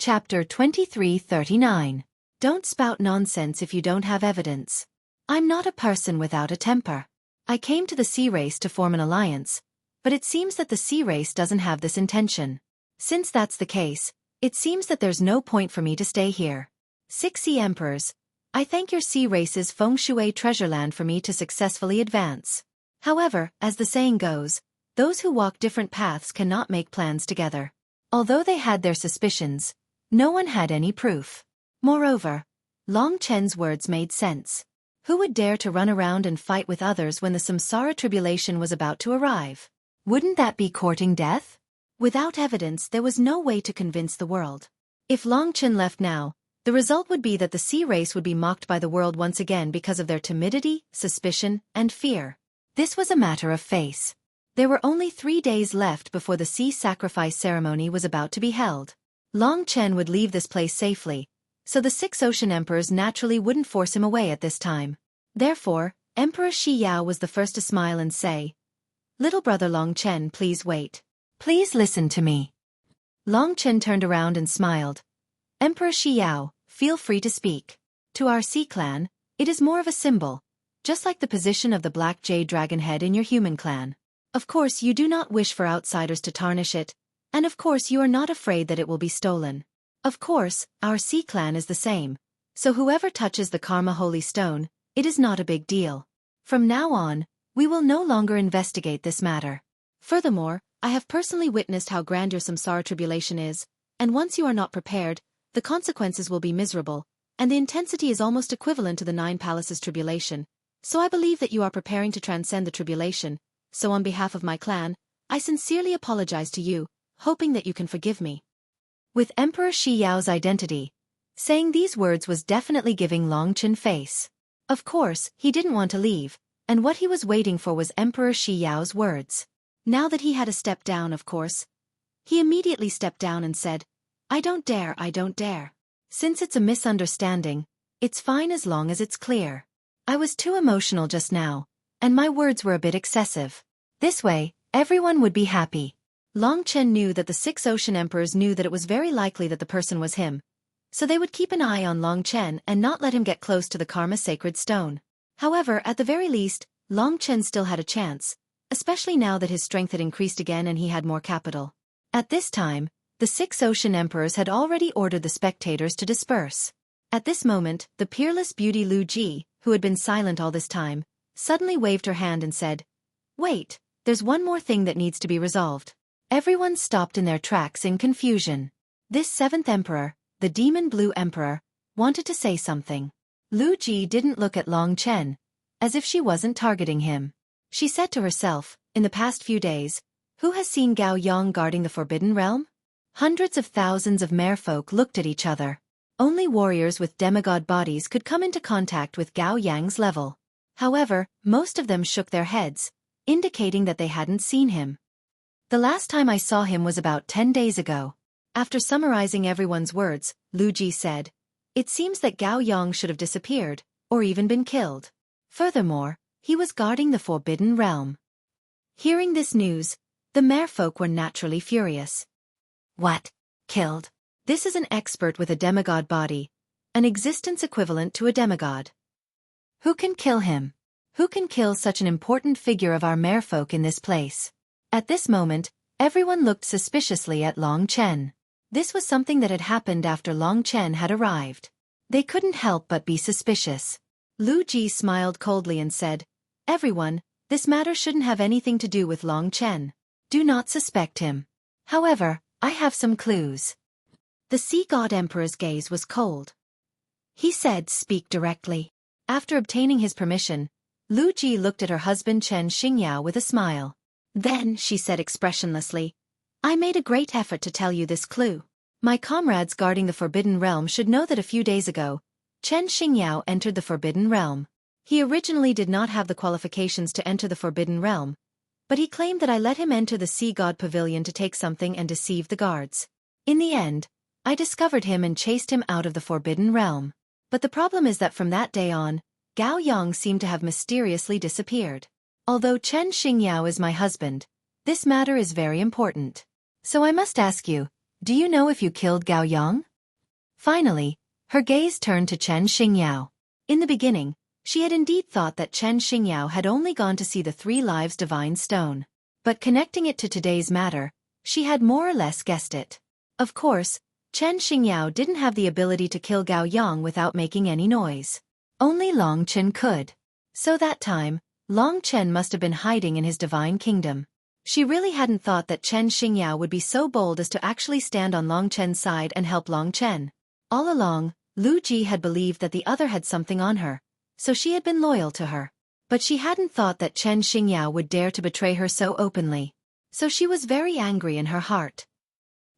Chapter 2339. Don't spout nonsense if you don't have evidence. I'm not a person without a temper. I came to the sea race to form an alliance, but it seems that the sea race doesn't have this intention. Since that's the case, it seems that there's no point for me to stay here. 6 Sea Emperors, I thank your sea race's feng shui treasure land for me to successfully advance. However, as the saying goes, those who walk different paths cannot make plans together. Although they had their suspicions, no one had any proof. Moreover, Long Chen's words made sense. Who would dare to run around and fight with others when the samsara tribulation was about to arrive? Wouldn't that be courting death? Without evidence, there was no way to convince the world. If Long Chen left now, the result would be that the sea race would be mocked by the world once again because of their timidity, suspicion, and fear. This was a matter of face. There were only 3 days left before the sea sacrifice ceremony was about to be held. Long Chen would leave this place safely, so the 6 ocean emperors naturally wouldn't force him away at this time. Therefore, Emperor Shi Yao was the first to smile and say, "Little brother Long Chen, please wait. Please listen to me." Long Chen turned around and smiled. "Emperor Shi Yao, feel free to speak. To our sea clan, it is more of a symbol, just like the position of the black jade dragon head in your human clan. Of course you do not wish for outsiders to tarnish it, and of course you are not afraid that it will be stolen. Of course, our sea clan is the same, so whoever touches the Karma Holy Stone, it is not a big deal. From now on, we will no longer investigate this matter. Furthermore, I have personally witnessed how grand your samsara tribulation is, and once you are not prepared, the consequences will be miserable, and the intensity is almost equivalent to the 9 Palaces tribulation, so I believe that you are preparing to transcend the tribulation, so on behalf of my clan, I sincerely apologize to you, hoping that you can forgive me." With Emperor Shi Yao's identity, saying these words was definitely giving Long Chen face. Of course, he didn't want to leave, and what he was waiting for was Emperor Shi Yao's words. Now that he had to step down, of course, he immediately stepped down and said, I don't dare. Since it's a misunderstanding, it's fine as long as it's clear. I was too emotional just now, and my words were a bit excessive. This way, everyone would be happy. Long Chen knew that the 6 ocean emperors knew that it was very likely that the person was him, so they would keep an eye on Long Chen and not let him get close to the Karma Sacred Stone. However, at the very least, Long Chen still had a chance, especially now that his strength had increased again and he had more capital. At this time, the 6 ocean emperors had already ordered the spectators to disperse. At this moment, the peerless beauty Lu Ji, who had been silent all this time, suddenly waved her hand and said, "Wait, there's one more thing that needs to be resolved." Everyone stopped in their tracks in confusion. This 7th emperor, the Demon Blue Emperor, wanted to say something. Lu Ji didn't look at Long Chen, as if she wasn't targeting him. She said to herself, in the past few days, who has seen Gao Yang guarding the Forbidden Realm? Hundreds of thousands of merfolk looked at each other. Only warriors with demigod bodies could come into contact with Gao Yang's level. However, most of them shook their heads, indicating that they hadn't seen him. The last time I saw him was about 10 days ago. After summarizing everyone's words, Lu Ji said, "It seems that Gao Yang should have disappeared, or even been killed. Furthermore, he was guarding the Forbidden Realm." Hearing this news, the merfolk were naturally furious. What? Killed? This is an expert with a demigod body, an existence equivalent to a demigod. Who can kill him? Who can kill such an important figure of our merfolk in this place? At this moment, everyone looked suspiciously at Long Chen. This was something that had happened after Long Chen had arrived. They couldn't help but be suspicious. Lu Ji smiled coldly and said, "Everyone, this matter shouldn't have anything to do with Long Chen. Do not suspect him. However, I have some clues." The Sea God Emperor's gaze was cold. He said, "Speak directly." After obtaining his permission, Lu Ji looked at her husband Chen Xingyao with a smile. Then, she said expressionlessly, "I made a great effort to tell you this clue. My comrades guarding the Forbidden Realm should know that a few days ago, Chen Xingyao entered the Forbidden Realm. He originally did not have the qualifications to enter the Forbidden Realm, but he claimed that I let him enter the Sea God Pavilion to take something and deceive the guards. In the end, I discovered him and chased him out of the Forbidden Realm. But the problem is that from that day on, Gao Yang seemed to have mysteriously disappeared. Although Chen Xingyao is my husband, this matter is very important. So I must ask you, do you know if you killed Gao Yang?" Finally, her gaze turned to Chen Xingyao. In the beginning, she had indeed thought that Chen Xingyao had only gone to see the Three Lives Divine Stone. But connecting it to today's matter, she had more or less guessed it. Of course, Chen Xingyao didn't have the ability to kill Gao Yang without making any noise. Only Long Chen could. So that time, Long Chen must have been hiding in his divine kingdom. She really hadn't thought that Chen Xingyao would be so bold as to actually stand on Long Chen's side and help Long Chen. All along, Lu Ji had believed that the other had something on her, so she had been loyal to her. But she hadn't thought that Chen Xingyao would dare to betray her so openly. So she was very angry in her heart.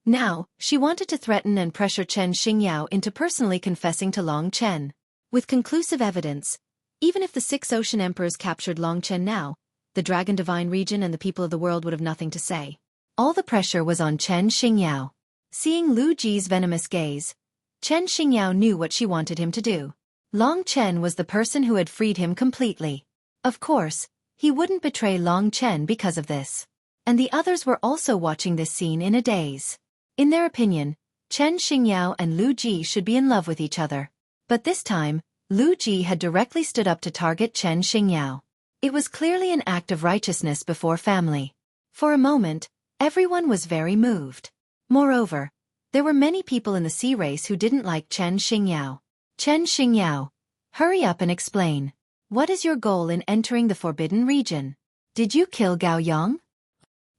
Now, she wanted to threaten and pressure Chen Xingyao into personally confessing to Long Chen. With conclusive evidence, even if the 6 Ocean Emperors captured Long Chen now, the Dragon Divine region and the people of the world would have nothing to say. All the pressure was on Chen Xingyao. Seeing Lu Ji's venomous gaze, Chen Xingyao knew what she wanted him to do. Long Chen was the person who had freed him completely. Of course, he wouldn't betray Long Chen because of this. And the others were also watching this scene in a daze. In their opinion, Chen Xingyao and Lu Ji should be in love with each other. But this time, Lu Ji had directly stood up to target Chen Xingyao. It was clearly an act of righteousness before family. For a moment, everyone was very moved. Moreover, there were many people in the sea race who didn't like Chen Xingyao. Chen Xingyao, hurry up and explain. What is your goal in entering the Forbidden Region? Did you kill Gao Yang?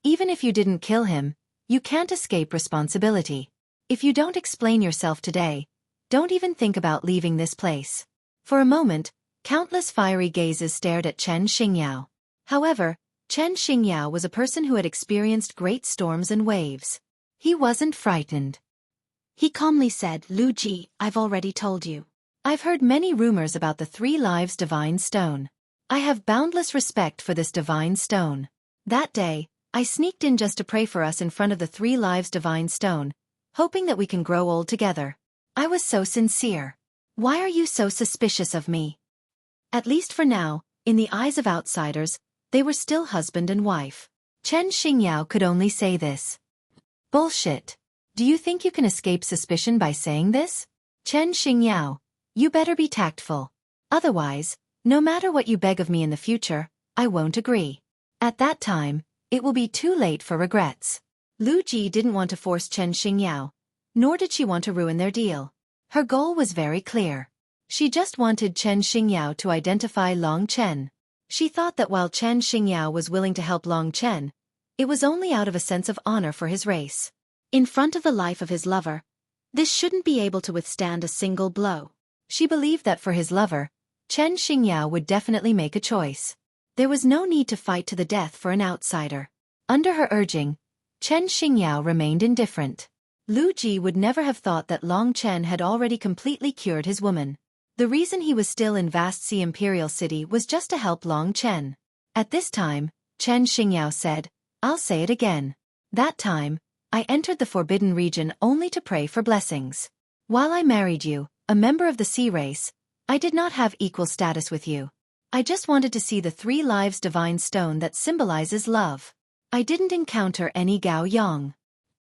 Even if you didn't kill him, you can't escape responsibility. If you don't explain yourself today, don't even think about leaving this place. For a moment, countless fiery gazes stared at Chen Xingyao. However, Chen Xingyao was a person who had experienced great storms and waves. He wasn't frightened. He calmly said, Lu Ji, I've already told you. I've heard many rumors about the Three Lives Divine Stone. I have boundless respect for this divine stone. That day, I sneaked in just to pray for us in front of the Three Lives Divine Stone, hoping that we can grow old together. I was so sincere. Why are you so suspicious of me? At least for now, in the eyes of outsiders, they were still husband and wife. Chen Xingyao could only say this. Bullshit. Do you think you can escape suspicion by saying this? Chen Xingyao, you better be tactful. Otherwise, no matter what you beg of me in the future, I won't agree. At that time, it will be too late for regrets. Lu Ji didn't want to force Chen Xingyao, nor did she want to ruin their deal. Her goal was very clear. She just wanted Chen Xingyao to identify Long Chen. She thought that while Chen Xingyao was willing to help Long Chen, it was only out of a sense of honor for his race. In front of the life of his lover, this shouldn't be able to withstand a single blow. She believed that for his lover, Chen Xingyao would definitely make a choice. There was no need to fight to the death for an outsider. Under her urging, Chen Xingyao remained indifferent. Lu Ji would never have thought that Long Chen had already completely cured his woman. The reason he was still in Vast Sea Imperial City was just to help Long Chen. At this time, Chen Xingyao said, I'll say it again. That time, I entered the Forbidden Region only to pray for blessings. While I married you, a member of the sea race, I did not have equal status with you. I just wanted to see the Three Lives Divine Stone that symbolizes love. I didn't encounter any Gao Yang.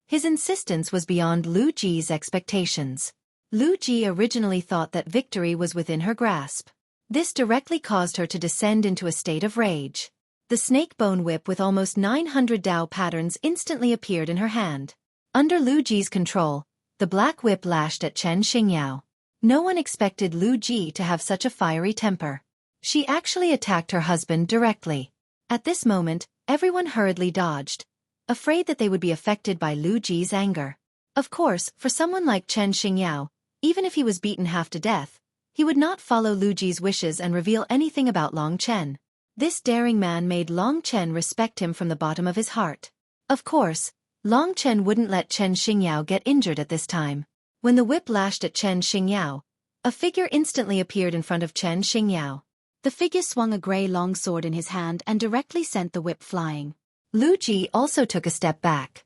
His insistence was beyond Lu Ji's expectations. Lu Ji originally thought that victory was within her grasp. This directly caused her to descend into a state of rage. The snake bone whip with almost 900 Dao patterns instantly appeared in her hand. Under Lu Ji's control, the black whip lashed at Chen Xingyao. No one expected Lu Ji to have such a fiery temper. She actually attacked her husband directly. At this moment, everyone hurriedly dodged, afraid that they would be affected by Lu Ji's anger. Of course, for someone like Chen Xingyao, even if he was beaten half to death, he would not follow Lu Ji's wishes and reveal anything about Long Chen. This daring man made Long Chen respect him from the bottom of his heart. Of course, Long Chen wouldn't let Chen Xingyao get injured at this time. When the whip lashed at Chen Xingyao, a figure instantly appeared in front of Chen Xingyao. The figure swung a gray long sword in his hand and directly sent the whip flying. Lu Ji also took a step back.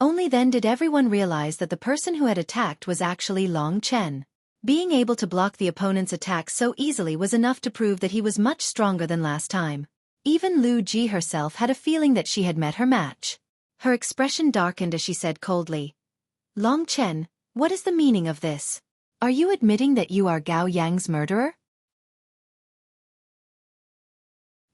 Only then did everyone realize that the person who had attacked was actually Long Chen. Being able to block the opponent's attack so easily was enough to prove that he was much stronger than last time. Even Lu Ji herself had a feeling that she had met her match. Her expression darkened as she said coldly, Long Chen, What is the meaning of this? Are you admitting that you are Gao Yang's murderer?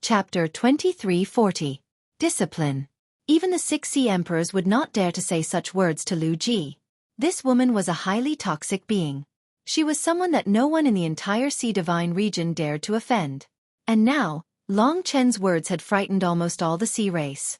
Chapter 2340. Discipline. Even the 6 emperors would not dare to say such words to Lu Ji. This woman was a highly toxic being. She was someone that no one in the entire Divine region dared to offend. And now, Long Chen's words had frightened almost all the sea race.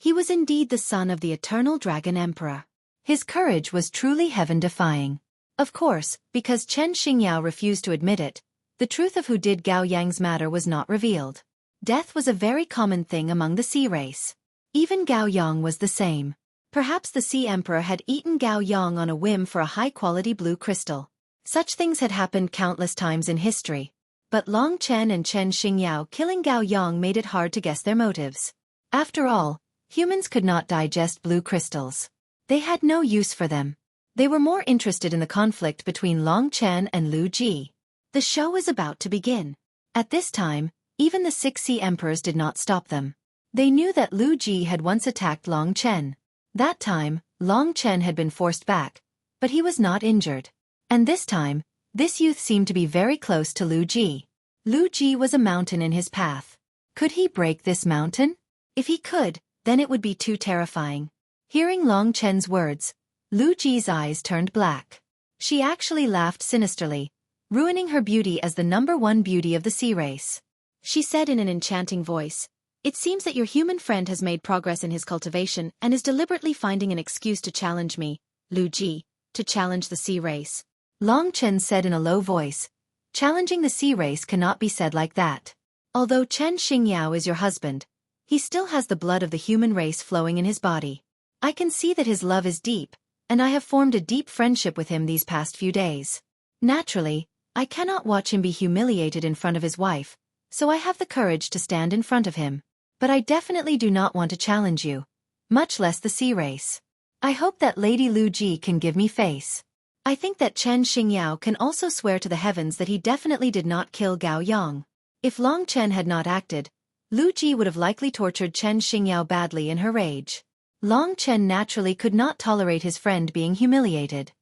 He was indeed the son of the eternal Dragon Emperor. His courage was truly heaven-defying. Of course, because Chen Xingyao refused to admit it, the truth of who did Gao Yang's matter was not revealed. Death was a very common thing among the sea race. Even Gao Yang was the same. Perhaps the Sea Emperor had eaten Gao Yang on a whim for a high-quality blue crystal. Such things had happened countless times in history. But Long Chen and Chen Xingyao killing Gao Yang made it hard to guess their motives. After all, humans could not digest blue crystals. They had no use for them. They were more interested in the conflict between Long Chen and Lu Ji. The show was about to begin. At this time, even the 6 Sea Emperors did not stop them. They knew that Lu Ji had once attacked Long Chen. That time, Long Chen had been forced back, but he was not injured. And this time, this youth seemed to be very close to Lu Ji. Lu Ji was a mountain in his path. Could he break this mountain? If he could, then it would be too terrifying. Hearing Long Chen's words, Lu Ji's eyes turned black. She actually laughed sinisterly, ruining her beauty as the #1 beauty of the sea race. She said in an enchanting voice, "It seems that your human friend has made progress in his cultivation and is deliberately finding an excuse to challenge me, Lu Ji, to challenge the sea race." Long Chen said in a low voice, "Challenging the sea race cannot be said like that. Although Chen Xingyao is your husband, he still has the blood of the human race flowing in his body. I can see that his love is deep, and I have formed a deep friendship with him these past few days. Naturally, I cannot watch him be humiliated in front of his wife, so I have the courage to stand in front of him. But I definitely do not want to challenge you, much less the sea race. I hope that Lady Lu Ji can give me face. I think that Chen Xingyao can also swear to the heavens that he definitely did not kill Gao Yang. If Long Chen had not acted, Lu Ji would have likely tortured Chen Xingyao badly in her rage." Long Chen naturally could not tolerate his friend being humiliated.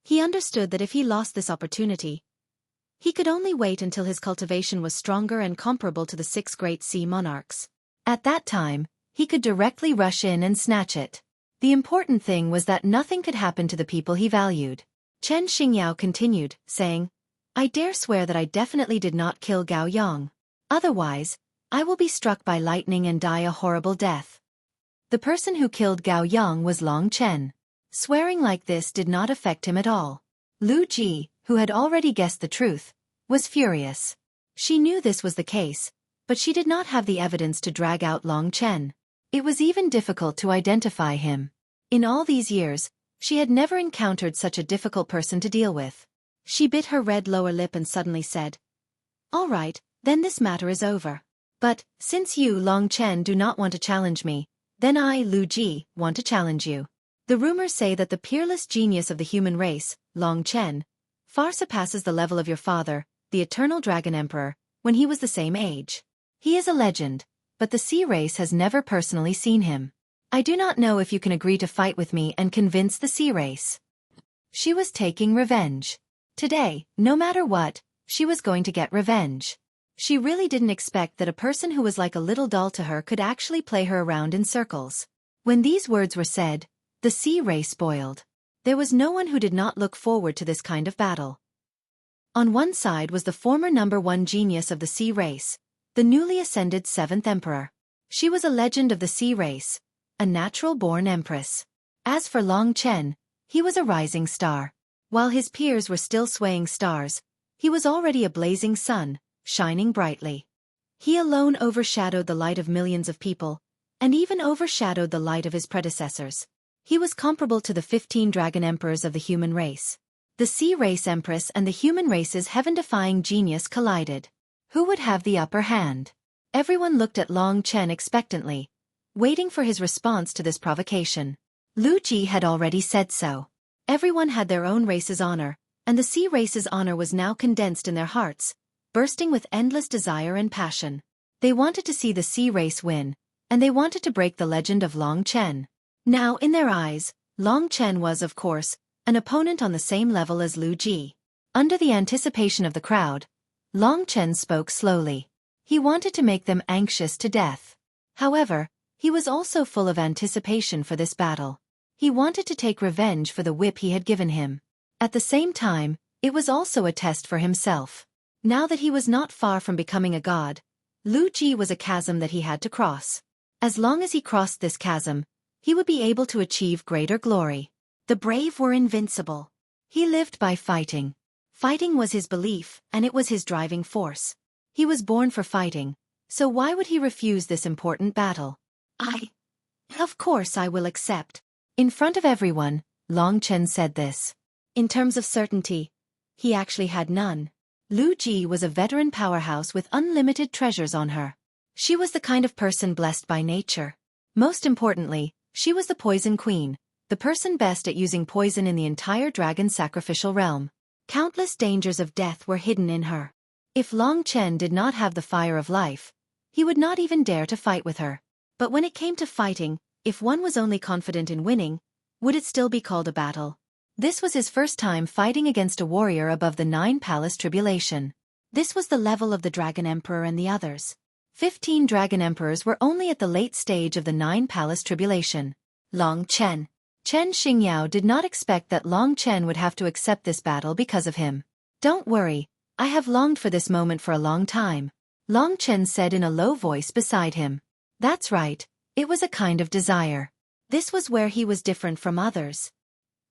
He understood that if he lost this opportunity, he could only wait until his cultivation was stronger and comparable to the 6 great sea monarchs. At that time, he could directly rush in and snatch it. The important thing was that nothing could happen to the people he valued. Chen Xingyao continued, saying, "I dare swear that I definitely did not kill Gao Yang. Otherwise, I will be struck by lightning and die a horrible death." The person who killed Gao Yang was Long Chen. Swearing like this did not affect him at all. Lu Ji, who had already guessed the truth, was furious. She knew this was the case, but she did not have the evidence to drag out Long Chen. It was even difficult to identify him. In all these years, she had never encountered such a difficult person to deal with. She bit her red lower lip and suddenly said, "All right, then this matter is over. But, since you, Long Chen, do not want to challenge me, then I, Lu Ji, want to challenge you. The rumors say that the peerless genius of the human race, Long Chen, far surpasses the level of your father, the eternal Dragon Emperor, when he was the same age. He is a legend, but the sea race has never personally seen him. I do not know if you can agree to fight with me and convince the sea race." She was taking revenge. Today, no matter what, she was going to get revenge. She really didn't expect that a person who was like a little doll to her could actually play her around in circles. When these words were said, the sea race boiled. There was no one who did not look forward to this kind of battle. On one side was the former #1 genius of the sea race, the newly ascended 7th Emperor. She was a legend of the sea race, a natural-born empress. As for Long Chen, he was a rising star. While his peers were still swaying stars, he was already a blazing sun, shining brightly. He alone overshadowed the light of millions of people, and even overshadowed the light of his predecessors. He was comparable to the 15 dragon emperors of the human race. The sea race empress and the human race's heaven-defying genius collided. Who would have the upper hand? Everyone looked at Long Chen expectantly, waiting for his response to this provocation. Lu Ji had already said so. Everyone had their own race's honor, and the sea race's honor was now condensed in their hearts, bursting with endless desire and passion. They wanted to see the sea race win, and they wanted to break the legend of Long Chen. Now, in their eyes, Long Chen was, of course, an opponent on the same level as Lu Ji. Under the anticipation of the crowd, Long Chen spoke slowly. He wanted to make them anxious to death. However, he was also full of anticipation for this battle. He wanted to take revenge for the whip he had given him. At the same time, it was also a test for himself. Now that he was not far from becoming a god, Lu Ji was a chasm that he had to cross. As long as he crossed this chasm, he would be able to achieve greater glory. The brave were invincible. He lived by fighting. Fighting was his belief, and it was his driving force. He was born for fighting, so why would he refuse this important battle? Of course I will accept. In front of everyone, Long Chen said this. In terms of certainty, he actually had none. Lu Ji was a veteran powerhouse with unlimited treasures on her. She was the kind of person blessed by nature. Most importantly, she was the poison queen, the person best at using poison in the entire dragon sacrificial realm. Countless dangers of death were hidden in her. If Long Chen did not have the fire of life, he would not even dare to fight with her. But when it came to fighting, if one was only confident in winning, would it still be called a battle? This was his first time fighting against a warrior above the 9 Palace Tribulation. This was the level of the Dragon Emperor and the others. 15 Dragon Emperors were only at the late stage of the 9 Palace Tribulation. Long Chen. Chen Xingyao did not expect that Long Chen would have to accept this battle because of him. Don't worry, I have longed for this moment for a long time, Long Chen said in a low voice beside him. That's right, it was a kind of desire. This was where he was different from others.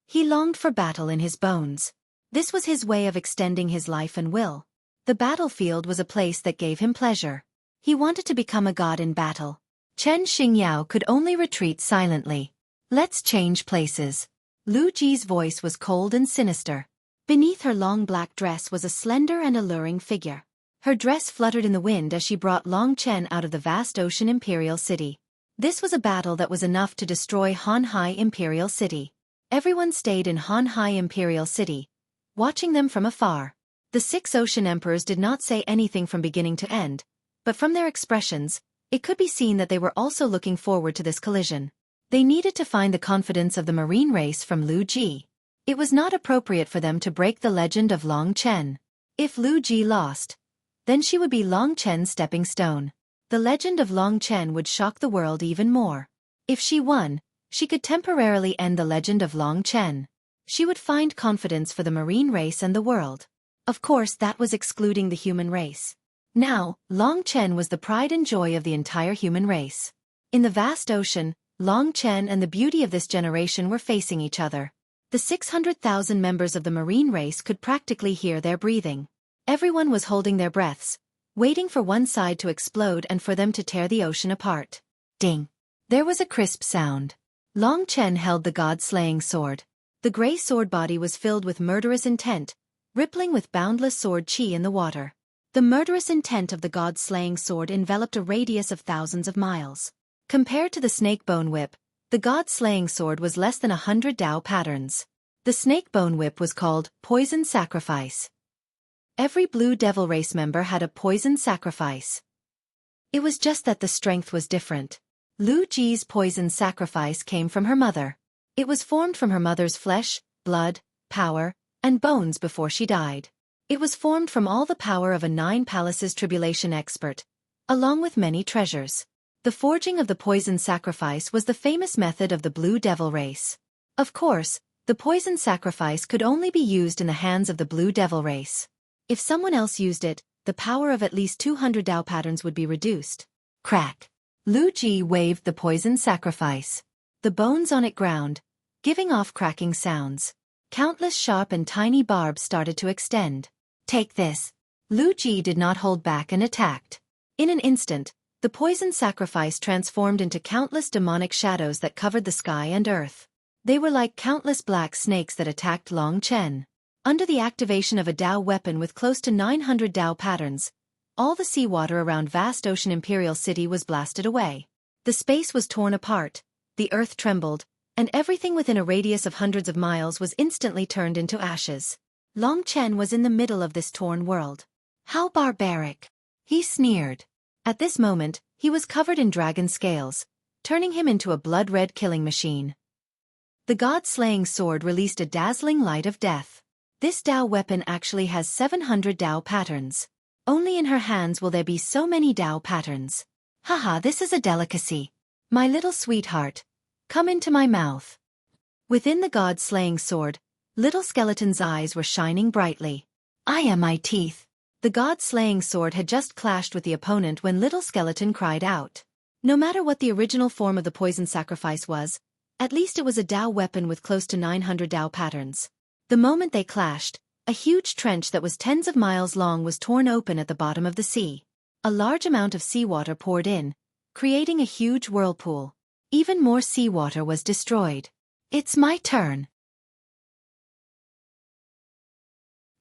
He longed for battle in his bones. This was his way of extending his life and will. The battlefield was a place that gave him pleasure. He wanted to become a god in battle. Chen Xingyao could only retreat silently. Let's change places. Lu Ji's voice was cold and sinister. Beneath her long black dress was a slender and alluring figure. Her dress fluttered in the wind as she brought Long Chen out of the vast ocean Imperial City. This was a battle that was enough to destroy Hanhai Imperial City. Everyone stayed in Hanhai Imperial City, watching them from afar. The 6 ocean emperors did not say anything from beginning to end, but from their expressions, it could be seen that they were also looking forward to this collision. They needed to find the confidence of the marine race from Lu Ji. It was not appropriate for them to break the legend of Long Chen. If Lu Ji lost, then she would be Long Chen's stepping stone. The legend of Long Chen would shock the world even more. If she won, she could temporarily end the legend of Long Chen. She would find confidence for the marine race and the world. Of course, that was excluding the human race. Now, Long Chen was the pride and joy of the entire human race. In the vast ocean, Long Chen and the beauty of this generation were facing each other. The 600,000 members of the marine race could practically hear their breathing. Everyone was holding their breaths, waiting for one side to explode and for them to tear the ocean apart. Ding! There was a crisp sound. Long Chen held the god-slaying sword. The gray sword body was filled with murderous intent, rippling with boundless sword chi in the water. The murderous intent of the god-slaying sword enveloped a radius of thousands of miles. Compared to the snake bone whip, the god-slaying sword was less than 100 Dao patterns. The snake bone whip was called Poison Sacrifice. Every Blue Devil race member had a poison sacrifice. It was just that the strength was different. Lu Ji's poison sacrifice came from her mother. It was formed from her mother's flesh, blood, power, and bones before she died. It was formed from all the power of a 9 Palaces tribulation expert, along with many treasures. The forging of the poison sacrifice was the famous method of the Blue Devil race. Of course, the poison sacrifice could only be used in the hands of the Blue Devil race. If someone else used it, the power of at least 200 Dao patterns would be reduced. Crack! Lu Ji waved the poison sacrifice. The bones on it ground, giving off cracking sounds. Countless sharp and tiny barbs started to extend. Take this! Lu Ji did not hold back and attacked. In an instant, the poison sacrifice transformed into countless demonic shadows that covered the sky and earth. They were like countless black snakes that attacked Long Chen. Under the activation of a Dao weapon with close to 900 Dao patterns, all the seawater around vast ocean Imperial City was blasted away. The space was torn apart, the earth trembled, and everything within a radius of hundreds of miles was instantly turned into ashes. Long Chen was in the middle of this torn world. How barbaric! He sneered. At this moment, he was covered in dragon scales, turning him into a blood-red killing machine. The god-slaying sword released a dazzling light of death. This Dao weapon actually has 700 Dao patterns. Only in her hands will there be so many Dao patterns. Haha, this is a delicacy. My little sweetheart, come into my mouth. Within the god-slaying sword, little skeleton's eyes were shining brightly. I am my teeth. The god-slaying sword had just clashed with the opponent when little skeleton cried out. No matter what the original form of the poison sacrifice was, at least it was a Dao weapon with close to 900 Dao patterns. The moment they clashed, a huge trench that was tens of miles long was torn open at the bottom of the sea. A large amount of seawater poured in, creating a huge whirlpool. Even more seawater was destroyed. It's my turn.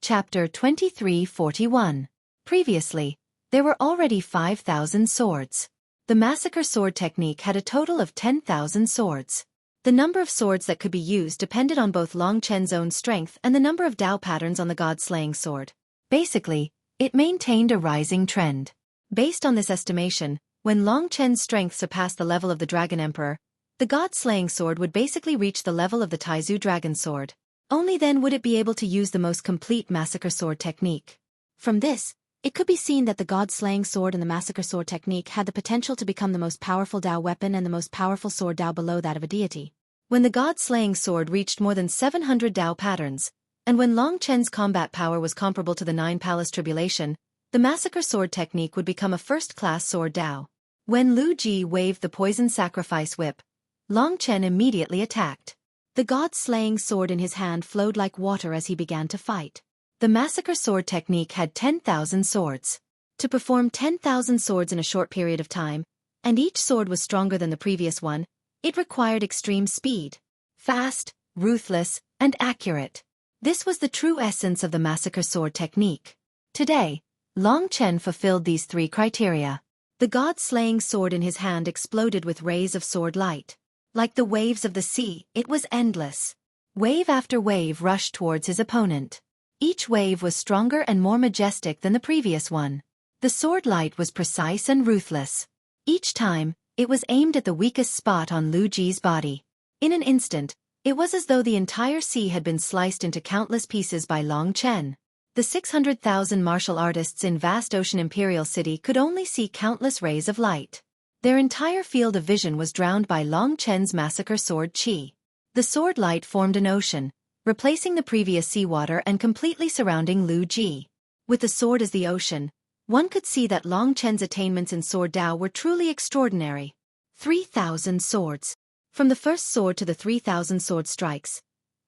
Chapter 2341. Previously, there were already 5,000 swords. The massacre sword technique had a total of 10,000 swords. The number of swords that could be used depended on both Long Chen's own strength and the number of Dao patterns on the god-slaying sword. Basically, it maintained a rising trend. Based on this estimation, when Long Chen's strength surpassed the level of the Dragon Emperor, the god-slaying sword would basically reach the level of the Taizu Dragon Sword. Only then would it be able to use the most complete massacre sword technique. From this, it could be seen that the god-slaying sword and the massacre sword technique had the potential to become the most powerful Dao weapon and the most powerful sword Dao below that of a deity. When the god-slaying sword reached more than 700 Dao patterns, and when Long Chen's combat power was comparable to the Nine Palace Tribulation, the massacre sword technique would become a first-class sword Dao. When Lu Ji waved the poison sacrifice whip, Long Chen immediately attacked. The god-slaying sword in his hand flowed like water as he began to fight. The massacre sword technique had 10,000 swords. To perform 10,000 swords in a short period of time, and each sword was stronger than the previous one, it required extreme speed. Fast, ruthless, and accurate. This was the true essence of the massacre sword technique. Today, Long Chen fulfilled these three criteria. The god-slaying sword in his hand exploded with rays of sword light. Like the waves of the sea, it was endless. Wave after wave rushed towards his opponent. Each wave was stronger and more majestic than the previous one. The sword light was precise and ruthless. Each time, it was aimed at the weakest spot on Lu Ji's body. In an instant, it was as though the entire sea had been sliced into countless pieces by Long Chen. The 600,000 martial artists in vast ocean imperial city could only see countless rays of light. Their entire field of vision was drowned by Long Chen's massacre sword Qi. The sword light formed an ocean, replacing the previous seawater and completely surrounding Lu Ji. With the sword as the ocean, one could see that Long Chen's attainments in sword Dao were truly extraordinary. 3,000 swords. From the first sword to the 3,000 sword strikes,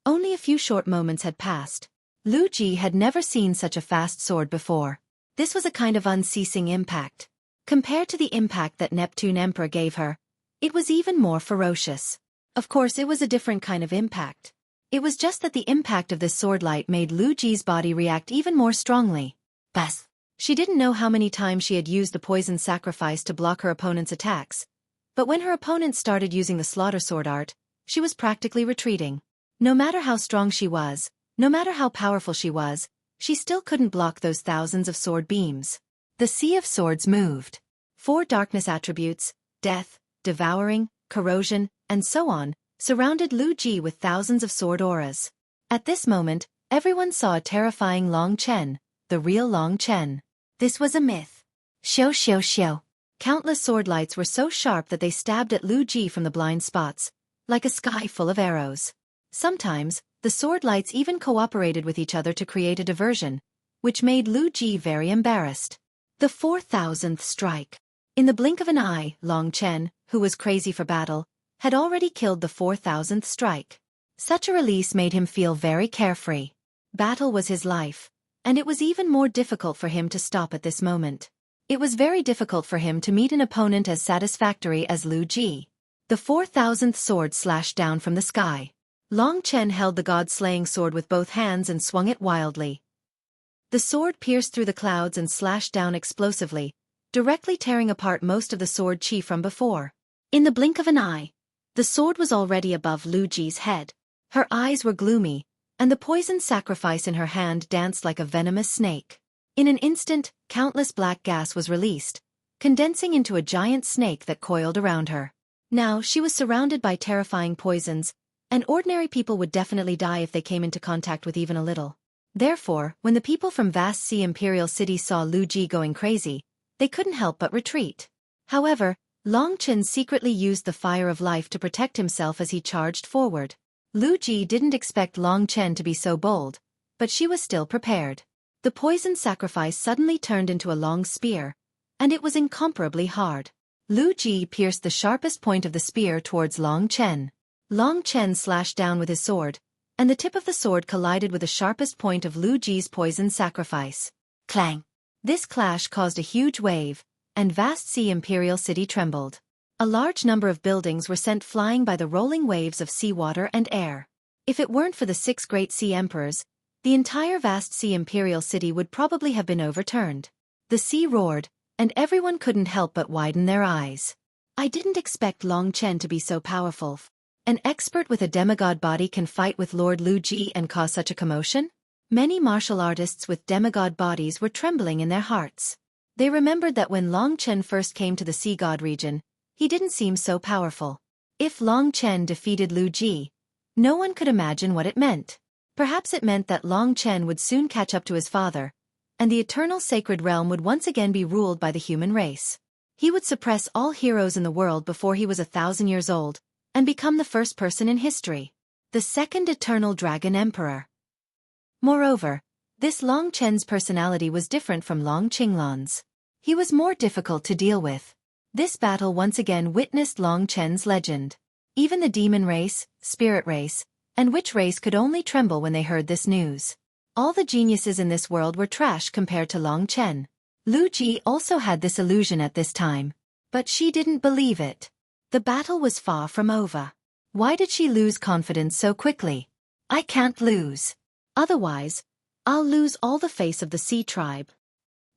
only a few short moments had passed. Lu Ji had never seen such a fast sword before. This was a kind of unceasing impact. Compared to the impact that Neptune Emperor gave her, it was even more ferocious. Of course, it was a different kind of impact. It was just that the impact of this sword light made Lu Ji's body react even more strongly. Bas! She didn't know how many times she had used the poison sacrifice to block her opponent's attacks, but when her opponent started using the slaughter sword art, she was practically retreating. No matter how strong she was, no matter how powerful she still couldn't block those thousands of sword beams. The Sea of Swords moved. 4 darkness attributes, death, devouring, corrosion, and so on, surrounded Lu Ji with thousands of sword auras. At this moment, everyone saw a terrifying Long Chen, the real Long Chen. This was a myth. Xiao xiao xiao. Countless sword lights were so sharp that they stabbed at Lu Ji from the blind spots, like a sky full of arrows. Sometimes, the sword lights even cooperated with each other to create a diversion, which made Lu Ji very embarrassed. The 4,000th strike. In the blink of an eye, Long Chen, who was crazy for battle, had already killed the 4,000th strike. Such a release made him feel very carefree. Battle was his life, and it was even more difficult for him to stop at this moment. It was very difficult for him to meet an opponent as satisfactory as Lu Ji. The 4,000th sword slashed down from the sky. Long Chen held the god-slaying sword with both hands and swung it wildly. The sword pierced through the clouds and slashed down explosively, directly tearing apart most of the sword Qi from before. In the blink of an eye, the sword was already above Lu Ji's head. Her eyes were gloomy, and the poison sacrifice in her hand danced like a venomous snake. In an instant, countless black gas was released, condensing into a giant snake that coiled around her. Now she was surrounded by terrifying poisons, and ordinary people would definitely die if they came into contact with even a little. Therefore, when the people from Vast Sea Imperial City saw Lu Ji going crazy, they couldn't help but retreat. However, Long Chen secretly used the fire of life to protect himself as he charged forward. Lu Ji didn't expect Long Chen to be so bold, but she was still prepared. The poison sacrifice suddenly turned into a long spear, and it was incomparably hard. Lu Ji pierced the sharpest point of the spear towards Long Chen. Long Chen slashed down with his sword, and the tip of the sword collided with the sharpest point of Lu Ji's poison sacrifice. Clang! This clash caused a huge wave, and Vast Sea Imperial City trembled. A large number of buildings were sent flying by the rolling waves of seawater and air. If it weren't for the 6 great sea emperors, the entire Vast Sea Imperial City would probably have been overturned. The sea roared, and everyone couldn't help but widen their eyes. I didn't expect Long Chen to be so powerful. An expert with a demigod body can fight with Lord Lu Ji and cause such a commotion? Many martial artists with demigod bodies were trembling in their hearts. They remembered that when Long Chen first came to the sea god region, he didn't seem so powerful. If Long Chen defeated Lu Ji, no one could imagine what it meant. Perhaps it meant that Long Chen would soon catch up to his father, and the eternal sacred realm would once again be ruled by the human race. He would suppress all heroes in the world before he was 1,000 years old, and become the first person in history, the second eternal dragon emperor. Moreover, this Long Chen's personality was different from Long Qinglan's. He was more difficult to deal with. This battle once again witnessed Long Chen's legend. Even the demon race, spirit race, and witch race could only tremble when they heard this news. All the geniuses in this world were trash compared to Long Chen. Lu Ji also had this illusion at this time, but she didn't believe it. The battle was far from over. Why did she lose confidence so quickly? I can't lose. Otherwise, I'll lose all the face of the sea tribe.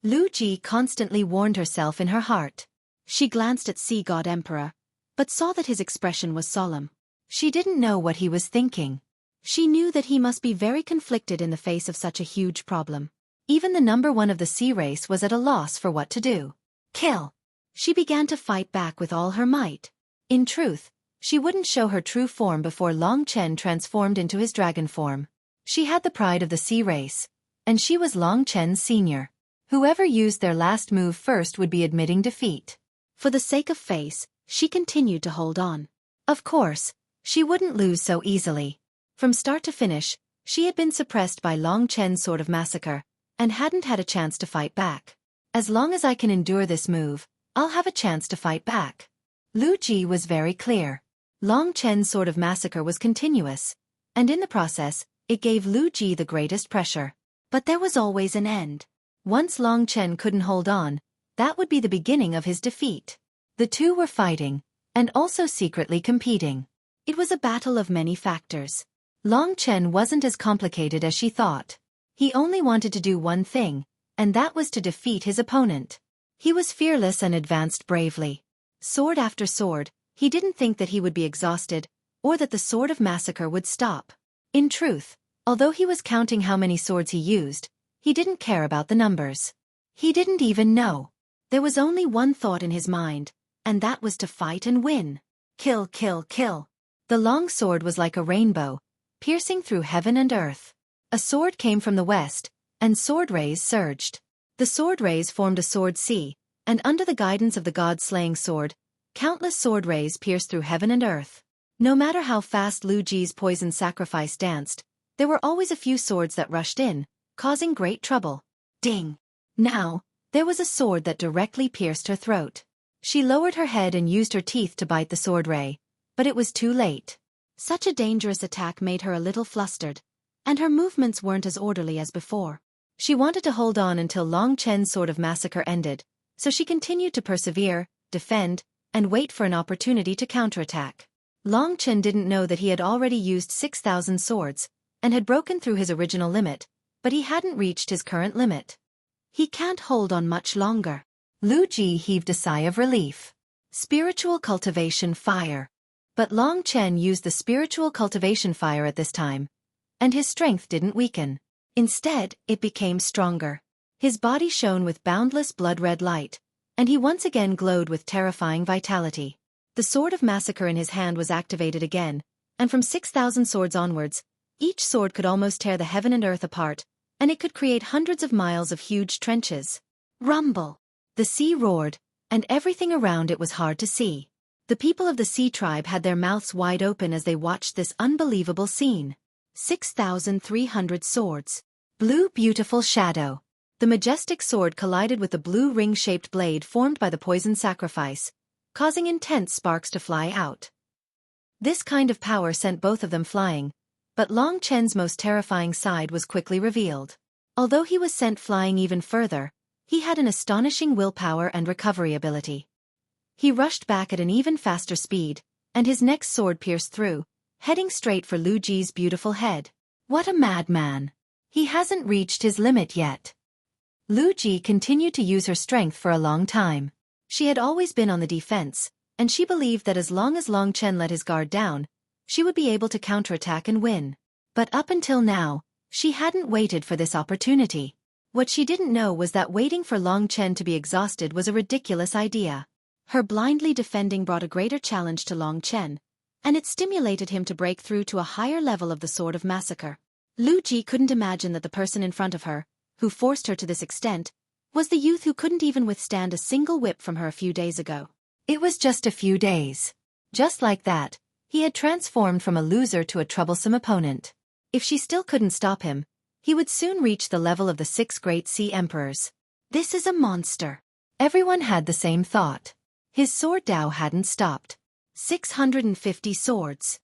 Lu Ji constantly warned herself in her heart. She glanced at Sea God Emperor, but saw that his expression was solemn. She didn't know what he was thinking. She knew that he must be very conflicted in the face of such a huge problem. Even the number 1 of the sea race was at a loss for what to do. Kill! She began to fight back with all her might. In truth, she wouldn't show her true form before Long Chen transformed into his dragon form. She had the pride of the sea race, and she was Long Chen's senior. Whoever used their last move first would be admitting defeat. For the sake of face, she continued to hold on. Of course, she wouldn't lose so easily. From start to finish, she had been suppressed by Long Chen's Sword of Massacre, and hadn't had a chance to fight back. As long as I can endure this move, I'll have a chance to fight back. Lu Ji was very clear. Long Chen's Sword of Massacre was continuous, and in the process, it gave Lu Ji the greatest pressure. But there was always an end. Once Long Chen couldn't hold on, that would be the beginning of his defeat. The two were fighting, and also secretly competing. It was a battle of many factors. Long Chen wasn't as complicated as she thought. He only wanted to do one thing, and that was to defeat his opponent. He was fearless and advanced bravely. Sword after sword, he didn't think that he would be exhausted, or that the Sword of Massacre would stop. In truth, although he was counting how many swords he used, he didn't care about the numbers. He didn't even know. There was only one thought in his mind, and that was to fight and win. Kill, kill, kill. The long sword was like a rainbow, piercing through heaven and earth. A sword came from the west, and sword rays surged. The sword rays formed a sword sea, and under the guidance of the god-slaying sword, countless sword rays pierced through heaven and earth. No matter how fast Lu Ji's poison sacrifice danced, there were always a few swords that rushed in, causing great trouble. Ding! Now, there was a sword that directly pierced her throat. She lowered her head and used her teeth to bite the sword ray, but it was too late. Such a dangerous attack made her a little flustered, and her movements weren't as orderly as before. She wanted to hold on until Long Chen's Sword of Massacre ended, so she continued to persevere, defend, and wait for an opportunity to counterattack. Long Chen didn't know that he had already used 6,000 swords, and had broken through his original limit, but he hadn't reached his current limit. He can't hold on much longer. Lu Ji heaved a sigh of relief. Spiritual cultivation fire. But Long Chen used the spiritual cultivation fire at this time, and his strength didn't weaken. Instead, it became stronger. His body shone with boundless blood-red light, and he once again glowed with terrifying vitality. The Sword of Massacre in his hand was activated again, and from 6,000 swords onwards, each sword could almost tear the heaven and earth apart, and it could create hundreds of miles of huge trenches. Rumble! The sea roared, and everything around it was hard to see. The people of the sea tribe had their mouths wide open as they watched this unbelievable scene. 6,300 swords. Blue beautiful shadow. The majestic sword collided with the blue ring-shaped blade formed by the poison sacrifice, causing intense sparks to fly out. This kind of power sent both of them flying, but Long Chen's most terrifying side was quickly revealed. Although he was sent flying even further, he had an astonishing willpower and recovery ability. He rushed back at an even faster speed, and his next sword pierced through, heading straight for Lu Ji's beautiful head. What a madman! He hasn't reached his limit yet. Lu Ji continued to use her strength for a long time. She had always been on the defense, and she believed that as long as Long Chen let his guard down, she would be able to counterattack and win. But up until now, she hadn't waited for this opportunity. What she didn't know was that waiting for Long Chen to be exhausted was a ridiculous idea. Her blindly defending brought a greater challenge to Long Chen, and it stimulated him to break through to a higher level of the Sword of Massacre. Lu Ji couldn't imagine that the person in front of her, who forced her to this extent, was the youth who couldn't even withstand a single whip from her a few days ago. It was just a few days. Just like that, he had transformed from a loser to a troublesome opponent. If she still couldn't stop him, he would soon reach the level of the 6 great sea emperors. This is a monster. Everyone had the same thought. His sword Dao hadn't stopped. 650 swords.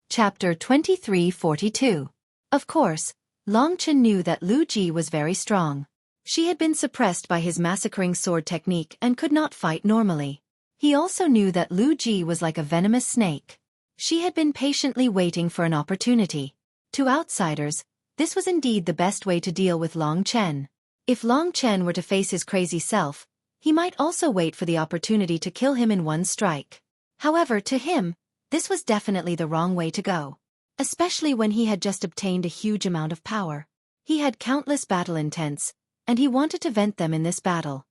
Chapter 2342. Of course, Long Chen knew that Lu Ji was very strong. She had been suppressed by his massacring sword technique and could not fight normally. He also knew that Lu Ji was like a venomous snake. She had been patiently waiting for an opportunity. To outsiders, this was indeed the best way to deal with Long Chen. If Long Chen were to face his crazy self, he might also wait for the opportunity to kill him in one strike. However, to him, this was definitely the wrong way to go. Especially when he had just obtained a huge amount of power. He had countless battle intents, and he wanted to vent them in this battle.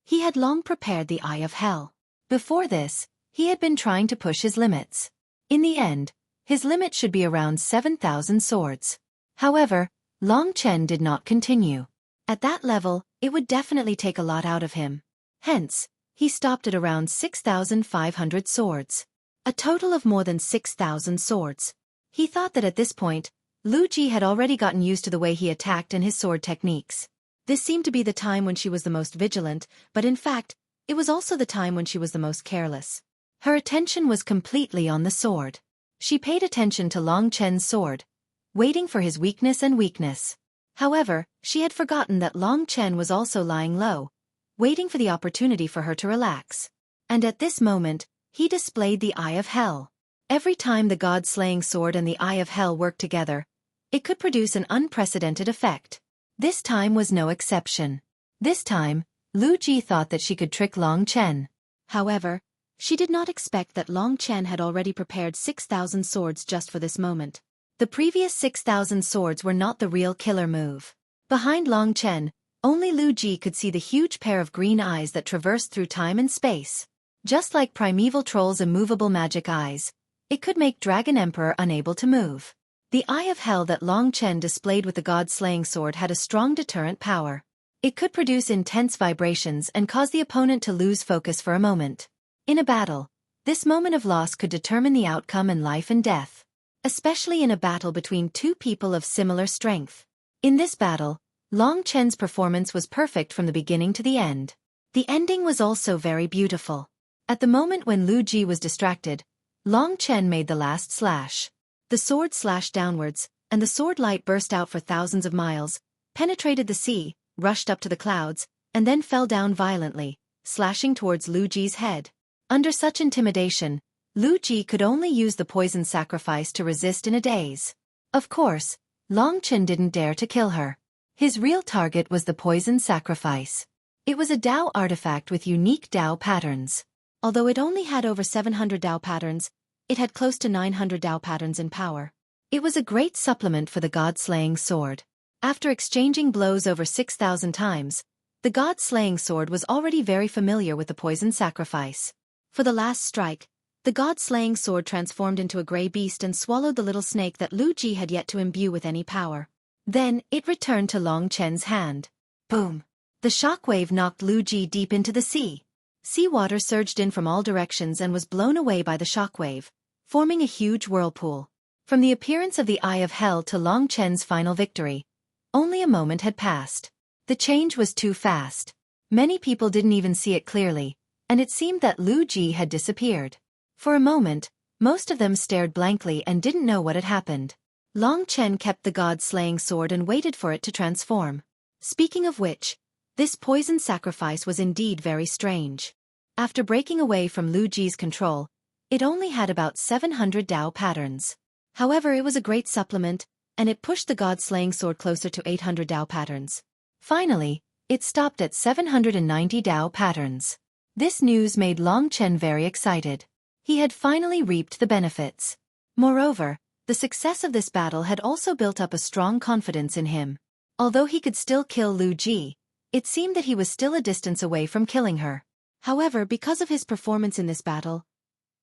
He had long prepared the Eye of Hell. Before this, he had been trying to push his limits. In the end, his limit should be around 7,000 swords. However, Long Chen did not continue. At that level, it would definitely take a lot out of him. Hence, he stopped at around 6,500 swords. A total of more than 6,000 swords. He thought that at this point, Lu Ji had already gotten used to the way he attacked and his sword techniques. This seemed to be the time when she was the most vigilant, but in fact, it was also the time when she was the most careless. Her attention was completely on the sword. She paid attention to Long Chen's sword, waiting for his weakness and weakness. However, she had forgotten that Long Chen was also lying low, waiting for the opportunity for her to relax. And at this moment, he displayed the Eye of Hell. Every time the god-slaying sword and the Eye of Hell worked together, it could produce an unprecedented effect. This time was no exception. This time, Lu Ji thought that she could trick Long Chen. However, she did not expect that Long Chen had already prepared 6,000 swords just for this moment. The previous 6,000 swords were not the real killer move. Behind Long Chen, only Lu Ji could see the huge pair of green eyes that traversed through time and space. Just like primeval trolls' immovable magic eyes, it could make Dragon Emperor unable to move. The Eye of Hell that Long Chen displayed with the god-slaying sword had a strong deterrent power. It could produce intense vibrations and cause the opponent to lose focus for a moment. In a battle, this moment of loss could determine the outcome in life and death. Especially in a battle between two people of similar strength. In this battle, Long Chen's performance was perfect from the beginning to the end. The ending was also very beautiful. At the moment when Lu Ji was distracted, Long Chen made the last slash. The sword slashed downwards, and the sword light burst out for thousands of miles, penetrated the sea, rushed up to the clouds, and then fell down violently, slashing towards Lu Ji's head. Under such intimidation, Lu Ji could only use the poison sacrifice to resist in a daze. Of course, Long Chen didn't dare to kill her. His real target was the poison sacrifice. It was a Dao artifact with unique Dao patterns. Although it only had over 700 Dao patterns, it had close to 900 Dao patterns in power. It was a great supplement for the god-slaying sword. After exchanging blows over 6,000 times, the god-slaying sword was already very familiar with the poison sacrifice. For the last strike, the god-slaying sword transformed into a gray beast and swallowed the little snake that Lu Ji had yet to imbue with any power. Then, it returned to Long Chen's hand. Boom! The shockwave knocked Lu Ji deep into the sea. Seawater surged in from all directions and was blown away by the shockwave, forming a huge whirlpool. From the appearance of the Eye of Hell to Long Chen's final victory, only a moment had passed. The change was too fast. Many people didn't even see it clearly, and it seemed that Lu Ji had disappeared. For a moment, most of them stared blankly and didn't know what had happened. Long Chen kept the god-slaying sword and waited for it to transform. Speaking of which, this poison sacrifice was indeed very strange. After breaking away from Lu Ji's control, it only had about 700 Dao patterns. However, it was a great supplement, and it pushed the god-slaying sword closer to 800 Dao patterns. Finally, it stopped at 790 Dao patterns. This news made Long Chen very excited. He had finally reaped the benefits. Moreover, the success of this battle had also built up a strong confidence in him. Although he could still kill Lu Ji, it seemed that he was still a distance away from killing her. However, because of his performance in this battle,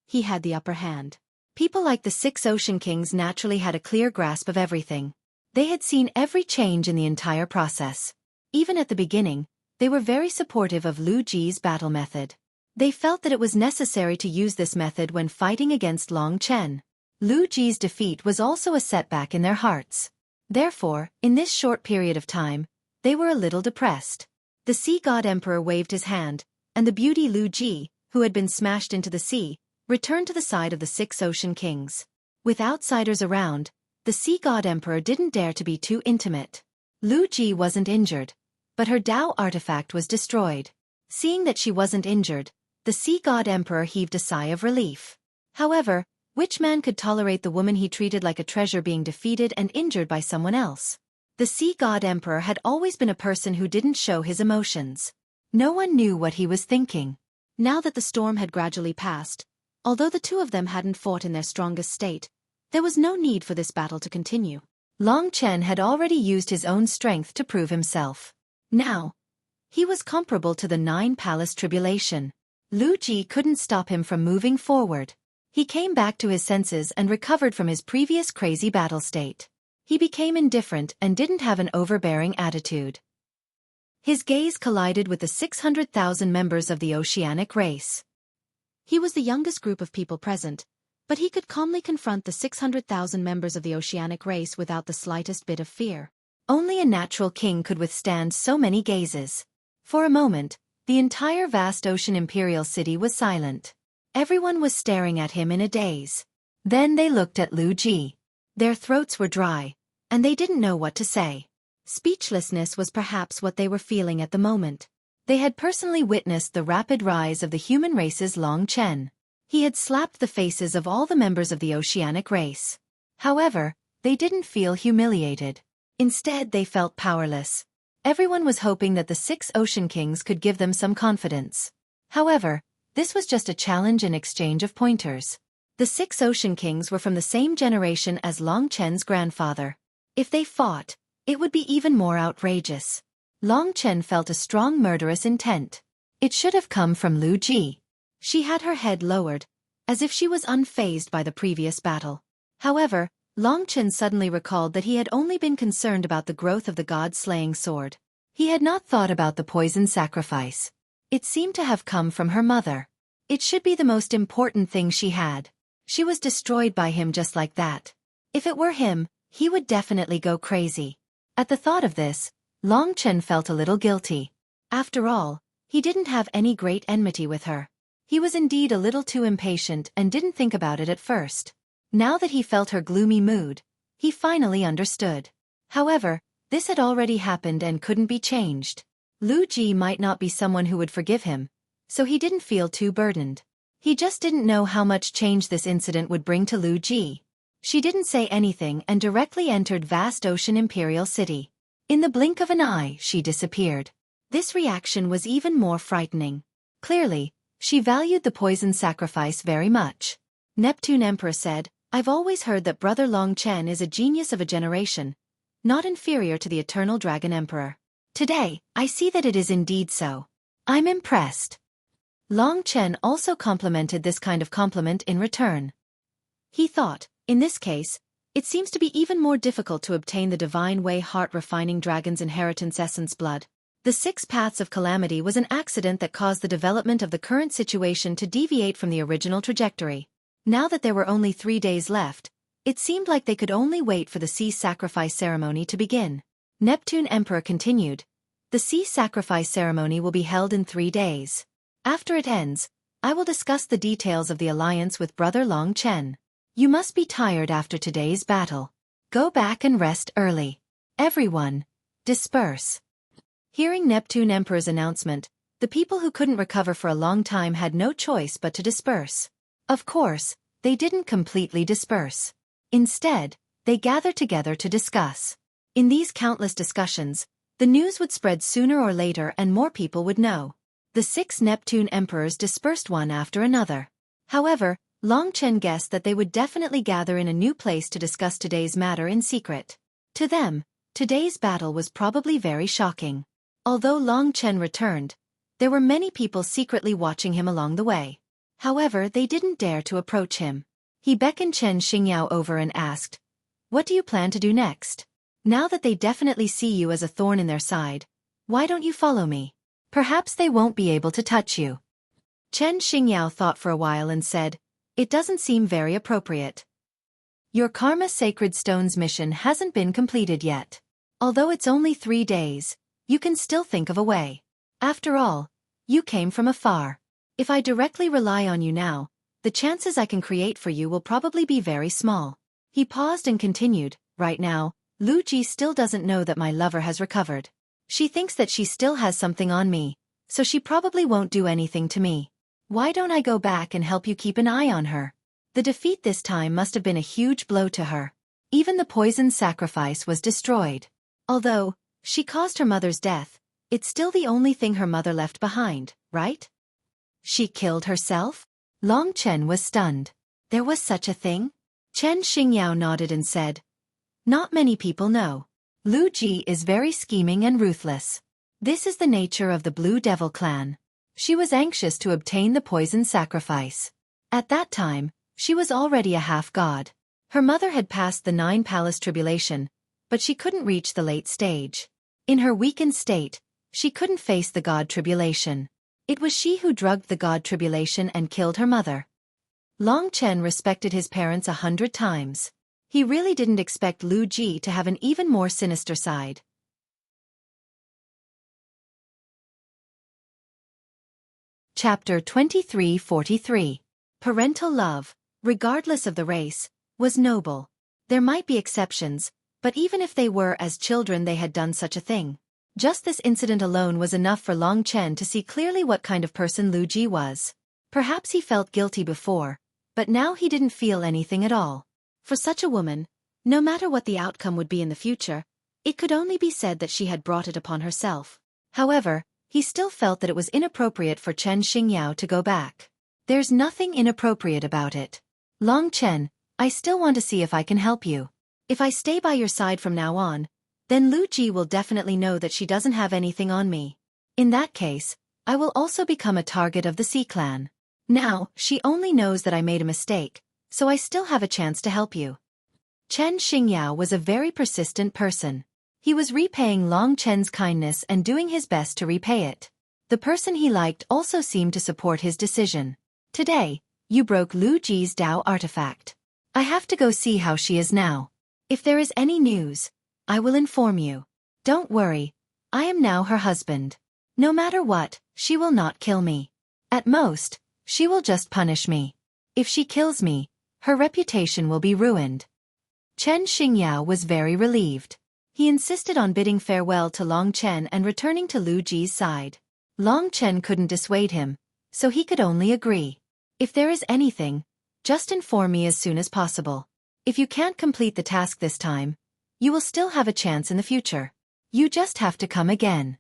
he had the upper hand. People like the 6 Ocean Kings naturally had a clear grasp of everything. They had seen every change in the entire process. Even at the beginning, they were very supportive of Lu Ji's battle method. They felt that it was necessary to use this method when fighting against Long Chen. Lu Ji's defeat was also a setback in their hearts. Therefore, in this short period of time, they were a little depressed. The Sea God Emperor waved his hand, and the beauty Lu Ji, who had been smashed into the sea, returned to the side of the 6 Ocean Kings. With outsiders around, the Sea God Emperor didn't dare to be too intimate. Lu Ji wasn't injured, but her Dao artifact was destroyed. Seeing that she wasn't injured, the Sea God Emperor heaved a sigh of relief. However, which man could tolerate the woman he treated like a treasure being defeated and injured by someone else? The Sea God Emperor had always been a person who didn't show his emotions. No one knew what he was thinking. Now that the storm had gradually passed, although the two of them hadn't fought in their strongest state, there was no need for this battle to continue. Long Chen had already used his own strength to prove himself. Now, he was comparable to the 9 Palace Tribulation. Lu Ji couldn't stop him from moving forward. He came back to his senses and recovered from his previous crazy battle state. He became indifferent and didn't have an overbearing attitude. His gaze collided with the 600,000 members of the oceanic race. He was the youngest group of people present, but he could calmly confront the 600,000 members of the oceanic race without the slightest bit of fear. Only a natural king could withstand so many gazes. For a moment, the entire vast ocean imperial city was silent. Everyone was staring at him in a daze. Then they looked at Lu Ji. Their throats were dry, and they didn't know what to say. Speechlessness was perhaps what they were feeling at the moment. They had personally witnessed the rapid rise of the human race's Long Chen. He had slapped the faces of all the members of the oceanic race. However, they didn't feel humiliated. Instead, they felt powerless. Everyone was hoping that the 6 Ocean Kings could give them some confidence. However, this was just a challenge and exchange of pointers. The 6 Ocean Kings were from the same generation as Long Chen's grandfather. If they fought, it would be even more outrageous. Long Chen felt a strong murderous intent. It should have come from Lu Ji. She had her head lowered, as if she was unfazed by the previous battle. However, Long Chen suddenly recalled that he had only been concerned about the growth of the god-slaying sword. He had not thought about the poison sacrifice. It seemed to have come from her mother. It should be the most important thing she had. She was destroyed by him just like that. If it were him, he would definitely go crazy. At the thought of this, Long Chen felt a little guilty. After all, he didn't have any great enmity with her. He was indeed a little too impatient and didn't think about it at first. Now that he felt her gloomy mood, he finally understood. However, this had already happened and couldn't be changed. Lu Ji might not be someone who would forgive him, so he didn't feel too burdened. He just didn't know how much change this incident would bring to Lu Ji. She didn't say anything and directly entered vast ocean imperial city. In the blink of an eye, she disappeared. This reaction was even more frightening. Clearly, she valued the poison sacrifice very much. Neptune Emperor said, "I've always heard that Brother Long Chen is a genius of a generation, not inferior to the Eternal Dragon Emperor. Today, I see that it is indeed so. I'm impressed." Long Chen also complimented this kind of compliment in return. He thought, in this case, it seems to be even more difficult to obtain the divine way heart-refining dragon's inheritance essence blood. The 6 paths of calamity was an accident that caused the development of the current situation to deviate from the original trajectory. Now that there were only 3 days left, it seemed like they could only wait for the sea sacrifice ceremony to begin. Neptune Emperor continued, "The sea sacrifice ceremony will be held in 3 days. After it ends, I will discuss the details of the alliance with Brother Long Chen. You must be tired after today's battle. Go back and rest early. Everyone, disperse." Hearing Neptune Emperor's announcement, the people who couldn't recover for a long time had no choice but to disperse. Of course, they didn't completely disperse. Instead, they gathered together to discuss. In these countless discussions, the news would spread sooner or later and more people would know. The 6 Neptune Emperors dispersed one after another. However, Long Chen guessed that they would definitely gather in a new place to discuss today's matter in secret. To them, today's battle was probably very shocking. Although Long Chen returned, there were many people secretly watching him along the way. However, they didn't dare to approach him. He beckoned Chen Xingyao over and asked, "What do you plan to do next? Now that they definitely see you as a thorn in their side, why don't you follow me? Perhaps they won't be able to touch you." Chen Xingyao thought for a while and said, "It doesn't seem very appropriate. Your Karma Sacred Stones mission hasn't been completed yet. Although it's only 3 days, you can still think of a way. After all, you came from afar. If I directly rely on you now, the chances I can create for you will probably be very small." He paused and continued, "Right now, Lu Ji still doesn't know that my lover has recovered. She thinks that she still has something on me, so she probably won't do anything to me. Why don't I go back and help you keep an eye on her?" The defeat this time must have been a huge blow to her. Even the poison sacrifice was destroyed. Although she caused her mother's death, it's still the only thing her mother left behind, right? She killed herself? Long Chen was stunned. There was such a thing? Chen Xingyao nodded and said, "Not many people know. Lu Ji is very scheming and ruthless. This is the nature of the Blue Devil clan. She was anxious to obtain the poison sacrifice. At that time, she was already a half-god. Her mother had passed the 9 palace tribulation, but she couldn't reach the late stage. In her weakened state, she couldn't face the god tribulation. It was she who drugged the god tribulation and killed her mother." Long Chen respected his parents 100 times. He really didn't expect Lu Ji to have an even more sinister side. Chapter 2343. Parental love, regardless of the race, was noble. There might be exceptions, but even if they were as children they had done such a thing. Just this incident alone was enough for Long Chen to see clearly what kind of person Lu Ji was. Perhaps he felt guilty before, but now he didn't feel anything at all. For such a woman, no matter what the outcome would be in the future, it could only be said that she had brought it upon herself. However, he still felt that it was inappropriate for Chen Xingyao to go back. "There's nothing inappropriate about it. Long Chen, I still want to see if I can help you. If I stay by your side from now on, then Lu Ji will definitely know that she doesn't have anything on me. In that case, I will also become a target of the Sea Clan. Now, she only knows that I made a mistake, so I still have a chance to help you." Chen Xingyao was a very persistent person. He was repaying Long Chen's kindness and doing his best to repay it. The person he liked also seemed to support his decision. "Today, you broke Lu Ji's Dao artifact. I have to go see how she is now. If there is any news, I will inform you. Don't worry, I am now her husband. No matter what, she will not kill me. At most, she will just punish me. If she kills me, her reputation will be ruined." Chen Xingyao was very relieved. He insisted on bidding farewell to Long Chen and returning to Lu Ji's side. Long Chen couldn't dissuade him, so he could only agree. "If there is anything, just inform me as soon as possible. If you can't complete the task this time, you will still have a chance in the future. You just have to come again."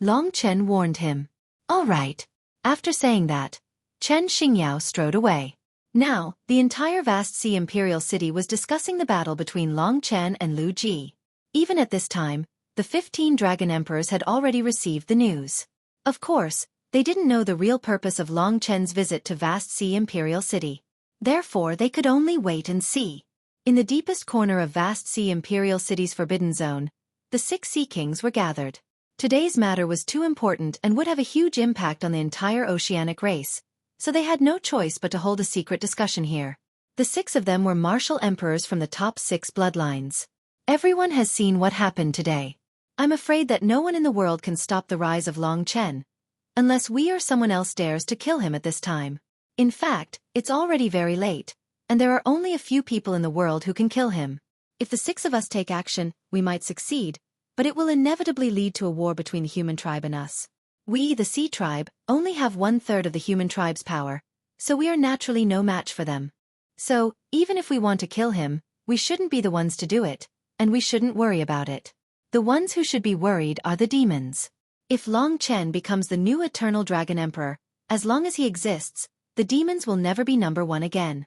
Long Chen warned him. "All right." After saying that, Chen Xingyao strode away. Now, the entire vast Sea Imperial City was discussing the battle between Long Chen and Lu Ji. Even at this time, the 15 Dragon Emperors had already received the news. Of course, They didn't know the real purpose of Long Chen's visit to Vast Sea Imperial City. Therefore, they could only wait and see. In the deepest corner of Vast Sea Imperial City's Forbidden Zone, the 6 Sea Kings were gathered. Today's matter was too important and would have a huge impact on the entire oceanic race, so they had no choice but to hold a secret discussion here. The 6 of them were martial emperors from the top 6 bloodlines. Everyone has seen what happened today. I'm afraid that no one in the world can stop the rise of Long Chen, unless we or someone else dares to kill him at this time. In fact, it's already very late, and there are only a few people in the world who can kill him. If the 6 of us take action, we might succeed, but it will inevitably lead to a war between the human tribe and us. We, the Sea Tribe, only have 1/3 of the human tribe's power, so we are naturally no match for them. So, even if we want to kill him, we shouldn't be the ones to do it, and we shouldn't worry about it. The ones who should be worried are the demons. If Long Chen becomes the new Eternal Dragon Emperor, as long as he exists, the demons will never be number 1 again.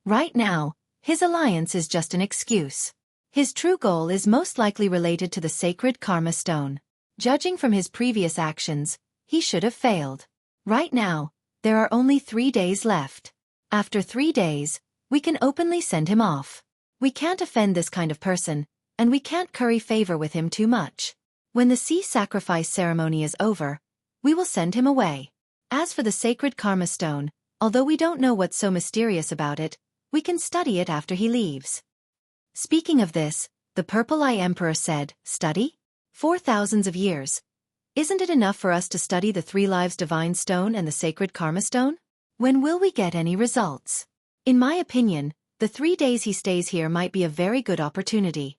Right now, his alliance is just an excuse. His true goal is most likely related to the sacred Karma Stone. Judging from his previous actions, he should have failed. Right now, there are only 3 days left. After 3 days, we can openly send him off. We can't offend this kind of person, and we can't curry favor with him too much. When the sea sacrifice ceremony is over, we will send him away. As for the sacred Karma Stone, although we don't know what's so mysterious about it, we can study it after he leaves. Speaking of this, the Purple Eye Emperor said, "Study? For thousands of years. Isn't it enough for us to study the 3 Lives Divine Stone and the sacred Karma Stone? When will we get any results?" In my opinion, the 3 days he stays here might be a very good opportunity.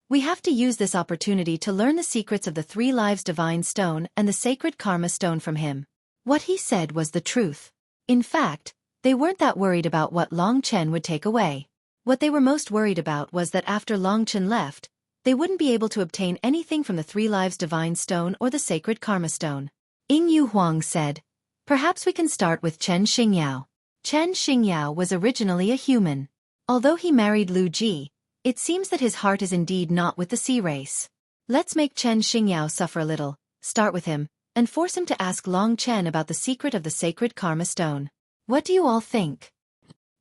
We have to use this opportunity to learn the secrets of the 3 Lives Divine Stone and the sacred Karma Stone from him. What he said was the truth. In fact, they weren't that worried about what Long Chen would take away. What they were most worried about was that after Long Chen left, they wouldn't be able to obtain anything from the 3 Lives Divine Stone or the sacred Karma Stone. Ying Yu Huang said, "Perhaps we can start with Chen Xingyao." Chen Xingyao was originally a human. Although he married Lu Ji, it seems that his heart is indeed not with the sea race. Let's make Chen Xingyao suffer a little, start with him, and force him to ask Long Chen about the secret of the sacred Karma Stone. What do you all think?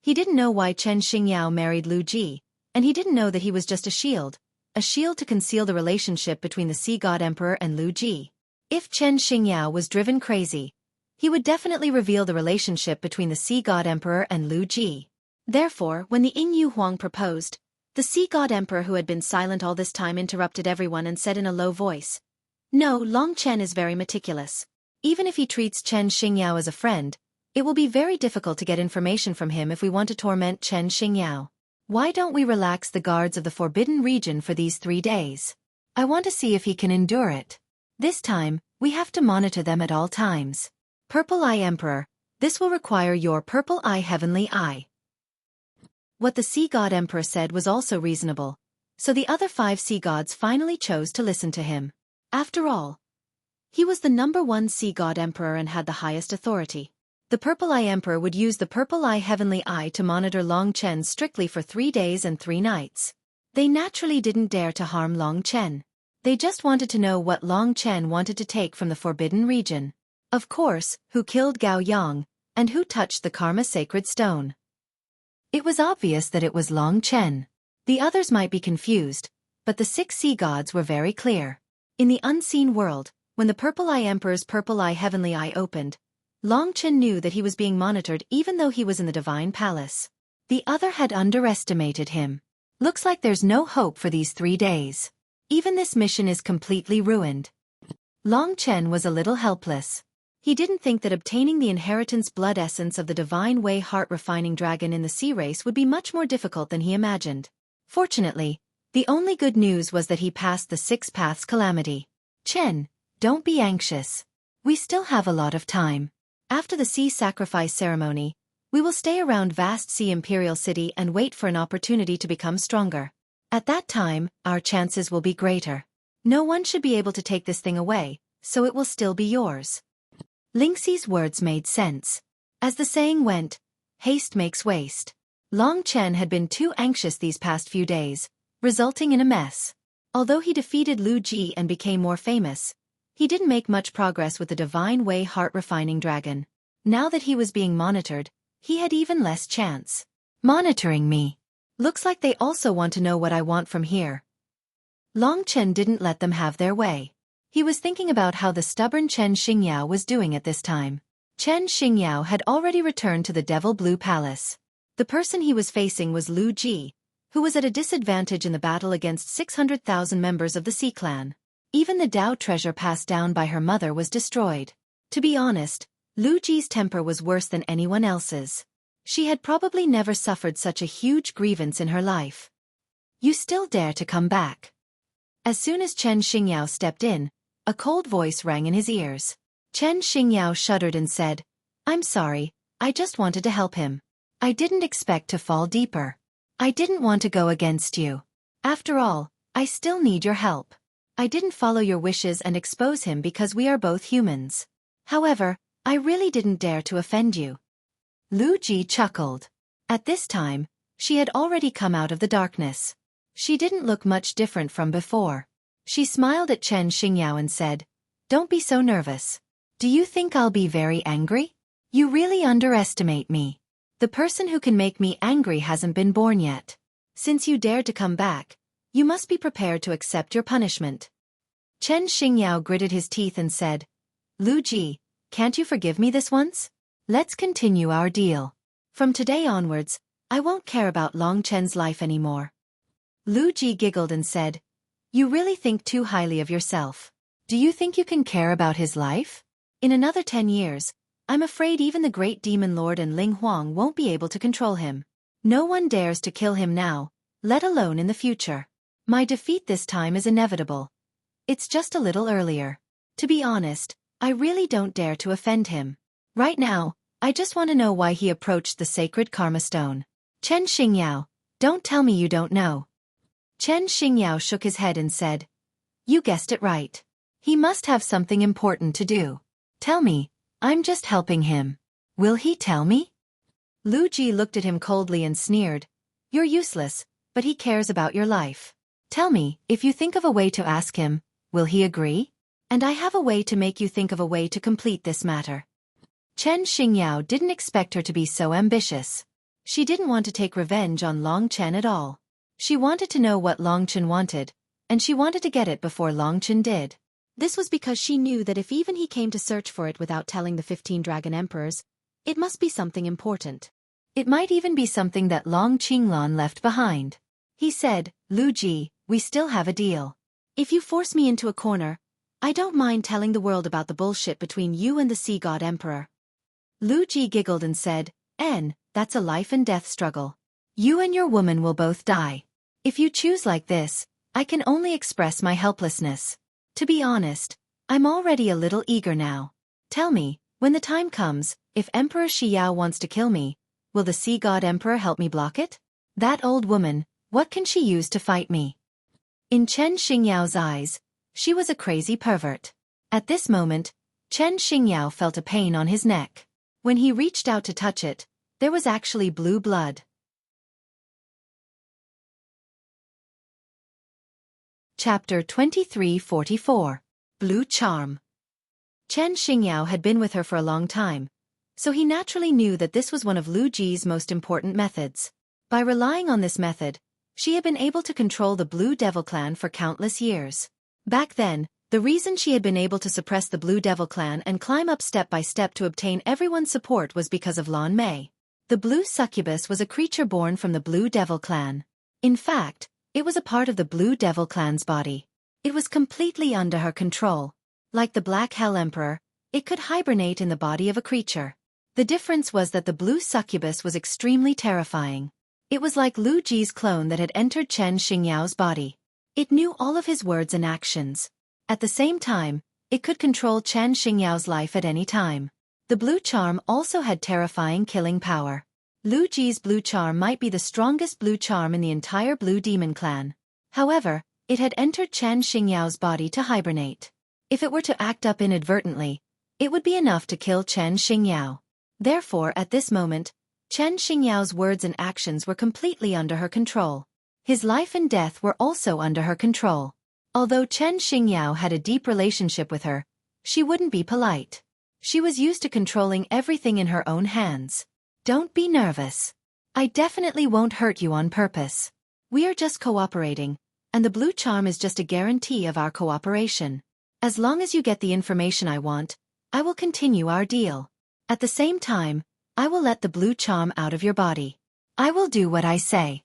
He didn't know why Chen Xingyao married Lu Ji, and he didn't know that he was just a shield to conceal the relationship between the Sea God Emperor and Lu Ji. If Chen Xingyao was driven crazy, he would definitely reveal the relationship between the Sea God Emperor and Lu Ji. Therefore, when the Ying Yu Huang proposed, the Sea God Emperor, who had been silent all this time, interrupted everyone and said in a low voice, "No, Long Chen is very meticulous. Even if he treats Chen Xingyao as a friend, it will be very difficult to get information from him if we want to torment Chen Xingyao. Why don't we relax the guards of the Forbidden Region for these 3 days? I want to see if he can endure it. This time, we have to monitor them at all times. Purple Eye Emperor, this will require your Purple Eye Heavenly Eye." What the Sea God Emperor said was also reasonable, so the other 5 sea gods finally chose to listen to him. After all, he was the #1 Sea God Emperor and had the highest authority. The Purple Eye Emperor would use the Purple Eye Heavenly Eye to monitor Long Chen strictly for 3 days and 3 nights. They naturally didn't dare to harm Long Chen. They just wanted to know what Long Chen wanted to take from the Forbidden Region. Of course, who killed Gao Yang, and who touched the Karma Sacred Stone. It was obvious that it was Long Chen. The others might be confused, but the 6 sea gods were very clear. In the unseen world, when the Purple Eye Emperor's Purple Eye Heavenly Eye opened, Long Chen knew that he was being monitored even though he was in the Divine Palace. The other had underestimated him. Looks like there's no hope for these 3 days. Even this mission is completely ruined. Long Chen was a little helpless. He didn't think that obtaining the inheritance blood essence of the Divine Way heart-refining dragon in the sea race would be much more difficult than he imagined. Fortunately, the only good news was that he passed the 6 paths calamity. Chen, don't be anxious. We still have a lot of time. After the sea sacrifice ceremony, we will stay around Vast Sea Imperial City and wait for an opportunity to become stronger. At that time, our chances will be greater. No one should be able to take this thing away, so it will still be yours. Lingxi's words made sense. As the saying went, haste makes waste. Long Chen had been too anxious these past few days, resulting in a mess. Although he defeated Lu Ji and became more famous, He didn't make much progress with the divine way heart-refining dragon. Now that he was being monitored, he had even less chance. Monitoring me. Looks like they also want to know what I want from here. Long Chen didn't let them have their way. He was thinking about how the stubborn Chen Xingyao was doing at this time. Chen Xingyao had already returned to the Devil Blue Palace. The person he was facing was Lu Ji, who was at a disadvantage in the battle against 600,000 members of the Sea Clan. Even the Dao treasure passed down by her mother was destroyed. To be honest, Lu Ji's temper was worse than anyone else's. She had probably never suffered such a huge grievance in her life. You still dare to come back? As soon as Chen Xingyao stepped in, a cold voice rang in his ears. Chen Xingyao shuddered and said, I'm sorry, I just wanted to help him. I didn't expect to fall deeper. I didn't want to go against you. After all, I still need your help. I didn't follow your wishes and expose him because we are both humans. However, I really didn't dare to offend you. Lu Ji chuckled. At this time, she had already come out of the darkness. She didn't look much different from before. She smiled at Chen Xingyao and said, Don't be so nervous. Do you think I'll be very angry? You really underestimate me. The person who can make me angry hasn't been born yet. Since you dared to come back, you must be prepared to accept your punishment. Chen Xingyao gritted his teeth and said, Lu Ji, can't you forgive me this once? Let's continue our deal. From today onwards, I won't care about Long Chen's life anymore. Lu Ji giggled and said, You really think too highly of yourself. Do you think you can care about his life? In another 10 years, I'm afraid even the great demon lord and Ling Huang won't be able to control him. No one dares to kill him now, let alone in the future. My defeat this time is inevitable. It's just a little earlier. To be honest, I really don't dare to offend him. Right now, I just want to know why he approached the sacred karma stone. Chen Xingyao, don't tell me you don't know. Chen Xingyao shook his head and said, You guessed it right. He must have something important to do. Tell me, I'm just helping him. Will he tell me? Lu Ji looked at him coldly and sneered, You're useless, but he cares about your life. Tell me, if you think of a way to ask him, will he agree? And I have a way to make you think of a way to complete this matter. Chen Xingyao didn't expect her to be so ambitious. She didn't want to take revenge on Long Chen at all. She wanted to know what Long Chen wanted, and she wanted to get it before Long Chen did. This was because she knew that if even he came to search for it without telling the 15 Dragon Emperors, it must be something important. It might even be something that Long Qinglan left behind. He said, Lu Ji, we still have a deal. If you force me into a corner, I don't mind telling the world about the bullshit between you and the Sea God Emperor. Lu Ji giggled and said, that's a life and death struggle. You and your woman will both die. If you choose like this, I can only express my helplessness. To be honest, I'm already a little eager now. Tell me, when the time comes, if Emperor Shiyao wants to kill me, will the Sea God Emperor help me block it? That old woman, what can she use to fight me? In Chen Xingyao's eyes, she was a crazy pervert. At this moment, Chen Xingyao felt a pain on his neck. When he reached out to touch it, there was actually blue blood. Chapter 2344. Blue Charm. Chen Xingyao had been with her for a long time, so he naturally knew that this was one of Lu Ji's most important methods. By relying on this method, she had been able to control the Blue Devil Clan for countless years. Back then, the reason she had been able to suppress the Blue Devil Clan and climb up step by step to obtain everyone's support was because of Lan Mei. The Blue Succubus was a creature born from the Blue Devil Clan. In fact, it was a part of the Blue Devil Clan's body. It was completely under her control. Like the Black Hell Emperor, it could hibernate in the body of a creature. The difference was that the Blue Succubus was extremely terrifying. It was like Lu Ji's clone that had entered Chen Xingyao's body. It knew all of his words and actions. At the same time, it could control Chen Xingyao's life at any time. The Blue Charm also had terrifying killing power. Lu Ji's Blue Charm might be the strongest Blue Charm in the entire Blue Demon Clan. However, it had entered Chen Xingyao's body to hibernate. If it were to act up inadvertently, it would be enough to kill Chen Xingyao. Therefore, at this moment, Chen Xingyao's words and actions were completely under her control. His life and death were also under her control. Although Chen Xingyao had a deep relationship with her, she wouldn't be polite. She was used to controlling everything in her own hands. Don't be nervous. I definitely won't hurt you on purpose. We are just cooperating, and the blue charm is just a guarantee of our cooperation. As long as you get the information I want, I will continue our deal. At the same time, I will let the blue charm out of your body. I will do what I say.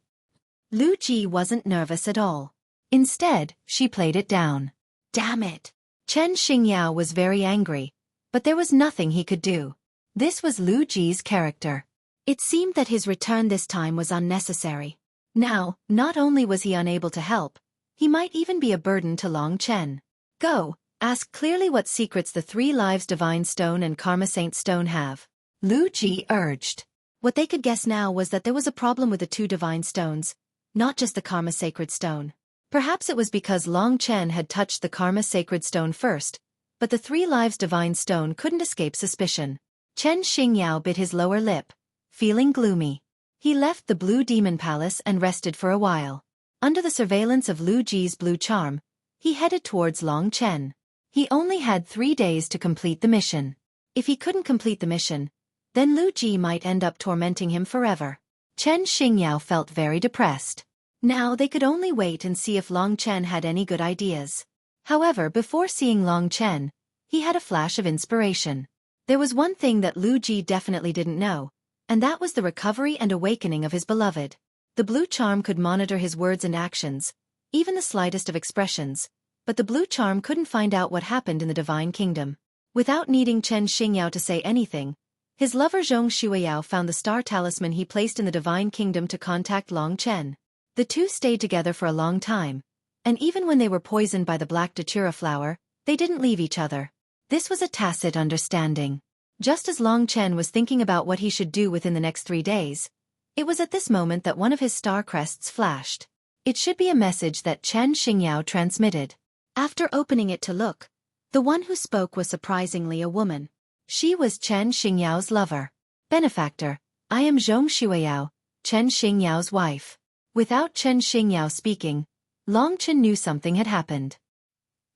Lu Ji wasn't nervous at all. Instead, she played it down. Damn it! Chen Xingyao was very angry, but there was nothing he could do. This was Lu Ji's character. It seemed that his return this time was unnecessary. Now, not only was he unable to help, he might even be a burden to Long Chen. Go, ask clearly what secrets the 3 Lives Divine Stone and Karma Saint Stone have. Lu Ji urged. What they could guess now was that there was a problem with the 2 Divine Stones, not just the Karma Sacred Stone. Perhaps it was because Long Chen had touched the Karma Sacred Stone first, but the 3 Lives Divine Stone couldn't escape suspicion. Chen Xingyao bit his lower lip, feeling gloomy. He left the Blue Demon Palace and rested for a while. Under the surveillance of Lu Ji's blue charm, he headed towards Long Chen. He only had 3 days to complete the mission. If he couldn't complete the mission, then Lu Ji might end up tormenting him forever. Chen Xingyao felt very depressed. Now they could only wait and see if Long Chen had any good ideas. However, before seeing Long Chen, he had a flash of inspiration. There was one thing that Lu Ji definitely didn't know, and that was the recovery and awakening of his beloved. The blue charm could monitor his words and actions, even the slightest of expressions, but the blue charm couldn't find out what happened in the Divine Kingdom. Without needing Chen Xingyao to say anything, his lover Zhong Xueyao found the star talisman he placed in the Divine Kingdom to contact Long Chen. The two stayed together for a long time, and even when they were poisoned by the black datura flower, they didn't leave each other. This was a tacit understanding. Just as Long Chen was thinking about what he should do within the next 3 days, it was at this moment that one of his star crests flashed. It should be a message that Chen Xingyao transmitted. After opening it to look, the one who spoke was surprisingly a woman. She was Chen Xingyao's lover. Benefactor, I am Zhong Xueyao, Chen Xingyao's wife. Without Chen Xingyao speaking, Long Chen knew something had happened.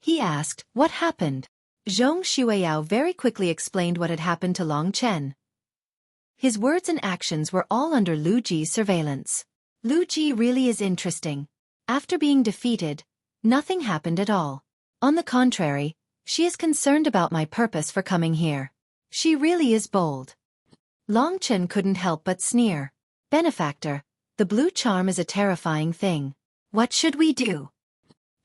He asked, what happened? Zhong Xueyao very quickly explained what had happened to Long Chen. His words and actions were all under Lu Ji's surveillance. Lu Ji really is interesting. After being defeated, nothing happened at all. On the contrary, she is concerned about my purpose for coming here. She really is bold. Long Chen couldn't help but sneer. Benefactor, the blue charm is a terrifying thing. What should we do?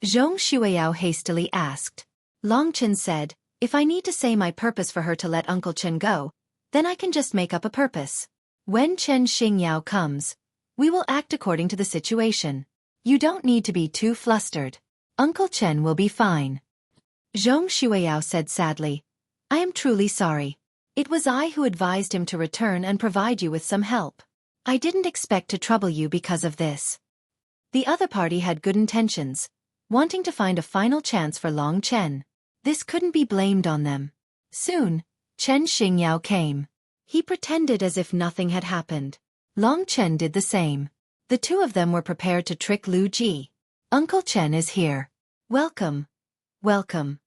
Zhong Xueyao hastily asked. Long Chen said, if I need to say my purpose for her to let Uncle Chen go, then I can just make up a purpose. When Chen Xingyao comes, we will act according to the situation. You don't need to be too flustered. Uncle Chen will be fine. Zhong Xueyao said sadly, I am truly sorry. It was I who advised him to return and provide you with some help. I didn't expect to trouble you because of this. The other party had good intentions, wanting to find a final chance for Long Chen. This couldn't be blamed on them. Soon, Chen Xingyao came. He pretended as if nothing had happened. Long Chen did the same. The two of them were prepared to trick Lu Ji. Uncle Chen is here. Welcome. Welcome.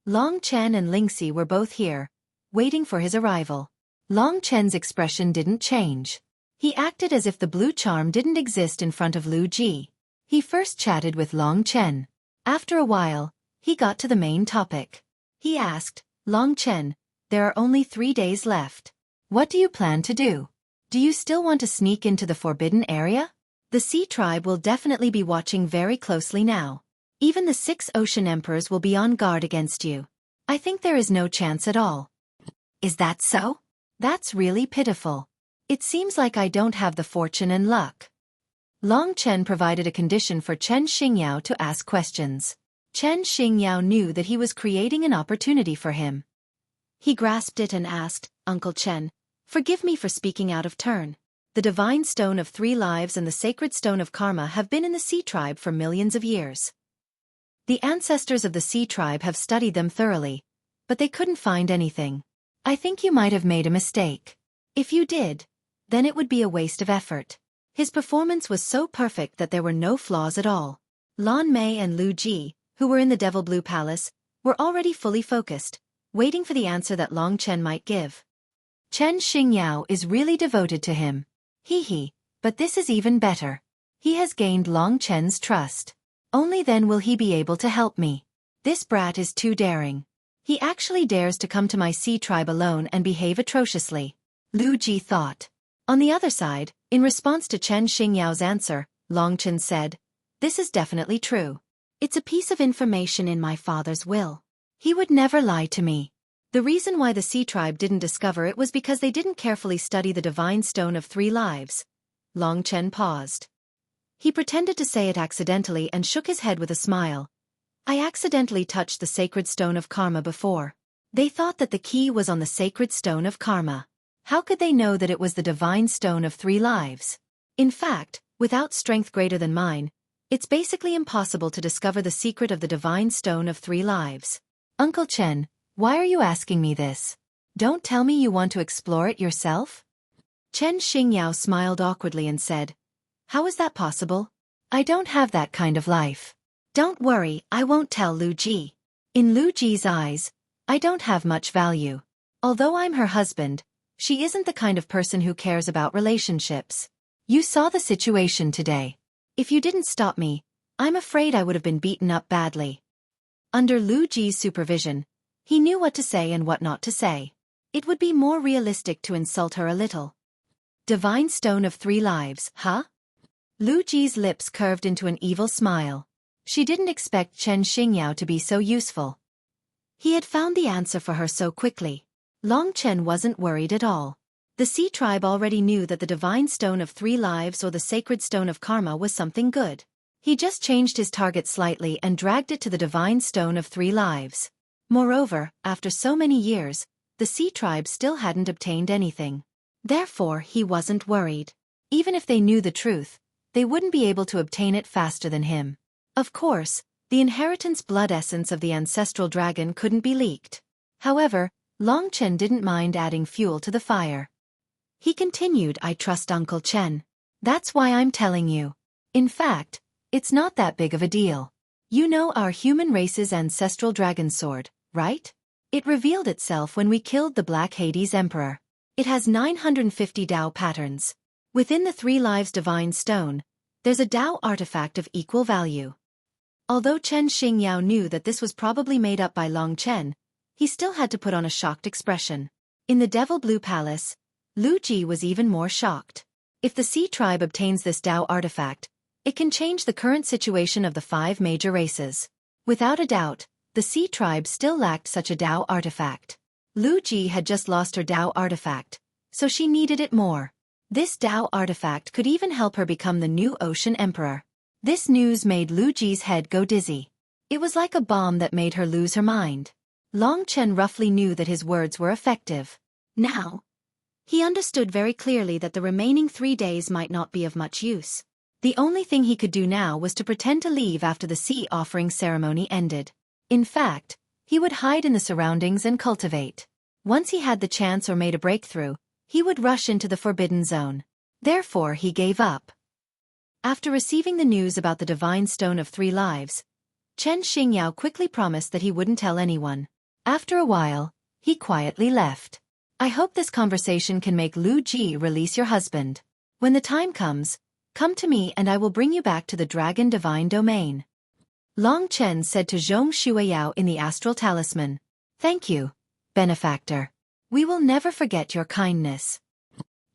Long Chen and Lingxi were both here, waiting for his arrival. Long Chen's expression didn't change. He acted as if the blue charm didn't exist in front of Lu Ji. He first chatted with Long Chen. After a while, he got to the main topic. He asked, Long Chen, there are only 3 days left. What do you plan to do? Do you still want to sneak into the forbidden area? The Sea Tribe will definitely be watching very closely now. Even the 6 Ocean Emperors will be on guard against you. I think there is no chance at all. Is that so? That's really pitiful. It seems like I don't have the fortune and luck. Long Chen provided a condition for Chen Xingyao to ask questions. Chen Xingyao knew that he was creating an opportunity for him. He grasped it and asked, Uncle Chen, forgive me for speaking out of turn. The Divine Stone of 3 Lives and the Sacred Stone of Karma have been in the Sea Tribe for millions of years. The ancestors of the Sea Tribe have studied them thoroughly, but they couldn't find anything. I think you might have made a mistake. If you did, then it would be a waste of effort. His performance was so perfect that there were no flaws at all. Lan Mei and Lu Ji, who were in the Devil Blue Palace, were already fully focused, waiting for the answer that Long Chen might give. Chen Xingyao is really devoted to him. Hee, but this is even better. He has gained Long Chen's trust. Only then will he be able to help me. This brat is too daring. He actually dares to come to my sea tribe alone and behave atrociously. Lu Ji thought. On the other side, in response to Chen Xingyao's answer, Long Chen said, "This is definitely true. It's a piece of information in my father's will. He would never lie to me." The reason why the Sea Tribe didn't discover it was because they didn't carefully study the Divine Stone of 3 Lives. Long Chen paused. He pretended to say it accidentally and shook his head with a smile. "I accidentally touched the sacred stone of karma before." They thought that the key was on the sacred stone of karma. How could they know that it was the divine stone of 3 lives? In fact, without strength greater than mine, it's basically impossible to discover the secret of the divine stone of 3 lives. Uncle Chen, why are you asking me this? Don't tell me you want to explore it yourself? Chen Xingyao smiled awkwardly and said, "How is that possible? I don't have that kind of life." "Don't worry, I won't tell Lu Ji." In Lu Ji's eyes, I don't have much value. Although I'm her husband, she isn't the kind of person who cares about relationships. You saw the situation today. If you didn't stop me, I'm afraid I would have been beaten up badly. Under Lu Ji's supervision, he knew what to say and what not to say. It would be more realistic to insult her a little. Divine Stone of 3 Lives, huh? Lu Ji's lips curved into an evil smile. She didn't expect Chen Xingyao to be so useful. He had found the answer for her so quickly. Long Chen wasn't worried at all. The Sea Tribe already knew that the Divine Stone of 3 Lives or the Sacred Stone of Karma was something good. He just changed his target slightly and dragged it to the Divine Stone of 3 Lives. Moreover, after so many years, the Sea Tribe still hadn't obtained anything. Therefore, he wasn't worried. Even if they knew the truth, they wouldn't be able to obtain it faster than him. Of course, the inheritance blood essence of the ancestral dragon couldn't be leaked. However, Long Chen didn't mind adding fuel to the fire. He continued, "I trust Uncle Chen. That's why I'm telling you. In fact, it's not that big of a deal. You know our human race's ancestral dragon sword, right? It revealed itself when we killed the Black Hades Emperor. It has 950 Dao patterns. Within the 3 Lives Divine Stone, there's a Dao artifact of equal value." Although Chen Xingyao knew that this was probably made up by Long Chen, he still had to put on a shocked expression. In the Devil Blue Palace, Lu Ji was even more shocked. If the Sea Tribe obtains this Dao artifact, it can change the current situation of the 5 major races. Without a doubt, the Sea Tribe still lacked such a Dao artifact. Lu Ji had just lost her Dao artifact, so she needed it more. This Dao artifact could even help her become the new Ocean Emperor. This news made Lu Ji's head go dizzy. It was like a bomb that made her lose her mind. Long Chen roughly knew that his words were effective. Now, he understood very clearly that the remaining 3 days might not be of much use. The only thing he could do now was to pretend to leave after the sea offering ceremony ended. In fact, he would hide in the surroundings and cultivate. Once he had the chance or made a breakthrough, he would rush into the Forbidden Zone. Therefore he gave up. After receiving the news about the Divine Stone of 3 Lives, Chen Xingyao quickly promised that he wouldn't tell anyone. After a while, he quietly left. "I hope this conversation can make Lu Ji release your husband. When the time comes, come to me and I will bring you back to the Dragon Divine Domain." Long Chen said to Zhong Xueyao in the Astral Talisman. "Thank you, benefactor. We will never forget your kindness."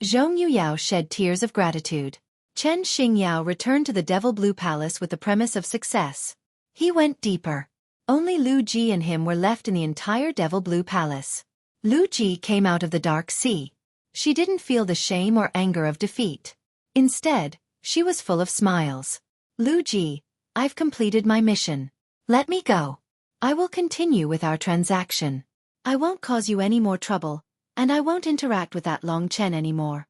Zhong Yuyao shed tears of gratitude. Chen Xingyao returned to the Devil Blue Palace with the premise of success. He went deeper. Only Lu Ji and him were left in the entire Devil Blue Palace. Lu Ji came out of the dark sea. She didn't feel the shame or anger of defeat. Instead, she was full of smiles. "Lu Ji, I've completed my mission. Let me go. I will continue with our transaction. I won't cause you any more trouble, and I won't interact with that Long Chen anymore,"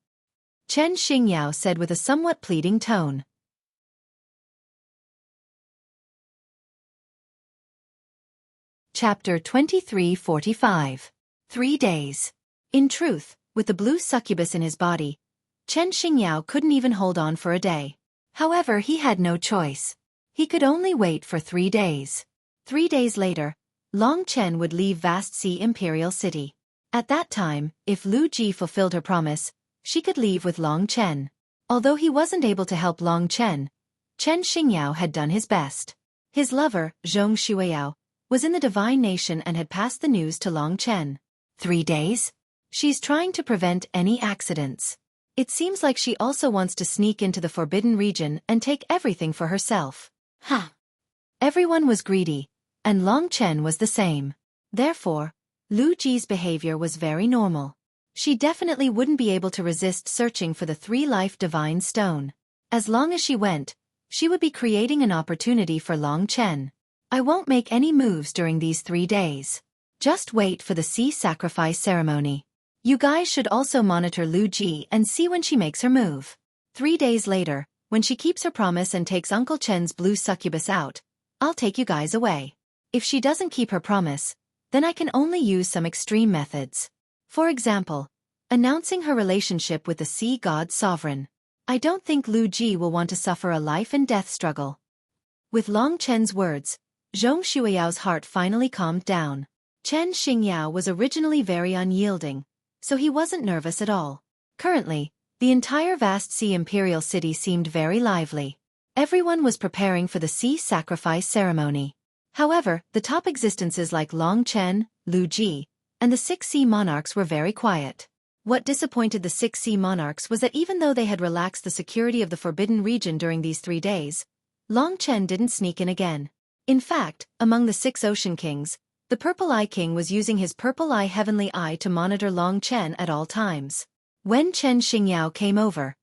Chen Xingyao said with a somewhat pleading tone. Chapter 2345. 3 days. In truth, with the blue succubus in his body, Chen Xingyao couldn't even hold on for a day. However, he had no choice. He could only wait for 3 days. 3 days later, Long Chen would leave Vast Sea Imperial City. At that time, if Lu Ji fulfilled her promise, she could leave with Long Chen. Although he wasn't able to help Long Chen, Chen Xingyao had done his best. His lover, Zhong Xueyao, was in the Divine Nation and had passed the news to Long Chen. 3 days? She's trying to prevent any accidents. It seems like she also wants to sneak into the Forbidden Region and take everything for herself. Ha! Everyone was greedy, and Long Chen was the same. Therefore, Lu Ji's behavior was very normal. She definitely wouldn't be able to resist searching for the 3-life divine stone. As long as she went, she would be creating an opportunity for Long Chen. I won't make any moves during these 3 days. Just wait for the sea sacrifice ceremony. You guys should also monitor Lu Ji and see when she makes her move. 3 days later, when she keeps her promise and takes Uncle Chen's blue succubus out, I'll take you guys away. If she doesn't keep her promise, then I can only use some extreme methods. For example, announcing her relationship with the sea god sovereign. I don't think Lu Ji will want to suffer a life and death struggle. With Long Chen's words, Zhong Xueyao's heart finally calmed down. Chen Xingyao was originally very unyielding, so he wasn't nervous at all. Currently, the entire Vast Sea Imperial City seemed very lively. Everyone was preparing for the sea sacrifice ceremony. However, the top existences like Long Chen, Lu Ji, and the 6 sea monarchs were very quiet. What disappointed the 6 sea monarchs was that even though they had relaxed the security of the Forbidden Region during these 3 days, Long Chen didn't sneak in again. In fact, among the 6 ocean kings, the Purple Eye King was using his Purple Eye Heavenly Eye to monitor Long Chen at all times. When Chen Xingyao came over,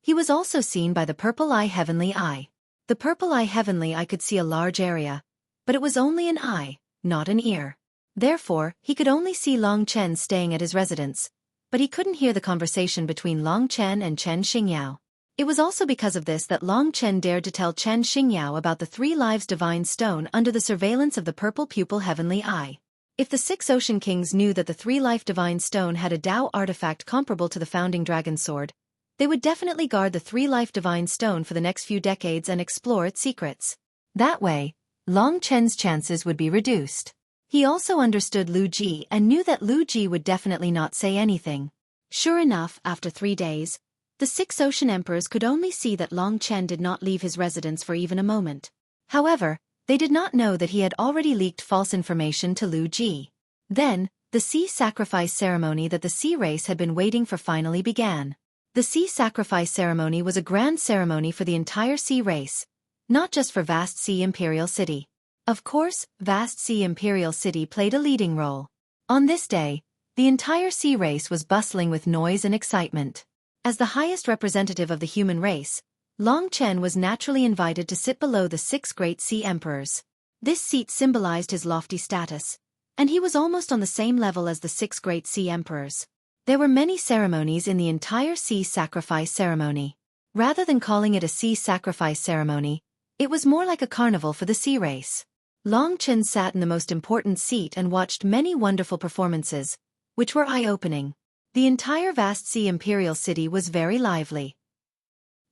he was also seen by the Purple Eye Heavenly Eye. The Purple Eye Heavenly Eye could see a large area, but it was only an eye, not an ear. Therefore, he could only see Long Chen staying at his residence, but he couldn't hear the conversation between Long Chen and Chen Xingyao. It was also because of this that Long Chen dared to tell Chen Xingyao about the 3 lives divine stone under the surveillance of the Purple Pupil Heavenly Eye. If the 6 ocean kings knew that the 3-life divine stone had a Tao artifact comparable to the founding dragon sword, they would definitely guard the 3-life divine stone for the next few decades and explore its secrets. That way, Long Chen's chances would be reduced. He also understood Lu Ji and knew that Lu Ji would definitely not say anything. Sure enough, after 3 days, the 6 ocean emperors could only see that Long Chen did not leave his residence for even a moment. However, they did not know that he had already leaked false information to Lu Ji. Then, the sea sacrifice ceremony that the sea race had been waiting for finally began. The sea sacrifice ceremony was a grand ceremony for the entire sea race, not just for Vast Sea Imperial City. Of course, Vast Sea Imperial City played a leading role. On this day, the entire sea race was bustling with noise and excitement. As the highest representative of the human race, Long Chen was naturally invited to sit below the 6 great sea emperors. This seat symbolized his lofty status, and he was almost on the same level as the 6 great sea emperors. There were many ceremonies in the entire sea sacrifice ceremony. Rather than calling it a sea sacrifice ceremony, it was more like a carnival for the sea race. Long Chen sat in the most important seat and watched many wonderful performances, which were eye-opening. The entire Vast Sea Imperial City was very lively.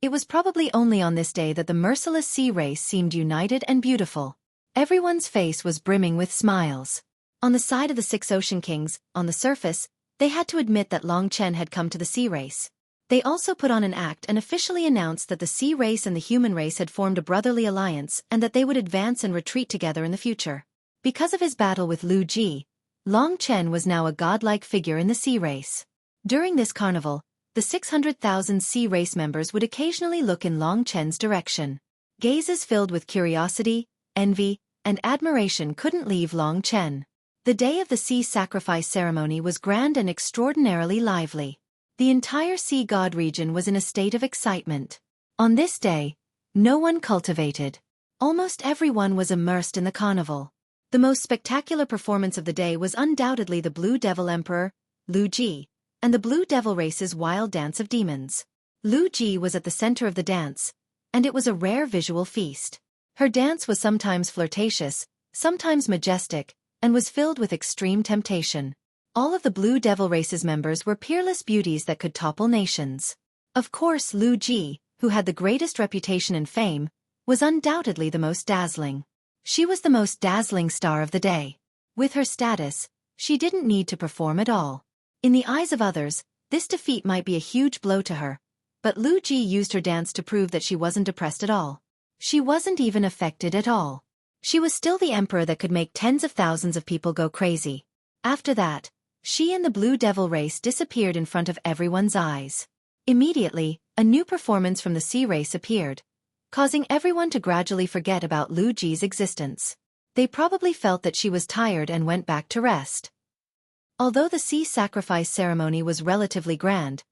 It was probably only on this day that the merciless sea race seemed united and beautiful. Everyone's face was brimming with smiles. On the side of the 6 ocean kings, on the surface, they had to admit that Long Chen had come to the sea race. They also put on an act and officially announced that the sea race and the human race had formed a brotherly alliance and that they would advance and retreat together in the future. Because of his battle with Lu Ji, Long Chen was now a godlike figure in the sea race. During this carnival, the 600,000 sea race members would occasionally look in Long Chen's direction. Gazes filled with curiosity, envy, and admiration couldn't leave Long Chen. The day of the sea sacrifice ceremony was grand and extraordinarily lively. The entire sea god region was in a state of excitement. On this day, no one cultivated. Almost everyone was immersed in the carnival. The most spectacular performance of the day was undoubtedly the Blue Devil Emperor, Lu Ji, and the Blue Devil race's wild dance of demons. Lu Ji was at the center of the dance, and it was a rare visual feast. Her dance was sometimes flirtatious, sometimes majestic, and was filled with extreme temptation. All of the Blue Devil race's members were peerless beauties that could topple nations. Of course, Lu Ji, who had the greatest reputation and fame, was undoubtedly the most dazzling. She was the most dazzling star of the day. With her status, she didn't need to perform at all. In the eyes of others, this defeat might be a huge blow to her, but Lu Ji used her dance to prove that she wasn't depressed at all. She wasn't even affected at all. She was still the emperor that could make tens of thousands of people go crazy. After that, she and the Blue Devil race disappeared in front of everyone's eyes. Immediately, a new performance from the sea race appeared, causing everyone to gradually forget about Lu Ji's existence. They probably felt that she was tired and went back to rest. Although the sea sacrifice ceremony was relatively grand,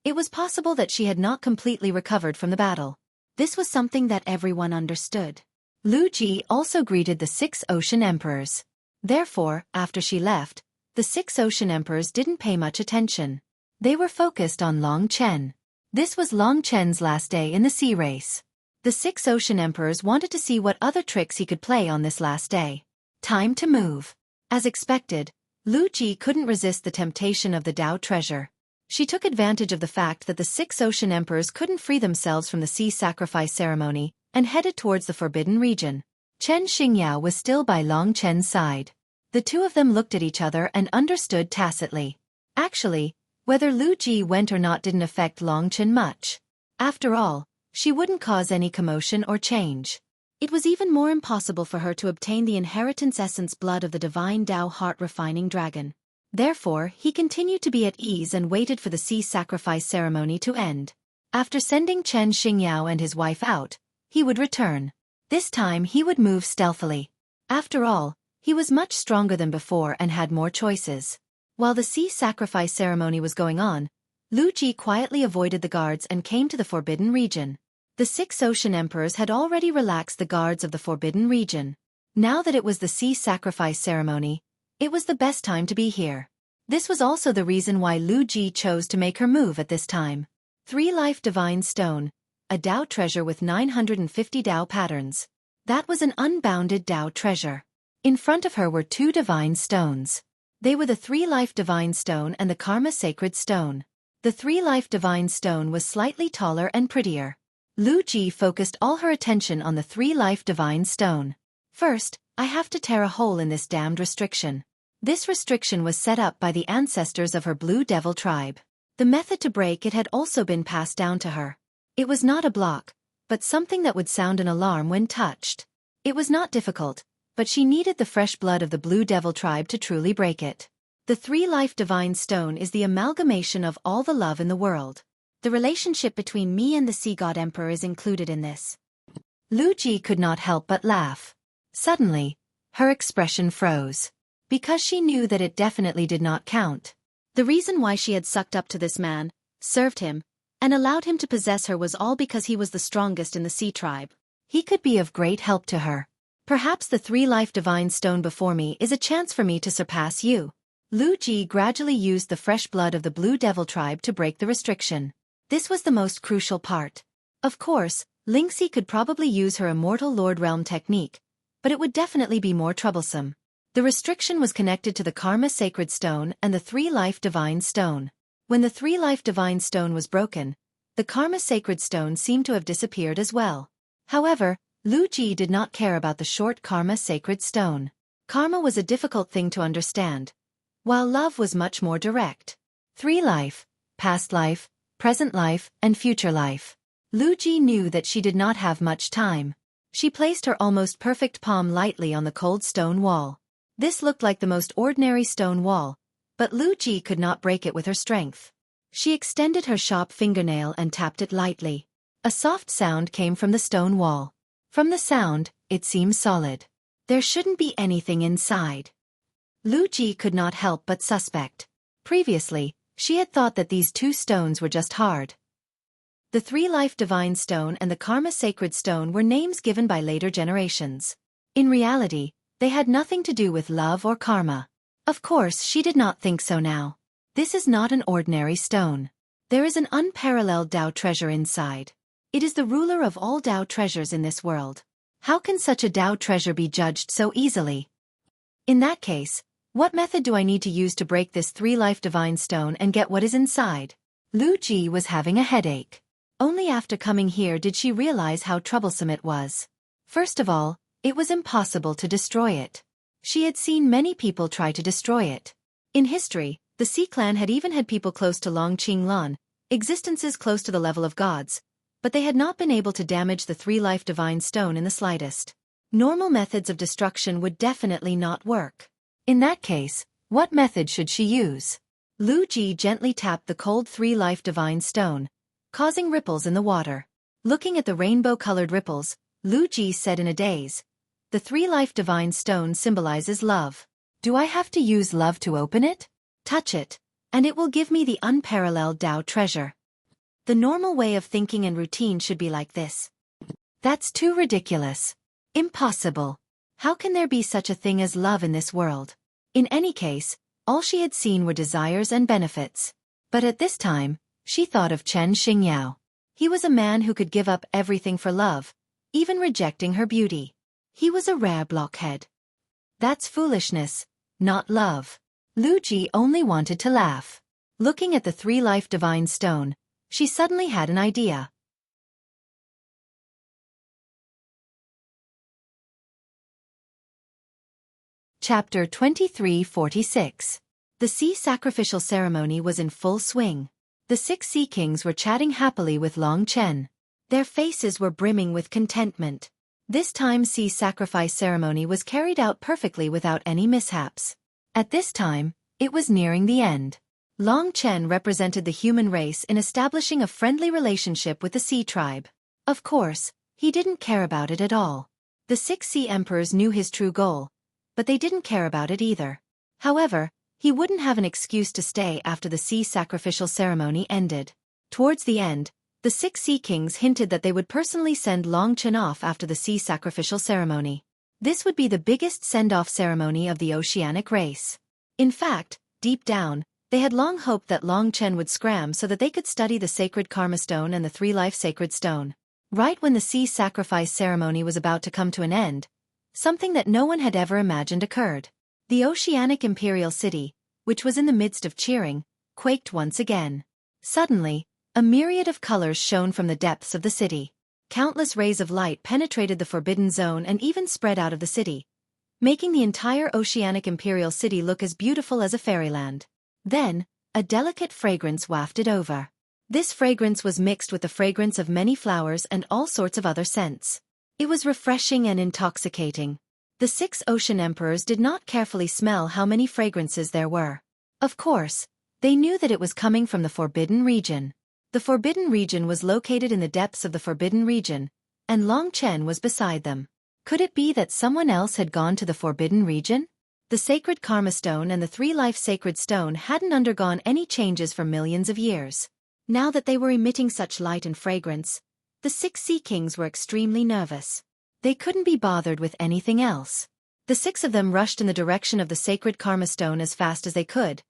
it was possible that she had not completely recovered from the battle. This was something that everyone understood. Lu Ji also greeted the 6 ocean emperors. Therefore, after she left, the 6 ocean emperors didn't pay much attention. They were focused on Long Chen. This was Long Chen's last day in the sea race. The 6 ocean emperors wanted to see what other tricks he could play on this last day. Time to move. As expected, Lu Ji couldn't resist the temptation of the Dao treasure. She took advantage of the fact that the 6 ocean emperors couldn't free themselves from the sea sacrifice ceremony and headed towards the forbidden region. Chen Xingyao was still by Long Chen's side. The two of them looked at each other and understood tacitly. Actually, whether Lu Ji went or not didn't affect Long Chen much. After all, she wouldn't cause any commotion or change. It was even more impossible for her to obtain the inheritance essence blood of the divine Dao heart-refining dragon. Therefore, he continued to be at ease and waited for the sea sacrifice ceremony to end. After sending Chen Xingyao and his wife out, he would return. This time he would move stealthily. After all, he was much stronger than before and had more choices. While the sea sacrifice ceremony was going on, Lu Ji quietly avoided the guards and came to the forbidden region. The 6 ocean emperors had already relaxed the guards of the forbidden region. Now that it was the sea sacrifice ceremony, it was the best time to be here. This was also the reason why Lu Ji chose to make her move at this time. 3 Life Divine Stone, a Dao treasure with 950 Dao patterns. That was an unbounded Dao treasure. In front of her were 2 divine stones. They were the 3 Life Divine Stone and the Karma Sacred Stone. The 3 Life Divine Stone was slightly taller and prettier. Lu Ji focused all her attention on the 3 Life Divine Stone. First, I have to tear a hole in this damned restriction. This restriction was set up by the ancestors of her Blue Devil tribe. The method to break it had also been passed down to her. It was not a block, but something that would sound an alarm when touched. It was not difficult, but she needed the fresh blood of the Blue Devil tribe to truly break it. The 3 Life Divine Stone is the amalgamation of all the love in the world. The relationship between me and the Sea God Emperor is included in this. Lu Ji could not help but laugh. Suddenly, her expression froze. Because she knew that it definitely did not count. The reason why she had sucked up to this man, served him, and allowed him to possess her was all because he was the strongest in the Sea tribe. He could be of great help to her. Perhaps the 3 Life Divine Stone before me is a chance for me to surpass you. Lu Ji gradually used the fresh blood of the Blue Devil tribe to break the restriction. This was the most crucial part. Of course, Lingxi could probably use her Immortal Lord Realm technique, but it would definitely be more troublesome. The restriction was connected to the Karma Sacred Stone and the 3 Life Divine Stone. When the 3 Life Divine Stone was broken, the Karma Sacred Stone seemed to have disappeared as well. However, Lu Ji did not care about the short Karma Sacred Stone. Karma was a difficult thing to understand, while love was much more direct. 3 life, past life, present life, and future life. Lu Ji knew that she did not have much time. She placed her almost perfect palm lightly on the cold stone wall. This looked like the most ordinary stone wall, but Lu Ji could not break it with her strength. She extended her sharp fingernail and tapped it lightly. A soft sound came from the stone wall. From the sound, it seemed solid. There shouldn't be anything inside. Lu Ji could not help but suspect. Previously, she had thought that these 2 stones were just hard. The 3 Life Divine Stone and the Karma Sacred Stone were names given by later generations. In reality, they had nothing to do with love or karma. Of course, she did not think so now. This is not an ordinary stone. There is an unparalleled Dao treasure inside. It is the ruler of all Dao treasures in this world. How can such a Dao treasure be judged so easily? In that case, what method do I need to use to break this 3 Life Divine Stone and get what is inside? Lu Ji was having a headache. Only after coming here did she realize how troublesome it was. First of all, It was impossible to destroy it. She had seen many people try to destroy it. In history, the Sea clan had even had people close to Long Qinglan, existences close to the level of gods, but they had not been able to damage the three-life divine stone in the slightest. Normal methods of destruction would definitely not work. In that case, what method should she use? Lu Ji gently tapped the cold three-life divine stone, causing ripples in the water. Looking at the rainbow-colored ripples, Lu Ji said in a daze, "The three-life divine stone symbolizes love. Do I have to use love to open it? Touch it, and it will give me the unparalleled Tao treasure." The normal way of thinking and routine should be like this. That's too ridiculous. Impossible. How can there be such a thing as love in this world? In any case, all she had seen were desires and benefits. But at this time, she thought of Chen Xingyao. He was a man who could give up everything for love, even rejecting her beauty. He was a rare blockhead. That's foolishness, not love. Lu Ji only wanted to laugh. Looking at the three-life divine stone, she suddenly had an idea. Chapter 2346. The sea sacrificial ceremony was in full swing. The 6 sea kings were chatting happily with Long Chen. Their faces were brimming with contentment. This time sea sacrifice ceremony was carried out perfectly without any mishaps. At this time, it was nearing the end. Long Chen represented the human race in establishing a friendly relationship with the sea tribe. Of course, he didn't care about it at all. The 6 sea emperors knew his true goal, but they didn't care about it either. However, he wouldn't have an excuse to stay after the sea sacrificial ceremony ended. Towards the end, the 6 sea kings hinted that they would personally send Long Chen off after the sea sacrificial ceremony. This would be the biggest send-off ceremony of the oceanic race. In fact, deep down, they had long hoped that Long Chen would scram so that they could study the sacred karma stone and the three-life sacred stone. Right when the sea sacrifice ceremony was about to come to an end, something that no one had ever imagined occurred. The oceanic imperial city, which was in the midst of cheering, quaked once again. Suddenly, a myriad of colors shone from the depths of the city. Countless rays of light penetrated the forbidden zone and even spread out of the city, making the entire oceanic imperial city look as beautiful as a fairyland. Then, a delicate fragrance wafted over. This fragrance was mixed with the fragrance of many flowers and all sorts of other scents. It was refreshing and intoxicating. The 6 ocean emperors did not carefully smell how many fragrances there were. Of course, they knew that it was coming from the Forbidden Region. The Forbidden Region was located in the depths of the Forbidden Region, and Long Chen was beside them. Could it be that someone else had gone to the Forbidden Region? The sacred karma stone and the three-life sacred stone hadn't undergone any changes for millions of years. Now that they were emitting such light and fragrance, the 6 sea kings were extremely nervous. They couldn't be bothered with anything else. The 6 of them rushed in the direction of the sacred karma stone as fast as they could,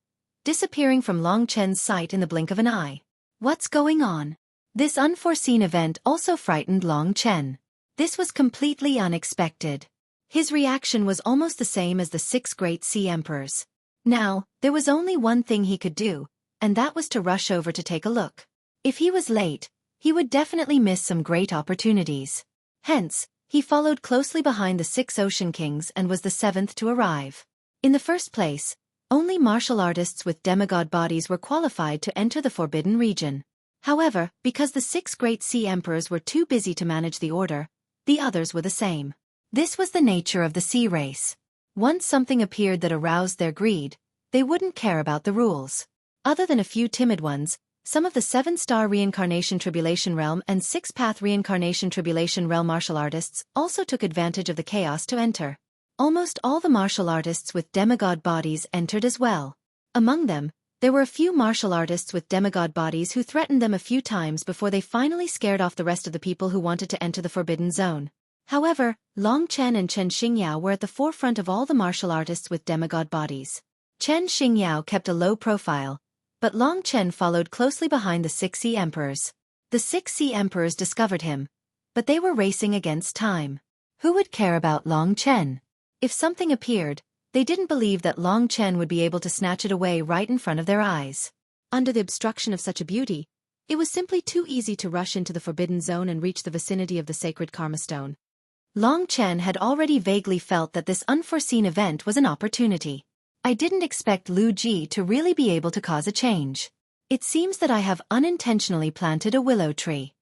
disappearing from Long Chen's sight in the blink of an eye. What's going on? This unforeseen event also frightened Long Chen. This was completely unexpected. His reaction was almost the same as the 6 great sea emperors. Now, there was only one thing he could do, and that was to rush over to take a look. If he was late, he would definitely miss some great opportunities. Hence, he followed closely behind the 6 ocean kings and was the 7th to arrive. In the first place, only martial artists with demigod bodies were qualified to enter the Forbidden Region. However, because the 6 great sea emperors were too busy to manage the order, the others were the same. This was the nature of the sea race. Once something appeared that aroused their greed, they wouldn't care about the rules. Other than a few timid ones, some of the 7-star Reincarnation Tribulation Realm and 6-path Reincarnation Tribulation Realm martial artists also took advantage of the chaos to enter. Almost all the martial artists with demigod bodies entered as well. Among them, there were a few martial artists with demigod bodies who threatened them a few times before they finally scared off the rest of the people who wanted to enter the Forbidden Zone. However, Long Chen and Chen Xingyao were at the forefront of all the martial artists with demigod bodies. Chen Xingyao kept a low profile, but Long Chen followed closely behind the 6 sea emperors. The 6 sea emperors discovered him, but they were racing against time. Who would care about Long Chen? If something appeared, they didn't believe that Long Chen would be able to snatch it away right in front of their eyes. Under the obstruction of such a beauty, it was simply too easy to rush into the Forbidden Zone and reach the vicinity of the sacred karma stone. Long Chen had already vaguely felt that this unforeseen event was an opportunity. I didn't expect Lu Ji to really be able to cause a change. It seems that I have unintentionally planted a willow tree.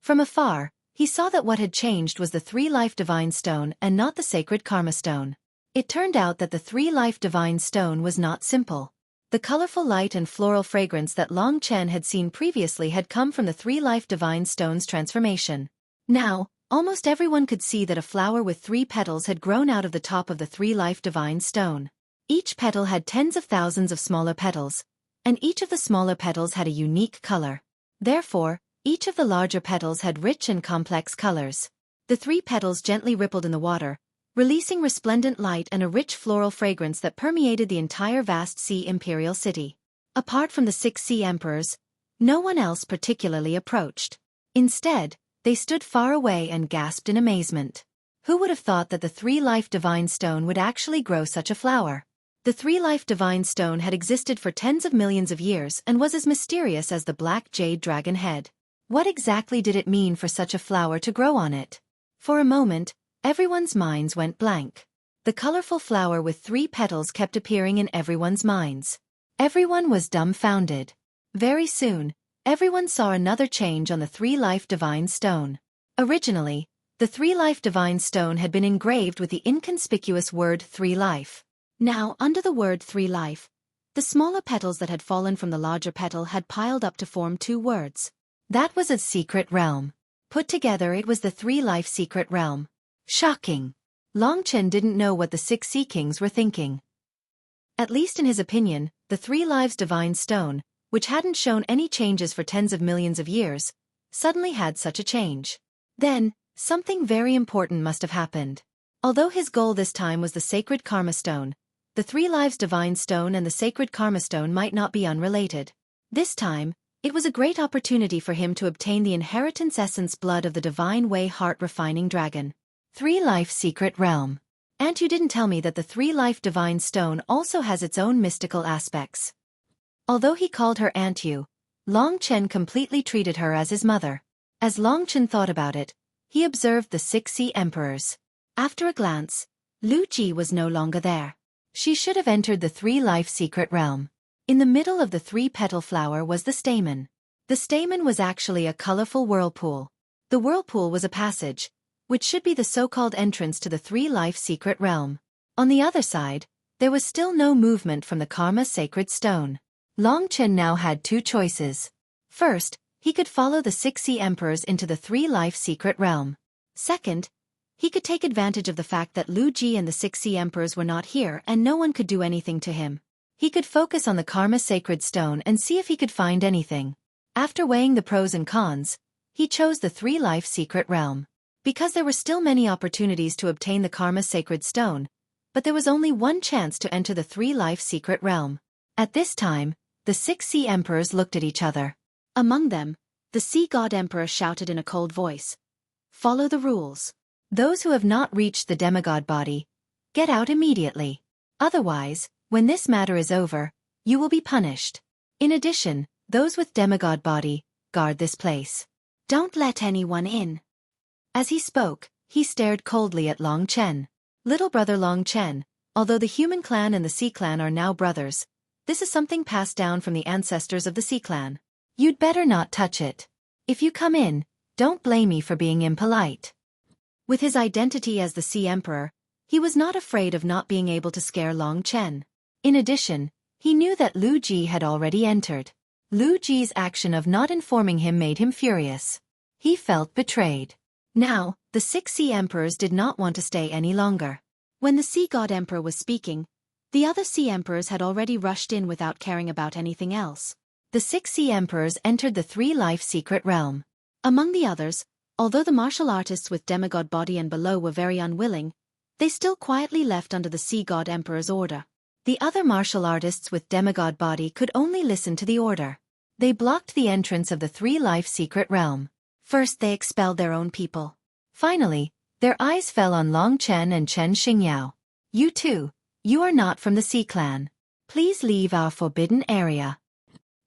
From afar, he saw that what had changed was the three-life divine stone and not the sacred karma stone. It turned out that the three-life divine stone was not simple. The colorful light and floral fragrance that Long Chen had seen previously had come from the three-life divine stone's transformation. Now, almost everyone could see that a flower with 3 petals had grown out of the top of the three-life divine stone. Each petal had tens of thousands of smaller petals, and each of the smaller petals had a unique color. Therefore, each of the larger petals had rich and complex colors. The 3 petals gently rippled in the water, releasing resplendent light and a rich floral fragrance that permeated the entire vast sea imperial city. Apart from the 6 sea emperors, no one else particularly approached. Instead, they stood far away and gasped in amazement. Who would have thought that the three-life divine stone would actually grow such a flower? The three-life divine stone had existed for tens of millions of years and was as mysterious as the black jade dragon head. What exactly did it mean for such a flower to grow on it? For a moment, everyone's minds went blank. The colorful flower with 3 petals kept appearing in everyone's minds. Everyone was dumbfounded. Very soon, everyone saw another change on the three-life divine stone. Originally, the three-life divine stone had been engraved with the inconspicuous word three-life. Now, under the word three-life, the smaller petals that had fallen from the larger petal had piled up to form 2 words. That was a secret realm. Put together, it was the three-life secret realm. Shocking. Long Chen didn't know what the 6 sea kings were thinking. At least in his opinion, the three lives divine stone, which hadn't shown any changes for tens of millions of years, suddenly had such a change. Then, something very important must have happened. Although his goal this time was the sacred karma stone, the three lives divine stone and the sacred karma stone might not be unrelated. This time, it was a great opportunity for him to obtain the inheritance essence blood of the divine way heart refining dragon. Three-life secret realm. And you didn't tell me that the three-life divine stone also has its own mystical aspects. Although he called her Aunt Yu, Long Chen completely treated her as his mother. As Long Chen thought about it, he observed the 6 sea emperors. After a glance, Lu Ji was no longer there. She should have entered the three-life secret realm. In the middle of the 3-petal flower was the stamen. The stamen was actually a colorful whirlpool. The whirlpool was a passage, which should be the so-called entrance to the three-life secret realm. On the other side, there was still no movement from the karma sacred stone. Long Chen now had 2 choices. First, he could follow the 6 sea emperors into the three-life secret realm. Second, he could take advantage of the fact that Lu Ji and the 6 sea emperors were not here and no one could do anything to him. He could focus on the karma sacred stone and see if he could find anything. After weighing the pros and cons, he chose the three-life secret realm. Because there were still many opportunities to obtain the karma sacred stone, but there was only one chance to enter the three-life secret realm. At this time, the 6 sea emperors looked at each other. Among them, the sea god emperor shouted in a cold voice, "Follow the rules. Those who have not reached the demigod body, get out immediately. Otherwise, when this matter is over, you will be punished. In addition, those with demigod body, guard this place. Don't let anyone in." As he spoke, he stared coldly at Long Chen. Little brother Long Chen, although the human clan and the sea clan are now brothers, this is something passed down from the ancestors of the sea clan. You'd better not touch it. If you come in, don't blame me for being impolite. With his identity as the Sea Emperor, he was not afraid of not being able to scare Long Chen. In addition, he knew that Lu Ji had already entered. Lu Ji's action of not informing him made him furious. He felt betrayed. Now, the 6 sea emperors did not want to stay any longer. When the sea god emperor was speaking, the other sea emperors had already rushed in without caring about anything else. The 6 sea emperors entered the three-life secret realm. Among the others, although the martial artists with demigod body and below were very unwilling, they still quietly left under the sea god emperor's order. The other martial artists with demigod body could only listen to the order. They blocked the entrance of the three-life secret realm. First they expelled their own people. Finally, their eyes fell on Long Chen and Chen Xingyao. You two, you are not from the Sea Clan. Please leave our forbidden area.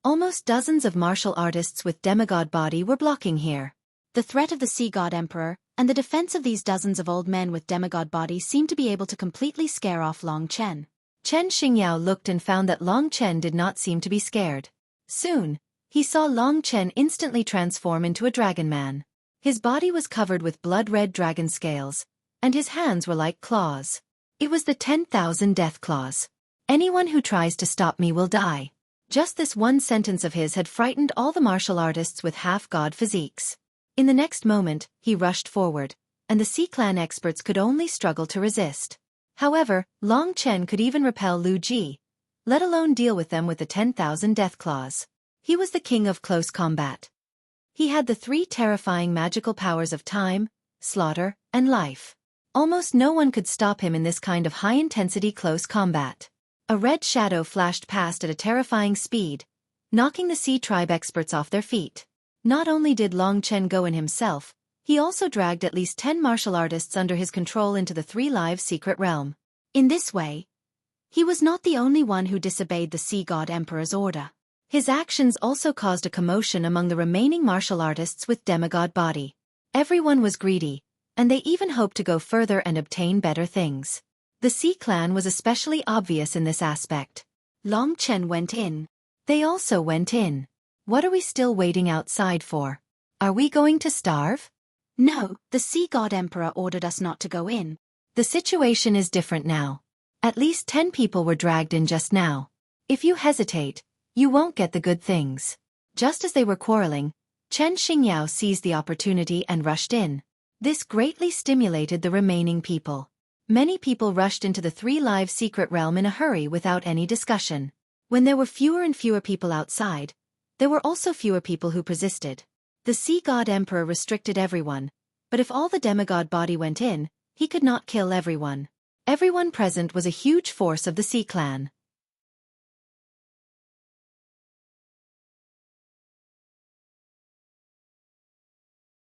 Almost dozens of martial artists with demigod body were blocking here. The threat of the sea god emperor, and the defense of these dozens of old men with demigod bodies seemed to be able to completely scare off Long Chen. Chen Xingyao looked and found that Long Chen did not seem to be scared. Soon, he saw Long Chen instantly transform into a dragon man. His body was covered with blood-red dragon scales, and his hands were like claws. It was the 10,000 death claws. Anyone who tries to stop me will die. Just this one sentence of his had frightened all the martial artists with half-god physiques. In the next moment, he rushed forward, and the Sea Clan experts could only struggle to resist. However, Long Chen could even repel Lu Ji, let alone deal with them with the 10,000 death claws. He was the king of close combat. He had the 3 terrifying magical powers of time, slaughter, and life. Almost no one could stop him in this kind of high-intensity close combat. A red shadow flashed past at a terrifying speed, knocking the Sea Tribe experts off their feet. Not only did Long Chen go in himself, he also dragged at least 10 martial artists under his control into the 3 Lives secret realm. In this way, he was not the only one who disobeyed the Sea God Emperor's order. His actions also caused a commotion among the remaining martial artists with demigod body. Everyone was greedy, and they even hoped to go further and obtain better things. The Sea Clan was especially obvious in this aspect. Long Chen went in. They also went in. What are we still waiting outside for? Are we going to starve? No, the Sea God Emperor ordered us not to go in. The situation is different now. At least 10 people were dragged in just now. If you hesitate, you won't get the good things. Just as they were quarreling, Chen Xingyao seized the opportunity and rushed in. This greatly stimulated the remaining people. Many people rushed into the 3 Lives secret realm in a hurry without any discussion. When there were fewer and fewer people outside, there were also fewer people who persisted. The Sea God Emperor restricted everyone, but if all the demigod body went in, he could not kill everyone. Everyone present was a huge force of the Sea Clan.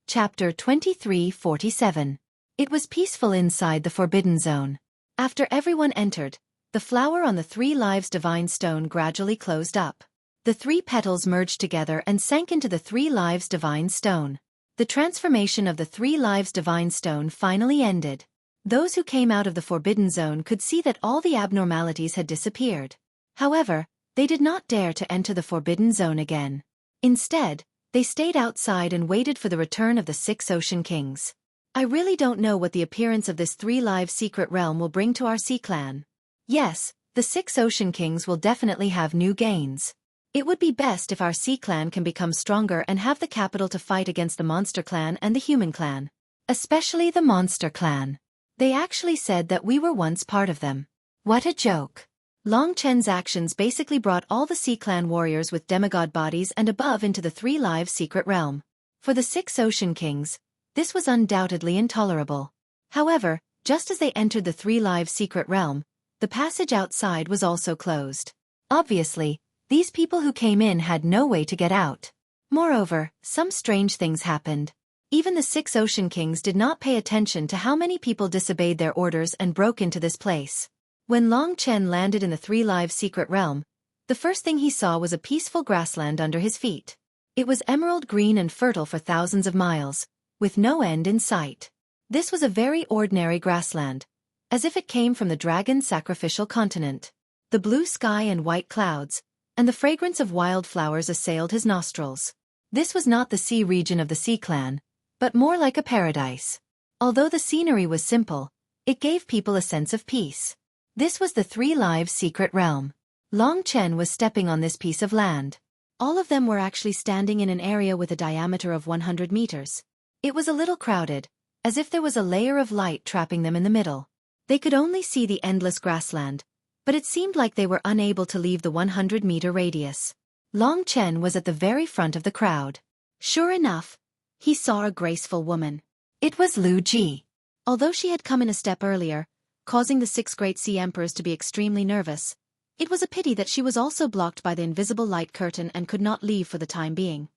Chapter 2347. It was peaceful inside the Forbidden Zone. After everyone entered, the flower on the 3 Lives divine stone gradually closed up. The 3 petals merged together and sank into the 3 Lives divine stone. The transformation of the 3 Lives divine stone finally ended. Those who came out of the Forbidden Zone could see that all the abnormalities had disappeared. However, they did not dare to enter the Forbidden Zone again. Instead, they stayed outside and waited for the return of the 6 Ocean Kings. I really don't know what the appearance of this 3 Lives secret realm will bring to our Sea Clan. Yes, the 6 Ocean Kings will definitely have new gains. It would be best if our Sea Clan can become stronger and have the capital to fight against the Monster Clan and the Human Clan. Especially the Monster Clan. They actually said that we were once part of them. What a joke. Long Chen's actions basically brought all the Sea Clan warriors with demigod bodies and above into the 3 Lives secret realm. For the 6 Ocean Kings, this was undoubtedly intolerable. However, just as they entered the 3 Lives secret realm, the passage outside was also closed. Obviously, these people who came in had no way to get out. Moreover, some strange things happened. Even the 6 Ocean Kings did not pay attention to how many people disobeyed their orders and broke into this place. When Long Chen landed in the 3 Lives secret realm, the first thing he saw was a peaceful grassland under his feet. It was emerald green and fertile for thousands of miles, with no end in sight. This was a very ordinary grassland, as if it came from the dragon sacrificial continent. The blue sky and white clouds, and the fragrance of wildflowers assailed his nostrils. This was not the sea region of the Sea Clan, but more like a paradise. Although the scenery was simple, it gave people a sense of peace. This was the 3 Lives secret realm. Long Chen was stepping on this piece of land. All of them were actually standing in an area with a diameter of 100 meters. It was a little crowded, as if there was a layer of light trapping them in the middle. They could only see the endless grassland, but it seemed like they were unable to leave the 100-meter radius. Long Chen was at the very front of the crowd. Sure enough, he saw a graceful woman. It was Lu Ji. Although she had come in a step earlier, causing the 6 great sea emperors to be extremely nervous, it was a pity that she was also blocked by the invisible light curtain and could not leave for the time being.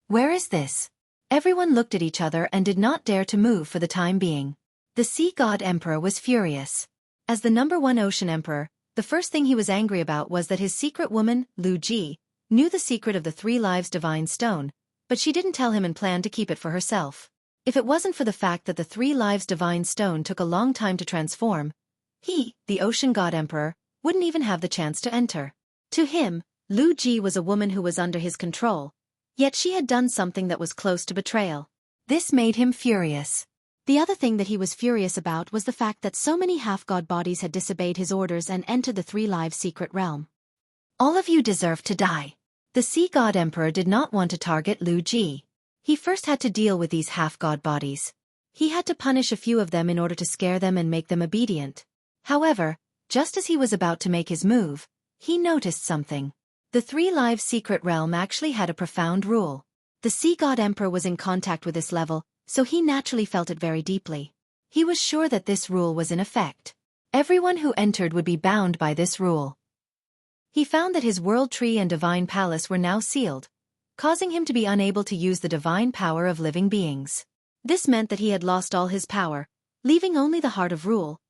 Where is this? Everyone looked at each other and did not dare to move for the time being. The Sea God Emperor was furious. As the #1 Ocean Emperor, the first thing he was angry about was that his secret woman, Lu Ji, knew the secret of the 3 Lives divine stone, but she didn't tell him and planned to keep it for herself. If it wasn't for the fact that the 3 lives divine stone took a long time to transform, he, the ocean god emperor, wouldn't even have the chance to enter. To him, Lu Ji was a woman who was under his control, yet she had done something that was close to betrayal. This made him furious. The other thing that he was furious about was the fact that so many half-god bodies had disobeyed his orders and entered the 3 lives secret realm. All of you deserve to die. The sea god emperor did not want to target Lu Ji. He first had to deal with these half-god bodies. He had to punish a few of them in order to scare them and make them obedient. However, just as he was about to make his move, he noticed something. The 3 lives secret realm actually had a profound rule. The sea god emperor was in contact with this level, so he naturally felt it very deeply. He was sure that this rule was in effect. Everyone who entered would be bound by this rule. He found that his world tree and divine palace were now sealed, causing him to be unable to use the divine power of living beings. This meant that he had lost all his power, leaving only the heart of rule,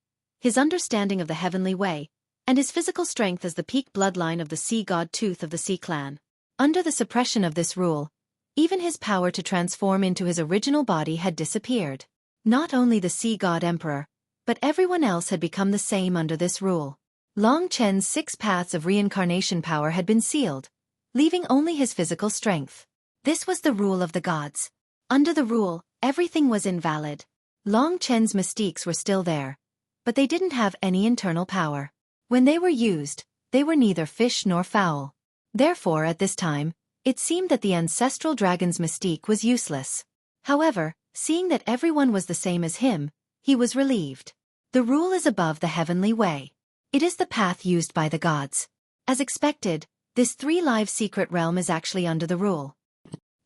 his understanding of the heavenly way, and his physical strength as the peak bloodline of the sea god Tooth of the Sea Clan. Under the suppression of this rule, even his power to transform into his original body had disappeared. Not only the sea god emperor, but everyone else had become the same under this rule. Long Chen's 6 paths of reincarnation power had been sealed, leaving only his physical strength. This was the rule of the gods. Under the rule, everything was invalid. Long Chen's mystiques were still there, but they didn't have any internal power. When they were used, they were neither fish nor fowl. Therefore, at this time, it seemed that the ancestral dragon's mystique was useless. However, seeing that everyone was the same as him, he was relieved. The rule is above the heavenly way. It is the path used by the gods. As expected, this 3 lives secret realm is actually under the rule.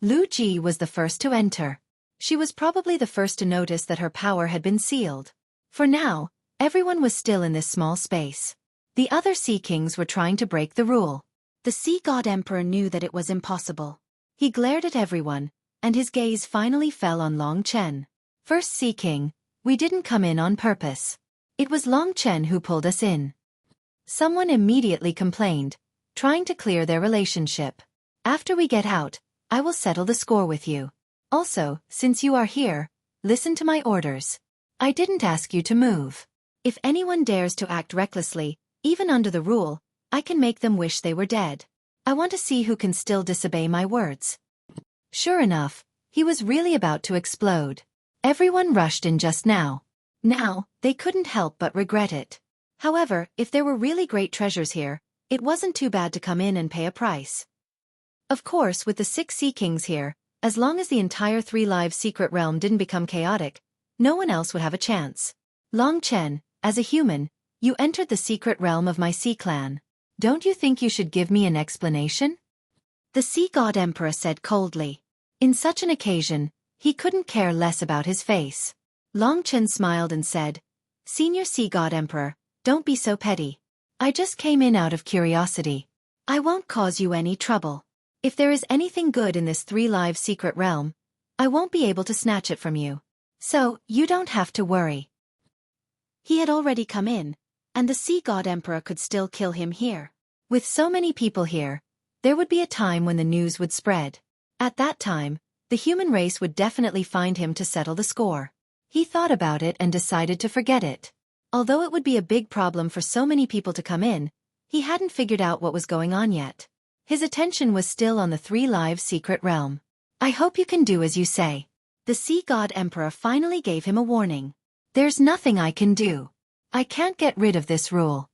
Lu Ji was the first to enter. She was probably the first to notice that her power had been sealed. For now, everyone was still in this small space. The other sea kings were trying to break the rule. The sea god emperor knew that it was impossible. He glared at everyone, and his gaze finally fell on Long Chen. First Sea King, we didn't come in on purpose. It was Long Chen who pulled us in. Someone immediately complained, trying to clear their relationship. After we get out, I will settle the score with you. Also, since you are here, listen to my orders. I didn't ask you to move. If anyone dares to act recklessly, even under the rule, I can make them wish they were dead. I want to see who can still disobey my words. Sure enough, he was really about to explode. Everyone rushed in just now. Now, they couldn't help but regret it. However, if there were really great treasures here, it wasn't too bad to come in and pay a price. Of course, with the 6 Sea Kings here, as long as the entire 3 lives secret realm didn't become chaotic, no one else would have a chance. Long Chen, as a human, you entered the secret realm of my sea clan. Don't you think you should give me an explanation? The sea god emperor said coldly. In such an occasion, he couldn't care less about his face. Long Chen smiled and said, Senior sea god emperor, don't be so petty. I just came in out of curiosity. I won't cause you any trouble. If there is anything good in this 3 lives secret realm, I won't be able to snatch it from you. So, you don't have to worry. He had already come in, and the sea god emperor could still kill him here. With so many people here, there would be a time when the news would spread. At that time, the human race would definitely find him to settle the score. He thought about it and decided to forget it. Although it would be a big problem for so many people to come in, he hadn't figured out what was going on yet. His attention was still on the 3 lives secret realm. I hope you can do as you say. The sea god emperor finally gave him a warning. There's nothing I can do. I can't get rid of this rule.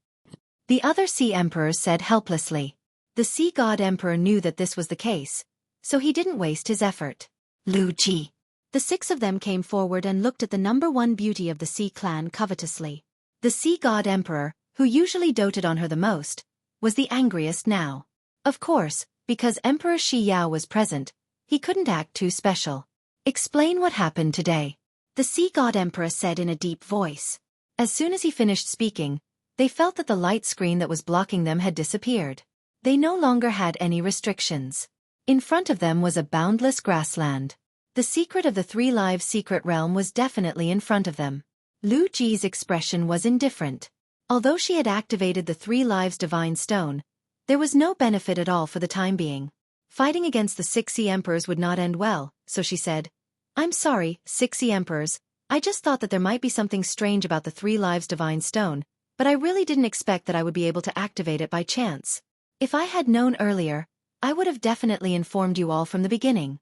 The other sea emperors said helplessly. The sea god emperor knew that this was the case, so he didn't waste his effort. Lu Ji. The 6 of them came forward and looked at the #1 beauty of the sea clan covetously. The sea god emperor, who usually doted on her the most, was the angriest now. Of course, because Emperor Shi Yao was present, he couldn't act too special. Explain what happened today. The sea god emperor said in a deep voice. As soon as he finished speaking, they felt that the light screen that was blocking them had disappeared. They no longer had any restrictions. In front of them was a boundless grassland. The secret of the 3 lives secret realm was definitely in front of them. Lu Ji's expression was indifferent. Although she had activated the 3 lives divine stone, there was no benefit at all for the time being. Fighting against the 6 sea emperors would not end well, so she said, "I'm sorry, 6 sea emperors. I just thought that there might be something strange about the 3 lives divine stone, but I really didn't expect that I would be able to activate it by chance. If I had known earlier, I would have definitely informed you all from the beginning."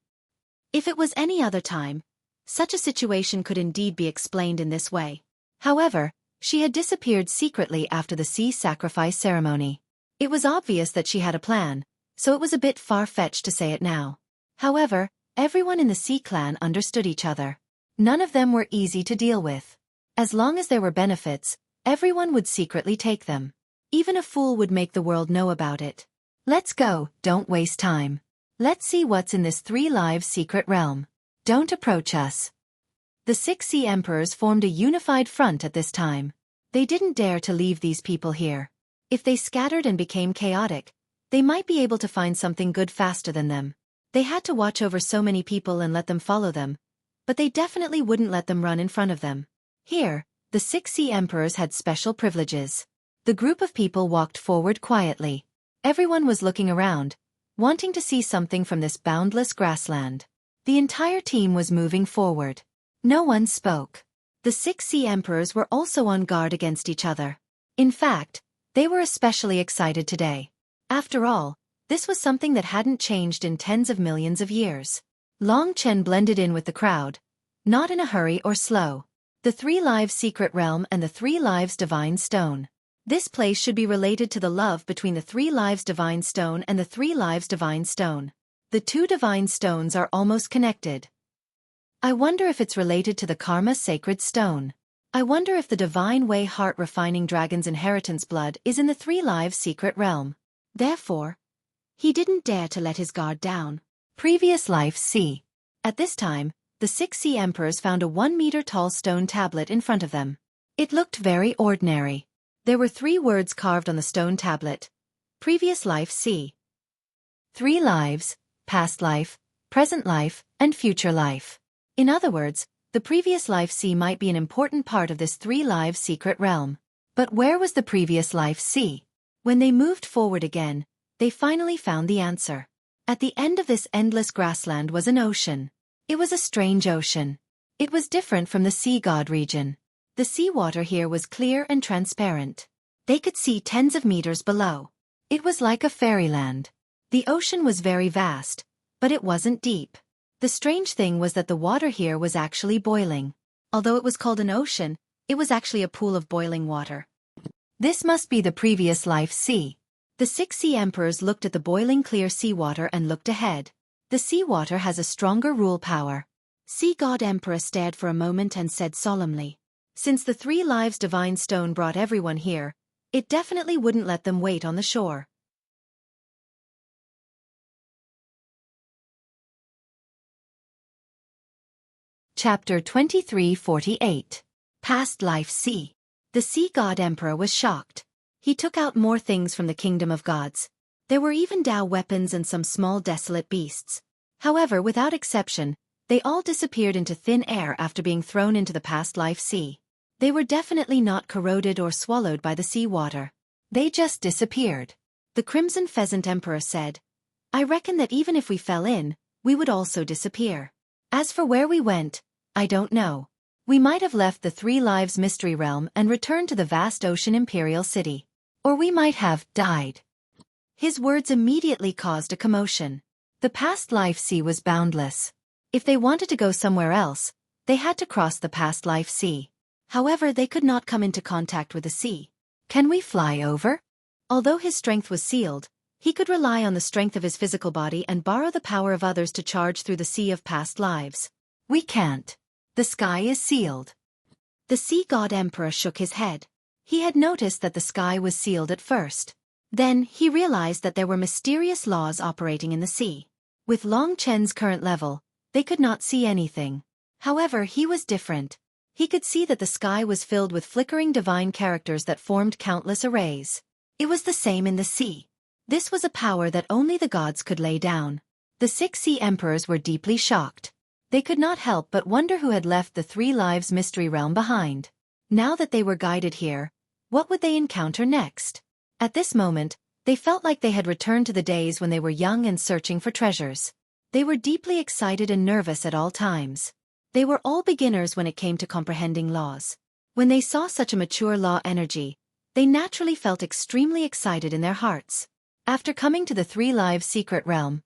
If it was any other time, such a situation could indeed be explained in this way. However, she had disappeared secretly after the sea sacrifice ceremony. It was obvious that she had a plan, so it was a bit far-fetched to say it now. However, everyone in the Sea clan understood each other. None of them were easy to deal with. As long as there were benefits, everyone would secretly take them. Even a fool would make the world know about it. Let's go, don't waste time. Let's see what's in this 3 lives secret realm. Don't approach us. The 6 sea emperors formed a unified front at this time. They didn't dare to leave these people here. If they scattered and became chaotic, they might be able to find something good faster than them. They had to watch over so many people and let them follow them, but they definitely wouldn't let them run in front of them. Here, the 6 sea emperors had special privileges. The group of people walked forward quietly. Everyone was looking around, wanting to see something from this boundless grassland. The entire team was moving forward. No one spoke. The 6 sea emperors were also on guard against each other. In fact, they were especially excited today. After all, this was something that hadn't changed in tens of millions of years. Long Chen blended in with the crowd, not in a hurry or slow. The 3 lives secret realm and the 3 lives divine stone. This place should be related to the love between the 3 lives divine stone and the 3 lives divine stone. The 2 divine stones are almost connected. I wonder if it's related to the karma sacred stone. I wonder if the divine way heart refining dragon's inheritance blood is in the 3 lives secret realm. Therefore, he didn't dare to let his guard down. Previous life C. At this time, the 6 sea emperors found a 1-meter-tall stone tablet in front of them. It looked very ordinary. There were 3 words carved on the stone tablet. Previous life C. 3 lives, past life, present life, and future life. In other words, the previous life C might be an important part of this 3 lives secret realm. But where was the previous life C? When they moved forward again, they finally found the answer. At the end of this endless grassland was an ocean. It was a strange ocean. It was different from the sea god region. The seawater here was clear and transparent. They could see tens of meters below. It was like a fairyland. The ocean was very vast, but it wasn't deep. The strange thing was that the water here was actually boiling. Although it was called an ocean, it was actually a pool of boiling water. This must be the previous life sea. The 6 sea emperors looked at the boiling clear seawater and looked ahead. The seawater has a stronger rule power. Sea god emperor stared for a moment and said solemnly, "Since the 3 lives divine stone brought everyone here, it definitely wouldn't let them wait on the shore." Chapter 2348. Past Life C. The sea god emperor was shocked. He took out more things from the kingdom of gods. There were even Tao weapons and some small desolate beasts. However, without exception, they all disappeared into thin air after being thrown into the past life sea. They were definitely not corroded or swallowed by the sea water. They just disappeared. The Crimson Pheasant Emperor said, "I reckon that even if we fell in, we would also disappear. As for where we went, I don't know. We might have left the 3 lives mystery realm and returned to the vast ocean imperial city. Or we might have died." His words immediately caused a commotion. The past life sea was boundless. If they wanted to go somewhere else, they had to cross the past life sea. However, they could not come into contact with the sea. "Can we fly over?" Although his strength was sealed, he could rely on the strength of his physical body and borrow the power of others to charge through the sea of past lives. "We can't. The sky is sealed." The sea god emperor shook his head. He had noticed that the sky was sealed at first. Then, he realized that there were mysterious laws operating in the sea. With Long Chen's current level, they could not see anything. However, he was different. He could see that the sky was filled with flickering divine characters that formed countless arrays. It was the same in the sea. This was a power that only the gods could lay down. The 6 sea emperors were deeply shocked. They could not help but wonder who had left the 3 lives mystery realm behind. Now that they were guided here, what would they encounter next? At this moment, They felt like they had returned to the days when they were young and searching for treasures. They were deeply excited and nervous at all times. They were all beginners when it came to comprehending laws. When they saw such a mature law energy, they naturally felt extremely excited in their hearts. After coming to the Three Lives secret realm,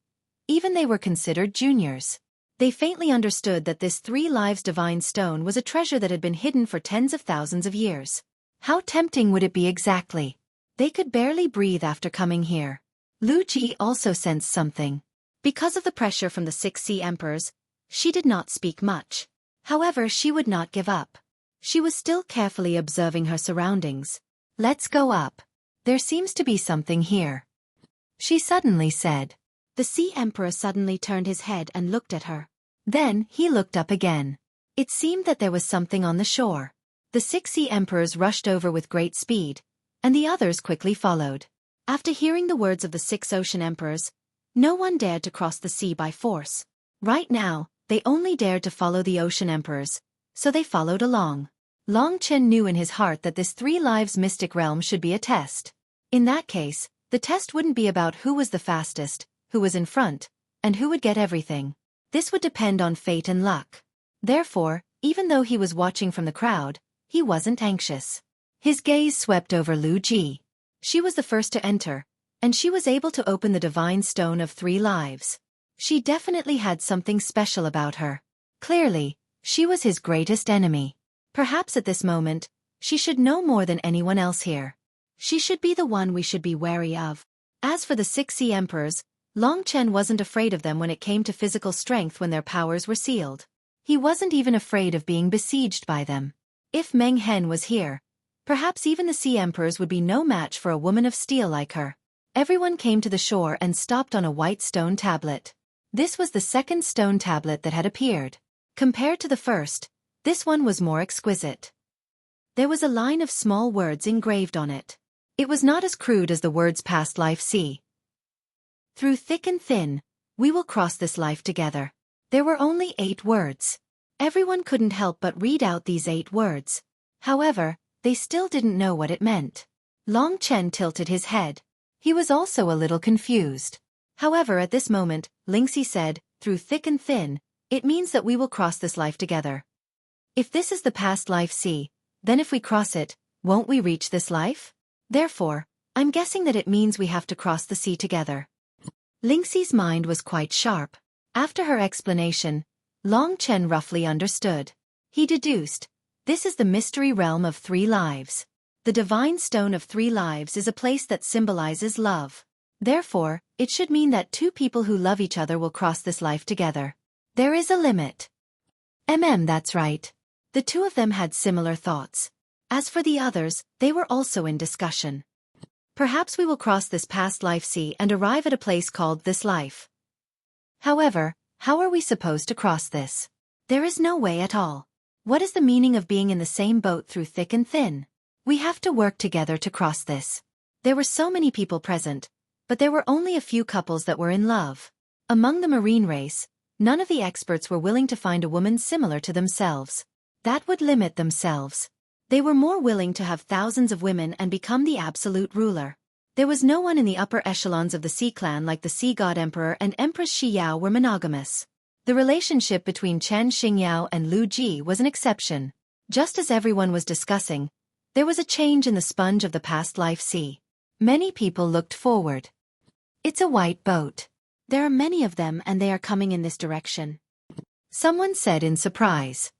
even they were considered juniors. They faintly understood that this Three Lives divine stone was a treasure that had been hidden for tens of thousands of years. How tempting would it be exactly? They could barely breathe after coming here. Lu Ji also sensed something. Because of the pressure from the 6 Sea Emperors, she did not speak much. However, she would not give up. She was still carefully observing her surroundings. Let's go up. There seems to be something here, she suddenly said. The Sea Emperor suddenly turned his head and looked at her. Then he looked up again. It seemed that there was something on the shore. The 6 Sea Emperors rushed over with great speed, and the others quickly followed. After hearing the words of the 6 Ocean Emperors, no one dared to cross the sea by force. Right now, they only dared to follow the Ocean Emperors, so they followed along. Long Chen knew in his heart that this Three Lives mystic realm should be a test. In that case, the test wouldn't be about who was the fastest, who was in front, and who would get everything. This would depend on fate and luck. Therefore, even though he was watching from the crowd, he wasn't anxious. His gaze swept over Lu Ji. She was the first to enter, and she was able to open the divine stone of 3 lives. She definitely had something special about her. Clearly, she was his greatest enemy. Perhaps at this moment, she should know more than anyone else here. She should be the one we should be wary of. As for the 6 Sea Emperors, Long Chen wasn't afraid of them when it came to physical strength when their powers were sealed. He wasn't even afraid of being besieged by them. If Meng Hen was here, perhaps even the Sea Emperors would be no match for a woman of steel like her. Everyone came to the shore and stopped on a white stone tablet. This was the second stone tablet that had appeared. Compared to the first, this one was more exquisite. There was a line of small words engraved on it. It was not as crude as the words past life see. Through thick and thin, we will cross this life together. There were only 8 words. Everyone couldn't help but read out these 8 words. However, they still didn't know what it meant. Long Chen tilted his head. He was also a little confused. However, at this moment, Lingxi said, through thick and thin, it means that we will cross this life together. If this is the past life sea, then if we cross it, won't we reach this life? Therefore, I'm guessing that it means we have to cross the sea together. Lingxi's mind was quite sharp. After her explanation, Long Chen roughly understood. He deduced, this is the mystery realm of 3 lives. The divine stone of 3 lives is a place that symbolizes love. Therefore, it should mean that 2 people who love each other will cross this life together. There is a limit. That's right. The 2 of them had similar thoughts. As for the others, they were also in discussion. Perhaps we will cross this past life sea and arrive at a place called this life. However, how are we supposed to cross this? There is no way at all. What is the meaning of being in the same boat through thick and thin? We have to work together to cross this. There were so many people present, but there were only a few couples that were in love. Among the marine race, none of the experts were willing to find a woman similar to themselves. That would limit themselves. They were more willing to have thousands of women and become the absolute ruler. There was no one in the upper echelons of the Sea Clan like the Sea God Emperor and Empress Shi Yao were monogamous. The relationship between Chen Xingyao and Lu Ji was an exception. Just as everyone was discussing, there was a change in the sponge of the past life sea. Many people looked forward. It's a white boat. There are many of them and they are coming in this direction. Someone said in surprise.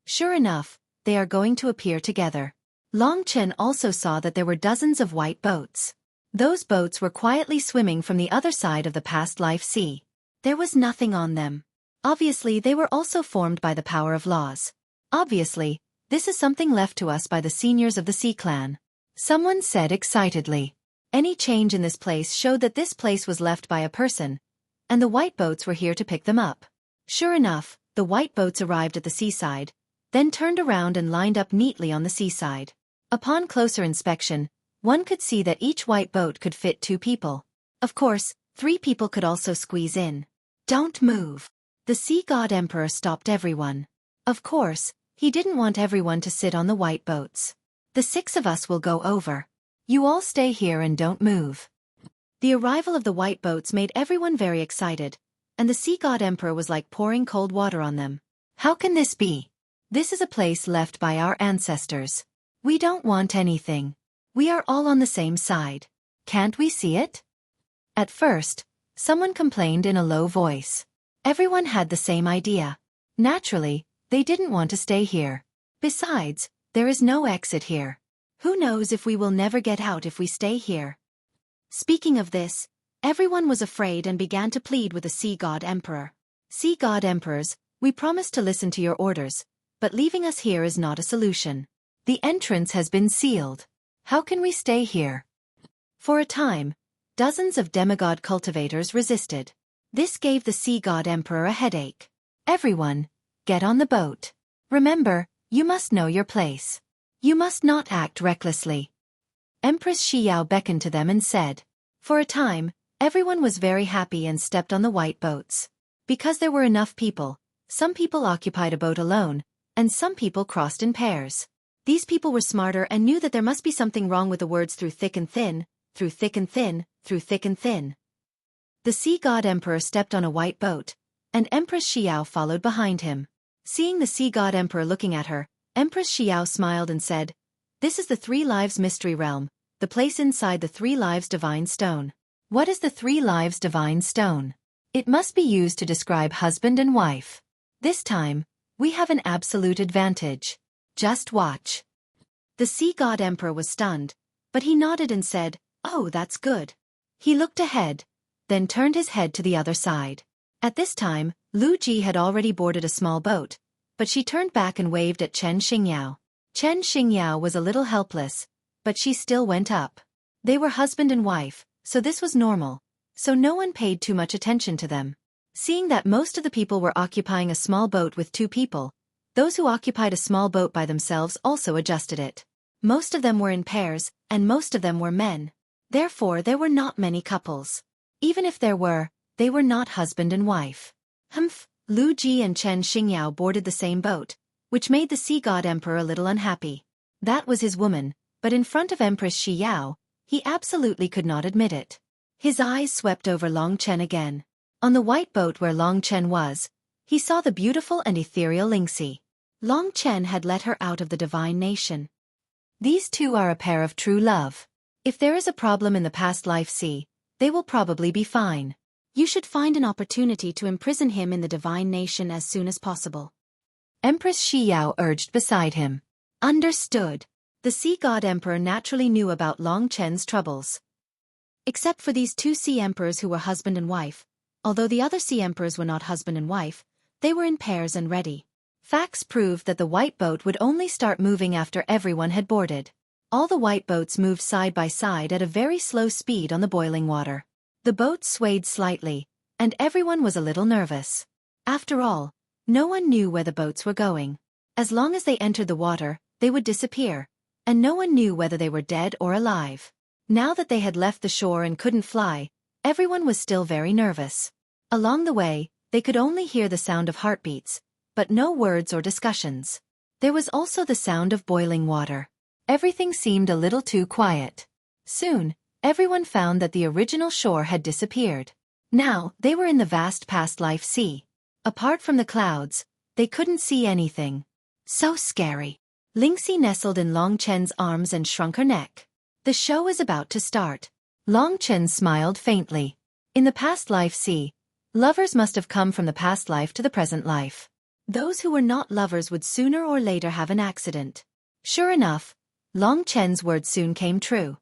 Sure enough, they are going to appear together. Long Chen also saw that there were dozens of white boats. Those boats were quietly swimming from the other side of the past life sea. There was nothing on them. Obviously, they were also formed by the power of laws. Obviously, this is something left to us by the seniors of the Sea Clan. Someone said excitedly. Any change in this place showed that this place was left by a person, and the white boats were here to pick them up. Sure enough, the white boats arrived at the seaside, then turned around and lined up neatly on the seaside. Upon closer inspection, one could see that each white boat could fit 2 people. Of course, 3 people could also squeeze in. Don't move. The Sea God Emperor stopped everyone. Of course, he didn't want everyone to sit on the white boats. The 6 of us will go over. You all stay here and don't move. The arrival of the white boats made everyone very excited, and the sea god emperor was like pouring cold water on them. How can this be? This is a place left by our ancestors. We don't want anything. We are all on the same side. Can't we see it? At first, someone complained in a low voice. Everyone had the same idea. Naturally, they didn't want to stay here. Besides, there is no exit here. Who knows if we will never get out if we stay here? Speaking of this, everyone was afraid and began to plead with the sea god emperor. Sea god emperors, we promise to listen to your orders, but leaving us here is not a solution. The entrance has been sealed. How can we stay here? For a time, dozens of demigod cultivators resisted. This gave the sea god emperor a headache. Everyone, get on the boat. Remember, you must know your place. You must not act recklessly. Empress Xiao beckoned to them and said. For a time, everyone was very happy and stepped on the white boats. Because there were enough people, some people occupied a boat alone, and some people crossed in pairs. These people were smarter and knew that there must be something wrong with the words through thick and thin, through thick and thin, through thick and thin. The sea god emperor stepped on a white boat, and Empress Xiao followed behind him. Seeing the sea god emperor looking at her, Empress Xiao smiled and said, "This is the Three Lives Mystery Realm, the place inside the Three Lives Divine Stone." What is the Three Lives Divine Stone? It must be used to describe husband and wife. This time, we have an absolute advantage. Just watch. The sea god emperor was stunned, but he nodded and said, "Oh, that's good." He looked ahead, then turned his head to the other side. At this time, Lu Ji had already boarded a small boat, but she turned back and waved at Chen Xingyao. Chen Xingyao was a little helpless, but she still went up. They were husband and wife, so this was normal, so no one paid too much attention to them. Seeing that most of the people were occupying a small boat with two people, those who occupied a small boat by themselves also adjusted it. Most of them were in pairs, and most of them were men. Therefore there were not many couples. Even if there were, they were not husband and wife. Humph, Lu Ji and Chen Xingyao boarded the same boat, which made the sea god emperor a little unhappy. That was his woman, but in front of Empress Xiao, he absolutely could not admit it. His eyes swept over Long Chen again. On the white boat where Long Chen was, he saw the beautiful and ethereal Lingxi. Long Chen had let her out of the divine nation. These two are a pair of true love. If there is a problem in the past life sea, they will probably be fine. You should find an opportunity to imprison him in the divine nation as soon as possible. Empress Xiao urged beside him. Understood. The sea god emperor naturally knew about Long Chen's troubles. Except for these two sea emperors who were husband and wife, although the other sea emperors were not husband and wife, they were in pairs and ready. Facts proved that the white boat would only start moving after everyone had boarded. All the white boats moved side by side at a very slow speed on the boiling water. The boat swayed slightly, and everyone was a little nervous. After all, no one knew where the boats were going. As long as they entered the water, they would disappear, and no one knew whether they were dead or alive. Now that they had left the shore and couldn't fly, everyone was still very nervous. Along the way, they could only hear the sound of heartbeats, but no words or discussions. There was also the sound of boiling water. Everything seemed a little too quiet. Soon, everyone found that the original shore had disappeared. Now, they were in the vast past life sea. Apart from the clouds, they couldn't see anything. So scary. Lingxi nestled in Long Chen's arms and shrunk her neck. The show is about to start. Long Chen smiled faintly. In the past life sea, lovers must have come from the past life to the present life. Those who were not lovers would sooner or later have an accident. Sure enough, Long Chen's words soon came true.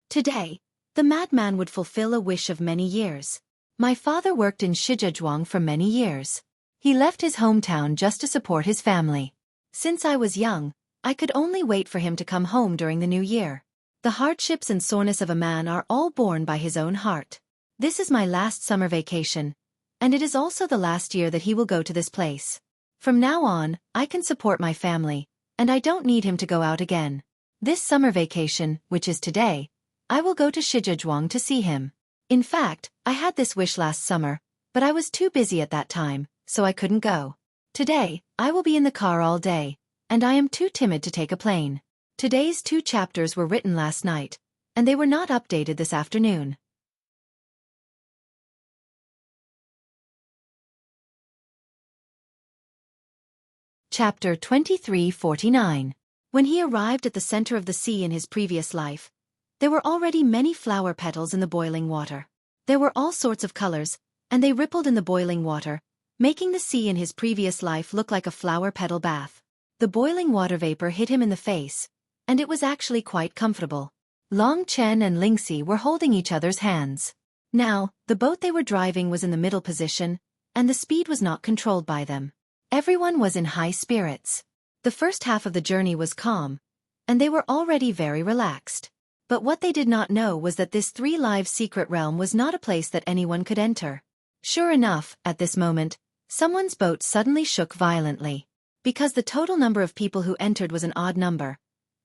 Today, the madman would fulfill a wish of many years. My father worked in Shijiazhuang for many years. He left his hometown just to support his family. Since I was young, I could only wait for him to come home during the new year. The hardships and soreness of a man are all borne by his own heart. This is my last summer vacation, and it is also the last year that he will go to this place. From now on, I can support my family, and I don't need him to go out again. This summer vacation, which is today, I will go to Shijiazhuang to see him. In fact, I had this wish last summer, but I was too busy at that time, so I couldn't go. Today, I will be in the car all day, and I am too timid to take a plane. Today's 2 chapters were written last night, and they were not updated this afternoon. Chapter 2349. When he arrived at the center of the sea in his previous life, there were already many flower petals in the boiling water. There were all sorts of colors, and they rippled in the boiling water, making the sea in his previous life look like a flower petal bath. The boiling water vapor hit him in the face, and it was actually quite comfortable. Long Chen and Lingxi were holding each other's hands. Now, the boat they were driving was in the middle position, and the speed was not controlled by them. Everyone was in high spirits. The first half of the journey was calm, and they were already very relaxed. But what they did not know was that this 3-live secret realm was not a place that anyone could enter. Sure enough, at this moment, someone's boat suddenly shook violently. Because the total number of people who entered was an odd number,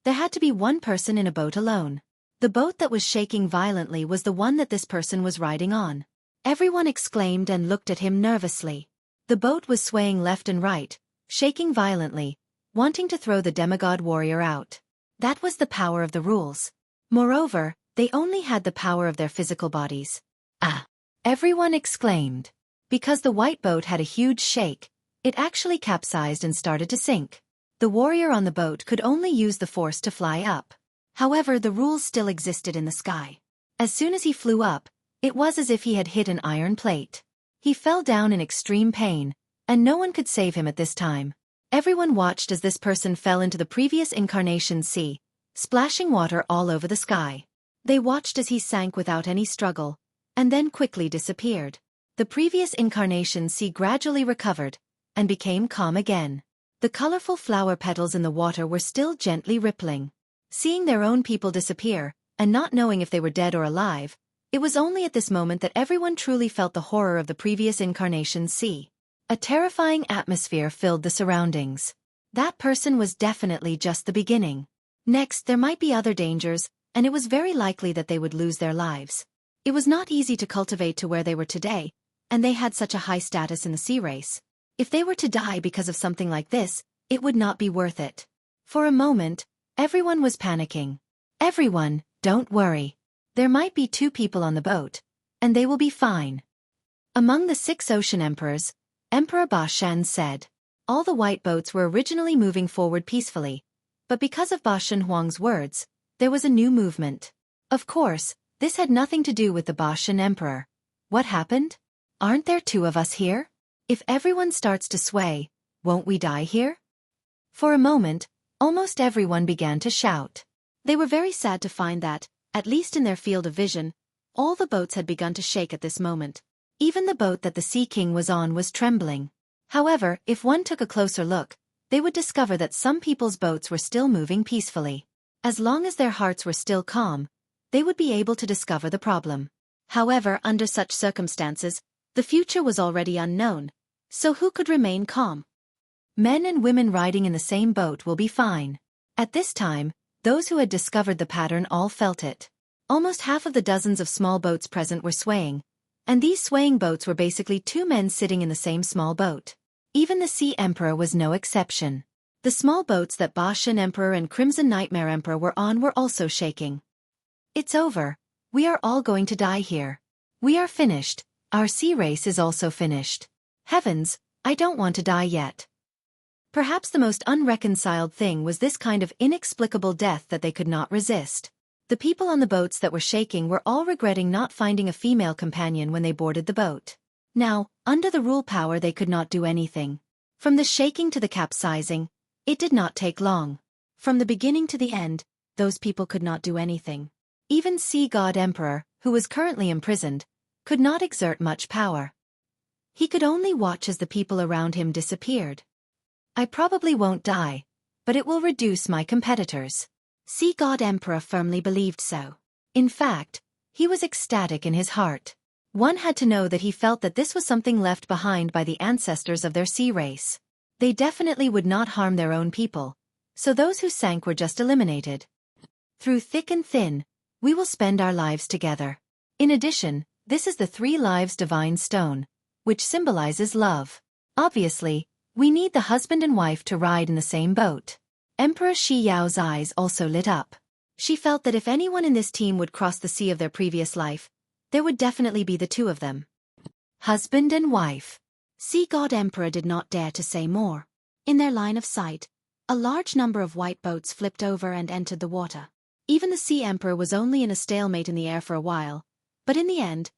there had to be one person in a boat alone. The boat that was shaking violently was the one that this person was riding on. Everyone exclaimed and looked at him nervously. The boat was swaying left and right, shaking violently, wanting to throw the demigod warrior out. That was the power of the rules. Moreover, they only had the power of their physical bodies. Ah! Everyone exclaimed. Because the white boat had a huge shake, it actually capsized and started to sink. The warrior on the boat could only use the force to fly up. However, the rules still existed in the sky. As soon as he flew up, it was as if he had hit an iron plate. He fell down in extreme pain, and no one could save him at this time. Everyone watched as this person fell into the previous incarnation's sea, splashing water all over the sky. They watched as he sank without any struggle, and then quickly disappeared. The previous incarnation's sea gradually recovered, and became calm again. The colorful flower petals in the water were still gently rippling. Seeing their own people disappear, and not knowing if they were dead or alive, it was only at this moment that everyone truly felt the horror of the previous incarnation's sea. A terrifying atmosphere filled the surroundings. That person was definitely just the beginning. Next, there might be other dangers, and it was very likely that they would lose their lives. It was not easy to cultivate to where they were today, and they had such a high status in the sea race. If they were to die because of something like this, it would not be worth it. For a moment, everyone was panicking. Everyone, don't worry. There might be 2 people on the boat, and they will be fine. Among the 6 ocean emperors, Emperor Ba Shan said. All the white boats were originally moving forward peacefully, but because of Ba Shan Huang's words, there was a new movement. Of course, this had nothing to do with the Ba Shan emperor. What happened? Aren't there 2 of us here? If everyone starts to sway, won't we die here? For a moment, almost everyone began to shout. They were very sad to find that, at least in their field of vision, all the boats had begun to shake at this moment. Even the boat that the Sea King was on was trembling. However, if one took a closer look, they would discover that some people's boats were still moving peacefully. As long as their hearts were still calm, they would be able to discover the problem. However, under such circumstances, the future was already unknown, so who could remain calm? Men and women riding in the same boat will be fine. At this time, those who had discovered the pattern all felt it. Almost half of the dozens of small boats present were swaying, and these swaying boats were basically 2 men sitting in the same small boat. Even the Sea Emperor was no exception. The small boats that Ba Shan Emperor and Crimson Nightmare Emperor were on were also shaking. It's over. We are all going to die here. We are finished. Our sea race is also finished. Heavens, I don't want to die yet. Perhaps the most unreconciled thing was this kind of inexplicable death that they could not resist. The people on the boats that were shaking were all regretting not finding a female companion when they boarded the boat. Now, under the rule power they could not do anything. From the shaking to the capsizing, it did not take long. From the beginning to the end, those people could not do anything. Even Sea God Emperor, who was currently imprisoned, could not exert much power. He could only watch as the people around him disappeared. I probably won't die, but it will reduce my competitors. Sea God Emperor firmly believed so. In fact, he was ecstatic in his heart. One had to know that he felt that this was something left behind by the ancestors of their sea race. They definitely would not harm their own people, so those who sank were just eliminated. Through thick and thin, we will spend our lives together. In addition, this is the 3 lives divine stone, which symbolizes love. Obviously, we need the husband and wife to ride in the same boat. Emperor Shi Yao's eyes also lit up. She felt that if anyone in this team would cross the sea of their previous life, there would definitely be the two of them. Husband and wife. Sea God Emperor did not dare to say more. In their line of sight, a large number of white boats flipped over and entered the water. Even the Sea Emperor was only in a stalemate in the air for a while, but in the end,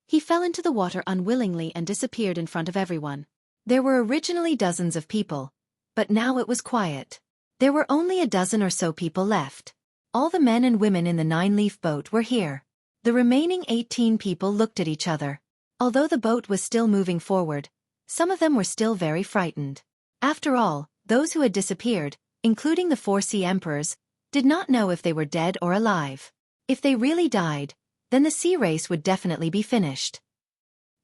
he fell into the water unwillingly and disappeared in front of everyone. There were originally dozens of people, but now it was quiet. There were only a dozen or so people left. All the men and women in the 9-leaf boat were here. The remaining 18 people looked at each other. Although the boat was still moving forward, some of them were still very frightened. After all, those who had disappeared, including the 4 Sea Emperors, did not know if they were dead or alive. If they really died, then the sea race would definitely be finished.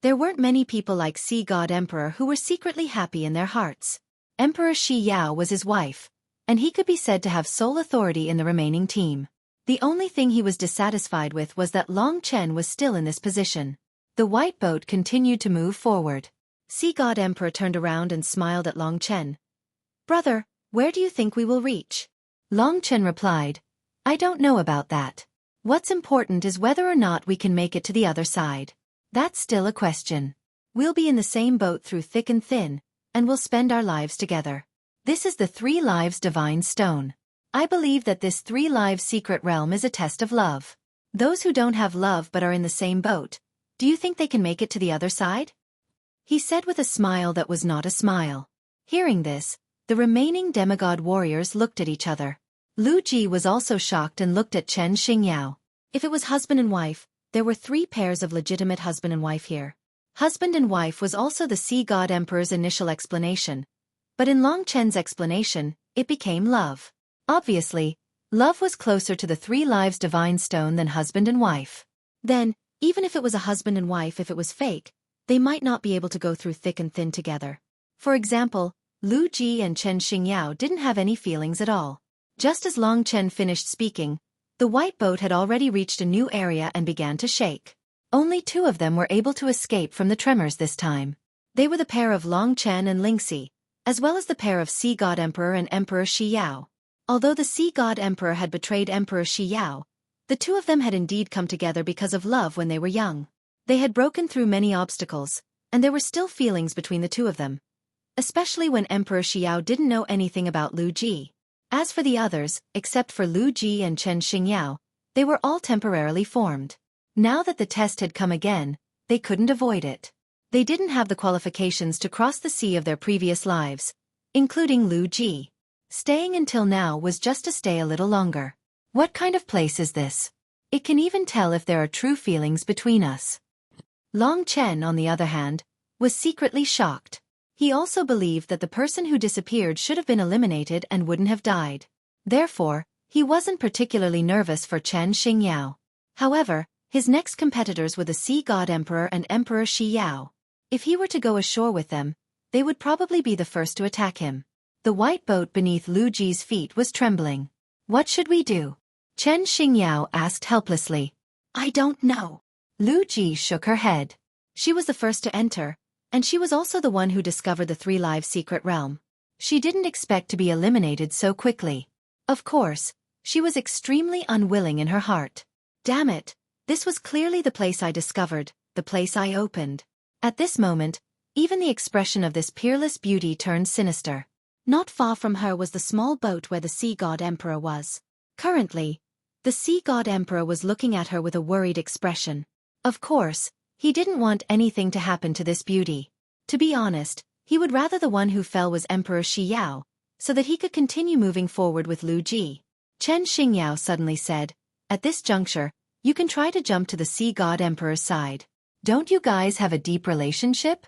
There weren't many people like Sea God Emperor who were secretly happy in their hearts. Emperor Shi Yao was his wife, and he could be said to have sole authority in the remaining team. The only thing he was dissatisfied with was that Long Chen was still in this position. The white boat continued to move forward. Sea God Emperor turned around and smiled at Long Chen. "Brother, where do you think we will reach?" Long Chen replied, "I don't know about that. What's important is whether or not we can make it to the other side. That's still a question. We'll be in the same boat through thick and thin, and we'll spend our lives together. This is the 3 Lives Divine Stone. I believe that this 3 Lives Secret Realm is a test of love. Those who don't have love but are in the same boat, do you think they can make it to the other side?" He said with a smile that was not a smile. Hearing this, the remaining demigod warriors looked at each other. Lu Ji was also shocked and looked at Chen Xingyao. If it was husband and wife, there were 3 pairs of legitimate husband and wife here. Husband and wife was also the Sea God Emperor's initial explanation, but in Long Chen's explanation, it became love. Obviously, love was closer to the 3 Lives Divine Stone than husband and wife. Then, even if it was a husband and wife, if it was fake, they might not be able to go through thick and thin together. For example, Lu Ji and Chen Xingyao didn't have any feelings at all. Just as Long Chen finished speaking, the white boat had already reached a new area and began to shake. Only 2 of them were able to escape from the tremors this time. They were the pair of Long Chen and Lingxi, as well as the pair of Sea God Emperor and Emperor Shi Yao. Although the Sea God Emperor had betrayed Emperor Shi Yao, the 2 of them had indeed come together because of love when they were young. They had broken through many obstacles, and there were still feelings between the 2 of them, especially when Emperor Shi Yao didn't know anything about Lu Ji. As for the others, except for Lu Ji and Chen Xingyao, they were all temporarily formed. Now that the test had come again, they couldn't avoid it. They didn't have the qualifications to cross the sea of their previous lives, including Lu Ji. Staying until now was just to stay a little longer. What kind of place is this? It can even tell if there are true feelings between us. Long Chen, on the other hand, was secretly shocked. He also believed that the person who disappeared should have been eliminated and wouldn't have died. Therefore, he wasn't particularly nervous for Chen Xingyao. However, his next competitors were the Sea God Emperor and Emperor Shi Yao. If he were to go ashore with them, they would probably be the first to attack him. The white boat beneath Lu Ji's feet was trembling. "What should we do?" Chen Xingyao asked helplessly. "I don't know." Lu Ji shook her head. She was the first to enter, and she was also the one who discovered the 3 Lives Secret Realm. She didn't expect to be eliminated so quickly. Of course, she was extremely unwilling in her heart. Damn it, this was clearly the place I discovered, the place I opened. At this moment, even the expression of this peerless beauty turned sinister. Not far from her was the small boat where the Sea God Emperor was. Currently, the Sea God Emperor was looking at her with a worried expression. Of course, he didn't want anything to happen to this beauty. To be honest, he would rather the one who fell was Emperor Shi Yao, so that he could continue moving forward with Lu Ji. Chen Xingyao suddenly said, "At this juncture, you can try to jump to the Sea God Emperor's side. Don't you guys have a deep relationship?"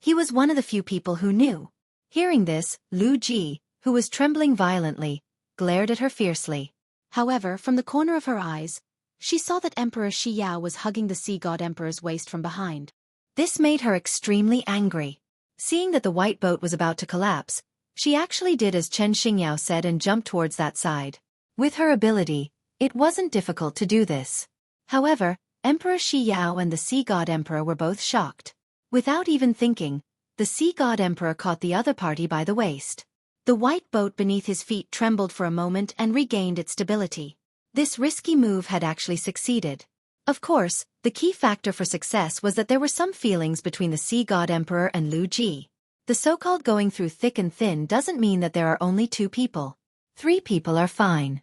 He was one of the few people who knew. Hearing this, Lu Ji, who was trembling violently, glared at her fiercely. However, from the corner of her eyes, she saw that Emperor Shi Yao was hugging the Sea God Emperor's waist from behind. This made her extremely angry. Seeing that the white boat was about to collapse, she actually did as Chen Xingyao said and jumped towards that side. With her ability, it wasn't difficult to do this. However, Emperor Shi Yao and the Sea God Emperor were both shocked. Without even thinking, the Sea God Emperor caught the other party by the waist. The white boat beneath his feet trembled for a moment and regained its stability. This risky move had actually succeeded. Of course, the key factor for success was that there were some feelings between the Sea God Emperor and Lu Ji. The so-called going through thick and thin doesn't mean that there are only 2 people. 3 people are fine.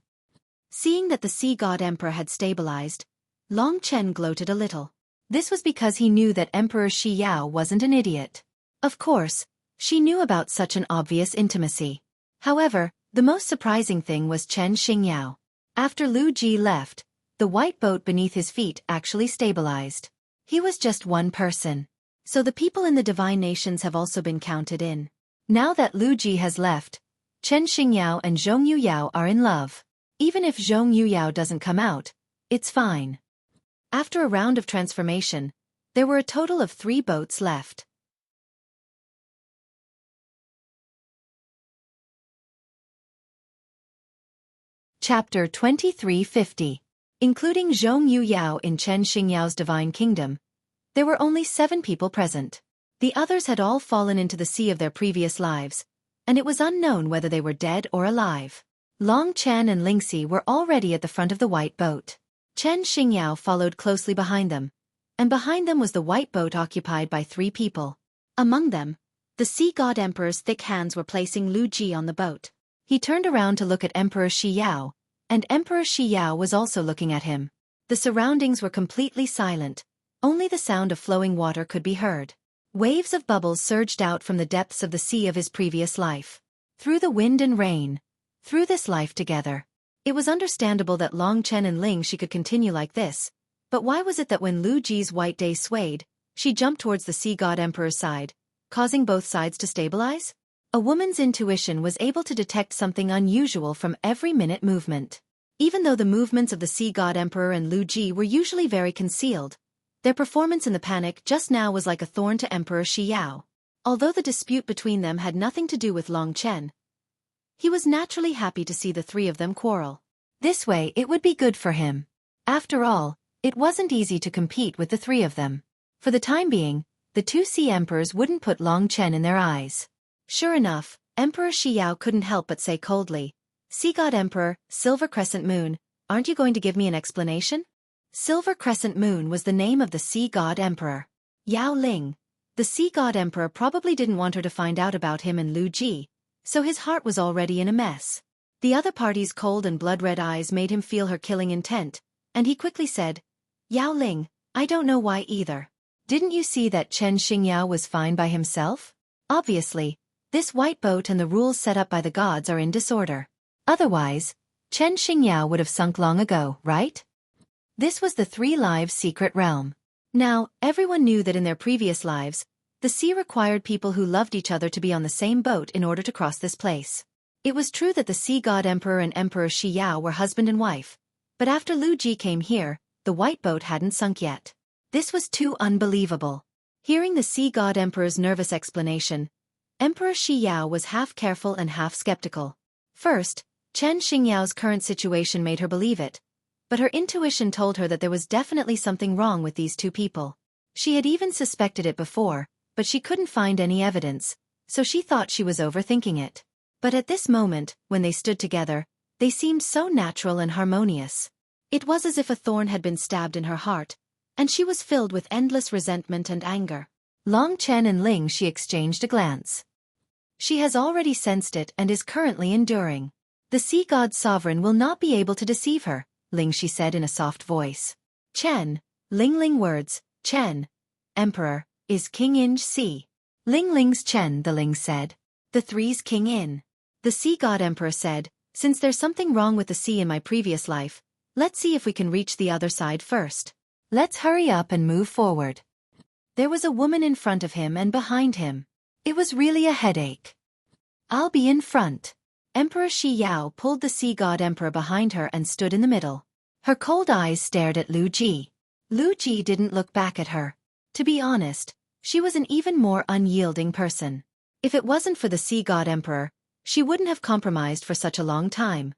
Seeing that the Sea God Emperor had stabilized, Long Chen gloated a little. This was because he knew that Emperor Shi Yao wasn't an idiot. Of course, she knew about such an obvious intimacy. However, the most surprising thing was Chen Xingyao. After Lu Ji left, the white boat beneath his feet actually stabilized. He was just one person. So the people in the divine nations have also been counted in. Now that Lu Ji has left, Chen Xingyao and Zhong Yuyao are in love. Even if Zhong Yuyao doesn't come out, it's fine. After a round of transformation, there were a total of 3 boats left. Chapter 2350. Including Zhong Yuyao in Chen Xingyao's divine kingdom, there were only 7 people present. The others had all fallen into the sea of their previous lives, and it was unknown whether they were dead or alive. Long Chen and Lingxi were already at the front of the white boat. Chen Xingyao followed closely behind them, and behind them was the white boat occupied by 3 people. Among them, the Sea God Emperor's thick hands were placing Lu Ji on the boat. He turned around to look at Emperor Shi Yao, and Emperor Shi Yao was also looking at him. The surroundings were completely silent, only the sound of flowing water could be heard. Waves of bubbles surged out from the depths of the sea of his previous life. Through the wind and rain, through this life together. It was understandable that Long Chen and Ling Shi could continue like this, but why was it that when Lu Ji's white day swayed, she jumped towards the Sea God Emperor's side, causing both sides to stabilize? A woman's intuition was able to detect something unusual from every minute movement. Even though the movements of the Sea God Emperor and Lu Ji were usually very concealed, their performance in the panic just now was like a thorn to Emperor Shi Yao. Although the dispute between them had nothing to do with Long Chen, he was naturally happy to see the 3 of them quarrel. This way it would be good for him. After all, it wasn't easy to compete with the 3 of them. For the time being, the 2 Sea Emperors wouldn't put Long Chen in their eyes. Sure enough, Emperor Shi Yao couldn't help but say coldly, "Sea God Emperor, Silver Crescent Moon, aren't you going to give me an explanation?" Silver Crescent Moon was the name of the Sea God Emperor. Yao Ling, the Sea God Emperor, probably didn't want her to find out about him and Lu Ji, so his heart was already in a mess. The other party's cold and blood-red eyes made him feel her killing intent, and he quickly said, "Yao Ling, I don't know why either. Didn't you see that Chen Xingyao was fine by himself? Obviously, this white boat and the rules set up by the gods are in disorder. Otherwise, Chen Xingyao would have sunk long ago, right?" This was the 3 Lives secret realm. Now, everyone knew that in their previous lives, the sea required people who loved each other to be on the same boat in order to cross this place. It was true that the Sea God Emperor and Emperor Shi Yao were husband and wife, but after Lu Ji came here, the white boat hadn't sunk yet. This was too unbelievable. Hearing the Sea God Emperor's nervous explanation, Emperor Shi Yao was half careful and half skeptical. First, Chen Xingyao's current situation made her believe it, but her intuition told her that there was definitely something wrong with these 2 people. She had even suspected it before, but she couldn't find any evidence, so she thought she was overthinking it. But at this moment, when they stood together, they seemed so natural and harmonious. It was as if a thorn had been stabbed in her heart, and she was filled with endless resentment and anger. Long Chen and Ling Shi exchanged a glance. She has already sensed it and is currently enduring. The Sea God Sovereign will not be able to deceive her, Ling Shi said in a soft voice. Chen, Ling words, Chen, Emperor, is King in Sea. Ling's Chen, the Ling said. The 3's King in. The Sea God Emperor said, "Since there's something wrong with the sea in my previous life, let's see if we can reach the other side first. Let's hurry up and move forward." There was a woman in front of him and behind him. It was really a headache. "I'll be in front." Emperor Shi Yao pulled the Sea God Emperor behind her and stood in the middle. Her cold eyes stared at Lu Ji. Lu Ji didn't look back at her. To be honest, she was an even more unyielding person. If it wasn't for the Sea God Emperor, she wouldn't have compromised for such a long time.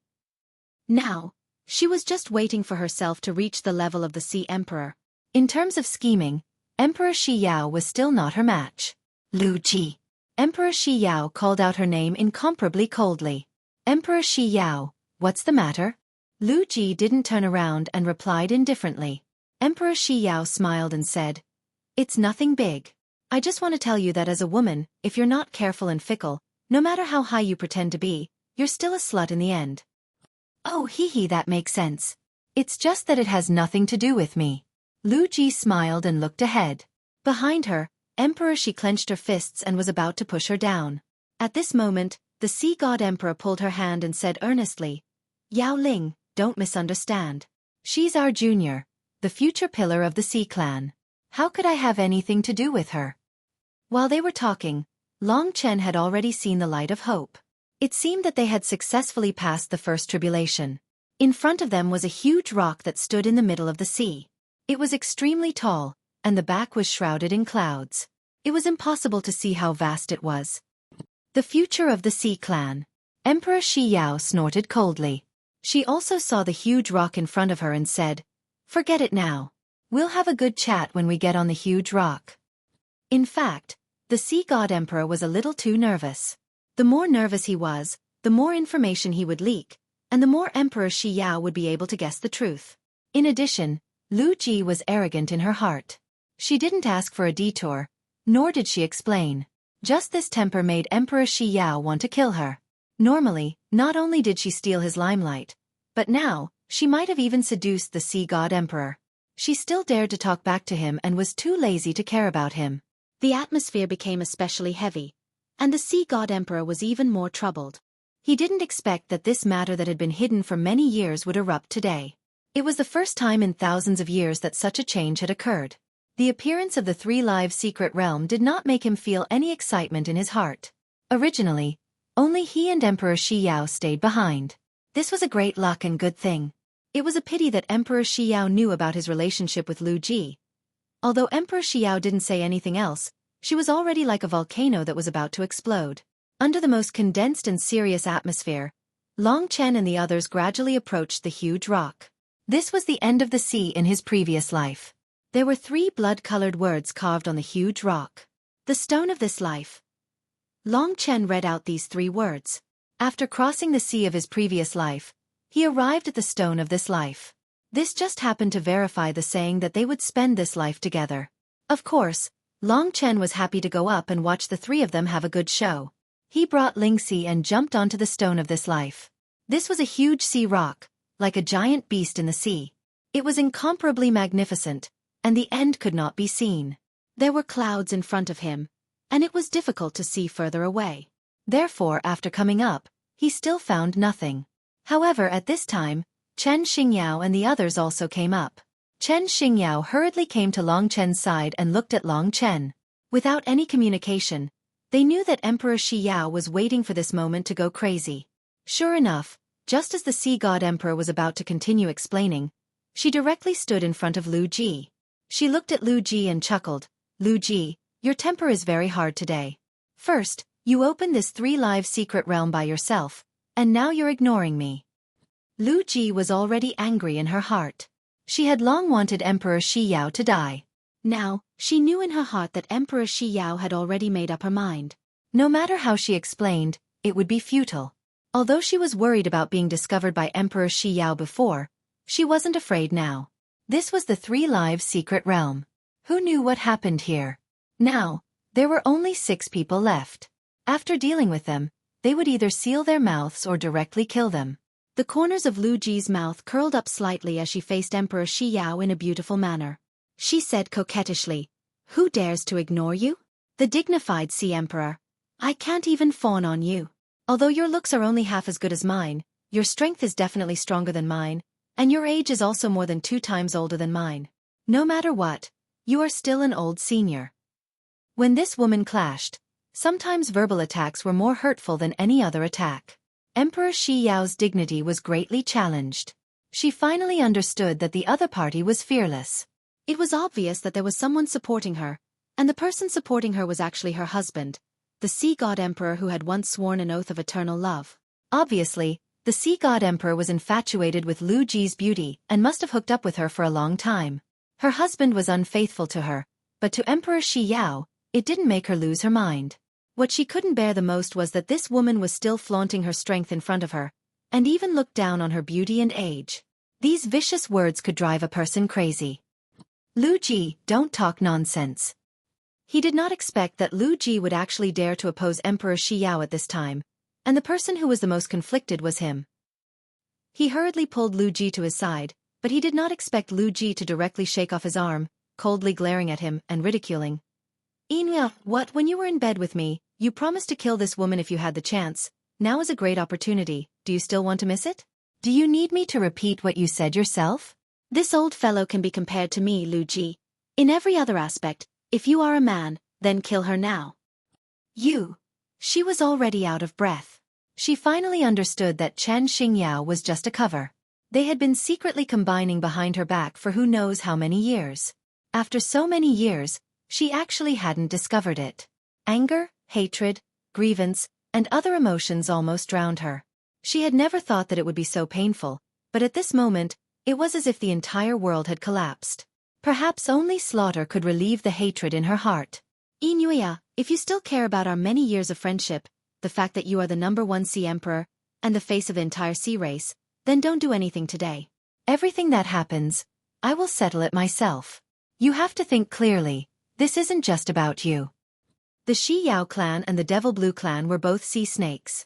Now, she was just waiting for herself to reach the level of the Sea Emperor. In terms of scheming, Emperor Shi Yao was still not her match. "Lu Ji." Emperor Shi Yao called out her name incomparably coldly. "Emperor Shi Yao, what's the matter?" Lu Ji didn't turn around and replied indifferently. Emperor Shi Yao smiled and said, "It's nothing big. I just want to tell you that as a woman, if you're not careful and fickle, no matter how high you pretend to be, you're still a slut in the end." "Oh, hee, that makes sense. It's just that it has nothing to do with me." Lu Ji smiled and looked ahead. Behind her, Emperor Shi clenched her fists and was about to push her down. At this moment, the Sea God Emperor pulled her hand and said earnestly, "Yao Ling, don't misunderstand. She's our junior, the future pillar of the Sea clan. How could I have anything to do with her?" While they were talking, Long Chen had already seen the light of hope. It seemed that they had successfully passed the first tribulation. In front of them was a huge rock that stood in the middle of the sea. It was extremely tall, and the back was shrouded in clouds. It was impossible to see how vast it was. The future of the Sea clan. Emperor Shi Yao snorted coldly. She also saw the huge rock in front of her and said, "Forget it now. We'll have a good chat when we get on the huge rock." In fact, the Sea God Emperor was a little too nervous. The more nervous he was, the more information he would leak, and the more Emperor Shi Yao would be able to guess the truth. In addition, Lu Ji was arrogant in her heart. She didn't ask for a detour, nor did she explain. Just this temper made Emperor Shi Yao want to kill her. Normally, not only did she steal his limelight, but now, she might have even seduced the Sea God Emperor. She still dared to talk back to him and was too lazy to care about him. The atmosphere became especially heavy, and the Sea God Emperor was even more troubled. He didn't expect that this matter that had been hidden for many years would erupt today. It was the first time in thousands of years that such a change had occurred. The appearance of the three-live secret realm did not make him feel any excitement in his heart. Originally, only he and Emperor Shi Yao stayed behind. This was a great luck and good thing. It was a pity that Emperor Shi Yao knew about his relationship with Lu Ji. Although Emperor Shi Yao didn't say anything else, she was already like a volcano that was about to explode. Under the most condensed and serious atmosphere, Long Chen and the others gradually approached the huge rock. This was the end of the sea in his previous life. There were 3 blood-colored words carved on the huge rock. "The stone of this life." Long Chen read out these 3 words. After crossing the sea of his previous life, he arrived at the stone of this life. This just happened to verify the saying that they would spend this life together. Of course, Long Chen was happy to go up and watch the 3 of them have a good show. He brought Lingxi and jumped onto the stone of this life. This was a huge sea rock, like a giant beast in the sea. It was incomparably magnificent, and the end could not be seen. There were clouds in front of him, and it was difficult to see further away. Therefore, after coming up, he still found nothing. However, at this time, Chen Xingyao and the others also came up. Chen Xingyao hurriedly came to Long Chen's side and looked at Long Chen. Without any communication, they knew that Emperor Shi Yao was waiting for this moment to go crazy. Sure enough, just as the Sea God Emperor was about to continue explaining, she directly stood in front of Lu Ji. She looked at Lu Ji and chuckled, "Lu Ji, your temper is very hard today. First, you opened this 3-live secret realm by yourself, and now you're ignoring me." Lu Ji was already angry in her heart. She had long wanted Emperor Shi Yao to die. Now, she knew in her heart that Emperor Shi Yao had already made up her mind. No matter how she explained, it would be futile. Although she was worried about being discovered by Emperor Shi Yao before, she wasn't afraid now. This was the 3-live secret realm. Who knew what happened here? Now, there were only 6 people left. After dealing with them, they would either seal their mouths or directly kill them. The corners of Lu Ji's mouth curled up slightly as she faced Emperor Shi Yao in a beautiful manner. She said coquettishly, "Who dares to ignore you? The dignified Sea Emperor. I can't even fawn on you. Although your looks are only half as good as mine, your strength is definitely stronger than mine, and your age is also more than 2 times older than mine. No matter what, you are still an old senior." When this woman clashed, sometimes verbal attacks were more hurtful than any other attack. Emperor Shi Yao's dignity was greatly challenged. She finally understood that the other party was fearless. It was obvious that there was someone supporting her, and the person supporting her was actually her husband, the Sea God Emperor who had once sworn an oath of eternal love. Obviously, the Sea God Emperor was infatuated with Lu Ji's beauty and must have hooked up with her for a long time. Her husband was unfaithful to her, but to Emperor Shi Yao, it didn't make her lose her mind. What she couldn't bear the most was that this woman was still flaunting her strength in front of her, and even looked down on her beauty and age. These vicious words could drive a person crazy. Lu Ji, don't talk nonsense. He did not expect that Lu Ji would actually dare to oppose Emperor Shi Yao at this time, and the person who was the most conflicted was him. He hurriedly pulled Lu Ji to his side, but he did not expect Lu Ji to directly shake off his arm, coldly glaring at him and ridiculing. Inuya, what, when you were in bed with me, you promised to kill this woman if you had the chance. Now is a great opportunity, do you still want to miss it? Do you need me to repeat what you said yourself? This old fellow can be compared to me, Lu Ji. In every other aspect, if you are a man, then kill her now. You. She was already out of breath. She finally understood that Chen Xingyao was just a cover. They had been secretly combining behind her back for who knows how many years. After so many years, she actually hadn't discovered it. Anger, hatred, grievance, and other emotions almost drowned her. She had never thought that it would be so painful, but at this moment, it was as if the entire world had collapsed. Perhaps only slaughter could relieve the hatred in her heart. Inuya, if you still care about our many years of friendship, the fact that you are the #1 Sea Emperor, and the face of the entire sea race, then don't do anything today. Everything that happens, I will settle it myself. You have to think clearly, this isn't just about you. The Shi Yao clan and the Devil Blue clan were both sea snakes.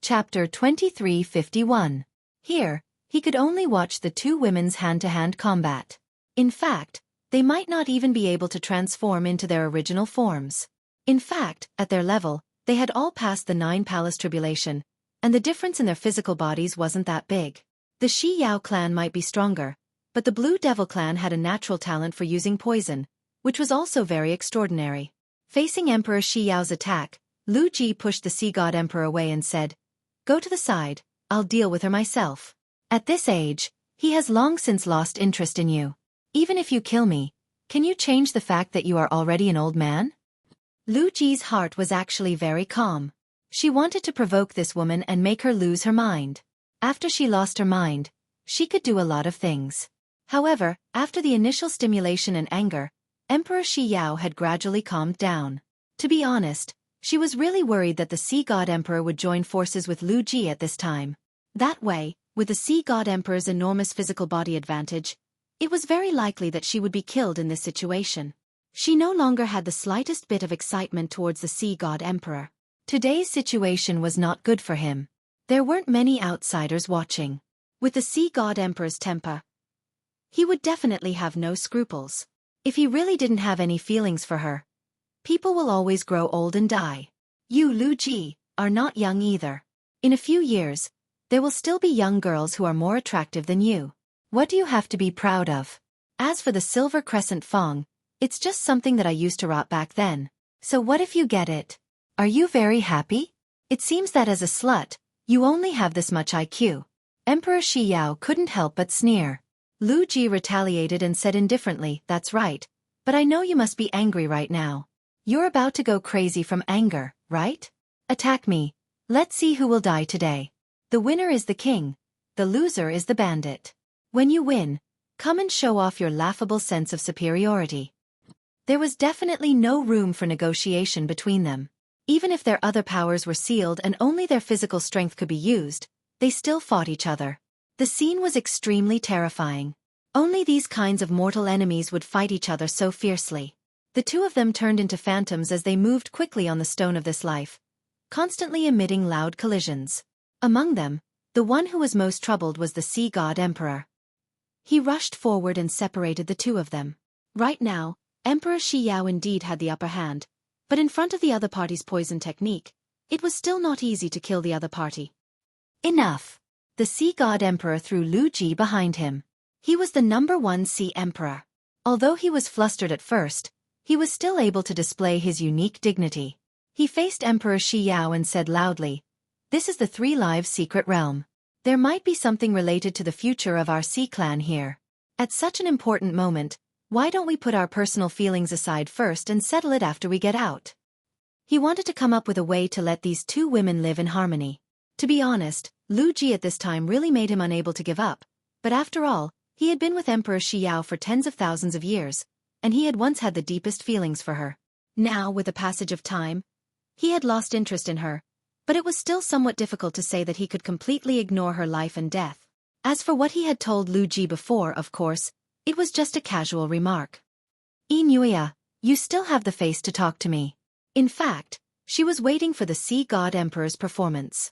Chapter 2351. Here, he could only watch the two women's hand-to-hand combat. In fact, they might not even be able to transform into their original forms. In fact, at their level, they had all passed the 9 palace tribulation, and the difference in their physical bodies wasn't that big. The Shi Yao clan might be stronger, but the Blue Devil clan had a natural talent for using poison, which was also very extraordinary. Facing Emperor Shi Yao's attack, Lu Ji pushed the Sea God Emperor away and said, "Go to the side, I'll deal with her myself. At this age, he has long since lost interest in you. Even if you kill me, can you change the fact that you are already an old man?" Lu Ji's heart was actually very calm. She wanted to provoke this woman and make her lose her mind. After she lost her mind, she could do a lot of things. However, after the initial stimulation and anger, Emperor Shi Yao had gradually calmed down. To be honest, she was really worried that the Sea God Emperor would join forces with Lu Ji at this time. That way, with the Sea God Emperor's enormous physical body advantage, it was very likely that she would be killed in this situation. She no longer had the slightest bit of excitement towards the Sea God Emperor. Today's situation was not good for him. There weren't many outsiders watching. With the Sea God Emperor's temper, he would definitely have no scruples. If he really didn't have any feelings for her, people will always grow old and die. You, Lu Ji, are not young either. In a few years, there will still be young girls who are more attractive than you. What do you have to be proud of? As for the Silver Crescent Fong, it's just something that I used to rot back then. So what if you get it? Are you very happy? It seems that as a slut, you only have this much IQ. Emperor Shi Yao couldn't help but sneer. Lu Ji retaliated and said indifferently, "That's right, but I know you must be angry right now. You're about to go crazy from anger, right? Attack me. Let's see who will die today. The winner is the king. The loser is the bandit. When you win, come and show off your laughable sense of superiority." There was definitely no room for negotiation between them. Even if their other powers were sealed and only their physical strength could be used, they still fought each other. The scene was extremely terrifying. Only these kinds of mortal enemies would fight each other so fiercely. The two of them turned into phantoms as they moved quickly on the stone of this life, constantly emitting loud collisions. Among them, the one who was most troubled was the Sea God Emperor. He rushed forward and separated the two of them. Right now, Emperor Shi Yao indeed had the upper hand, but in front of the other party's poison technique, it was still not easy to kill the other party. Enough! The Sea God Emperor threw Lu Ji behind him. He was the #1 Sea Emperor. Although he was flustered at first, he was still able to display his unique dignity. He faced Emperor Shi Yao and said loudly, "This is the 3 Live Secret Realm. There might be something related to the future of our Sea clan here. At such an important moment, why don't we put our personal feelings aside first and settle it after we get out?" He wanted to come up with a way to let these two women live in harmony. To be honest, Lu Ji at this time really made him unable to give up, but after all, he had been with Emperor Shi Yao for tens of thousands of years, and he had once had the deepest feelings for her. Now, with the passage of time, he had lost interest in her, but it was still somewhat difficult to say that he could completely ignore her life and death. As for what he had told Lu Ji before, of course, it was just a casual remark. Inuya, you still have the face to talk to me. In fact, she was waiting for the Sea God Emperor's performance.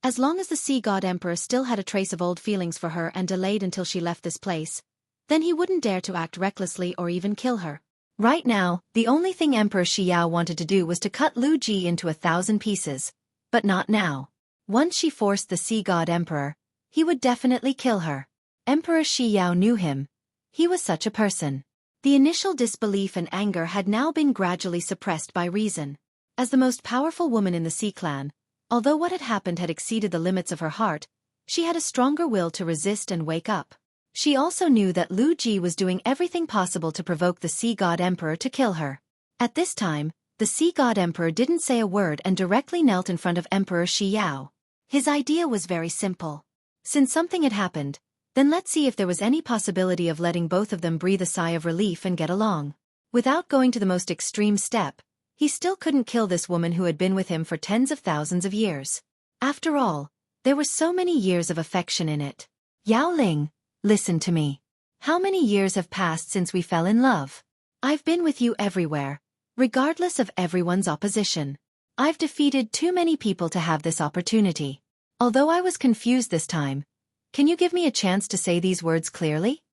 As long as the Sea God Emperor still had a trace of old feelings for her and delayed until she left this place, then he wouldn't dare to act recklessly or even kill her. Right now, the only thing Emperor Xiao wanted to do was to cut Lu Ji into 1,000 pieces. But not now. Once she forced the Sea God Emperor, he would definitely kill her. Emperor Xiao knew him. He was such a person. The initial disbelief and anger had now been gradually suppressed by reason. As the most powerful woman in the Sea clan, although what had happened had exceeded the limits of her heart, she had a stronger will to resist and wake up. She also knew that Lu Ji was doing everything possible to provoke the Sea God Emperor to kill her. At this time, the Sea God Emperor didn't say a word and directly knelt in front of Emperor Xiao. His idea was very simple. Since something had happened, then let's see if there was any possibility of letting both of them breathe a sigh of relief and get along. Without going to the most extreme step, he still couldn't kill this woman who had been with him for tens of thousands of years. After all, there were so many years of affection in it. Yao Ling, listen to me. How many years have passed since we fell in love? I've been with you everywhere, regardless of everyone's opposition. I've defeated too many people to have this opportunity. Although I was confused this time, can you give me a chance to say these words clearly?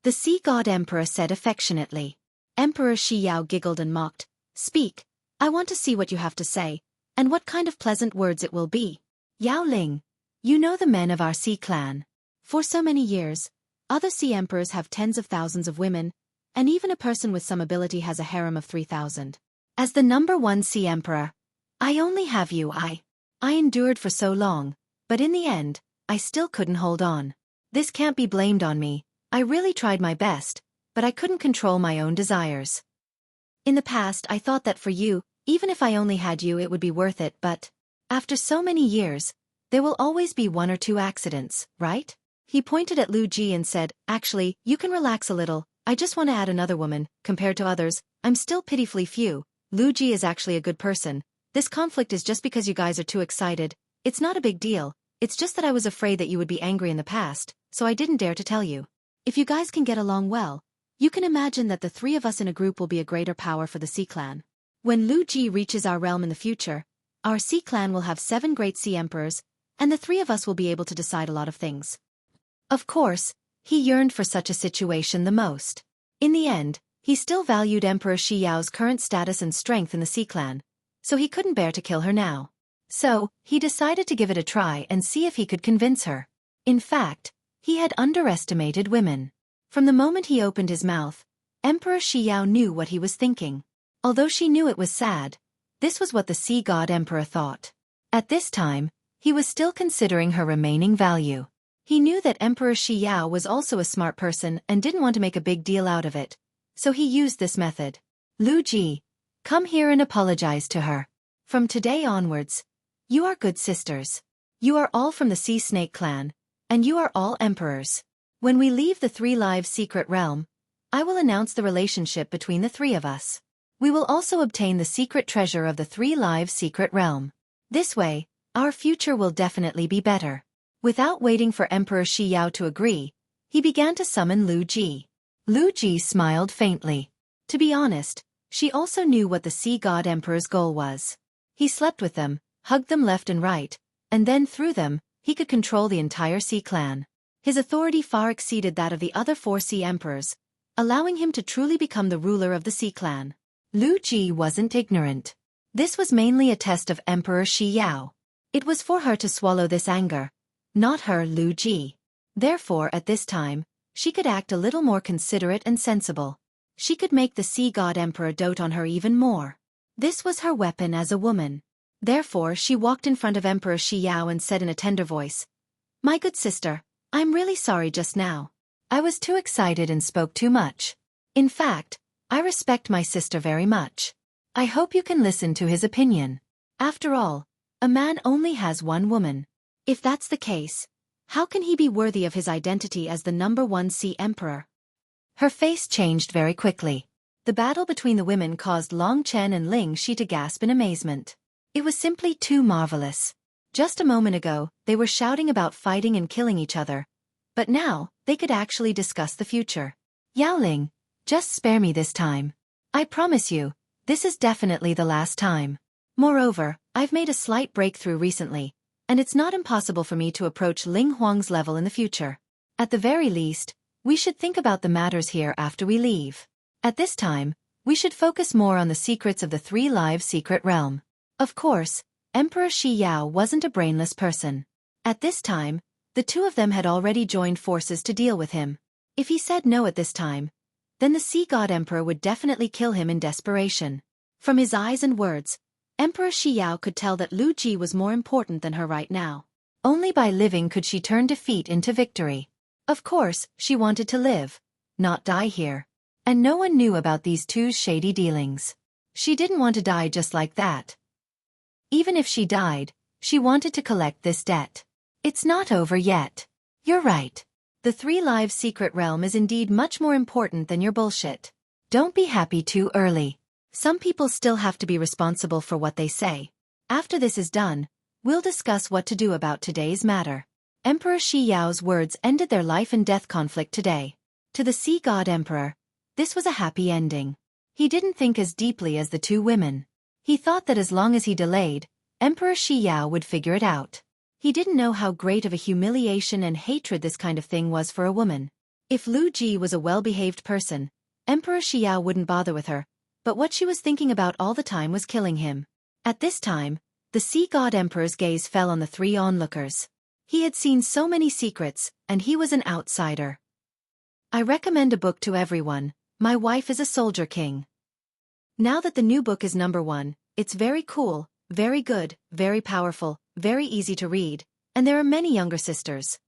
The Sea God Emperor said affectionately. Emperor Xiao giggled and mocked. Speak, I want to see what you have to say, and what kind of pleasant words it will be. Yao Ling, you know the men of our Sea clan. For so many years, other Sea emperors have tens of thousands of women, and even a person with some ability has a harem of 3,000. As the #1 Sea emperor, I only have you. I endured for so long, but in the end, I still couldn't hold on. This can't be blamed on me. I really tried my best, but I couldn't control my own desires. In the past, I thought that for you, even if I only had you, it would be worth it, but after so many years, there will always be one or two accidents, right? He pointed at Lu Ji and said, actually, you can relax a little. I just want to add another woman. Compared to others, I'm still pitifully few. Lu Ji is actually a good person. This conflict is just because you guys are too excited. It's not a big deal. It's just that I was afraid that you would be angry in the past, so I didn't dare to tell you. If you guys can get along well, you can imagine that the three of us in a group will be a greater power for the Sea clan. When Lu Ji reaches our realm in the future, our Sea clan will have 7 great Sea emperors, and the three of us will be able to decide a lot of things. Of course, he yearned for such a situation the most. In the end, he still valued Emperor Xiao's current status and strength in the Sea clan, so he couldn't bear to kill her now. So, he decided to give it a try and see if he could convince her. In fact, he had underestimated women. From the moment he opened his mouth, Emperor Xiao knew what he was thinking. Although she knew it was sad, this was what the Sea God Emperor thought. At this time, he was still considering her remaining value. He knew that Emperor Xiao was also a smart person and didn't want to make a big deal out of it, so he used this method. Lu Ji, come here and apologize to her. From today onwards, you are good sisters. You are all from the Sea Snake clan, and you are all emperors. When we leave the 3 Lives secret realm, I will announce the relationship between the 3 of us. We will also obtain the secret treasure of the 3 Lives secret realm. This way, our future will definitely be better. Without waiting for Emperor Xiao to agree, he began to summon Lu Ji. Lu Ji smiled faintly. To be honest, she also knew what the Sea God Emperor's goal was. He slept with them, hugged them left and right, and then through them, he could control the entire Sea clan. His authority far exceeded that of the other 4 Sea emperors, allowing him to truly become the ruler of the Sea clan. Lu Ji wasn't ignorant. This was mainly a test of Emperor Xiao. It was for her to swallow this anger, not her, Lu Ji. Therefore, at this time, she could act a little more considerate and sensible. She could make the Sea God Emperor dote on her even more. This was her weapon as a woman. Therefore, she walked in front of Emperor Xiao and said in a tender voice, "My good sister, I'm really sorry just now. I was too excited and spoke too much. In fact, I respect my sister very much. I hope you can listen to his opinion. After all, a man only has one woman. If that's the case, how can he be worthy of his identity as the #1 Sea Emperor?" Her face changed very quickly. The battle between the women caused Long Chen and Ling Shi to gasp in amazement. It was simply too marvelous. Just a moment ago, they were shouting about fighting and killing each other. But now, they could actually discuss the future. Yao Ling, just spare me this time. I promise you, this is definitely the last time. Moreover, I've made a slight breakthrough recently, and it's not impossible for me to approach Ling Huang's level in the future. At the very least, we should think about the matters here after we leave. At this time, we should focus more on the secrets of the Three Lives Secret Realm. Of course, Emperor Shi Yao wasn't a brainless person. At this time, the two of them had already joined forces to deal with him. If he said no at this time, then the Sea God Emperor would definitely kill him in desperation. From his eyes and words, Emperor Shi Yao could tell that Lu Ji was more important than her right now. Only by living could she turn defeat into victory. Of course, she wanted to live, not die here. And no one knew about these two's shady dealings. She didn't want to die just like that. Even if she died, she wanted to collect this debt. It's not over yet. You're right. The Three Lives Secret Realm is indeed much more important than your bullshit. Don't be happy too early. Some people still have to be responsible for what they say. After this is done, we'll discuss what to do about today's matter. Emperor Shi Yao's words ended their life and death conflict today. To the Sea God Emperor, this was a happy ending. He didn't think as deeply as the two women. He thought that as long as he delayed, Emperor Shi Yao would figure it out. He didn't know how great of a humiliation and hatred this kind of thing was for a woman. If Lu Ji was a well-behaved person, Emperor Shi Yao wouldn't bother with her, but what she was thinking about all the time was killing him. At this time, the Sea God Emperor's gaze fell on the three onlookers. He had seen so many secrets, and he was an outsider. I recommend a book to everyone. My wife is a soldier king. Now that the new book is #1, it's very cool, very good, very powerful, very easy to read, and there are many younger sisters.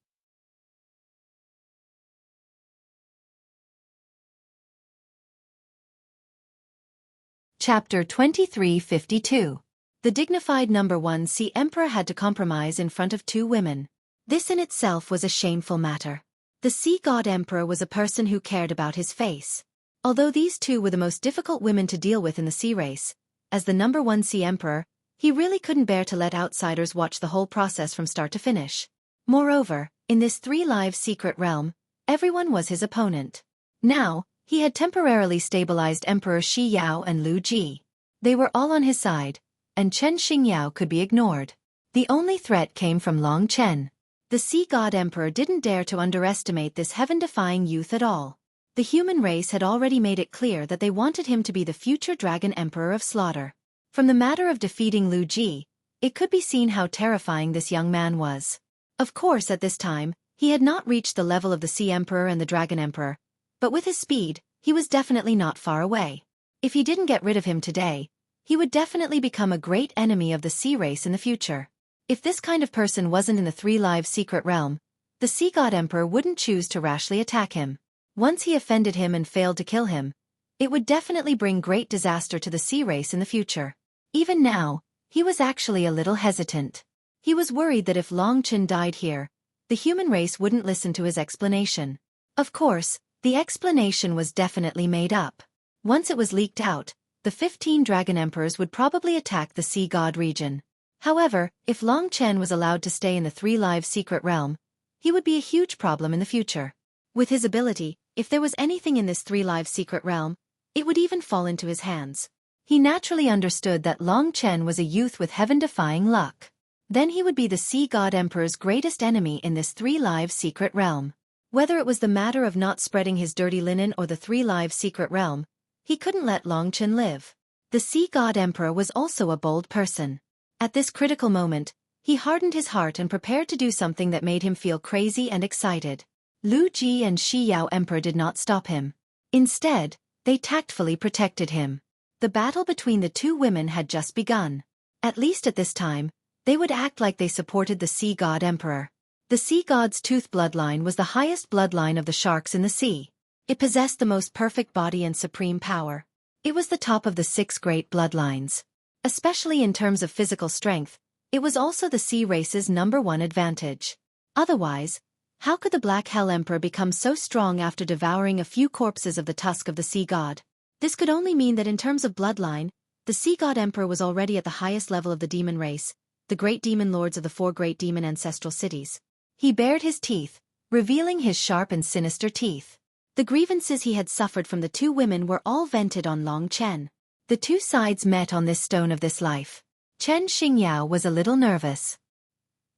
Chapter 2352. The dignified #1 Sea Emperor had to compromise in front of two women. This in itself was a shameful matter. The Sea God Emperor was a person who cared about his face. Although these two were the most difficult women to deal with in the sea race, as the #1 Sea Emperor, he really couldn't bear to let outsiders watch the whole process from start to finish. Moreover, in this Three Lives Secret Realm, everyone was his opponent. Now, he had temporarily stabilized Emperor Shi Yao and Lu Ji. They were all on his side, and Chen Xingyao could be ignored. The only threat came from Long Chen. The Sea God Emperor didn't dare to underestimate this heaven-defying youth at all. The human race had already made it clear that they wanted him to be the future Dragon Emperor of Slaughter. From the matter of defeating Lu Ji, it could be seen how terrifying this young man was. Of course at this time, he had not reached the level of the Sea Emperor and the Dragon Emperor, but with his speed, he was definitely not far away. If he didn't get rid of him today, he would definitely become a great enemy of the sea race in the future. If this kind of person wasn't in the Three Lives Secret Realm, the Sea God Emperor wouldn't choose to rashly attack him. Once he offended him and failed to kill him, it would definitely bring great disaster to the sea race in the future. Even now, he was actually a little hesitant. He was worried that if Long Chen died here, the human race wouldn't listen to his explanation. Of course, the explanation was definitely made up. Once it was leaked out, the 15 Dragon Emperors would probably attack the Sea God region. However, if Long Chen was allowed to stay in the Three Lives Secret Realm, he would be a huge problem in the future. With his ability, if there was anything in this Three Lives Secret Realm, it would even fall into his hands. He naturally understood that Long Chen was a youth with heaven-defying luck. Then he would be the Sea God Emperor's greatest enemy in this Three Lives Secret Realm. Whether it was the matter of not spreading his dirty linen or the Three Lives Secret Realm, he couldn't let Long Chen live. The Sea God Emperor was also a bold person. At this critical moment, he hardened his heart and prepared to do something that made him feel crazy and excited. Lu Ji and Shi Yao Emperor did not stop him. Instead, they tactfully protected him. The battle between the two women had just begun. At least at this time, they would act like they supported the Sea God Emperor. The Sea God's tooth bloodline was the highest bloodline of the sharks in the sea. It possessed the most perfect body and supreme power. It was the top of the 6 great bloodlines. Especially in terms of physical strength, it was also the sea race's #1 advantage. Otherwise, how could the Black Hell Emperor become so strong after devouring a few corpses of the tusk of the Sea God? This could only mean that in terms of bloodline, the Sea God Emperor was already at the highest level of the demon race, the great demon lords of the 4 great demon ancestral cities. He bared his teeth, revealing his sharp and sinister teeth. The grievances he had suffered from the 2 women were all vented on Long Chen. The 2 sides met on this stone of this life. Chen Xingyao was a little nervous.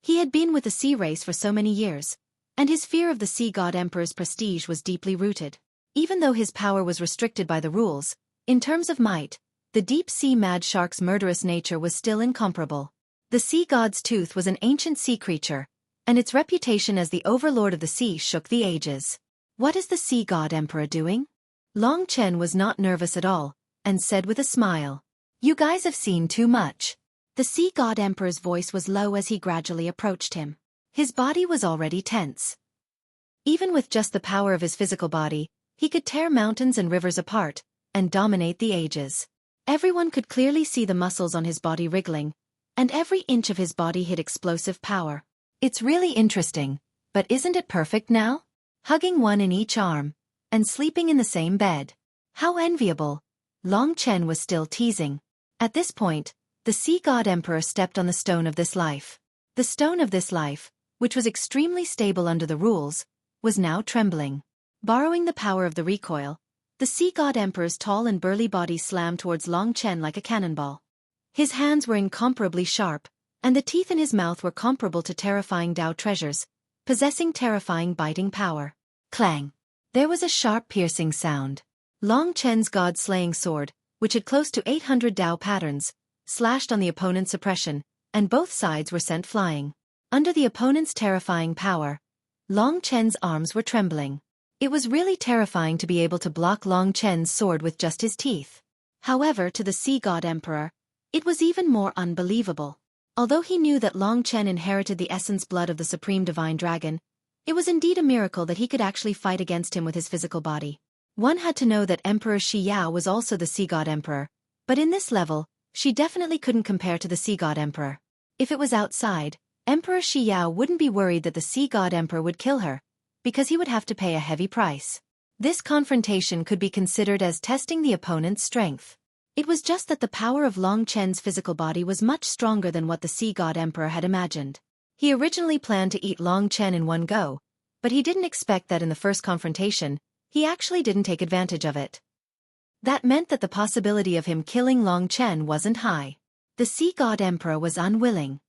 He had been with the sea race for so many years, and his fear of the Sea God Emperor's prestige was deeply rooted. Even though his power was restricted by the rules, in terms of might, the deep-sea mad shark's murderous nature was still incomparable. The sea god's tooth was an ancient sea creature, and its reputation as the overlord of the sea shook the ages. What is the Sea God Emperor doing? Long Chen was not nervous at all, and said with a smile, "You guys have seen too much." The Sea God Emperor's voice was low as he gradually approached him. His body was already tense. Even with just the power of his physical body, he could tear mountains and rivers apart, and dominate the ages. Everyone could clearly see the muscles on his body wriggling, and every inch of his body hid explosive power. It's really interesting, but isn't it perfect now? Hugging one in each arm, and sleeping in the same bed. How enviable. Long Chen was still teasing. At this point, the Sea God Emperor stepped on the stone of this life. The stone of this life, which was extremely stable under the rules, was now trembling. Borrowing the power of the recoil, the Sea God Emperor's tall and burly body slammed towards Long Chen like a cannonball. His hands were incomparably sharp, and the teeth in his mouth were comparable to terrifying Dao treasures, possessing terrifying biting power. Clang! There was a sharp piercing sound. Long Chen's god-slaying sword, which had close to 800 Dao patterns, slashed on the opponent's suppression, and both sides were sent flying. Under the opponent's terrifying power, Long Chen's arms were trembling. It was really terrifying to be able to block Long Chen's sword with just his teeth. However, to the Sea God Emperor, it was even more unbelievable. Although he knew that Long Chen inherited the essence blood of the Supreme Divine Dragon, it was indeed a miracle that he could actually fight against him with his physical body. One had to know that Emperor Shi Yao was also the Sea God Emperor, but in this level, she definitely couldn't compare to the Sea God Emperor. If it was outside, Emperor Shi Yao wouldn't be worried that the Sea God Emperor would kill her, because he would have to pay a heavy price. This confrontation could be considered as testing the opponent's strength. It was just that the power of Long Chen's physical body was much stronger than what the Sea God Emperor had imagined. He originally planned to eat Long Chen in one go, but he didn't expect that in the first confrontation, he actually didn't take advantage of it. That meant that the possibility of him killing Long Chen wasn't high. The Sea God Emperor was unwilling.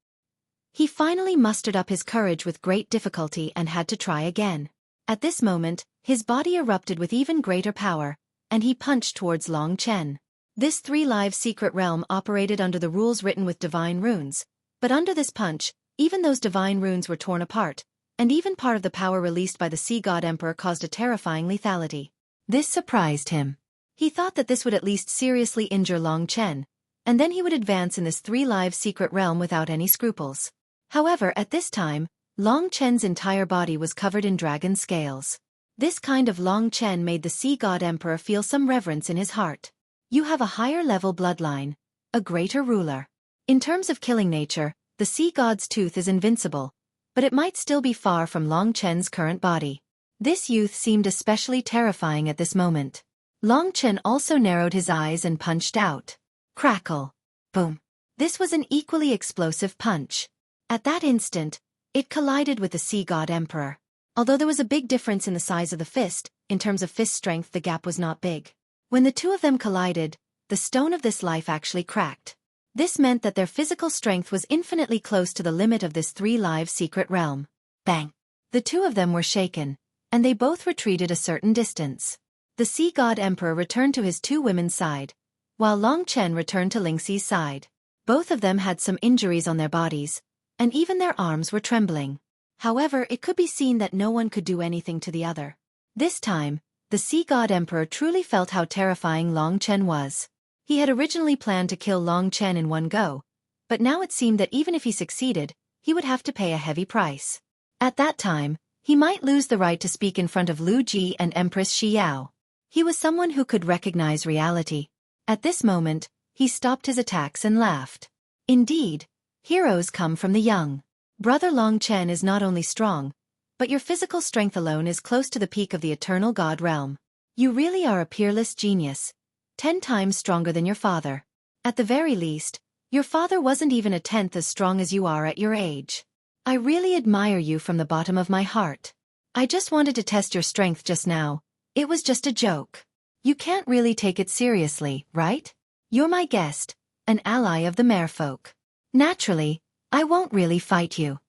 He finally mustered up his courage with great difficulty and had to try again. At this moment, his body erupted with even greater power, and he punched towards Long Chen. This 3-live secret realm operated under the rules written with divine runes, but under this punch, even those divine runes were torn apart, and even part of the power released by the Sea God Emperor caused a terrifying lethality. This surprised him. He thought that this would at least seriously injure Long Chen, and then he would advance in this 3-live secret realm without any scruples. However, at this time, Long Chen's entire body was covered in dragon scales. This kind of Long Chen made the Sea God Emperor feel some reverence in his heart. You have a higher level bloodline, a greater ruler. In terms of killing nature, the Sea God's tooth is invincible, but it might still be far from Long Chen's current body. This youth seemed especially terrifying at this moment. Long Chen also narrowed his eyes and punched out. Crackle. Boom. This was an equally explosive punch. At that instant, it collided with the Sea God Emperor. Although there was a big difference in the size of the fist, in terms of fist strength the gap was not big. When the two of them collided, the stone of this life actually cracked. This meant that their physical strength was infinitely close to the limit of this 3-live secret realm. Bang! The two of them were shaken, and they both retreated a certain distance. The Sea God Emperor returned to his 2 women's side, while Long Chen returned to Lingxi's side. Both of them had some injuries on their bodies, and even their arms were trembling. However, it could be seen that no one could do anything to the other. This time, the Sea God Emperor truly felt how terrifying Long Chen was. He had originally planned to kill Long Chen in one go, but now it seemed that even if he succeeded, he would have to pay a heavy price. At that time, he might lose the right to speak in front of Lu Ji and Empress Shi Yao. He was someone who could recognize reality. At this moment, he stopped his attacks and laughed. Indeed, heroes come from the young. Brother Long Chen is not only strong, but your physical strength alone is close to the peak of the eternal God realm. You really are a peerless genius, 10 times stronger than your father. At the very least, your father wasn't even a tenth as strong as you are at your age. I really admire you from the bottom of my heart. I just wanted to test your strength just now. It was just a joke. You can't really take it seriously, right? You're my guest, an ally of the merfolk. Naturally, I won't really fight you.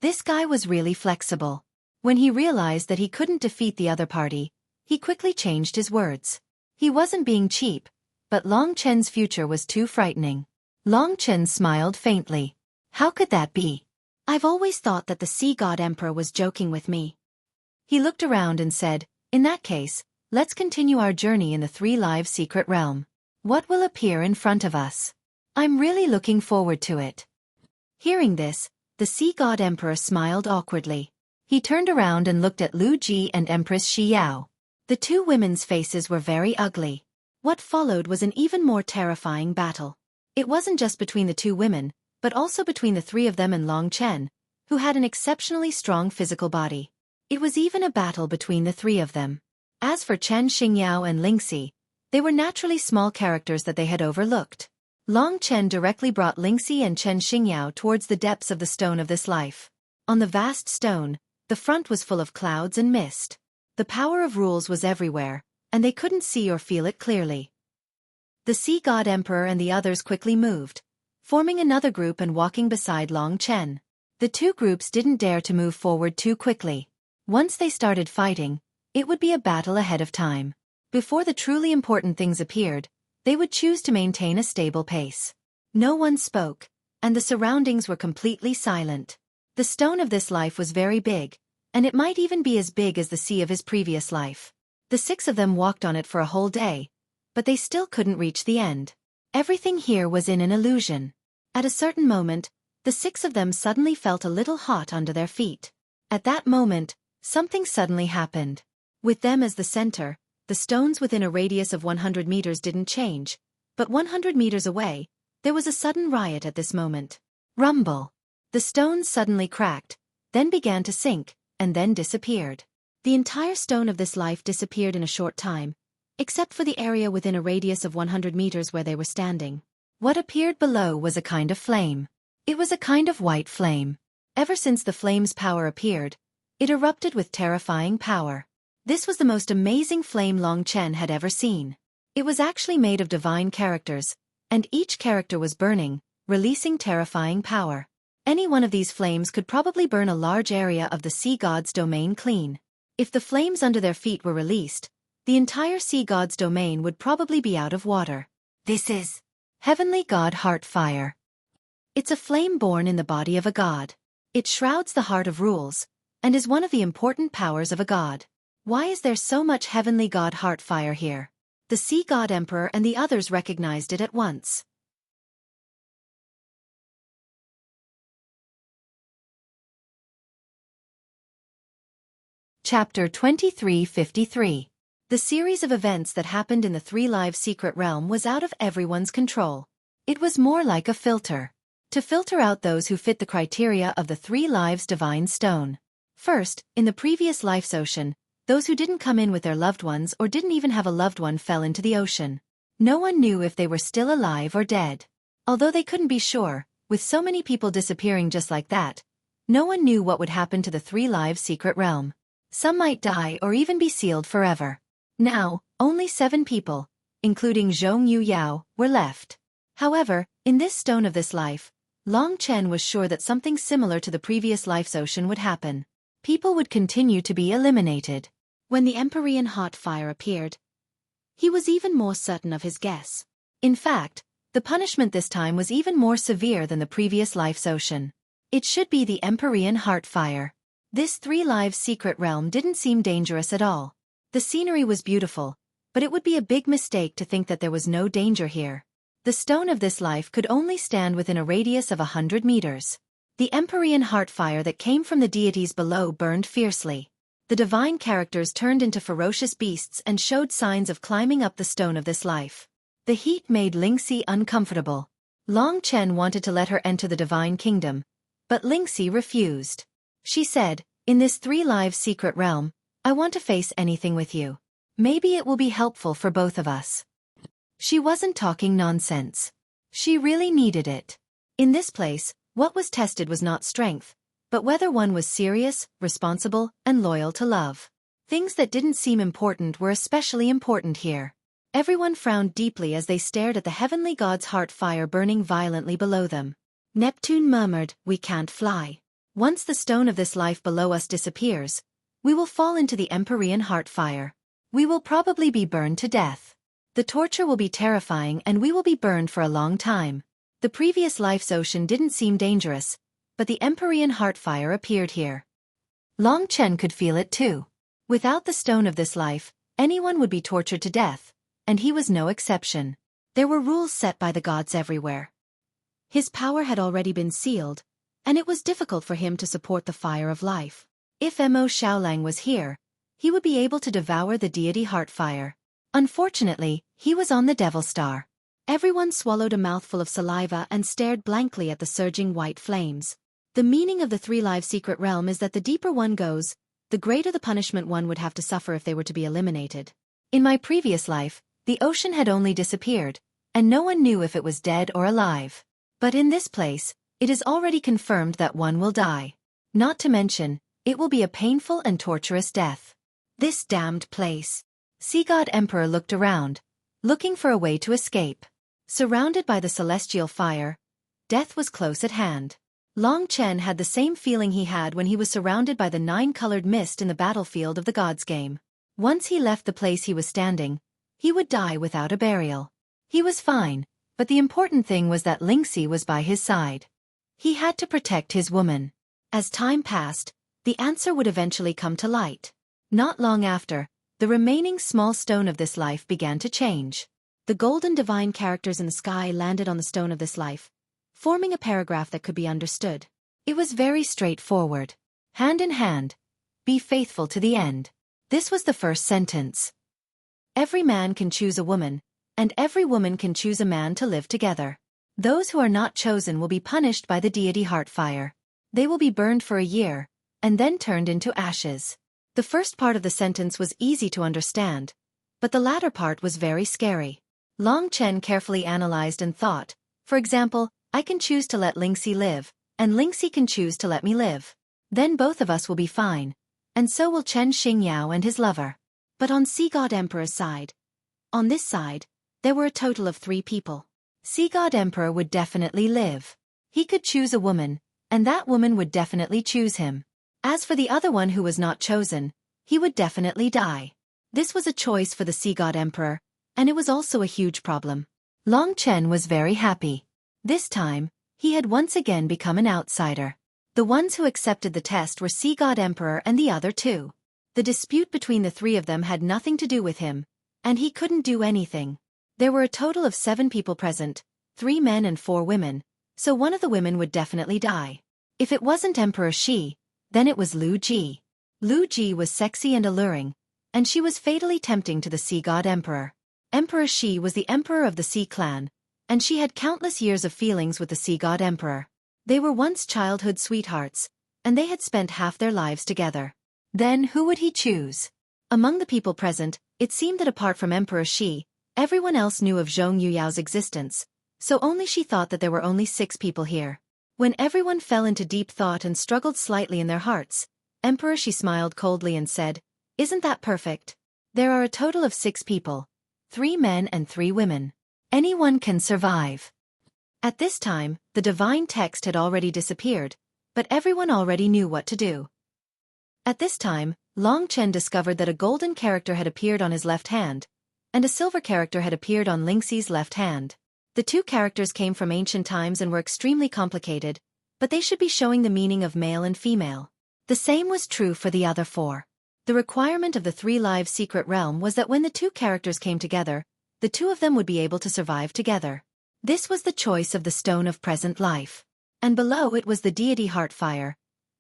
This guy was really flexible. When he realized that he couldn't defeat the other party, he quickly changed his words. He wasn't being cheap, but Long Chen's future was too frightening. Long Chen smiled faintly. How could that be? I've always thought that the Sea God Emperor was joking with me. He looked around and said, in that case, let's continue our journey in the Three Lives Secret Realm. What will appear in front of us? I'm really looking forward to it. Hearing this, the Sea God Emperor smiled awkwardly. He turned around and looked at Lu Ji and Empress Shi Yao. The two women's faces were very ugly. What followed was an even more terrifying battle. It wasn't just between the two women, but also between the three of them and Long Chen, who had an exceptionally strong physical body. It was even a battle between the three of them. As for Chen Xingyao and Lingxi, they were naturally small characters that they had overlooked. Long Chen directly brought Lingxi and Chen Xingyao towards the depths of the stone of this life. On the vast stone, the front was full of clouds and mist. The power of rules was everywhere, and they couldn't see or feel it clearly. The Sea God Emperor and the others quickly moved, forming another group and walking beside Long Chen. The two groups didn't dare to move forward too quickly. Once they started fighting, it would be a battle ahead of time. Before the truly important things appeared, they would choose to maintain a stable pace. No one spoke, and the surroundings were completely silent. The stone of this life was very big, and it might even be as big as the sea of his previous life. The six of them walked on it for a whole day, but they still couldn't reach the end. Everything here was in an illusion. At a certain moment, the six of them suddenly felt a little hot under their feet. At that moment, something suddenly happened. With them as the center, the stones within a radius of 100 meters didn't change, but 100 meters away, there was a sudden riot at this moment. Rumble. The stones suddenly cracked, then began to sink, and then disappeared. The entire stone of this life disappeared in a short time, except for the area within a radius of 100 meters where they were standing. What appeared below was a kind of flame. It was a kind of white flame. Ever since the flame's power appeared, it erupted with terrifying power. This was the most amazing flame Long Chen had ever seen. It was actually made of divine characters, and each character was burning, releasing terrifying power. Any one of these flames could probably burn a large area of the sea god's domain clean. If the flames under their feet were released, the entire sea god's domain would probably be out of water. This is Heavenly God Heart Fire. It's a flame born in the body of a god. It shrouds the heart of rules, and is one of the important powers of a god. Why is there so much Heavenly God Heart Fire here? The Sea God Emperor and the others recognized it at once. Chapter 2353. The series of events that happened in the Three Lives Secret Realm was out of everyone's control. It was more like a filter. To filter out those who fit the criteria of the Three Lives Divine Stone. First, in the previous life's ocean, those who didn't come in with their loved ones or didn't even have a loved one fell into the ocean. No one knew if they were still alive or dead. Although they couldn't be sure, with so many people disappearing just like that, no one knew what would happen to the Three Lives Secret Realm. Some might die or even be sealed forever. Now, only 7 people, including Zhong Yu Yao, were left. However, in this stone of this life, Long Chen was sure that something similar to the previous life's ocean would happen. People would continue to be eliminated. When the Empyrean hot fire appeared, he was even more certain of his guess. In fact, the punishment this time was even more severe than the previous life's ocean. It should be the Empyrean heart fire. This Three Lives Secret Realm didn't seem dangerous at all. The scenery was beautiful, but it would be a big mistake to think that there was no danger here. The stone of this life could only stand within a radius of 100 meters. The Empyrean heart fire that came from the deities below burned fiercely. The divine characters turned into ferocious beasts and showed signs of climbing up the stone of this life. The heat made Lingxi uncomfortable. Long Chen wanted to let her enter the divine kingdom, but Lingxi refused. She said, "In this Three Lives Secret Realm, I want to face anything with you. Maybe it will be helpful for both of us." She wasn't talking nonsense. She really needed it. In this place, what was tested was not strength, but whether one was serious, responsible, and loyal to love. Things that didn't seem important were especially important here. Everyone frowned deeply as they stared at the heavenly god's heart fire burning violently below them. Neptune murmured, "We can't fly. Once the stone of this life below us disappears, we will fall into the Empyrean heart fire. We will probably be burned to death. The torture will be terrifying and we will be burned for a long time." The previous life's ocean didn't seem dangerous, but the Empyrean heart fire appeared here. Long Chen could feel it too. Without the stone of this life, anyone would be tortured to death, and he was no exception. There were rules set by the gods everywhere. His power had already been sealed, and it was difficult for him to support the fire of life. If Mo Xiaolang was here, he would be able to devour the deity heart fire. Unfortunately, he was on the Devil Star. Everyone swallowed a mouthful of saliva and stared blankly at the surging white flames. The meaning of the three-live secret realm is that the deeper one goes, the greater the punishment one would have to suffer if they were to be eliminated. In my previous life, the ocean had only disappeared, and no one knew if it was dead or alive. But in this place, it is already confirmed that one will die. Not to mention, it will be a painful and torturous death. This damned place. Sea God Emperor looked around, looking for a way to escape. Surrounded by the celestial fire, death was close at hand. Long Chen had the same feeling he had when he was surrounded by the nine-colored mist in the battlefield of the gods game. Once he left the place he was standing, he would die without a burial. He was fine, but the important thing was that Lingxi was by his side. He had to protect his woman. As time passed, the answer would eventually come to light. Not long after, the remaining small stone of this life began to change. The golden divine characters in the sky landed on the stone of this life, forming a paragraph that could be understood. It was very straightforward. Hand in hand, be faithful to the end. This was the first sentence. Every man can choose a woman, and every woman can choose a man to live together. Those who are not chosen will be punished by the deity heart fire. They will be burned for a year, and then turned into ashes. The first part of the sentence was easy to understand, but the latter part was very scary. Long Chen carefully analyzed and thought, for example, I can choose to let Lingxi live, and Lingxi can choose to let me live. Then both of us will be fine, and so will Chen Xingyao and his lover. But on Sea God Emperor's side, on this side, there were a total of 3 people. Sea God Emperor would definitely live. He could choose a woman, and that woman would definitely choose him. As for the other one who was not chosen, he would definitely die. This was a choice for the Sea God Emperor, and it was also a huge problem. Long Chen was very happy. This time, he had once again become an outsider. The ones who accepted the test were Sea God Emperor and the other 2. The dispute between the 3 of them had nothing to do with him, and he couldn't do anything. There were a total of 7 people present, 3 men and 4 women, so one of the women would definitely die. If it wasn't Emperor Shi, then it was Lu Ji. Lu Ji was sexy and alluring, and she was fatally tempting to the Sea God Emperor. Emperor Shi was the emperor of the Sea clan, and she had countless years of feelings with the Sea God Emperor. They were once childhood sweethearts, and they had spent half their lives together. Then who would he choose? Among the people present, it seemed that apart from Emperor Shi, everyone else knew of Zhong Yuyao's existence, so only she thought that there were only 6 people here. When everyone fell into deep thought and struggled slightly in their hearts, Emperor Shi smiled coldly and said, "Isn't that perfect? There are a total of 6 people. 3 men and 3 women. Anyone can survive." At this time, the divine text had already disappeared, but everyone already knew what to do. At this time, Long Chen discovered that a golden character had appeared on his left hand, and a silver character had appeared on Lingxi's left hand. The 2 characters came from ancient times and were extremely complicated, but they should be showing the meaning of male and female. The same was true for the other 4. The requirement of the 3-live secret realm was that when the 2 characters came together, the 2 of them would be able to survive together. This was the choice of the stone of present life. And below it was the deity heart fire,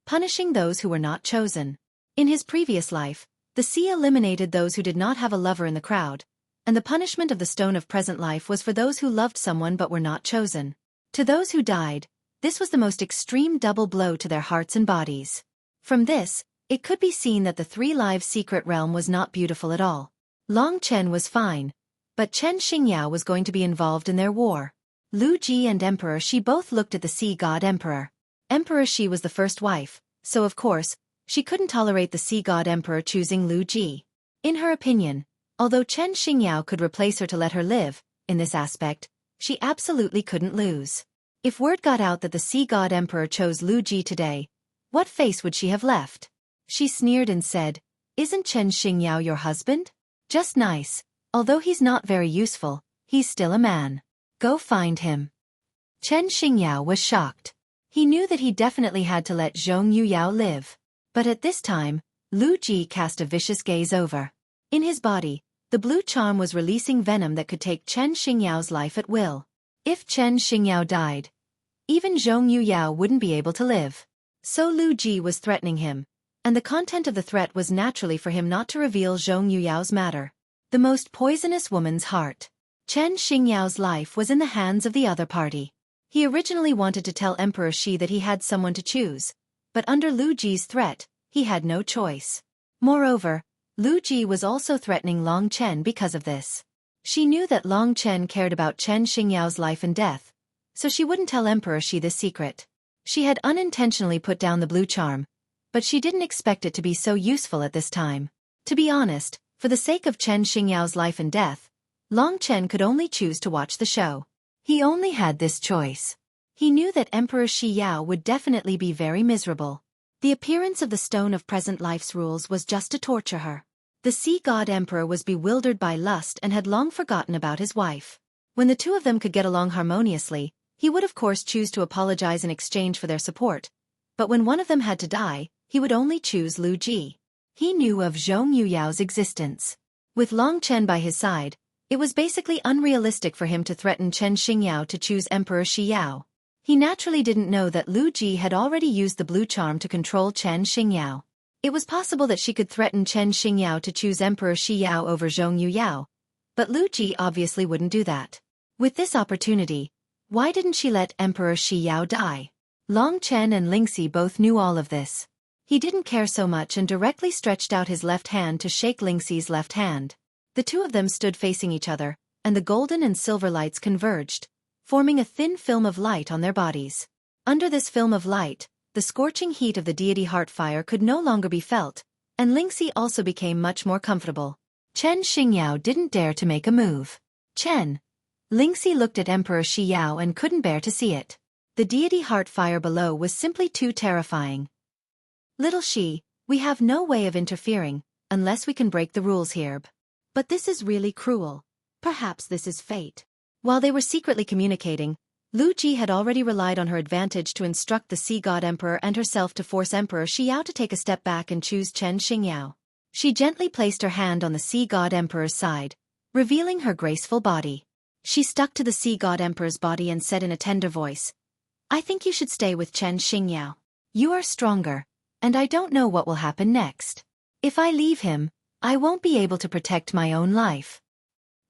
punishing those who were not chosen. In his previous life, the sea eliminated those who did not have a lover in the crowd, and the punishment of the stone of present life was for those who loved someone but were not chosen. To those who died, this was the most extreme double blow to their hearts and bodies. From this, it could be seen that the 3-live secret realm was not beautiful at all. Long Chen was fine, But Chen Xingyao was going to be involved in their war. Lu Ji and Emperor Shi both looked at the sea god emperor. Emperor Shi was the first wife, so of course, she couldn't tolerate the sea god emperor choosing Lu Ji. In her opinion, although Chen Xingyao could replace her to let her live, in this aspect, she absolutely couldn't lose. If word got out that the sea god emperor chose Lu Ji today, what face would she have left? She sneered and said, "Isn't Chen Xingyao your husband? Just nice. Although he's not very useful, he's still a man. Go find him." Chen Xingyao was shocked. He knew that he definitely had to let Zhong Yuyao live. But at this time, Lu Ji cast a vicious gaze over. In his body, the blue charm was releasing venom that could take Chen Xingyao's life at will. If Chen Xingyao died, even Zhong Yuyao wouldn't be able to live. So Lu Ji was threatening him, and the content of the threat was naturally for him not to reveal Zhong Yuyao's matter. The most poisonous woman's heart. Chen Xingyao's life was in the hands of the other party. He originally wanted to tell Emperor Shi that he had someone to choose, but under Lu Ji's threat, he had no choice. Moreover, Lu Ji was also threatening Long Chen because of this. She knew that Long Chen cared about Chen Xingyao's life and death, so she wouldn't tell Emperor Shi this secret. She had unintentionally put down the blue charm, but she didn't expect it to be so useful at this time. To be honest, for the sake of Chen Xingyao's life and death, Long Chen could only choose to watch the show. He only had this choice. He knew that Emperor Shi Yao would definitely be very miserable. The appearance of the stone of present life's rules was just to torture her. The sea god emperor was bewildered by lust and had long forgotten about his wife. When the two of them could get along harmoniously, he would of course choose to apologize in exchange for their support. But when one of them had to die, he would only choose Lu Ji. He knew of Zhong Yuyao's existence. With Long Chen by his side, it was basically unrealistic for him to threaten Chen Xingyao to choose Emperor Shi Yao. He naturally didn't know that Lu Ji had already used the blue charm to control Chen Xingyao. It was possible that she could threaten Chen Xingyao to choose Emperor Shi Yao over Zhong Yuyao, but Lu Ji obviously wouldn't do that. With this opportunity, why didn't she let Emperor Shi Yao die? Long Chen and Lingxi both knew all of this. He didn't care so much and directly stretched out his left hand to shake Lingxi's left hand. The two of them stood facing each other, and the golden and silver lights converged, forming a thin film of light on their bodies. Under this film of light, the scorching heat of the deity heart fire could no longer be felt, and Lingxi also became much more comfortable. Chen Xingyao didn't dare to make a move. Chen. Lingxi looked at Emperor Shi Yao and couldn't bear to see it. The deity heart fire below was simply too terrifying. "Little Shi, we have no way of interfering, unless we can break the rules here. But this is really cruel. Perhaps this is fate." While they were secretly communicating, Lu Ji had already relied on her advantage to instruct the sea god emperor and herself to force Emperor Shi Yao to take a step back and choose Chen Xingyao. She gently placed her hand on the sea god emperor's side, revealing her graceful body. She stuck to the sea god emperor's body and said in a tender voice, "I think you should stay with Chen Xingyao. You are stronger, and I don't know what will happen next. If I leave him, I won't be able to protect my own life."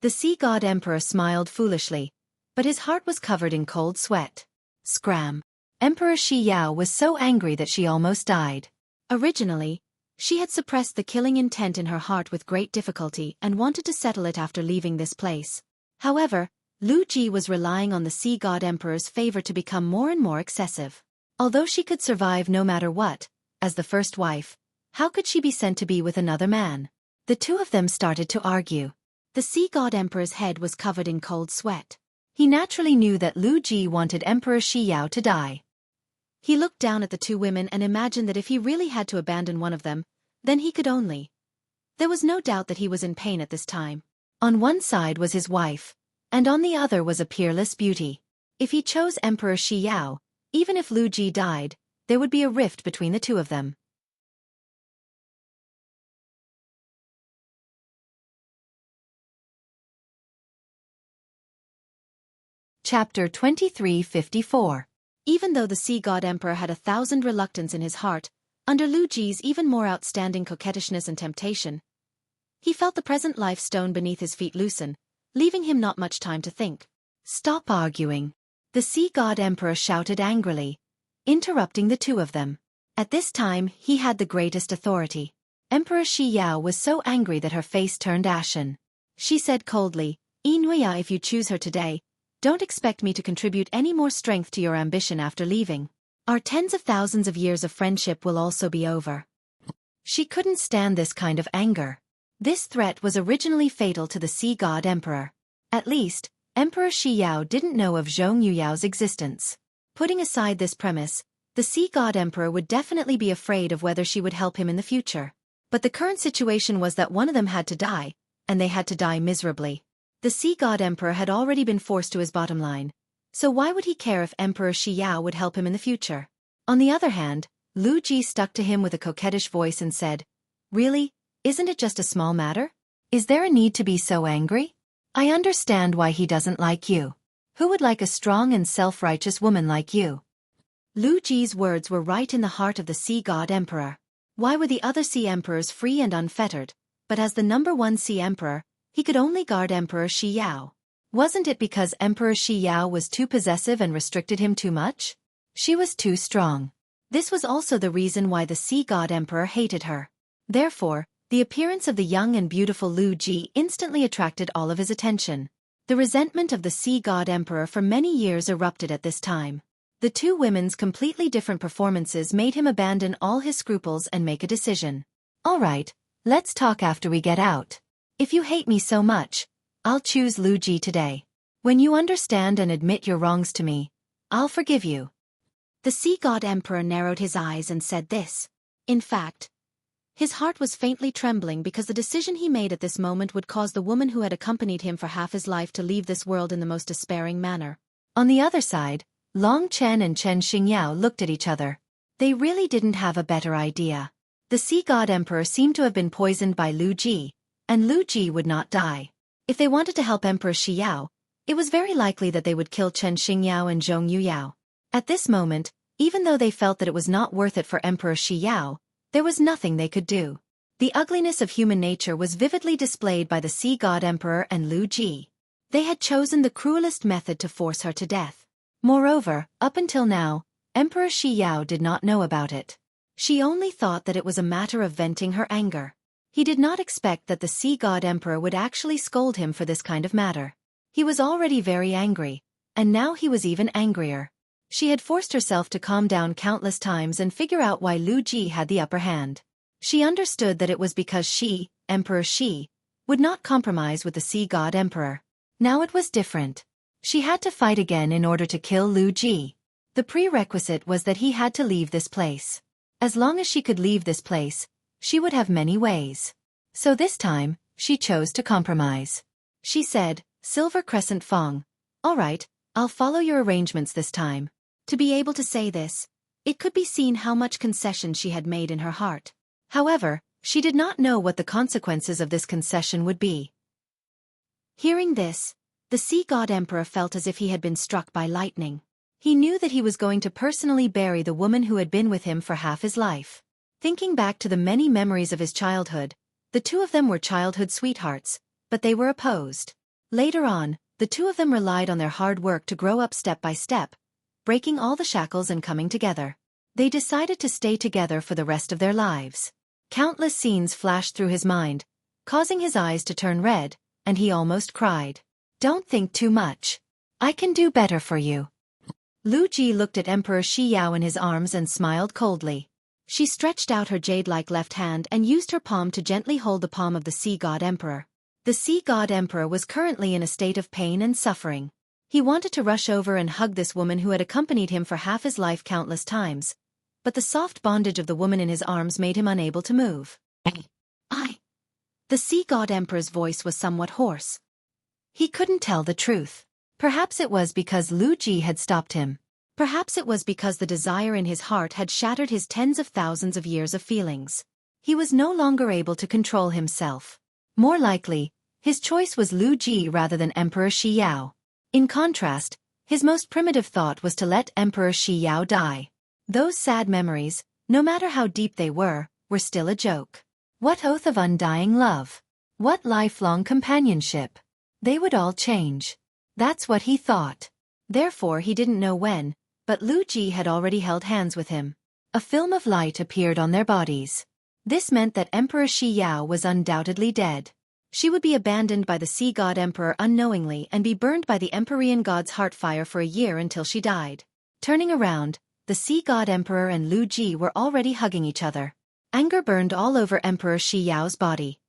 The sea god emperor smiled foolishly, but his heart was covered in cold sweat. Scram. Emperor Shi Yao was so angry that she almost died. Originally, she had suppressed the killing intent in her heart with great difficulty and wanted to settle it after leaving this place. However, Lu Ji was relying on the sea god emperor's favor to become more and more excessive. Although she could survive no matter what, as the first wife, how could she be sent to be with another man? The two of them started to argue. The sea god emperor's head was covered in cold sweat. He naturally knew that Lu Ji wanted Emperor Shi Yao to die. He looked down at the two women and imagined that if he really had to abandon one of them, then he could only. There was no doubt that he was in pain at this time. On one side was his wife, and on the other was a peerless beauty. If he chose Emperor Shi Yao, even if Lu Ji died, there would be a rift between the two of them. Chapter 2354. Even though the sea god emperor had 1,000 reluctance in his heart, under Lu Ji's even more outstanding coquettishness and temptation, he felt the present life stone beneath his feet loosen, leaving him not much time to think. "Stop arguing," the sea god emperor shouted angrily, interrupting the two of them. At this time he had the greatest authority. Emperor Shi Yao was so angry that her face turned ashen. She said coldly, Inuya, if you choose her today, don't expect me to contribute any more strength to your ambition after leaving. Our tens of thousands of years of friendship will also be over. She couldn't stand this kind of anger. This threat was originally fatal to the Sea God Emperor. At least, Emperor Shi Yao didn't know of Zhong Yuyao's existence. Putting aside this premise, the Sea God Emperor would definitely be afraid of whether she would help him in the future. But the current situation was that one of them had to die, and they had to die miserably. The Sea God Emperor had already been forced to his bottom line, so why would he care if Emperor Shi Yao would help him in the future? On the other hand, Lu Ji stuck to him with a coquettish voice and said, "Really? Isn't it just a small matter? Is there a need to be so angry? I understand why he doesn't like you. Who would like a strong and self-righteous woman like you?" Lu Ji's words were right in the heart of the Sea God Emperor. Why were the other Sea Emperors free and unfettered, but as the number one Sea Emperor, he could only guard Emperor Shi Yao? Wasn't it because Emperor Shi Yao was too possessive and restricted him too much? She was too strong. This was also the reason why the Sea God Emperor hated her. Therefore, the appearance of the young and beautiful Lu Ji instantly attracted all of his attention. The resentment of the Sea God Emperor for many years erupted at this time. The two women's completely different performances made him abandon all his scruples and make a decision. "All right, let's talk after we get out. If you hate me so much, I'll choose Lu Ji today. When you understand and admit your wrongs to me, I'll forgive you." The Sea God Emperor narrowed his eyes and said this. In fact, his heart was faintly trembling because the decision he made at this moment would cause the woman who had accompanied him for half his life to leave this world in the most despairing manner. On the other side, Long Chen and Chen Xingyao looked at each other. They really didn't have a better idea. The Sea God Emperor seemed to have been poisoned by Lu Ji, and Lu Ji would not die. If they wanted to help Emperor Shi Yao, it was very likely that they would kill Chen Xingyao and Zhong Yuyao. At this moment, even though they felt that it was not worth it for Emperor Shi Yao, there was nothing they could do. The ugliness of human nature was vividly displayed by the Sea God Emperor and Lu Ji. They had chosen the cruelest method to force her to death. Moreover, up until now, Emperor Shi Yao did not know about it. She only thought that it was a matter of venting her anger. He did not expect that the Sea God Emperor would actually scold him for this kind of matter. He was already very angry, and now he was even angrier. She had forced herself to calm down countless times and figure out why Lu Ji had the upper hand. She understood that it was because she, Emperor Shi, would not compromise with the Sea God Emperor. Now it was different. She had to fight again in order to kill Lu Ji. The prerequisite was that he had to leave this place. As long as she could leave this place, she would have many ways. So this time, she chose to compromise. She said, "Silver Crescent Fong, all right, I'll follow your arrangements this time." To be able to say this, it could be seen how much concession she had made in her heart. However, she did not know what the consequences of this concession would be. Hearing this, the Sea God Emperor felt as if he had been struck by lightning. He knew that he was going to personally bury the woman who had been with him for half his life. Thinking back to the many memories of his childhood, the two of them were childhood sweethearts, but they were opposed. Later on, the two of them relied on their hard work to grow up step by step, breaking all the shackles and coming together. They decided to stay together for the rest of their lives. Countless scenes flashed through his mind, causing his eyes to turn red, and he almost cried. "Don't think too much. I can do better for you." Lu Ji looked at Emperor Shi Yao in his arms and smiled coldly. She stretched out her jade-like left hand and used her palm to gently hold the palm of the Sea God Emperor. The Sea God Emperor was currently in a state of pain and suffering. He wanted to rush over and hug this woman who had accompanied him for half his life countless times, but the soft bondage of the woman in his arms made him unable to move. I. The Sea God Emperor's voice was somewhat hoarse. He couldn't tell the truth. Perhaps it was because Lu Ji had stopped him. Perhaps it was because the desire in his heart had shattered his tens of thousands of years of feelings. He was no longer able to control himself. More likely, his choice was Lu Ji rather than Emperor Shi Yao. In contrast, his most primitive thought was to let Emperor Shi Yao die. Those sad memories, no matter how deep they were still a joke. What oath of undying love? What lifelong companionship? They would all change. That's what he thought. Therefore he didn't know when, but Lu Ji had already held hands with him. A film of light appeared on their bodies. This meant that Emperor Shi Yao was undoubtedly dead. She would be abandoned by the sea god emperor unknowingly and be burned by the Empyrean god's heart fire for a year until she died. Turning around, the sea god emperor and Lu Ji were already hugging each other. Anger burned all over Emperor Shi Yao's body.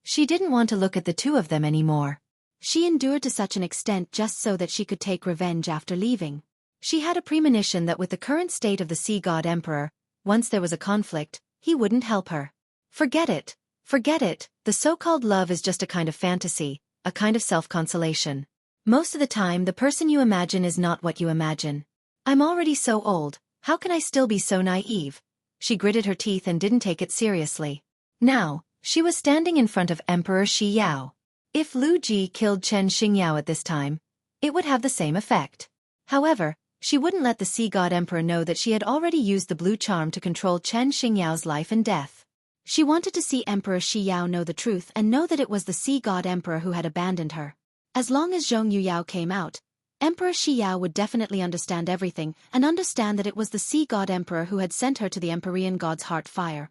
She didn't want to look at the two of them anymore. She endured to such an extent just so that she could take revenge after leaving. She had a premonition that with the current state of the sea god emperor, once there was a conflict, he wouldn't help her. Forget it. Forget it. The so-called love is just a kind of fantasy, a kind of self-consolation. Most of the time the person you imagine is not what you imagine. I'm already so old, how can I still be so naive? She gritted her teeth and didn't take it seriously. Now, she was standing in front of Emperor Shi Yao. If Lu Ji killed Chen Xingyao at this time, it would have the same effect. However, she wouldn't let the sea god emperor know that she had already used the blue charm to control Chen Xingyao's life and death. She wanted to see Emperor Shi Yao know the truth and know that it was the sea god emperor who had abandoned her. As long as Zhong Yuyao came out, Emperor Shi Yao would definitely understand everything and understand that it was the sea god emperor who had sent her to the Empyrean god's heart fire.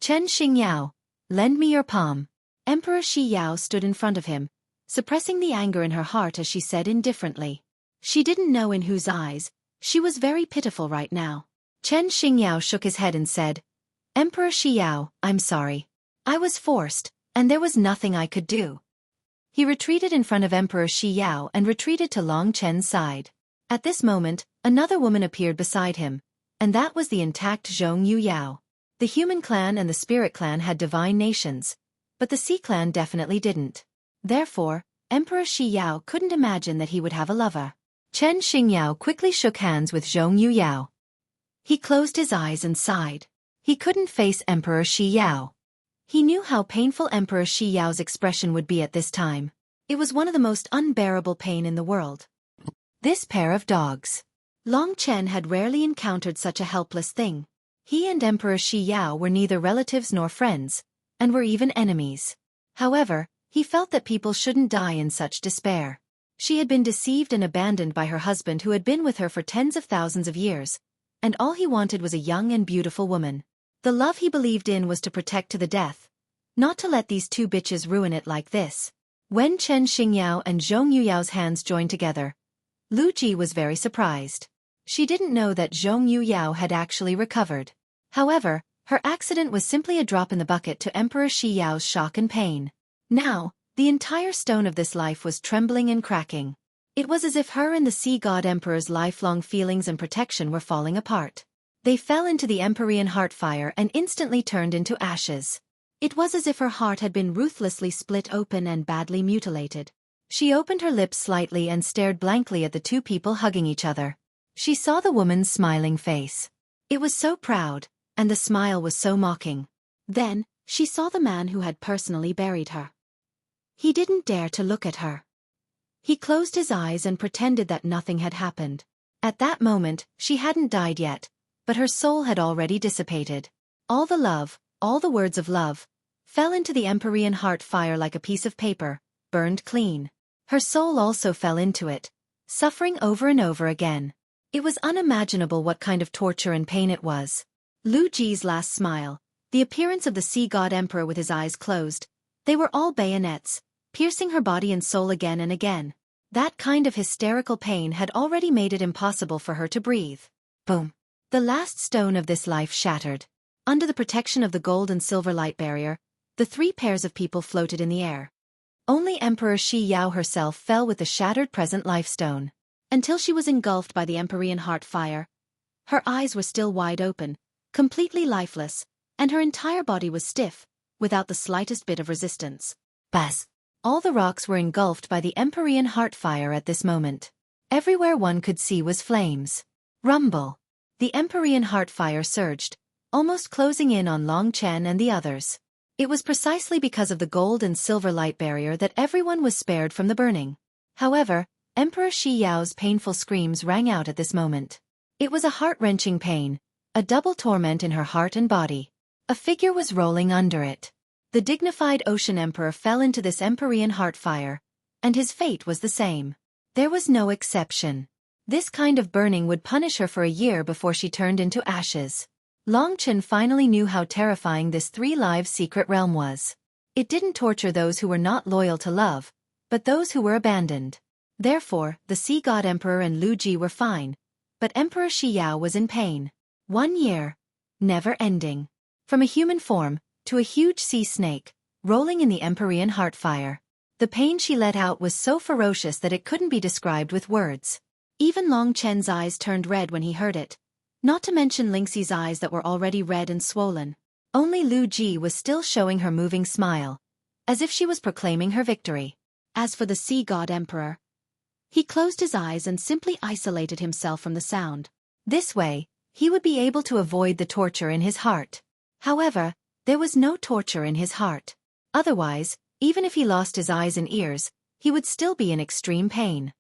Chen Xingyao, lend me your palm. Emperor Shi Yao stood in front of him, suppressing the anger in her heart as she said indifferently. She didn't know in whose eyes, she was very pitiful right now. Chen Xingyao shook his head and said, Emperor Shi Yao, I'm sorry. I was forced, and there was nothing I could do. He retreated in front of Emperor Shi Yao and retreated to Long Chen's side. At this moment, another woman appeared beside him, and that was the intact Zhong Yuyao. The human clan and the spirit clan had divine nations, but the sea clan definitely didn't. Therefore, Emperor Shi Yao couldn't imagine that he would have a lover. Chen Xingyao quickly shook hands with Zhong Yuyao. He closed his eyes and sighed. He couldn't face Emperor Shi Yao. He knew how painful Emperor Shi Yao's expression would be at this time. It was one of the most unbearable pain in the world. This pair of dogs. Long Chen had rarely encountered such a helpless thing. He and Emperor Shi Yao were neither relatives nor friends, and were even enemies. However, he felt that people shouldn't die in such despair. She had been deceived and abandoned by her husband who had been with her for tens of thousands of years, and all he wanted was a young and beautiful woman. The love he believed in was to protect to the death, not to let these two bitches ruin it like this. When Chen Xingyao and Zhong Yuyao's hands joined together, Lu Ji was very surprised. She didn't know that Zhong Yuyao had actually recovered. However, her accident was simply a drop in the bucket to Emperor Shi Yao's shock and pain. Now, the entire stone of this life was trembling and cracking. It was as if her and the sea god emperor's lifelong feelings and protection were falling apart. They fell into the Empyrean heart fire and instantly turned into ashes. It was as if her heart had been ruthlessly split open and badly mutilated. She opened her lips slightly and stared blankly at the two people hugging each other. She saw the woman's smiling face. It was so proud, and the smile was so mocking. Then, she saw the man who had personally buried her. He didn't dare to look at her. He closed his eyes and pretended that nothing had happened. At that moment, she hadn't died yet, but her soul had already dissipated. All the love, all the words of love, fell into the Empyrean heart fire like a piece of paper, burned clean. Her soul also fell into it, suffering over and over again. It was unimaginable what kind of torture and pain it was. Lu Ji's last smile, the appearance of the sea god emperor with his eyes closed, they were all bayonets, piercing her body and soul again and again. That kind of hysterical pain had already made it impossible for her to breathe. Boom. The last stone of this life shattered. Under the protection of the gold and silver light barrier, the three pairs of people floated in the air. Only Emperor Shi Yao herself fell with the shattered present life stone. Until she was engulfed by the Empyrean heart fire. Her eyes were still wide open, completely lifeless, and her entire body was stiff, without the slightest bit of resistance. Buzz! All the rocks were engulfed by the Empyrean heart fire at this moment. Everywhere one could see was flames. Rumble! The Empyrean heart fire surged, almost closing in on Long Chen and the others. It was precisely because of the gold and silver light barrier that everyone was spared from the burning. However, Emperor Shi Yao's painful screams rang out at this moment. It was a heart-wrenching pain, a double torment in her heart and body. A figure was rolling under it. The dignified Ocean Emperor fell into this Empyrean heart fire, and his fate was the same. There was no exception. This kind of burning would punish her for a year before she turned into ashes. Long Chen finally knew how terrifying this three-lives secret realm was. It didn't torture those who were not loyal to love, but those who were abandoned. Therefore, the Sea God Emperor and Lu Ji were fine, but Emperor Shi Yao was in pain. 1 year. Never ending. From a human form, to a huge sea snake, rolling in the Empyrean heartfire. The pain she let out was so ferocious that it couldn't be described with words. Even Long Chen's eyes turned red when he heard it, not to mention Lingxi's eyes that were already red and swollen. Only Lu Ji was still showing her moving smile, as if she was proclaiming her victory. As for the Sea God Emperor, he closed his eyes and simply isolated himself from the sound. This way, he would be able to avoid the torture in his heart. However, there was no torture in his heart. Otherwise, even if he lost his eyes and ears, he would still be in extreme pain.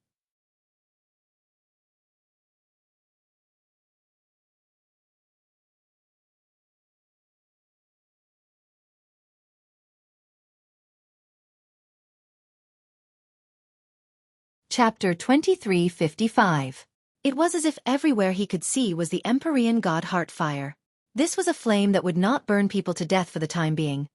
Chapter 2355. It was as if everywhere he could see was the Empyrean god Heartfire. This was a flame that would not burn people to death for the time being,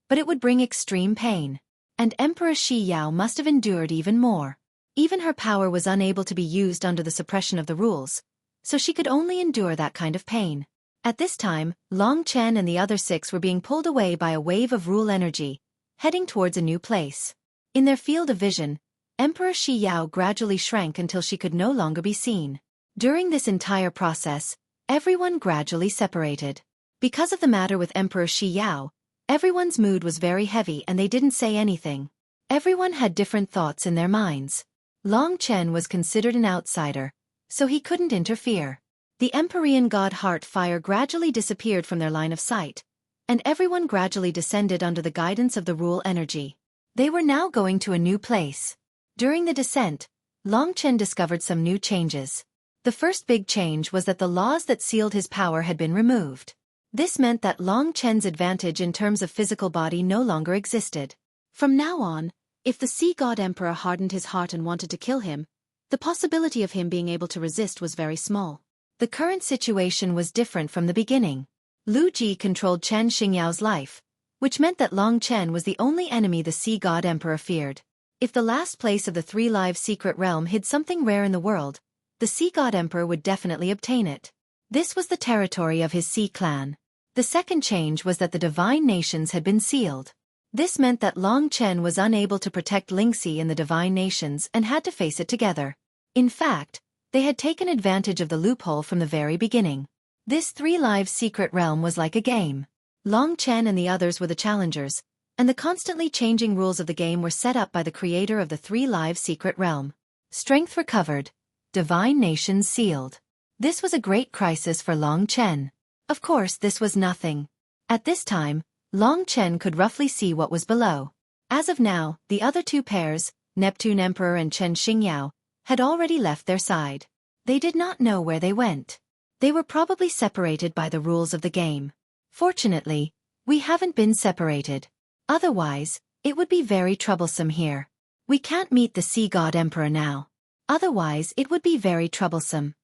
but it would bring extreme pain. And Emperor Shi Yao must have endured even more. Even her power was unable to be used under the suppression of the rules, so she could only endure that kind of pain. At this time, Long Chen and the other 6 were being pulled away by a wave of rule energy, heading towards a new place. In their field of vision, Emperor Shi Yao gradually shrank until she could no longer be seen. During this entire process, everyone gradually separated. Because of the matter with Emperor Shi Yao, everyone's mood was very heavy and they didn't say anything. Everyone had different thoughts in their minds. Long Chen was considered an outsider, so he couldn't interfere. The Empyrean god Heartfire gradually disappeared from their line of sight, and everyone gradually descended under the guidance of the rule energy. They were now going to a new place. During the descent, Long Chen discovered some new changes. The first big change was that the laws that sealed his power had been removed. This meant that Long Chen's advantage in terms of physical body no longer existed. From now on, if the Sea God Emperor hardened his heart and wanted to kill him, the possibility of him being able to resist was very small. The current situation was different from the beginning. Lu Ji controlled Chen Xingyao's life, which meant that Long Chen was the only enemy the Sea God Emperor feared. If the last place of the 3 live secret realm hid something rare in the world, the Sea God Emperor would definitely obtain it. This was the territory of his Sea clan. The second change was that the divine nations had been sealed. This meant that Long Chen was unable to protect Lingxi in the divine nations and had to face it together. In fact, they had taken advantage of the loophole from the very beginning. This 3 live secret realm was like a game. Long Chen and the others were the challengers, and the constantly changing rules of the game were set up by the creator of the 3 live secret realm. Strength recovered. Divine nations sealed. This was a great crisis for Long Chen. Of course, this was nothing. At this time, Long Chen could roughly see what was below. As of now, the other 2 pairs, Neptune Emperor and Chen Xingyao, had already left their side. They did not know where they went. They were probably separated by the rules of the game. Fortunately, we haven't been separated. Otherwise, it would be very troublesome here. We can't meet the Sea God Emperor now. Otherwise, it would be very troublesome.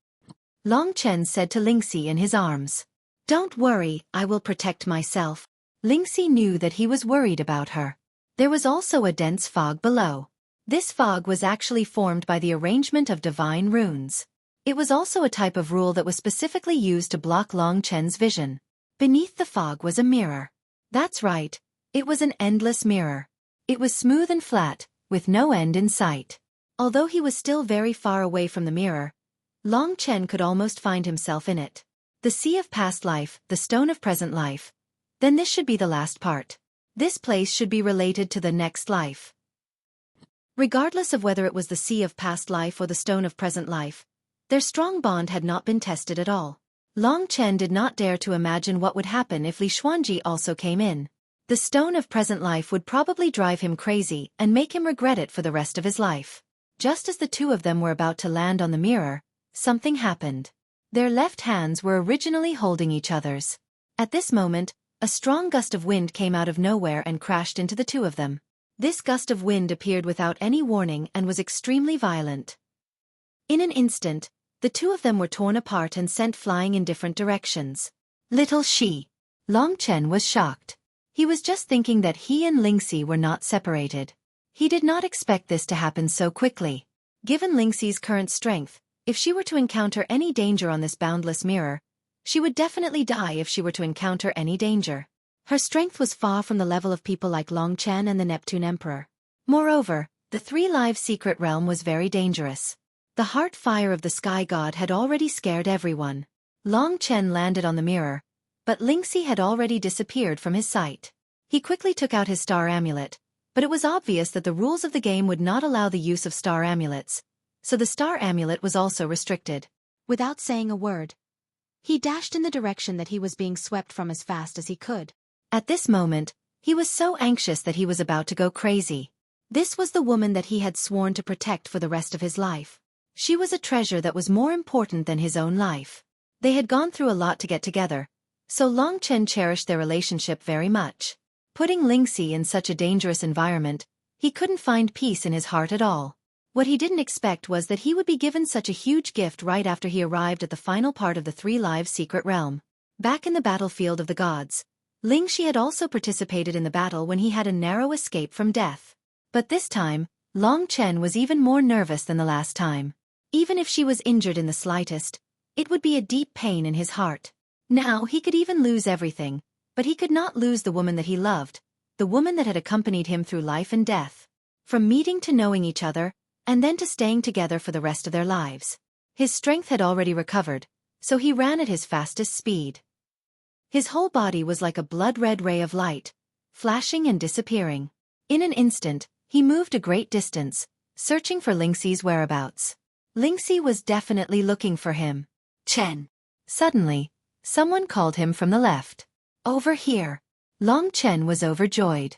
Long Chen said to Lingxi in his arms. Don't worry, I will protect myself. Lingxi knew that he was worried about her. There was also a dense fog below. This fog was actually formed by the arrangement of divine runes. It was also a type of rule that was specifically used to block Long Chen's vision. Beneath the fog was a mirror. That's right. It was an endless mirror. It was smooth and flat, with no end in sight. Although he was still very far away from the mirror, Long Chen could almost find himself in it. The sea of past life, the stone of present life. Then this should be the last part. This place should be related to the next life. Regardless of whether it was the sea of past life or the stone of present life, their strong bond had not been tested at all. Long Chen did not dare to imagine what would happen if Li Xuanji also came in. The stone of present life would probably drive him crazy and make him regret it for the rest of his life. Just as the 2 of them were about to land on the mirror, something happened. Their left hands were originally holding each other's. At this moment, a strong gust of wind came out of nowhere and crashed into the 2 of them. This gust of wind appeared without any warning and was extremely violent. In an instant, the 2 of them were torn apart and sent flying in different directions. Little Shi. Long Chen was shocked. He was just thinking that he and Lingxi were not separated. He did not expect this to happen so quickly. Given Lingxi's current strength, if she were to encounter any danger on this boundless mirror, she would definitely die if she were to encounter any danger. Her strength was far from the level of people like Long Chen and the Neptune Emperor. Moreover, the three-live secret realm was very dangerous. The heart fire of the sky god had already scared everyone. Long Chen landed on the mirror, but Lingxi had already disappeared from his sight. He quickly took out his star amulet, but it was obvious that the rules of the game would not allow the use of star amulets, so the star amulet was also restricted. Without saying a word, he dashed in the direction that he was being swept from as fast as he could. At this moment, he was so anxious that he was about to go crazy. This was the woman that he had sworn to protect for the rest of his life. She was a treasure that was more important than his own life. They had gone through a lot to get together, so Long Chen cherished their relationship very much. Putting Lingxi in such a dangerous environment, he couldn't find peace in his heart at all. What he didn't expect was that he would be given such a huge gift right after he arrived at the final part of the three-live secret realm. Back in the battlefield of the gods, Lingxi had also participated in the battle when he had a narrow escape from death. But this time, Long Chen was even more nervous than the last time. Even if she was injured in the slightest, it would be a deep pain in his heart. Now he could even lose everything, but he could not lose the woman that he loved, the woman that had accompanied him through life and death. From meeting to knowing each other, and then to staying together for the rest of their lives. His strength had already recovered, so he ran at his fastest speed. His whole body was like a blood-red ray of light, flashing and disappearing. In an instant, he moved a great distance, searching for Lingxi's whereabouts. Lingxi was definitely looking for him. Chen. Suddenly, someone called him from the left. Over here. Long Chen was overjoyed.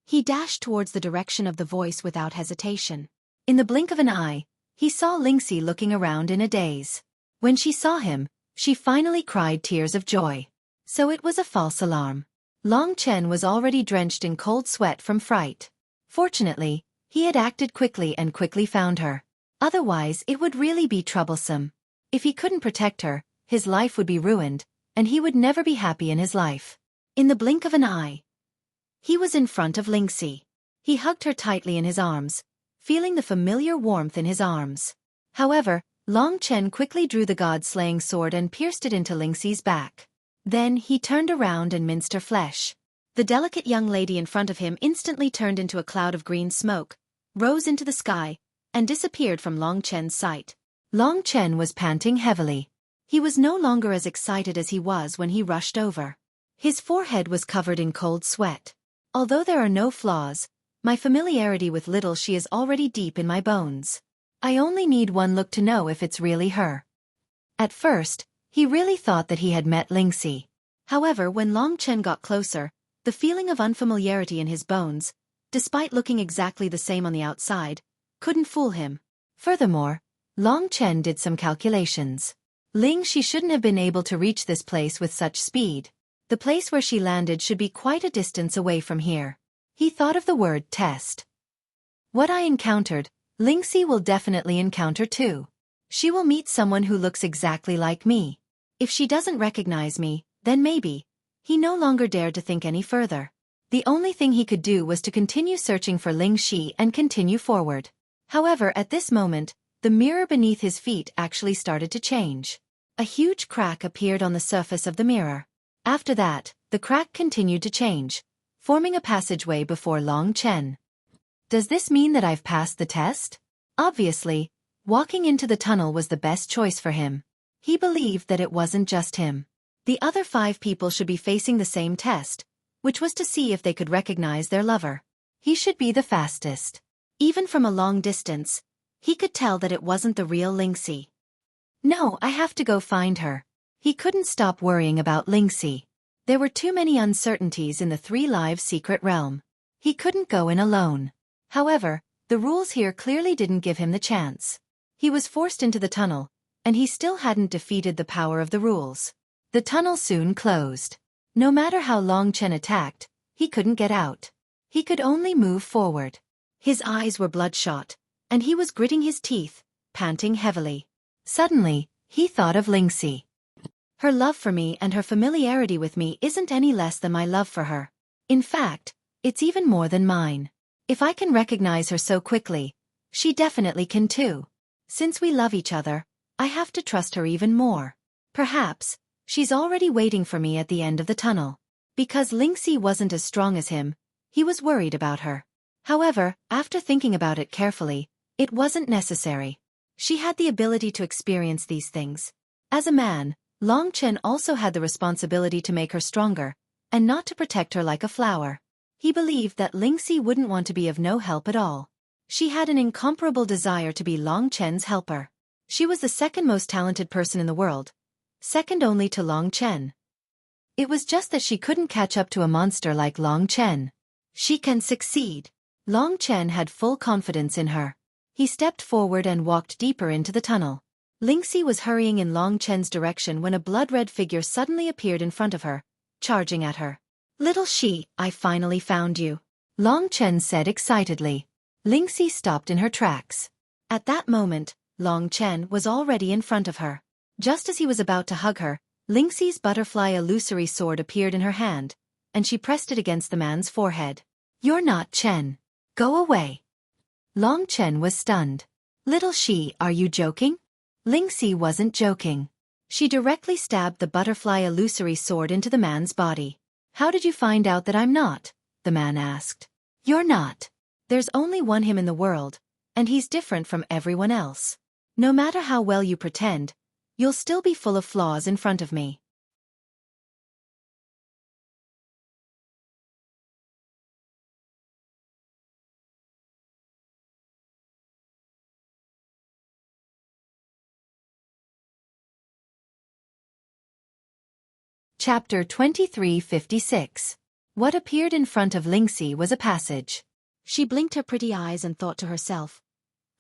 He dashed towards the direction of the voice without hesitation. In the blink of an eye, he saw Lingxi looking around in a daze. When she saw him, she finally cried tears of joy. So it was a false alarm. Long Chen was already drenched in cold sweat from fright. Fortunately, he had acted quickly and quickly found her. Otherwise, it would really be troublesome. If he couldn't protect her, his life would be ruined, and he would never be happy in his life. In the blink of an eye, he was in front of Lingxi. He hugged her tightly in his arms, feeling the familiar warmth in his arms. However, Long Chen quickly drew the god-slaying sword and pierced it into Lingxi's back. Then he turned around and minced her flesh. The delicate young lady in front of him instantly turned into a cloud of green smoke, rose into the sky, and disappeared from Long Chen's sight. Long Chen was panting heavily. He was no longer as excited as he was when he rushed over. His forehead was covered in cold sweat. Although there are no flaws, my familiarity with little she is already deep in my bones. I only need one look to know if it's really her. At first, he really thought that he had met Lingxi. However, when Long Chen got closer, the feeling of unfamiliarity in his bones, despite looking exactly the same on the outside, couldn't fool him. Furthermore, Long Chen did some calculations. Lingxi shouldn't have been able to reach this place with such speed. The place where she landed should be quite a distance away from here. He thought of the word test. What I encountered, Lingxi will definitely encounter too. She will meet someone who looks exactly like me. If she doesn't recognize me, then maybe. He no longer dared to think any further. The only thing he could do was to continue searching for Lingxi and continue forward. However, at this moment, the mirror beneath his feet actually started to change. A huge crack appeared on the surface of the mirror. After that, the crack continued to change, forming a passageway before Long Chen. Does this mean that I've passed the test? Obviously, walking into the tunnel was the best choice for him. He believed that it wasn't just him. The other 5 people should be facing the same test, which was to see if they could recognize their lover. He should be the fastest. Even from a long distance, he could tell that it wasn't the real Lingxi. No, I have to go find her. He couldn't stop worrying about Lingxi. There were too many uncertainties in the three-live secret realm. He couldn't go in alone. However, the rules here clearly didn't give him the chance. He was forced into the tunnel, and he still hadn't defeated the power of the rules. The tunnel soon closed. No matter how Long Chen attacked, he couldn't get out. He could only move forward. His eyes were bloodshot, and he was gritting his teeth, panting heavily. Suddenly, he thought of Lingxi. Her love for me and her familiarity with me isn't any less than my love for her. In fact, it's even more than mine. If I can recognize her so quickly, she definitely can too. Since we love each other, I have to trust her even more. Perhaps, she's already waiting for me at the end of the tunnel. Because Lingxi wasn't as strong as him, he was worried about her. However, after thinking about it carefully, it wasn't necessary. She had the ability to experience these things. As a man, Long Chen also had the responsibility to make her stronger, and not to protect her like a flower. He believed that Lingxi wouldn't want to be of no help at all. She had an incomparable desire to be Long Chen's helper. She was the second most talented person in the world, second only to Long Chen. It was just that she couldn't catch up to a monster like Long Chen. She can succeed. Long Chen had full confidence in her. He stepped forward and walked deeper into the tunnel. Lingxi was hurrying in Long Chen's direction when a blood-red figure suddenly appeared in front of her, charging at her. "Little Shi, I finally found you," Long Chen said excitedly. Lingxi stopped in her tracks. At that moment, Long Chen was already in front of her. Just as he was about to hug her, Lingxi's butterfly illusory sword appeared in her hand, and she pressed it against the man's forehead. "You're not Chen. Go away." Long Chen was stunned. "Little Shi, are you joking?" Lingxi wasn't joking. She directly stabbed the butterfly illusory sword into the man's body. "How did you find out that I'm not?" the man asked. "You're not. There's only one him in the world, and he's different from everyone else. No matter how well you pretend, you'll still be full of flaws in front of me." Chapter 2356. What appeared in front of Lingxi was a passage. She blinked her pretty eyes and thought to herself,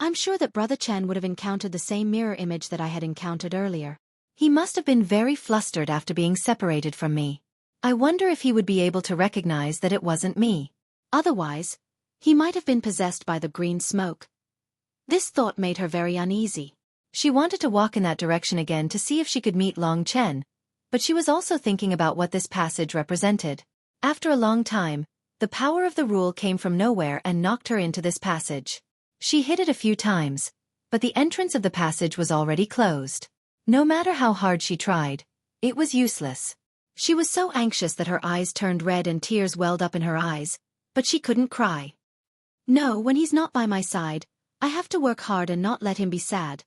"I'm sure that Brother Chen would have encountered the same mirror image that I had encountered earlier. He must have been very flustered after being separated from me. I wonder if he would be able to recognize that it wasn't me. Otherwise, he might have been possessed by the green smoke." This thought made her very uneasy. She wanted to walk in that direction again to see if she could meet Long Chen, but she was also thinking about what this passage represented. After a long time, the power of the rule came from nowhere and knocked her into this passage. She hit it a few times, but the entrance of the passage was already closed. No matter how hard she tried, it was useless. She was so anxious that her eyes turned red and tears welled up in her eyes, but she couldn't cry. "No, when he's not by my side, I have to work hard and not let him be sad."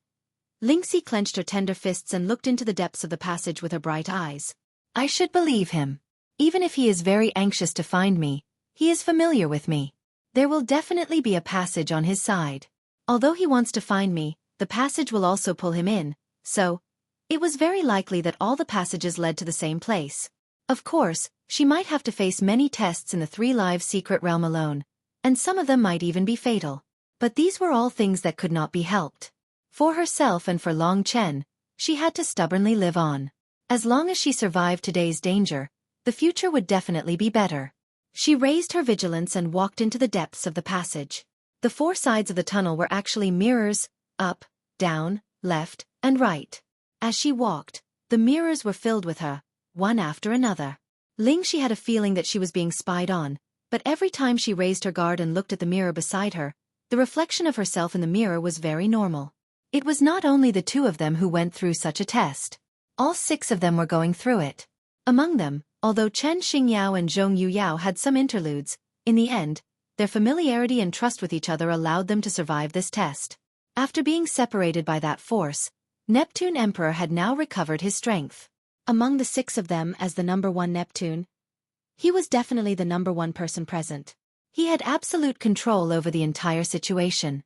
Lingxi clenched her tender fists and looked into the depths of the passage with her bright eyes. "I should believe him. Even if he is very anxious to find me, he is familiar with me. There will definitely be a passage on his side. Although he wants to find me, the passage will also pull him in, so it was very likely that all the passages led to the same place. Of course, she might have to face many tests in the 3 Lives secret realm alone, and some of them might even be fatal. But these were all things that could not be helped. For herself and for Long Chen, she had to stubbornly live on. As long as she survived today's danger, the future would definitely be better. She raised her vigilance and walked into the depths of the passage. The 4 sides of the tunnel were actually mirrors, up, down, left, and right. As she walked, the mirrors were filled with her, one after another. Lingxi had a feeling that she was being spied on, but every time she raised her guard and looked at the mirror beside her, the reflection of herself in the mirror was very normal. It was not only the 2 of them who went through such a test. All 6 of them were going through it. Among them, although Chen Xingyao and Zhong Yuyao had some interludes, in the end, their familiarity and trust with each other allowed them to survive this test. After being separated by that force, Neptune Emperor had now recovered his strength. Among the 6 of them as the number 1 Neptune, he was definitely the number 1 person present. He had absolute control over the entire situation.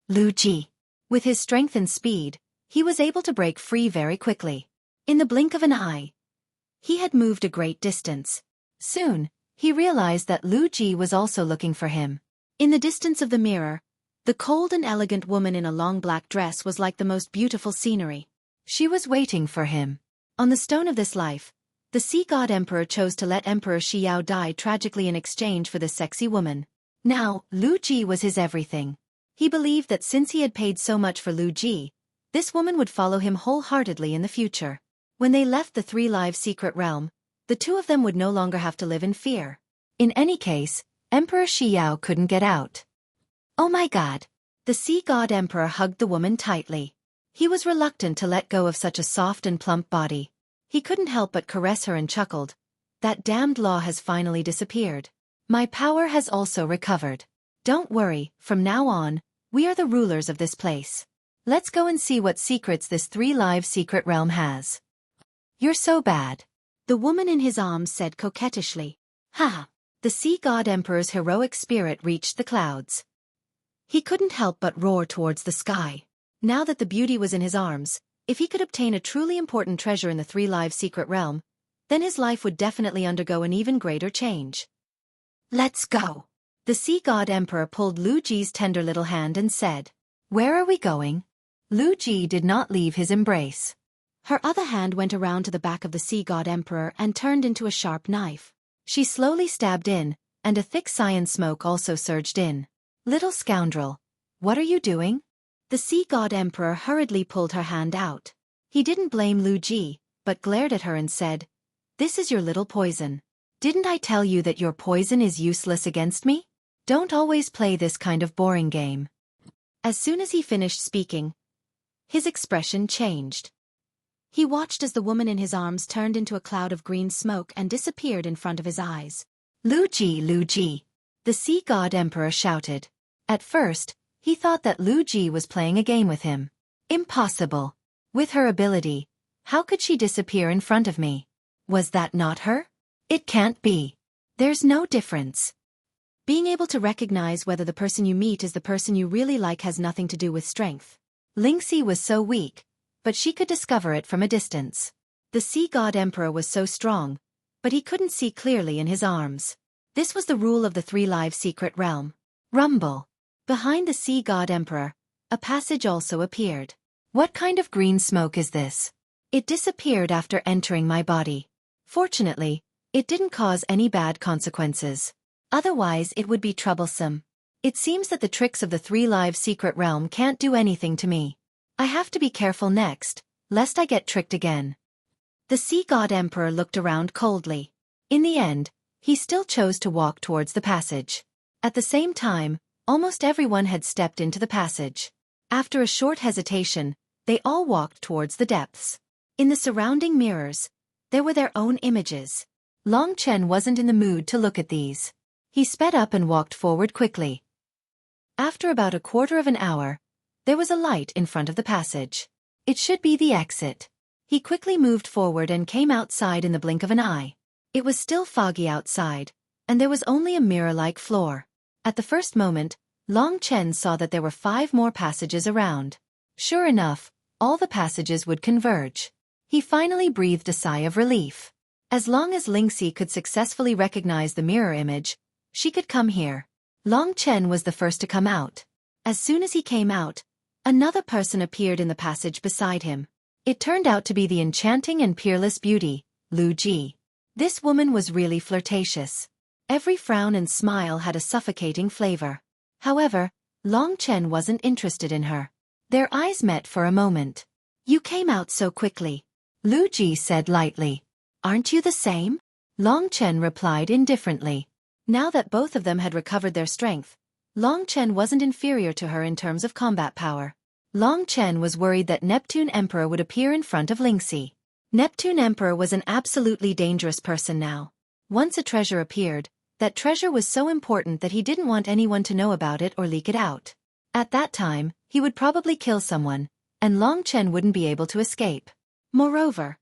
Lu Ji. With his strength and speed, he was able to break free very quickly. In the blink of an eye, he had moved a great distance. Soon, he realized that Lu Ji was also looking for him. In the distance of the mirror, the cold and elegant woman in a long black dress was like the most beautiful scenery. She was waiting for him. On the stone of this life, the Sea God Emperor chose to let Emperor Xiao die tragically in exchange for this sexy woman. Now, Lu Ji was his everything. He believed that since he had paid so much for Lu Ji, this woman would follow him wholeheartedly in the future. When they left the 3 Lives secret realm, the 2 of them would no longer have to live in fear. In any case, Emperor Xiao couldn't get out. Oh my god. The sea god emperor hugged the woman tightly. He was reluctant to let go of such a soft and plump body. He couldn't help but caress her and chuckled. That damned law has finally disappeared. My power has also recovered. Don't worry, from now on, we are the rulers of this place. Let's go and see what secrets this 3-live secret realm has. You're so bad. The woman in his arms said coquettishly. Ha! The sea god emperor's heroic spirit reached the clouds. He couldn't help but roar towards the sky. Now that the beauty was in his arms, if he could obtain a truly important treasure in the 3-live secret realm, then his life would definitely undergo an even greater change. Let's go. The sea god emperor pulled Lu Ji's tender little hand and said, Where are we going? Lu Ji did not leave his embrace. Her other hand went around to the back of the sea god emperor and turned into a sharp knife. She slowly stabbed in, and a thick cyan smoke also surged in. Little scoundrel, what are you doing? The sea god emperor hurriedly pulled her hand out. He didn't blame Lu Ji, but glared at her and said, This is your little poison. Didn't I tell you that your poison is useless against me? Don't always play this kind of boring game. As soon as he finished speaking, his expression changed. He watched as the woman in his arms turned into a cloud of green smoke and disappeared in front of his eyes. Lu Ji, the sea god emperor shouted. At first, he thought that Lu Ji was playing a game with him. Impossible. With her ability, how could she disappear in front of me? Was that not her? It can't be. There's no difference. Being able to recognize whether the person you meet is the person you really like has nothing to do with strength. Lingxi was so weak, but she could discover it from a distance. The sea god emperor was so strong, but he couldn't see clearly in his arms. This was the rule of the 3-live secret realm. Rumble. Behind the sea god emperor, a passage also appeared. What kind of green smoke is this? It disappeared after entering my body. Fortunately, it didn't cause any bad consequences. Otherwise it would be troublesome. It seems that the tricks of the 3-live secret realm can't do anything to me. I have to be careful next, lest I get tricked again. The sea god emperor looked around coldly. In the end, he still chose to walk towards the passage. At the same time, almost everyone had stepped into the passage. After a short hesitation, they all walked towards the depths. In the surrounding mirrors, there were their own images. Long Chen wasn't in the mood to look at these. He sped up and walked forward quickly. After about a quarter of an hour, there was a light in front of the passage. It should be the exit. He quickly moved forward and came outside in the blink of an eye. It was still foggy outside, and there was only a mirror-like floor. At the first moment, Long Chen saw that there were 5 more passages around. Sure enough, all the passages would converge. He finally breathed a sigh of relief. As long as Lingxi could successfully recognize the mirror image, she could come here. Long Chen was the first to come out. As soon as he came out, another person appeared in the passage beside him. It turned out to be the enchanting and peerless beauty, Lu Ji. This woman was really flirtatious. Every frown and smile had a suffocating flavor. However, Long Chen wasn't interested in her. Their eyes met for a moment. You came out so quickly, Lu Ji said lightly. Aren't you the same? Long Chen replied indifferently. Now that both of them had recovered their strength, Long Chen wasn't inferior to her in terms of combat power. Long Chen was worried that Neptune Emperor would appear in front of Lingxi. Neptune Emperor was an absolutely dangerous person now. Once a treasure appeared, that treasure was so important that he didn't want anyone to know about it or leak it out. At that time, he would probably kill someone, and Long Chen wouldn't be able to escape. Moreover,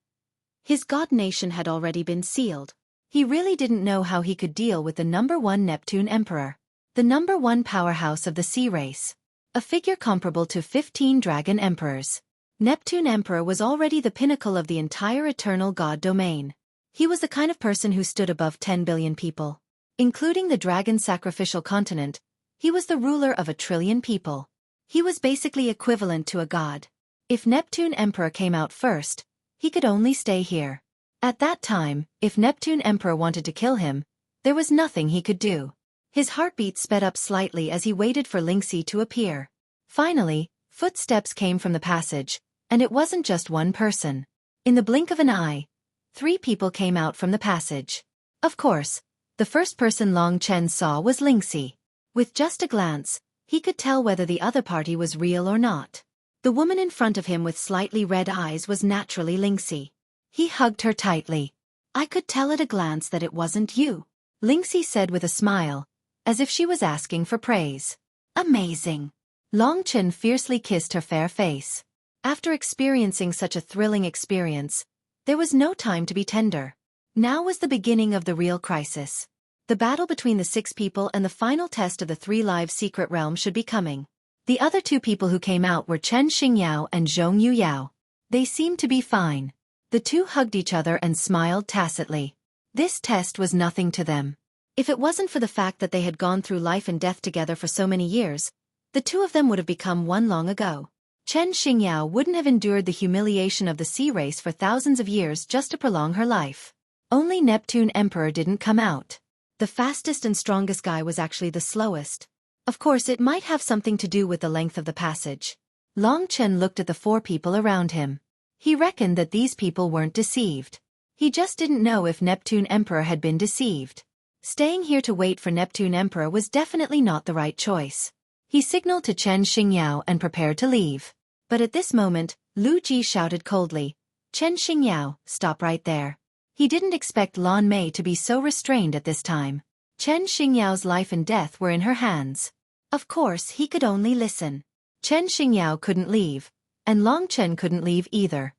his god nation had already been sealed. He really didn't know how he could deal with the #1 Neptune Emperor, the #1 powerhouse of the sea race, a figure comparable to 15 dragon emperors. Neptune Emperor was already the pinnacle of the entire eternal god domain. He was the kind of person who stood above 10 billion people. Including the dragon sacrificial continent, he was the ruler of 1 trillion people. He was basically equivalent to a god. If Neptune Emperor came out first, he could only stay here. At that time, if Neptune Emperor wanted to kill him, there was nothing he could do. His heartbeat sped up slightly as he waited for Lingxi to appear. Finally, footsteps came from the passage, and it wasn't just one person. In the blink of an eye, 3 people came out from the passage. Of course, The first person Long Chen saw was Lingxi. With just a glance, he could tell whether the other party was real or not. The woman in front of him with slightly red eyes was naturally Lingxi. He hugged her tightly. "I could tell at a glance that it wasn't you," Lingxi said with a smile, as if she was asking for praise. "Amazing." Long Chen fiercely kissed her fair face. After experiencing such a thrilling experience, there was no time to be tender. Now was the beginning of the real crisis. The battle between the 6 people and the final test of the 3 lives secret realm should be coming. The other 2 people who came out were Chen Xingyao and Zhong Yuyao. They seemed to be fine. The 2 hugged each other and smiled tacitly. This test was nothing to them. If it wasn't for the fact that they had gone through life and death together for so many years, the 2 of them would have become one long ago. Chen Xingyao wouldn't have endured the humiliation of the sea race for thousands of years just to prolong her life. Only Neptune Emperor didn't come out. The fastest and strongest guy was actually the slowest. Of course, it might have something to do with the length of the passage. Long Chen looked at the 4 people around him. He reckoned that these people weren't deceived. He just didn't know if Neptune Emperor had been deceived. Staying here to wait for Neptune Emperor was definitely not the right choice. He signaled to Chen Xingyao and prepared to leave. But at this moment, Lu Ji shouted coldly, "Chen Xingyao, stop right there." He didn't expect Lan Mei to be so restrained at this time. Chen Xingyao's life and death were in her hands. Of course, he could only listen. Chen Xingyao couldn't leave, and Long Chen couldn't leave either.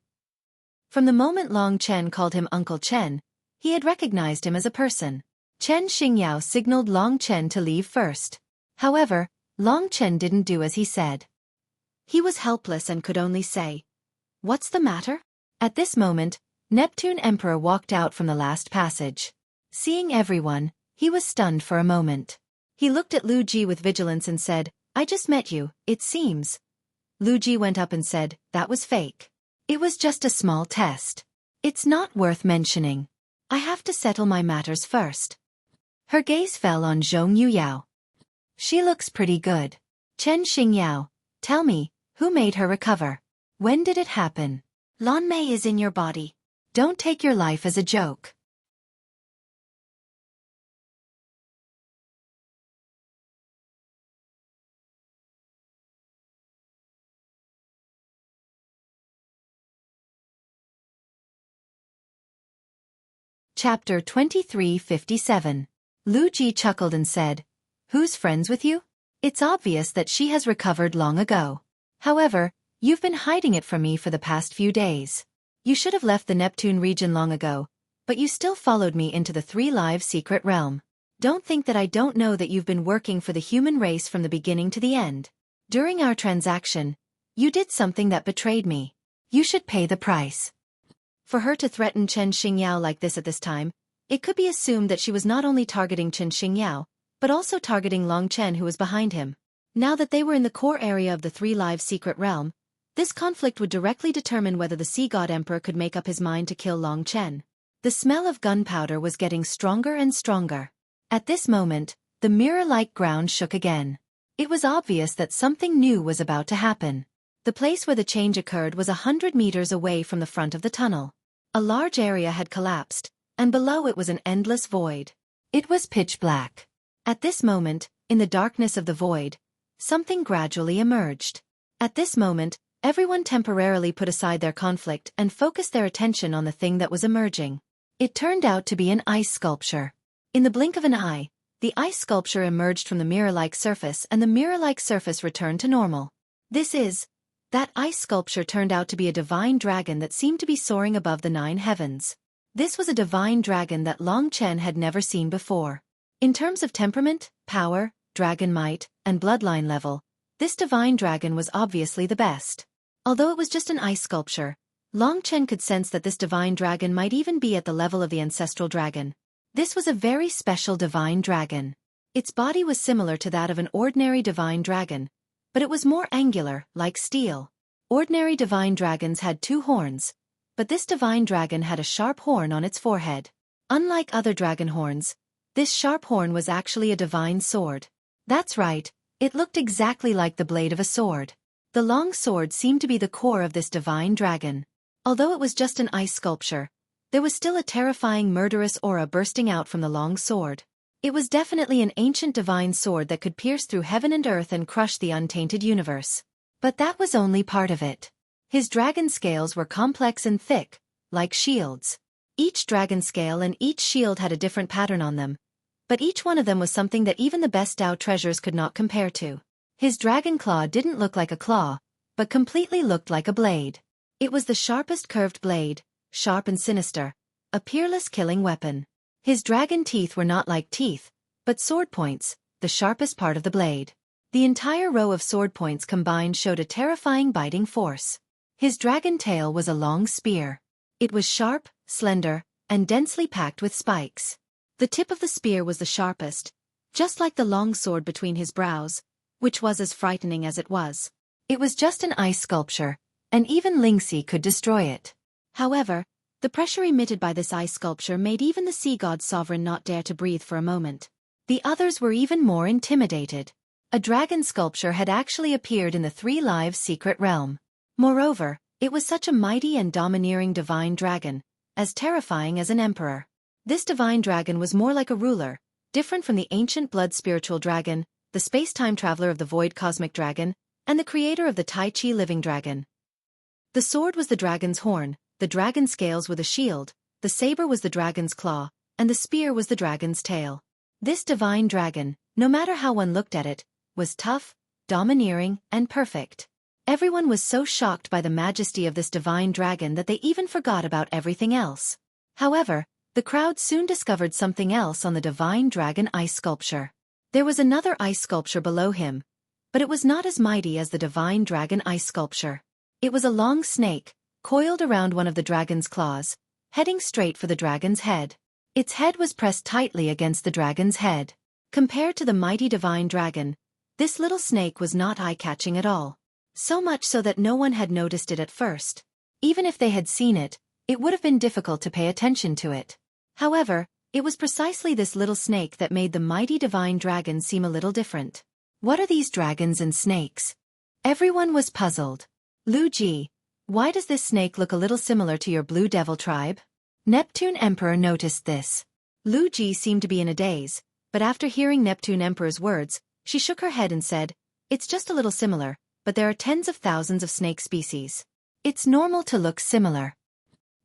From the moment Long Chen called him Uncle Chen, he had recognized him as a person. Chen Xingyao signaled Long Chen to leave first. However, Long Chen didn't do as he said. He was helpless and could only say, "What's the matter?" At this moment, Neptune Emperor walked out from the last passage. Seeing everyone, he was stunned for a moment. He looked at Lu Ji with vigilance and said, "I just met you, it seems." Lu Ji went up and said, "That was fake. It was just a small test. It's not worth mentioning. I have to settle my matters first." Her gaze fell on Zhong Yuyao. "She looks pretty good. Chen Xingyao, tell me, who made her recover? When did it happen?" "Lan Mei is in your body. Don't take your life as a joke." Chapter 2357. Lu Ji chuckled and said, "Who's friends with you? It's obvious that she has recovered long ago. However, you've been hiding it from me for the past few days. You should have left the Neptune region long ago, but you still followed me into the 3 live secret realm. Don't think that I don't know that you've been working for the human race from the beginning to the end. During our transaction, you did something that betrayed me. You should pay the price." For her to threaten Chen Xingyao like this at this time, it could be assumed that she was not only targeting Chen Xingyao, but also targeting Long Chen who was behind him. Now that they were in the core area of the 3 live secret realm, this conflict would directly determine whether the Sea God Emperor could make up his mind to kill Long Chen. The smell of gunpowder was getting stronger and stronger. At this moment, the mirror-like ground shook again. It was obvious that something new was about to happen. The place where the change occurred was 100 meters away from the front of the tunnel. A large area had collapsed, and below it was an endless void. It was pitch black. At this moment, in the darkness of the void, something gradually emerged. At this moment, everyone temporarily put aside their conflict and focused their attention on the thing that was emerging. It turned out to be an ice sculpture. In the blink of an eye, the ice sculpture emerged from the mirror-like surface and the mirror-like surface returned to normal. That ice sculpture turned out to be a divine dragon that seemed to be soaring above the 9 heavens. This was a divine dragon that Long Chen had never seen before. In terms of temperament, power, dragon might, and bloodline level, this divine dragon was obviously the best. Although it was just an ice sculpture, Long Chen could sense that this divine dragon might even be at the level of the ancestral dragon. This was a very special divine dragon. Its body was similar to that of an ordinary divine dragon, but it was more angular, like steel. Ordinary divine dragons had 2 horns, but this divine dragon had a sharp horn on its forehead. Unlike other dragon horns, this sharp horn was actually a divine sword. That's right, it looked exactly like the blade of a sword. The long sword seemed to be the core of this divine dragon. Although it was just an ice sculpture, there was still a terrifying murderous aura bursting out from the long sword. It was definitely an ancient divine sword that could pierce through heaven and earth and crush the untainted universe. But that was only part of it. His dragon scales were complex and thick, like shields. Each dragon scale and each shield had a different pattern on them, but each one of them was something that even the best Tao treasures could not compare to. His dragon claw didn't look like a claw, but completely looked like a blade. It was the sharpest curved blade, sharp and sinister, a peerless killing weapon. His dragon teeth were not like teeth, but sword points, the sharpest part of the blade. The entire row of sword points combined showed a terrifying biting force. His dragon tail was a long spear. It was sharp, slender, and densely packed with spikes. The tip of the spear was the sharpest, just like the long sword between his brows, which was as frightening as it was. It was just an ice sculpture, and even Lingxi could destroy it. However, the pressure emitted by this ice sculpture made even the sea god's sovereign not dare to breathe for a moment. The others were even more intimidated. A dragon sculpture had actually appeared in the Three Lives secret realm. Moreover, it was such a mighty and domineering divine dragon, as terrifying as an emperor. This divine dragon was more like a ruler, different from the ancient blood spiritual dragon, the space-time traveler of the void cosmic dragon, and the creator of the Tai Chi living dragon. The sword was the dragon's horn, the dragon scales were the shield, the saber was the dragon's claw, and the spear was the dragon's tail. This divine dragon, no matter how one looked at it, was tough, domineering, and perfect. Everyone was so shocked by the majesty of this divine dragon that they even forgot about everything else. However, the crowd soon discovered something else on the divine dragon ice sculpture. There was another ice sculpture below him, but it was not as mighty as the divine dragon ice sculpture. It was a long snake, coiled around one of the dragon's claws, heading straight for the dragon's head. Its head was pressed tightly against the dragon's head. Compared to the mighty divine dragon, this little snake was not eye-catching at all. So much so that no one had noticed it at first. Even if they had seen it, it would have been difficult to pay attention to it. However, it was precisely this little snake that made the mighty divine dragon seem a little different. What are these dragons and snakes? Everyone was puzzled. Lu Ji, why does this snake look a little similar to your Blue Devil tribe? Neptune Emperor noticed this. Lu Ji seemed to be in a daze, but after hearing Neptune Emperor's words, she shook her head and said, "It's just a little similar, but there are tens of thousands of snake species. It's normal to look similar."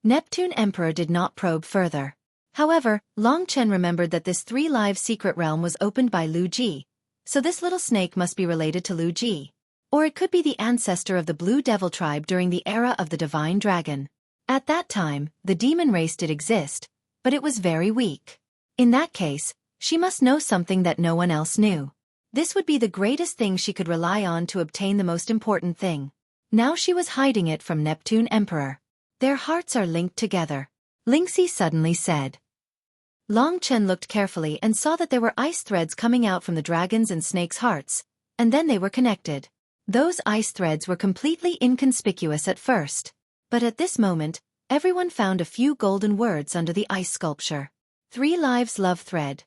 Neptune Emperor did not probe further. However, Long Chen remembered that this Three Lives secret realm was opened by Lu Ji, so this little snake must be related to Lu Ji. Or it could be the ancestor of the Blue Devil tribe during the era of the Divine Dragon. At that time, the demon race did exist, but it was very weak. In that case, she must know something that no one else knew. This would be the greatest thing she could rely on to obtain the most important thing. Now she was hiding it from Neptune Emperor. Their hearts are linked together, Lingxi suddenly said. Long Chen looked carefully and saw that there were ice threads coming out from the dragon's and snake's hearts, and then they were connected. Those ice threads were completely inconspicuous at first. But at this moment, everyone found a few golden words under the ice sculpture. Three Lives Love Thread.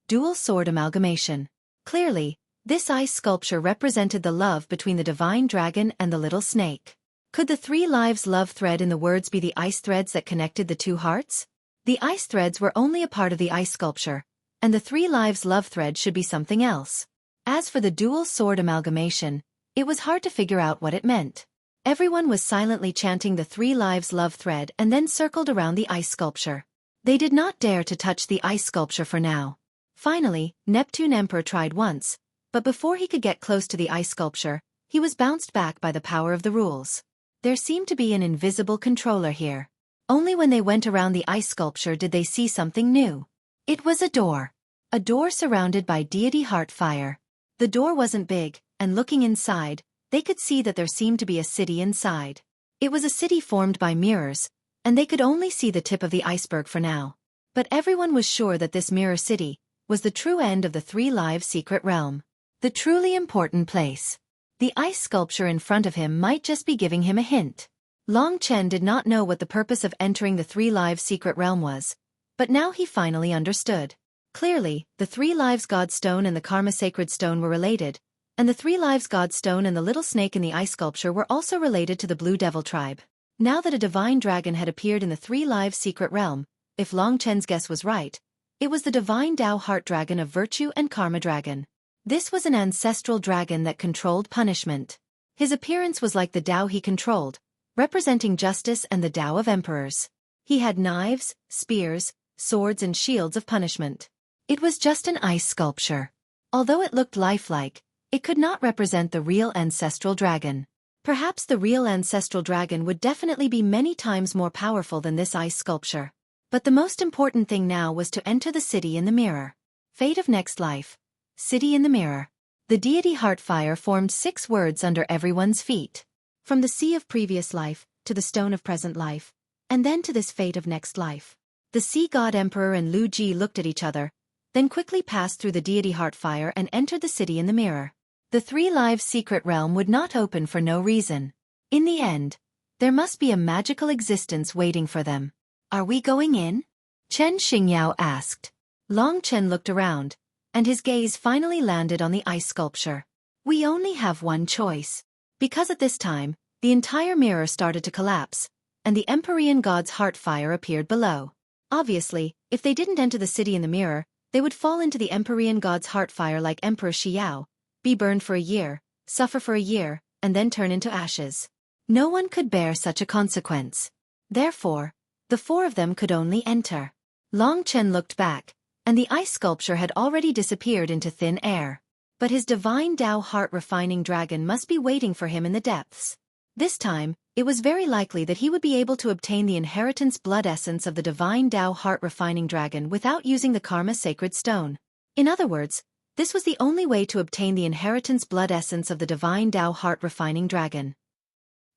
Dual Sword Amalgamation. Clearly, this ice sculpture represented the love between the divine dragon and the little snake. Could the Three Lives Love thread in the words be the ice threads that connected the two hearts? The ice threads were only a part of the ice sculpture, and the Three Lives Love thread should be something else. As for the dual sword amalgamation, it was hard to figure out what it meant. Everyone was silently chanting the Three Lives Love thread and then circled around the ice sculpture. They did not dare to touch the ice sculpture for now. Finally, Neptune Emperor tried once, but before he could get close to the ice sculpture, he was bounced back by the power of the rules. There seemed to be an invisible controller here. Only when they went around the ice sculpture did they see something new. It was a door. A door surrounded by deity heart fire. The door wasn't big, and looking inside, they could see that there seemed to be a city inside. It was a city formed by mirrors, and they could only see the tip of the iceberg for now. But everyone was sure that this mirror city was the true end of the Three Lives secret realm. The truly important place. The ice sculpture in front of him might just be giving him a hint. Long Chen did not know what the purpose of entering the Three Lives secret realm was, but now he finally understood. Clearly, the Three Lives God Stone and the Karma Sacred Stone were related, and the Three Lives God Stone and the little snake in the ice sculpture were also related to the Blue Devil tribe. Now that a divine dragon had appeared in the Three Lives secret realm, if Long Chen's guess was right, it was the divine Tao heart dragon of virtue and karma dragon. This was an ancestral dragon that controlled punishment. His appearance was like the Tao he controlled, representing justice and the Tao of emperors. He had knives, spears, swords and shields of punishment. It was just an ice sculpture. Although it looked lifelike, it could not represent the real ancestral dragon. Perhaps the real ancestral dragon would definitely be many times more powerful than this ice sculpture. But the most important thing now was to enter the city in the mirror. Fate of next life. City in the mirror. The deity Heartfire formed 6 words under everyone's feet. From the sea of previous life, to the stone of present life, and then to this fate of next life. The sea god emperor and Lu Ji looked at each other, then quickly passed through the deity Heartfire and entered the city in the mirror. The Three Lives secret realm would not open for no reason. In the end, there must be a magical existence waiting for them. Are we going in? Chen Xingyao asked. Long Chen looked around, and his gaze finally landed on the ice sculpture. We only have one choice. Because at this time, the entire mirror started to collapse, and the Empyrean god's Heartfire appeared below. Obviously, if they didn't enter the city in the mirror, they would fall into the Empyrean god's Heartfire like Emperor Xiao, be burned for a year, suffer for a year, and then turn into ashes. No one could bear such a consequence. Therefore, the 4 of them could only enter. Long Chen looked back, and the ice sculpture had already disappeared into thin air. But his divine Tao heart-refining dragon must be waiting for him in the depths. This time, it was very likely that he would be able to obtain the inheritance blood essence of the divine Tao heart-refining dragon without using the karma sacred stone. In other words, this was the only way to obtain the inheritance blood essence of the divine Tao heart-refining dragon.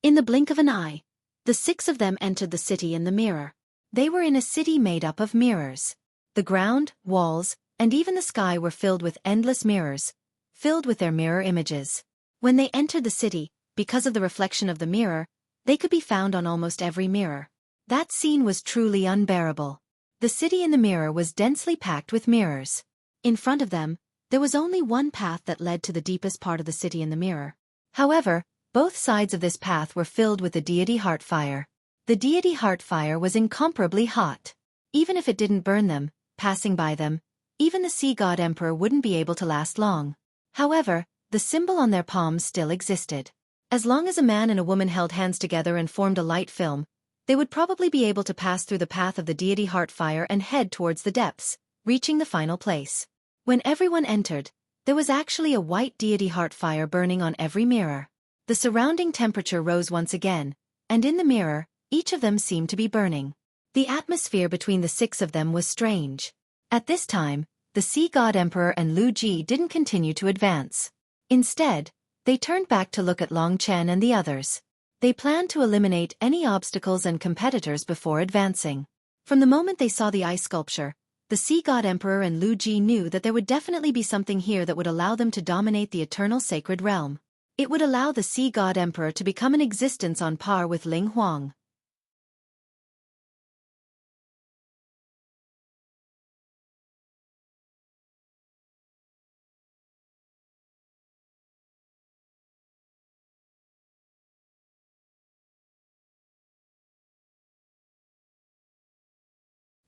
In the blink of an eye, the 6 of them entered the city in the mirror. They were in a city made up of mirrors. The ground, walls, and even the sky were filled with endless mirrors, filled with their mirror images. When they entered the city, because of the reflection of the mirror, they could be found on almost every mirror. That scene was truly unbearable. The city in the mirror was densely packed with mirrors. In front of them, there was only one path that led to the deepest part of the city in the mirror. However, both sides of this path were filled with the deity Heartfire. The deity Heartfire was incomparably hot. Even if it didn't burn them, passing by them, even the sea god emperor wouldn't be able to last long. However, the symbol on their palms still existed. As long as a man and a woman held hands together and formed a light film, they would probably be able to pass through the path of the deity Heartfire and head towards the depths, reaching the final place. When everyone entered, there was actually a white deity Heartfire burning on every mirror. The surrounding temperature rose once again, and in the mirror, each of them seemed to be burning. The atmosphere between the 6 of them was strange. At this time, the sea god emperor and Lu Ji didn't continue to advance. Instead, they turned back to look at Long Chen and the others. They planned to eliminate any obstacles and competitors before advancing. From the moment they saw the ice sculpture, the sea god emperor and Lu Ji knew that there would definitely be something here that would allow them to dominate the eternal sacred realm. It would allow the sea god emperor to become an existence on par with Ling Huang.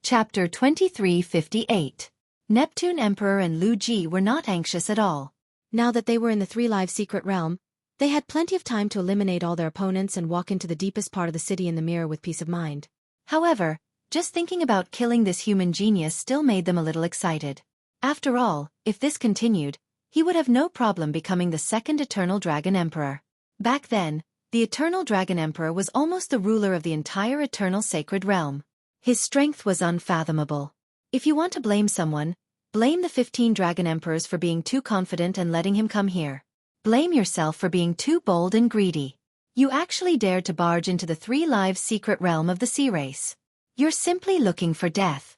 Chapter 2358. Neptune Emperor and Lu Ji were not anxious at all. Now that they were in the Three Lives secret realm, they had plenty of time to eliminate all their opponents and walk into the deepest part of the city in the mirror with peace of mind. However, just thinking about killing this human genius still made them a little excited. After all, if this continued, he would have no problem becoming the second Eternal Dragon Emperor. Back then, the Eternal Dragon Emperor was almost the ruler of the entire Eternal Sacred Realm. His strength was unfathomable. If you want to blame someone, blame the 15 Dragon Emperors for being too confident and letting him come here. Blame yourself for being too bold and greedy. You actually dared to barge into the Three Lives secret realm of the sea race. You're simply looking for death.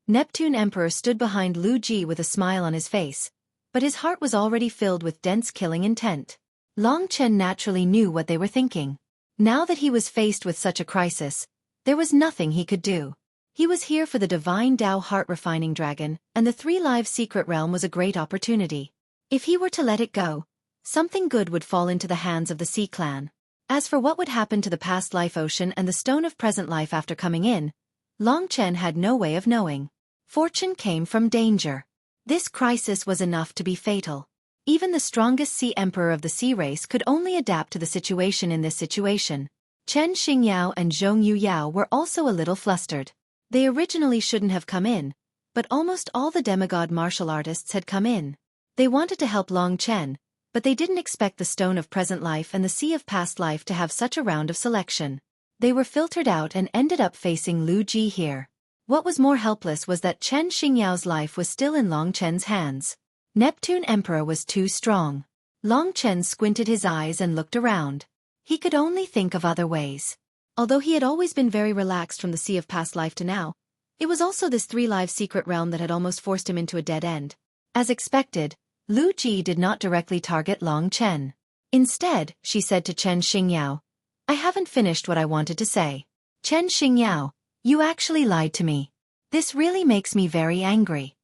Neptune Emperor stood behind Lu Ji with a smile on his face, but his heart was already filled with dense killing intent. Long Chen naturally knew what they were thinking. Now that he was faced with such a crisis, there was nothing he could do. He was here for the divine Tao heart-refining dragon, and the Three Lives secret realm was a great opportunity. If he were to let it go, something good would fall into the hands of the Sea clan. As for what would happen to the past life ocean and the stone of present life after coming in, Long Chen had no way of knowing. Fortune came from danger. This crisis was enough to be fatal. Even the strongest sea emperor of the sea race could only adapt to the situation in this situation. Chen Xingyao and Zhong Yuyao were also a little flustered. They originally shouldn't have come in, but almost all the demigod martial artists had come in. They wanted to help Long Chen, but they didn't expect the stone of present life and the sea of past life to have such a round of selection. They were filtered out and ended up facing Lu Ji here. What was more helpless was that Chen Xingyao's life was still in Long Chen's hands. Neptune Emperor was too strong. Long Chen squinted his eyes and looked around. He could only think of other ways. Although he had always been very relaxed from the sea of past life to now, it was also this three-live secret realm that had almost forced him into a dead end. As expected, Lu Ji did not directly target Long Chen. Instead, she said to Chen Xingyao, "I haven't finished what I wanted to say. Chen Xingyao, you actually lied to me. This really makes me very angry."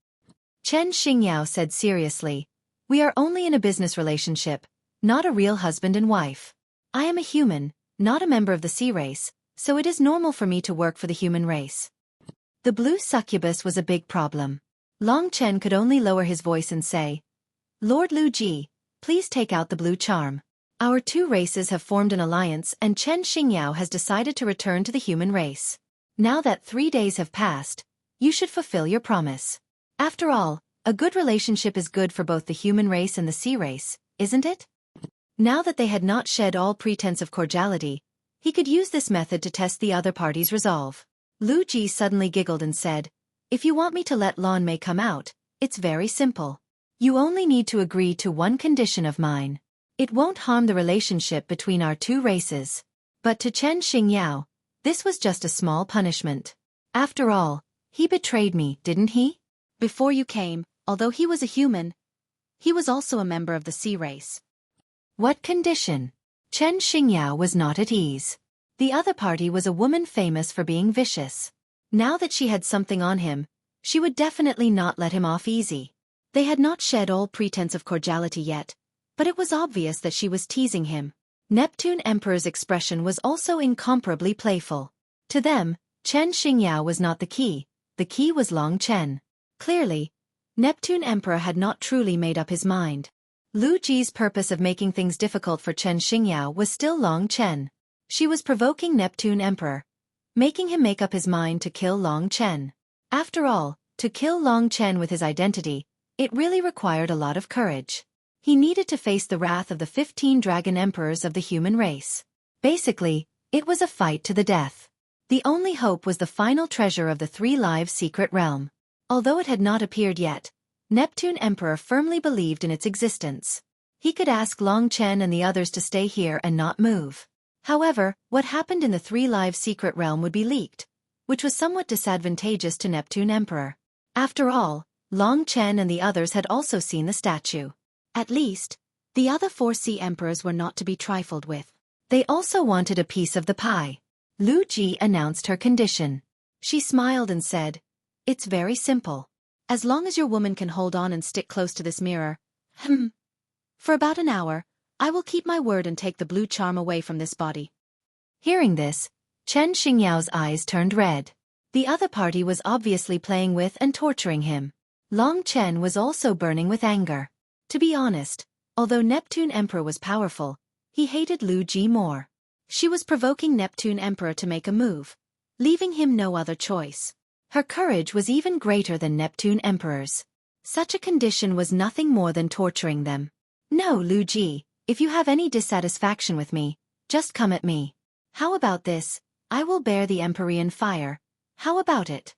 Chen Xingyao said seriously, "We are only in a business relationship, not a real husband and wife. I am a human, not a member of the sea race, so it is normal for me to work for the human race." The blue succubus was a big problem. Long Chen could only lower his voice and say, "Lord Lu Ji, please take out the blue charm. Our two races have formed an alliance and Chen Xingyao has decided to return to the human race. Now that 3 days have passed, you should fulfill your promise. After all, a good relationship is good for both the human race and the sea race, isn't it?" Now that they had not shed all pretense of cordiality, he could use this method to test the other party's resolve. Lu Ji suddenly giggled and said, "If you want me to let Lan Mei come out, it's very simple. You only need to agree to one condition of mine. It won't harm the relationship between our two races." But to Chen Xingyao, this was just a small punishment. After all, he betrayed me, didn't he? Before you came, although he was a human, he was also a member of the sea race. What condition? Chen Xingyao was not at ease. The other party was a woman famous for being vicious. Now that she had something on him, she would definitely not let him off easy. They had not shed all pretense of cordiality yet, but it was obvious that she was teasing him. Neptune Emperor's expression was also incomparably playful. To them, Chen Xingyao was not the key was Long Chen. Clearly, Neptune Emperor had not truly made up his mind. Lu Ji's purpose of making things difficult for Chen Xingyao was still Long Chen. She was provoking Neptune Emperor, making him make up his mind to kill Long Chen. After all, to kill Long Chen with his identity, it really required a lot of courage. He needed to face the wrath of the 15 dragon emperors of the human race. Basically, it was a fight to the death. The only hope was the final treasure of the three-live secret realm. Although it had not appeared yet, Neptune Emperor firmly believed in its existence. He could ask Long Chen and the others to stay here and not move. However, what happened in the three-live secret realm would be leaked, which was somewhat disadvantageous to Neptune Emperor. After all, Long Chen and the others had also seen the statue. At least, the other 4 sea emperors were not to be trifled with. They also wanted a piece of the pie. Lu Ji announced her condition. She smiled and said, "It's very simple. As long as your woman can hold on and stick close to this mirror, for about an hour, I will keep my word and take the blue charm away from this body." Hearing this, Chen Xingyao's eyes turned red. The other party was obviously playing with and torturing him. Long Chen was also burning with anger. To be honest, although Neptune Emperor was powerful, he hated Lu Ji more. She was provoking Neptune Emperor to make a move, leaving him no other choice. Her courage was even greater than Neptune Emperor's. Such a condition was nothing more than torturing them. "No, Lu Ji, if you have any dissatisfaction with me, just come at me. How about this? I will bear the Empyrean fire. How about it?"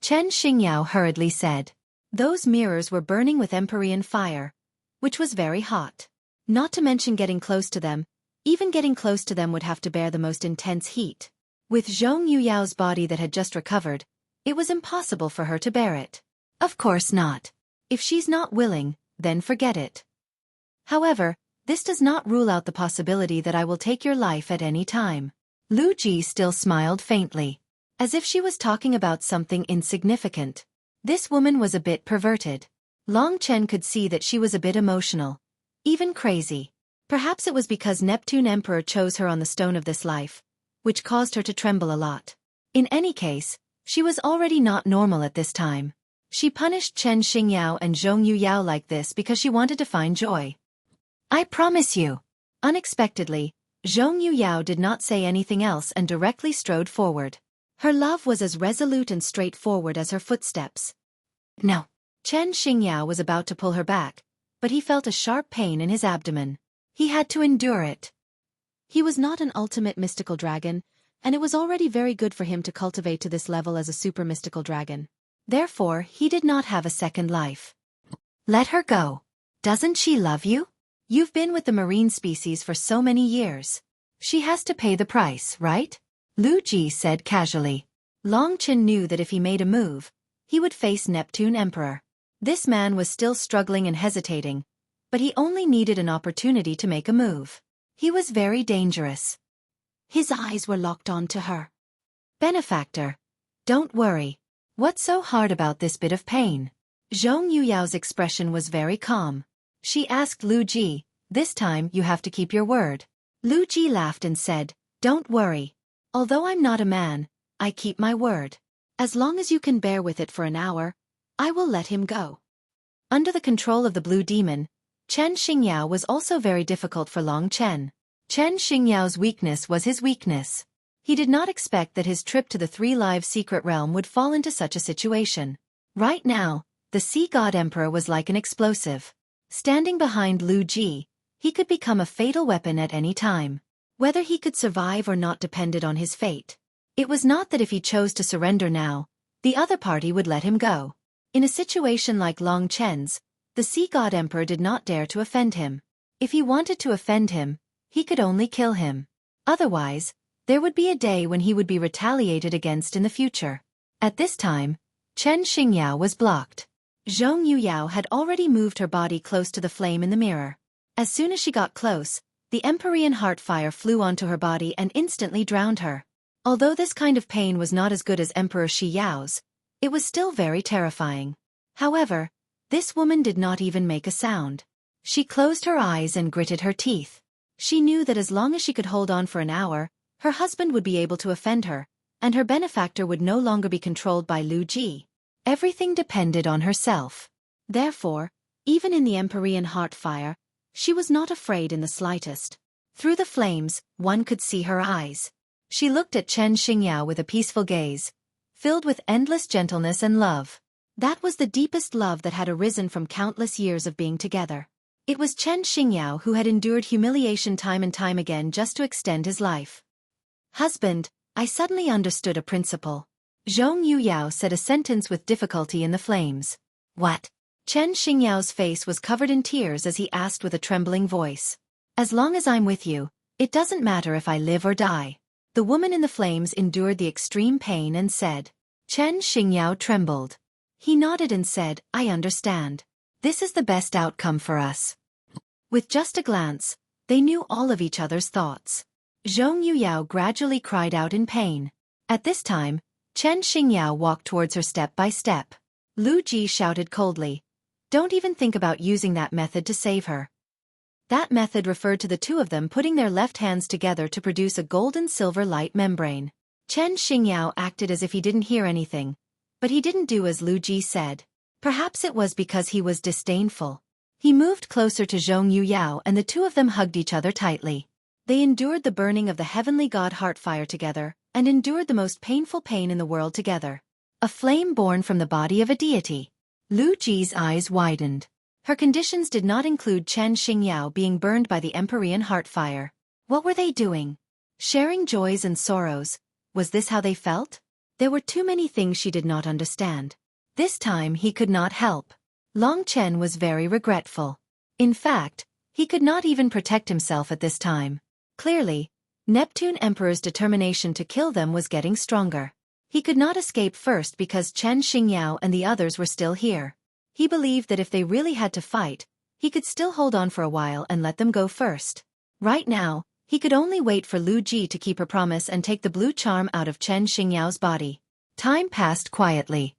Chen Xingyao hurriedly said. Those mirrors were burning with Empyrean fire, which was very hot. Not to mention getting close to them, even getting close to them would have to bear the most intense heat. With Zhong Yuyao's body that had just recovered, it was impossible for her to bear it. Of course not. If she's not willing, then forget it. However, this does not rule out the possibility that I will take your life at any time. Lu Ji still smiled faintly, as if she was talking about something insignificant. This woman was a bit perverted. Long Chen could see that she was a bit emotional, even crazy. Perhaps it was because Neptune Emperor chose her on the stone of this life, which caused her to tremble a lot. In any case, she was already not normal at this time. She punished Chen Xingyao and Zhong Yuyao like this because she wanted to find joy. I promise you. Unexpectedly, Zhong Yuyao did not say anything else and directly strode forward. Her love was as resolute and straightforward as her footsteps. No. Chen Xingyao was about to pull her back, but he felt a sharp pain in his abdomen. He had to endure it. He was not an ultimate mystical dragon, and it was already very good for him to cultivate to this level as a super mystical dragon. Therefore, he did not have a second life. Let her go. Doesn't she love you? You've been with the marine species for so many years. She has to pay the price, right? Lu Ji said casually. Long Chen knew that if he made a move, he would face Neptune Emperor. This man was still struggling and hesitating, but he only needed an opportunity to make a move. He was very dangerous. His eyes were locked onto her. Benefactor, don't worry. What's so hard about this bit of pain? Zhong Yuyao's expression was very calm. She asked Lu Ji, this time you have to keep your word. Lu Ji laughed and said, don't worry. Although I'm not a man, I keep my word. As long as you can bear with it for an hour, I will let him go. Under the control of the blue demon, Chen Xingyao was also very difficult for Long Chen. Chen Xingyao's weakness was his weakness. He did not expect that his trip to the Three Lives Secret Realm would fall into such a situation. Right now, the Sea God Emperor was like an explosive. Standing behind Lu Ji, he could become a fatal weapon at any time. Whether he could survive or not depended on his fate. It was not that if he chose to surrender now, the other party would let him go. In a situation like Long Chen's, the Sea God Emperor did not dare to offend him. If he wanted to offend him, he could only kill him. Otherwise, there would be a day when he would be retaliated against in the future. At this time, Chen Xingyao was blocked. Zhong Yuyao had already moved her body close to the flame in the mirror. As soon as she got close, the Empyrean heart fire flew onto her body and instantly drowned her. Although this kind of pain was not as good as Emperor Shi Yao's, it was still very terrifying. However, this woman did not even make a sound. She closed her eyes and gritted her teeth. She knew that as long as she could hold on for an hour, her husband would be able to offend her, and her benefactor would no longer be controlled by Lu Ji. Everything depended on herself. Therefore, even in the Empyrean heart fire, she was not afraid in the slightest. Through the flames, one could see her eyes. She looked at Chen Xingyao with a peaceful gaze, filled with endless gentleness and love. That was the deepest love that had arisen from countless years of being together. It was Chen Xingyao who had endured humiliation time and time again just to extend his life. Husband, I suddenly understood a principle. Zhong Yuyao said a sentence with difficulty in the flames. What? Chen Xingyao's face was covered in tears as he asked with a trembling voice. As long as I'm with you, it doesn't matter if I live or die. The woman in the flames endured the extreme pain and said. Chen Xingyao trembled. He nodded and said, I understand. This is the best outcome for us. With just a glance, they knew all of each other's thoughts. Zhong Yuyao gradually cried out in pain. At this time, Chen Xingyao walked towards her step by step. Lu Ji shouted coldly, don't even think about using that method to save her. That method referred to the two of them putting their left hands together to produce a golden-silver light membrane. Chen Xingyao acted as if he didn't hear anything, but he didn't do as Lu Ji said. Perhaps it was because he was disdainful. He moved closer to Zhong Yuyao and the two of them hugged each other tightly. They endured the burning of the heavenly god Heartfire together, and endured the most painful pain in the world together. A flame born from the body of a deity. Lu Ji's eyes widened. Her conditions did not include Chen Xingyao being burned by the Empyrean Heartfire. What were they doing? Sharing joys and sorrows. Was this how they felt? There were too many things she did not understand. This time he could not help. Long Chen was very regretful. In fact, he could not even protect himself at this time. Clearly, Neptune Emperor's determination to kill them was getting stronger. He could not escape first because Chen Xingyao and the others were still here. He believed that if they really had to fight, he could still hold on for a while and let them go first. Right now, he could only wait for Lu Ji to keep her promise and take the blue charm out of Chen Xingyao's body. Time passed quietly.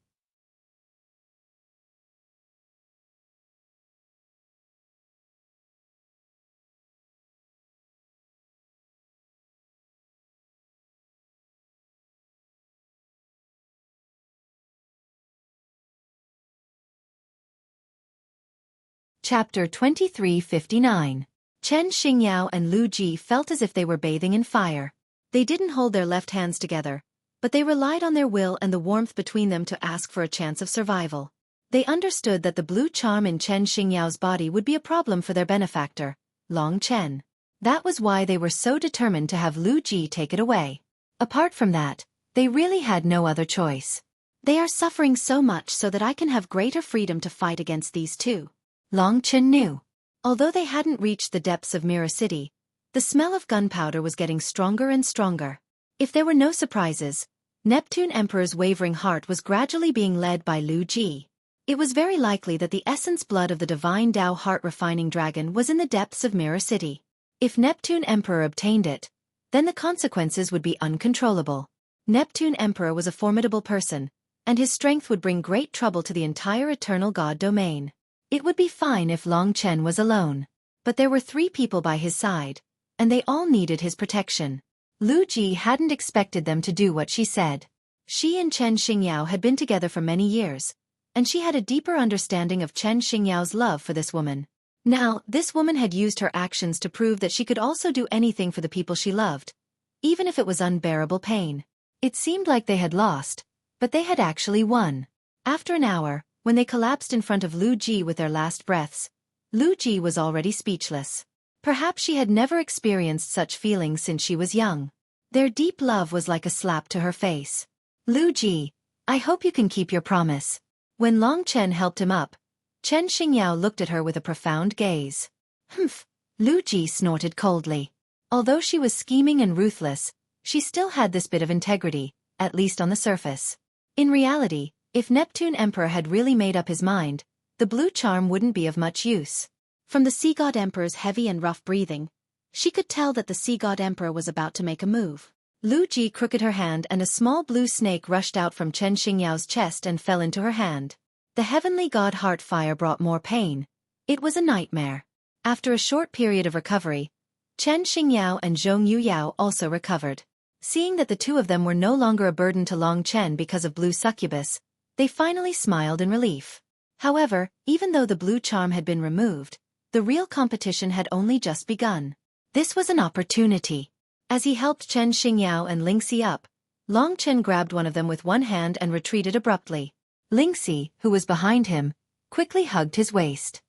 Chapter 2359. Chen Xingyao and Lu Ji felt as if they were bathing in fire. They didn't hold their left hands together, but they relied on their will and the warmth between them to ask for a chance of survival. They understood that the blue charm in Chen Xingyao's body would be a problem for their benefactor, Long Chen. That was why they were so determined to have Lu Ji take it away. Apart from that, they really had no other choice. They are suffering so much so that I can have greater freedom to fight against these two. Long Chen knew. Although they hadn't reached the depths of Mirror City, the smell of gunpowder was getting stronger and stronger. If there were no surprises, Neptune Emperor's wavering heart was gradually being led by Lu Ji. It was very likely that the essence blood of the divine Tao heart-refining dragon was in the depths of Mirror City. If Neptune Emperor obtained it, then the consequences would be uncontrollable. Neptune Emperor was a formidable person, and his strength would bring great trouble to the entire Eternal God domain. It would be fine if Long Chen was alone. But there were 3 people by his side, and they all needed his protection. Lu Ji hadn't expected them to do what she said. She and Chen Xingyao had been together for many years, and she had a deeper understanding of Chen Xingyao's love for this woman. Now, this woman had used her actions to prove that she could also do anything for the people she loved, even if it was unbearable pain. It seemed like they had lost, but they had actually won. After an hour, when they collapsed in front of Lu Ji with their last breaths, Lu Ji was already speechless. Perhaps she had never experienced such feelings since she was young. Their deep love was like a slap to her face. Lu Ji, I hope you can keep your promise. When Long Chen helped him up, Chen Xingyao looked at her with a profound gaze. Humph, Lu Ji snorted coldly. Although she was scheming and ruthless, she still had this bit of integrity, at least on the surface. In reality, if Neptune Emperor had really made up his mind, the blue charm wouldn't be of much use. From the Sea God Emperor's heavy and rough breathing, she could tell that the Sea God Emperor was about to make a move. Lu Ji crooked her hand and a small blue snake rushed out from Chen Xingyao's chest and fell into her hand. The heavenly god heart fire brought more pain. It was a nightmare. After a short period of recovery, Chen Xingyao and Zhong Yuyao also recovered. Seeing that the 2 of them were no longer a burden to Long Chen because of blue succubus, they finally smiled in relief. However, even though the blue charm had been removed, the real competition had only just begun. This was an opportunity. As he helped Chen Xingyao and Lingxi up, Long Chen grabbed one of them with one hand and retreated abruptly. Lingxi, who was behind him, quickly hugged his waist.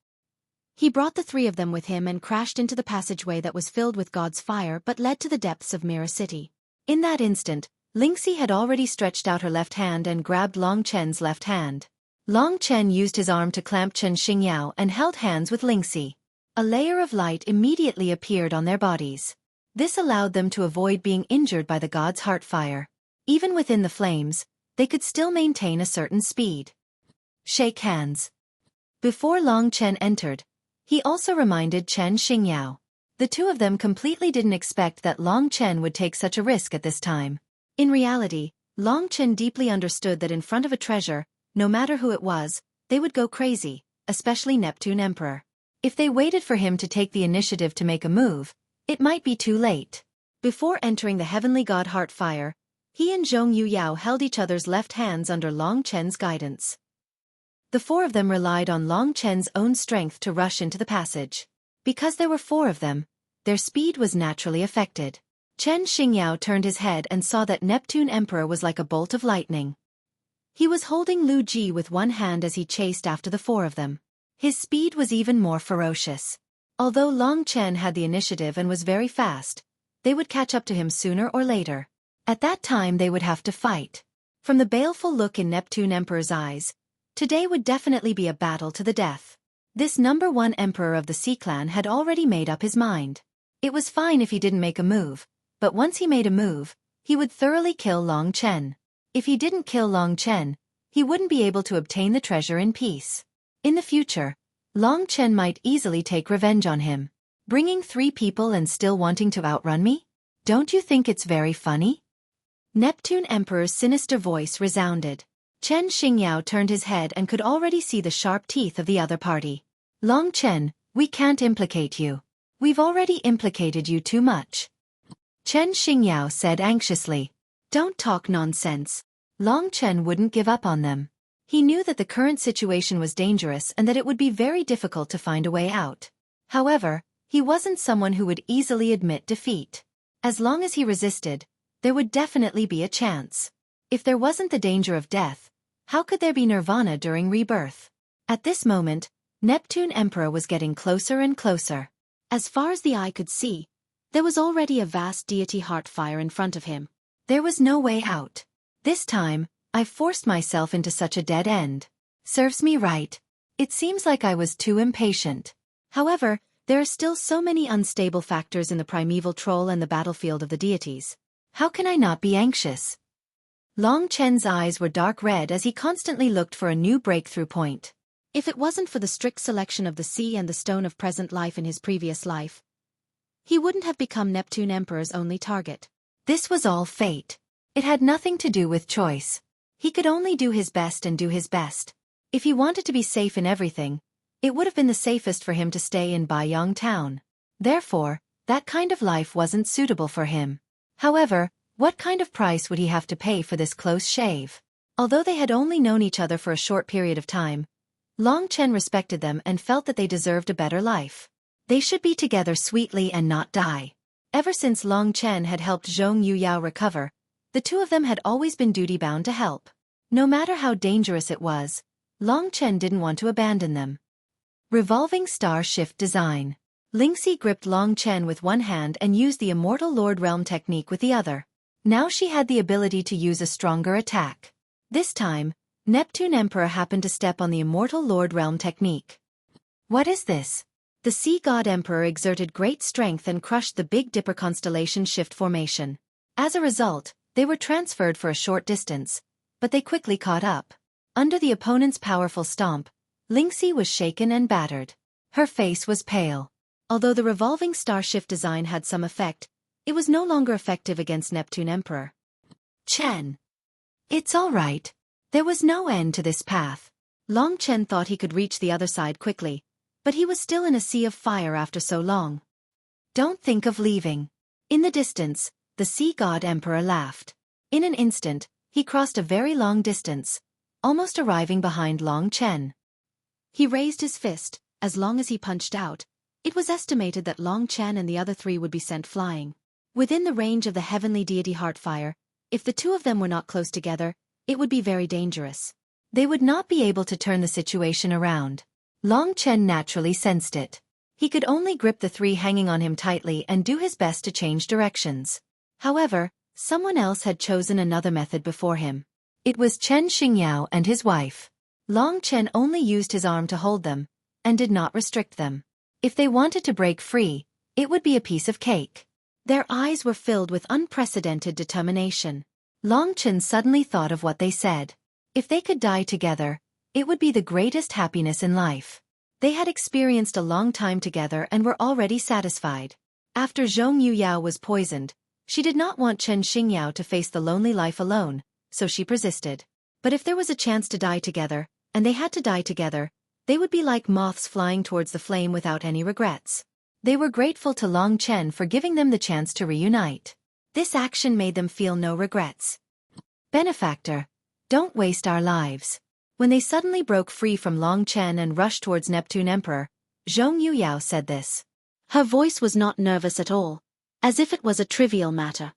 He brought the 3 of them with him and crashed into the passageway that was filled with God's fire but led to the depths of Mirror City. In that instant, Lingxi had already stretched out her left hand and grabbed Long Chen's left hand. Long Chen used his arm to clamp Chen Xingyao and held hands with Lingxi. A layer of light immediately appeared on their bodies. This allowed them to avoid being injured by the god's heart fire. Even within the flames, they could still maintain a certain speed. Shake hands. Before Long Chen entered, he also reminded Chen Xingyao. The 2 of them completely didn't expect that Long Chen would take such a risk at this time. In reality, Long Chen deeply understood that in front of a treasure, no matter who it was, they would go crazy, especially Neptune Emperor. If they waited for him to take the initiative to make a move, it might be too late. Before entering the heavenly god heart fire, he and Zhong Yuyao held each other's left hands under Long Chen's guidance. The 4 of them relied on Long Chen's own strength to rush into the passage. Because there were 4 of them, their speed was naturally affected. Chen Xingyao turned his head and saw that Neptune Emperor was like a bolt of lightning. He was holding Lu Ji with one hand as he chased after the 4 of them. His speed was even more ferocious. Although Long Chen had the initiative and was very fast, they would catch up to him sooner or later. At that time they would have to fight. From the baleful look in Neptune Emperor's eyes, today would definitely be a battle to the death. This number 1 emperor of the Sea Clan had already made up his mind. It was fine if he didn't make a move, but once he made a move, he would thoroughly kill Long Chen. If he didn't kill Long Chen, he wouldn't be able to obtain the treasure in peace. In the future, Long Chen might easily take revenge on him. Bringing 3 people and still wanting to outrun me? Don't you think it's very funny? Neptune Emperor's sinister voice resounded. Chen Xingyao turned his head and could already see the sharp teeth of the other party. Long Chen, we can't implicate you. We've already implicated you too much. Chen Xingyao said anxiously. Don't talk nonsense. Long Chen wouldn't give up on them. He knew that the current situation was dangerous and that it would be very difficult to find a way out. However, he wasn't someone who would easily admit defeat. As long as he resisted, there would definitely be a chance. If there wasn't the danger of death, how could there be nirvana during rebirth? At this moment, Neptune Emperor was getting closer and closer. As far as the eye could see, there was already a vast deity heart fire in front of him. There was no way out. This time, I forced myself into such a dead end. Serves me right. It seems like I was too impatient. However, there are still so many unstable factors in the primeval troll and the battlefield of the deities. How can I not be anxious? Long Chen's eyes were dark red as he constantly looked for a new breakthrough point. If it wasn't for the strict selection of the sea and the stone of present life in his previous life, he wouldn't have become Neptune Emperor's only target. This was all fate. It had nothing to do with choice. He could only do his best and do his best. If he wanted to be safe in everything, it would have been the safest for him to stay in Baiyang town. Therefore, that kind of life wasn't suitable for him. However, what kind of price would he have to pay for this close shave? Although they had only known each other for a short period of time, Long Chen respected them and felt that they deserved a better life. They should be together sweetly and not die. Ever since Long Chen had helped Zhong Yuyao recover, the two of them had always been duty-bound to help. No matter how dangerous it was, Long Chen didn't want to abandon them. Revolving Star Shift Design. Lingxi gripped Long Chen with one hand and used the Immortal Lord Realm technique with the other. Now she had the ability to use a stronger attack. This time, Neptune Emperor happened to step on the Immortal Lord Realm technique. What is this? The Sea God Emperor exerted great strength and crushed the Big Dipper constellation shift formation. As a result, they were transferred for a short distance, but they quickly caught up. Under the opponent's powerful stomp, Lingxi was shaken and battered. Her face was pale. Although the revolving star shift design had some effect, it was no longer effective against Neptune Emperor. Chen. It's all right. There was no end to this path. Long Chen thought he could reach the other side quickly, but he was still in a sea of fire after so long. Don't think of leaving. In the distance, the Sea God Emperor laughed. In an instant, he crossed a very long distance, almost arriving behind Long Chen. He raised his fist. As long as he punched out, it was estimated that Long Chen and the other three would be sent flying. Within the range of the heavenly deity Heartfire, if the two of them were not close together, it would be very dangerous. They would not be able to turn the situation around. Long Chen naturally sensed it. He could only grip the three hanging on him tightly and do his best to change directions. However, someone else had chosen another method before him. It was Chen Xingyao and his wife. Long Chen only used his arm to hold them, and did not restrict them. If they wanted to break free, it would be a piece of cake. Their eyes were filled with unprecedented determination. Long Chen suddenly thought of what they said. If they could die together, it would be the greatest happiness in life. They had experienced a long time together and were already satisfied. After Zhong Yuyao was poisoned, she did not want Chen Xingyao to face the lonely life alone, so she persisted. But if there was a chance to die together, and they had to die together, they would be like moths flying towards the flame without any regrets. They were grateful to Long Chen for giving them the chance to reunite. This action made them feel no regrets. Benefactor, don't waste our lives. When they suddenly broke free from Long Chen and rushed towards Neptune Emperor, Zhong Yuyao said this. Her voice was not nervous at all, as if it was a trivial matter.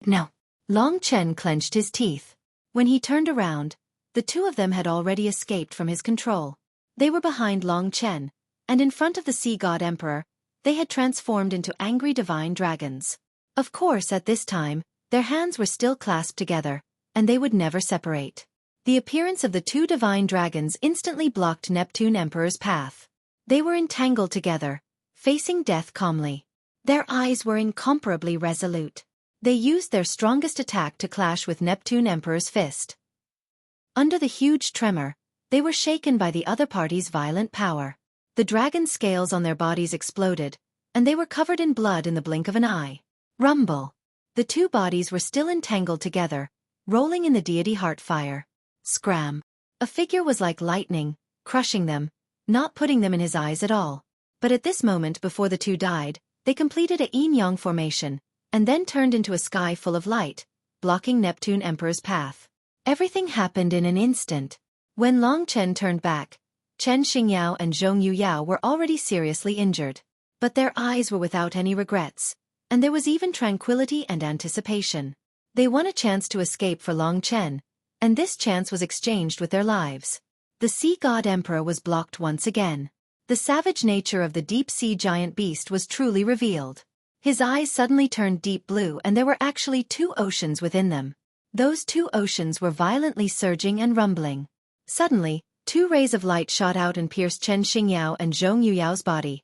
No. Long Chen clenched his teeth. When he turned around, the two of them had already escaped from his control. They were behind Long Chen, and in front of the Sea God Emperor, they had transformed into angry divine dragons. Of course, at this time, their hands were still clasped together, and they would never separate. The appearance of the two divine dragons instantly blocked Neptune Emperor's path. They were entangled together, facing death calmly. Their eyes were incomparably resolute. They used their strongest attack to clash with Neptune Emperor's fist. Under the huge tremor, they were shaken by the other party's violent power. The dragon scales on their bodies exploded, and they were covered in blood in the blink of an eye. Rumble. The two bodies were still entangled together, rolling in the deity Heartfire. Scram. A figure was like lightning, crushing them, not putting them in his eyes at all. But at this moment before the two died, they completed a yin-yang formation, and then turned into a sky full of light, blocking Neptune Emperor's path. Everything happened in an instant. When Long Chen turned back, Chen Xingyao and Zhong Yuyao were already seriously injured. But their eyes were without any regrets, and there was even tranquility and anticipation. They won a chance to escape for Long Chen, and this chance was exchanged with their lives. The sea god emperor was blocked once again. The savage nature of the deep-sea giant beast was truly revealed. His eyes suddenly turned deep blue and there were actually 2 oceans within them. Those 2 oceans were violently surging and rumbling. Suddenly, 2 rays of light shot out and pierced Chen Xingyao and Zhong Yuyao's body.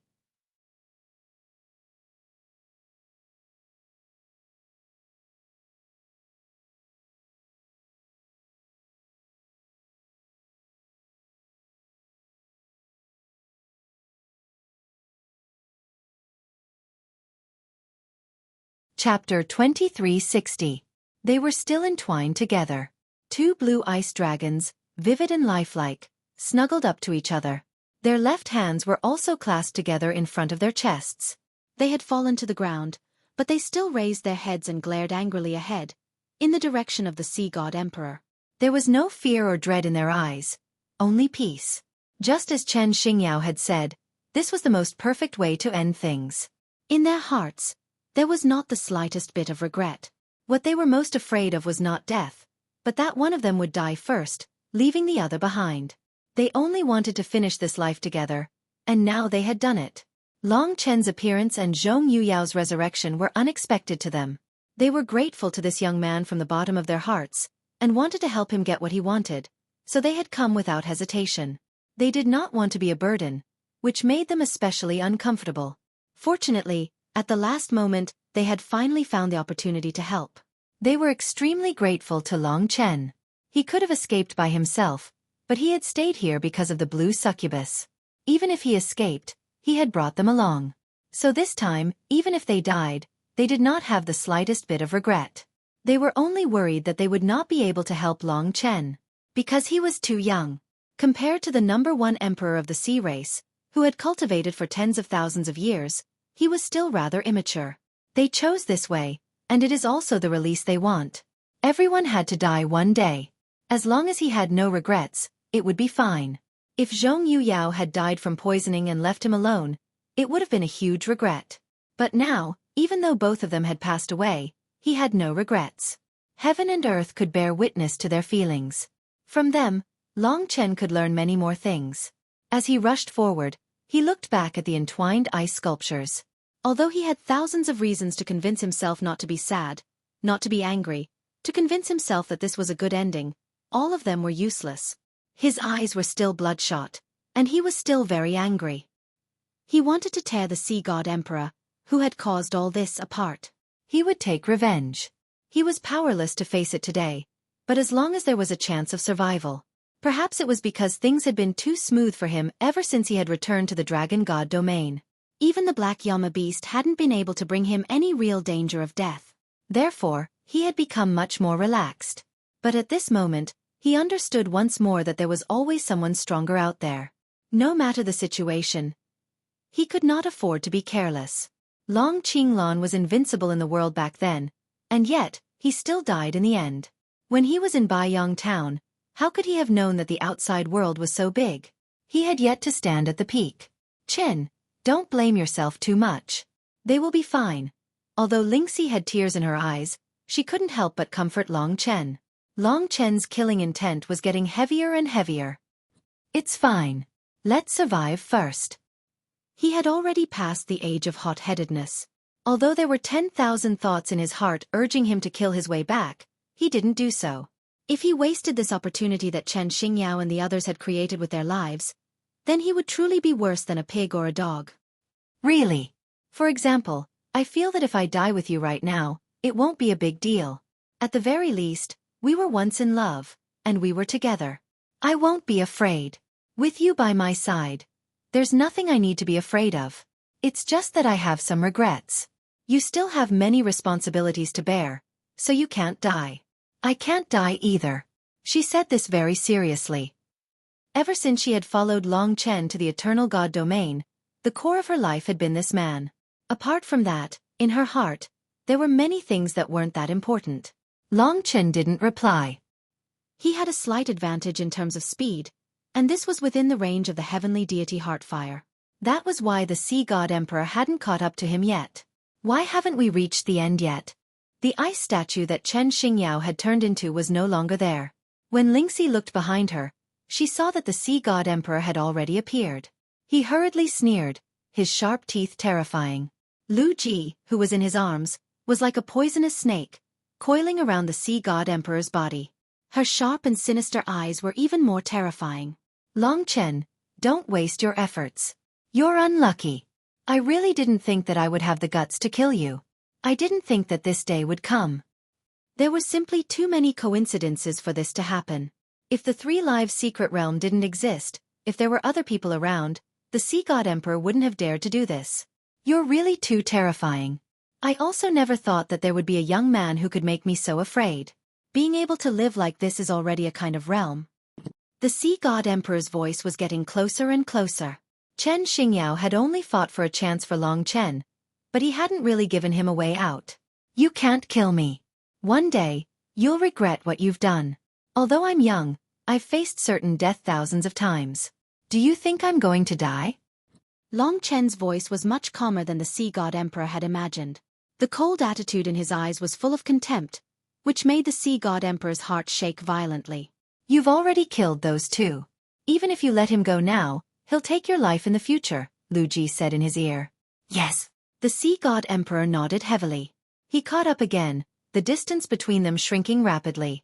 Chapter 2360. They were still entwined together. 2 blue ice dragons, vivid and lifelike, snuggled up to each other. Their left hands were also clasped together in front of their chests. They had fallen to the ground, but they still raised their heads and glared angrily ahead, in the direction of the sea god emperor. There was no fear or dread in their eyes, only peace. Just as Chen Xingyao had said, this was the most perfect way to end things. In their hearts, there was not the slightest bit of regret. What they were most afraid of was not death, but that one of them would die first, leaving the other behind. They only wanted to finish this life together, and now they had done it. Long Chen's appearance and Zhong Yuyao's resurrection were unexpected to them. They were grateful to this young man from the bottom of their hearts, and wanted to help him get what he wanted, so they had come without hesitation. They did not want to be a burden, which made them especially uncomfortable. Fortunately, at the last moment, they had finally found the opportunity to help. They were extremely grateful to Long Chen. He could have escaped by himself, but he had stayed here because of the blue succubus. Even if he escaped, he had brought them along. So this time, even if they died, they did not have the slightest bit of regret. They were only worried that they would not be able to help Long Chen, because he was too young. Compared to the #1 emperor of the sea race, who had cultivated for tens of thousands of years, he was still rather immature. They chose this way, and it is also the release they want. Everyone had to die one day. As long as he had no regrets, it would be fine. If Zhong Yuyao had died from poisoning and left him alone, it would have been a huge regret. But now, even though both of them had passed away, he had no regrets. Heaven and earth could bear witness to their feelings. From them, Long Chen could learn many more things. As he rushed forward, he looked back at the entwined ice sculptures. Although he had thousands of reasons to convince himself not to be sad, not to be angry, to convince himself that this was a good ending, all of them were useless. His eyes were still bloodshot, and he was still very angry. He wanted to tear the sea god emperor, who had caused all this, apart. He would take revenge. He was powerless to face it today, but as long as there was a chance of survival. Perhaps it was because things had been too smooth for him ever since he had returned to the dragon god domain. Even the black llama beast hadn't been able to bring him any real danger of death. Therefore, he had become much more relaxed. But at this moment, he understood once more that there was always someone stronger out there. No matter the situation, he could not afford to be careless. Long Qinglan was invincible in the world back then, and yet, he still died in the end. When he was in Baiyang town, how could he have known that the outside world was so big? He had yet to stand at the peak. Chen, don't blame yourself too much. They will be fine. Although Lingxi had tears in her eyes, she couldn't help but comfort Long Chen. Long Chen's killing intent was getting heavier and heavier. It's fine. Let's survive first. He had already passed the age of hot-headedness. Although there were 10,000 thoughts in his heart urging him to kill his way back, he didn't do so. If he wasted this opportunity that Chen Xingyao and the others had created with their lives, then he would truly be worse than a pig or a dog. Really? For example, I feel that if I die with you right now, it won't be a big deal. At the very least, we were once in love, and we were together. I won't be afraid. With you by my side, there's nothing I need to be afraid of. It's just that I have some regrets. You still have many responsibilities to bear, so you can't die. I can't die either. She said this very seriously. Ever since she had followed Long Chen to the eternal god domain, the core of her life had been this man. Apart from that, in her heart, there were many things that weren't that important. Long Chen didn't reply. He had a slight advantage in terms of speed, and this was within the range of the heavenly deity Heartfire. That was why the Sea God Emperor hadn't caught up to him yet. Why haven't we reached the end yet? The ice statue that Chen Xingyao had turned into was no longer there. When Lingxi looked behind her, she saw that the Sea God Emperor had already appeared. He hurriedly sneered, his sharp teeth terrifying. Lu Ji, who was in his arms, was like a poisonous snake, coiling around the Sea God Emperor's body. Her sharp and sinister eyes were even more terrifying. Long Chen, don't waste your efforts. You're unlucky. I really didn't think that I would have the guts to kill you. I didn't think that this day would come. There were simply too many coincidences for this to happen. If the Three Lives Secret Realm didn't exist, if there were other people around, the Sea God Emperor wouldn't have dared to do this. You're really too terrifying. I also never thought that there would be a young man who could make me so afraid. Being able to live like this is already a kind of realm. The Sea God Emperor's voice was getting closer and closer. Chen Xingyao had only fought for a chance for Long Chen, but he hadn't really given him a way out. You can't kill me. One day, you'll regret what you've done. Although I'm young, I've faced certain death thousands of times. Do you think I'm going to die? Long Chen's voice was much calmer than the Sea God Emperor had imagined. The cold attitude in his eyes was full of contempt, which made the Sea God Emperor's heart shake violently. You've already killed those two. Even if you let him go now, he'll take your life in the future, Lu Ji said in his ear. Yes. The Sea God Emperor nodded heavily. He caught up again, the distance between them shrinking rapidly.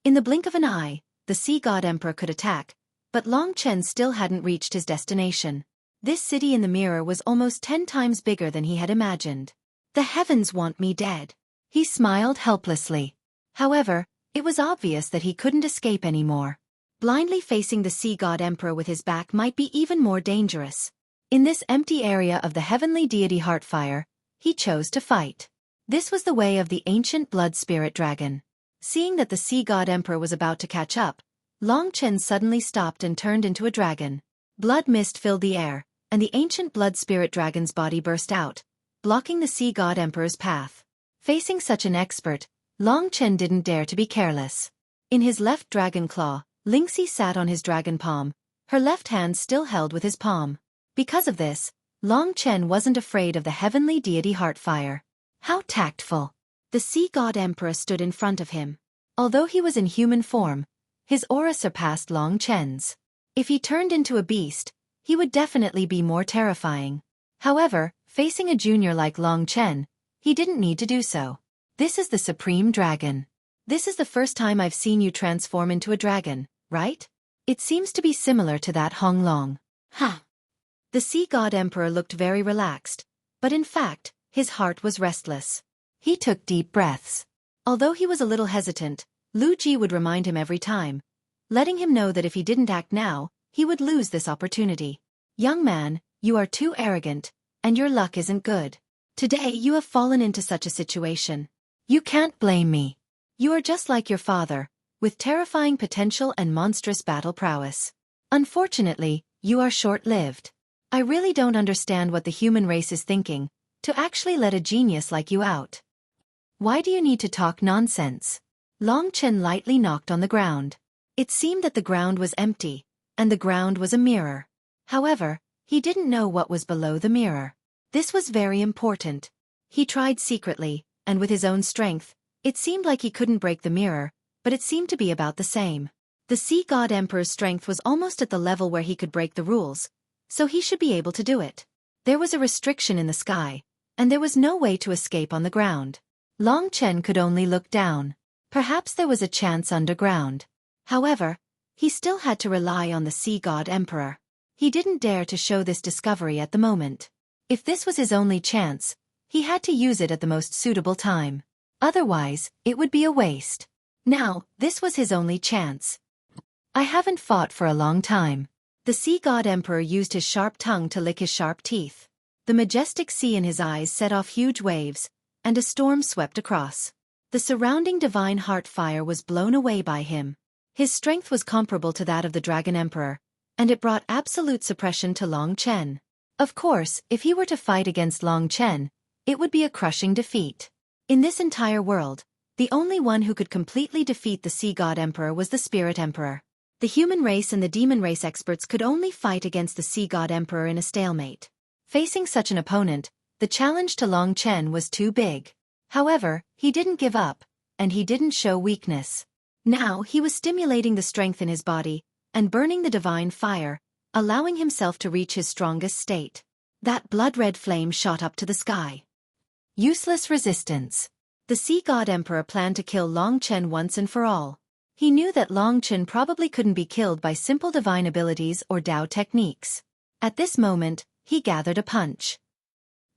In the blink of an eye, the Sea God Emperor could attack, but Long Chen still hadn't reached his destination. This city in the mirror was almost 10 times bigger than he had imagined. The heavens want me dead. He smiled helplessly. However, it was obvious that he couldn't escape anymore. Blindly facing the Sea God Emperor with his back might be even more dangerous. In this empty area of the heavenly deity Heartfire, he chose to fight. This was the way of the ancient blood spirit dragon. Seeing that the Sea God Emperor was about to catch up, Long Chen suddenly stopped and turned into a dragon. Blood mist filled the air, and the ancient blood spirit dragon's body burst out, blocking the Sea God Emperor's path. Facing such an expert, Long Chen didn't dare to be careless. In his left dragon claw, Lingxi sat on his dragon palm, her left hand still held with his palm. Because of this, Long Chen wasn't afraid of the heavenly deity Heartfire. How tactful. The Sea God Emperor stood in front of him. Although he was in human form, his aura surpassed Long Chen's. If he turned into a beast, he would definitely be more terrifying. However, facing a junior like Long Chen, he didn't need to do so. This is the Supreme Dragon. This is the first time I've seen you transform into a dragon, right? It seems to be similar to that Hong Long. Huh. The Sea God Emperor looked very relaxed, but in fact, his heart was restless. He took deep breaths. Although he was a little hesitant, Lu Ji would remind him every time, letting him know that if he didn't act now, he would lose this opportunity. Young man, you are too arrogant, and your luck isn't good. Today you have fallen into such a situation. You can't blame me. You are just like your father, with terrifying potential and monstrous battle prowess. Unfortunately, you are short-lived. I really don't understand what the human race is thinking, to actually let a genius like you out. Why do you need to talk nonsense? Long Chen lightly knocked on the ground. It seemed that the ground was empty, and the ground was a mirror. However, he didn't know what was below the mirror. This was very important. He tried secretly, and with his own strength, it seemed like he couldn't break the mirror, but it seemed to be about the same. The Sea God Emperor's strength was almost at the level where he could break the rules, so he should be able to do it. There was a restriction in the sky, and there was no way to escape on the ground. Long Chen could only look down. Perhaps there was a chance underground. However, he still had to rely on the Sea God Emperor. He didn't dare to show this discovery at the moment. If this was his only chance, he had to use it at the most suitable time. Otherwise, it would be a waste. Now, this was his only chance. I haven't fought for a long time. The Sea God Emperor used his sharp tongue to lick his sharp teeth. The majestic sea in his eyes set off huge waves, and a storm swept across. The surrounding divine Heartfire was blown away by him. His strength was comparable to that of the Dragon Emperor, and it brought absolute suppression to Long Chen. Of course, if he were to fight against Long Chen, it would be a crushing defeat. In this entire world, The only one who could completely defeat the Sea God Emperor was the Spirit Emperor. The human race and the demon race experts could only fight against the Sea God Emperor in a stalemate. Facing such an opponent, the challenge to Long Chen was too big. However, he didn't give up, and he didn't show weakness. Now he was stimulating the strength in his body, and burning the divine fire, allowing himself to reach his strongest state. That blood-red flame shot up to the sky. Useless resistance. The Sea God Emperor planned to kill Long Chen once and for all. He knew that Long Chen probably couldn't be killed by simple divine abilities or Dao techniques. At this moment, he gathered a punch.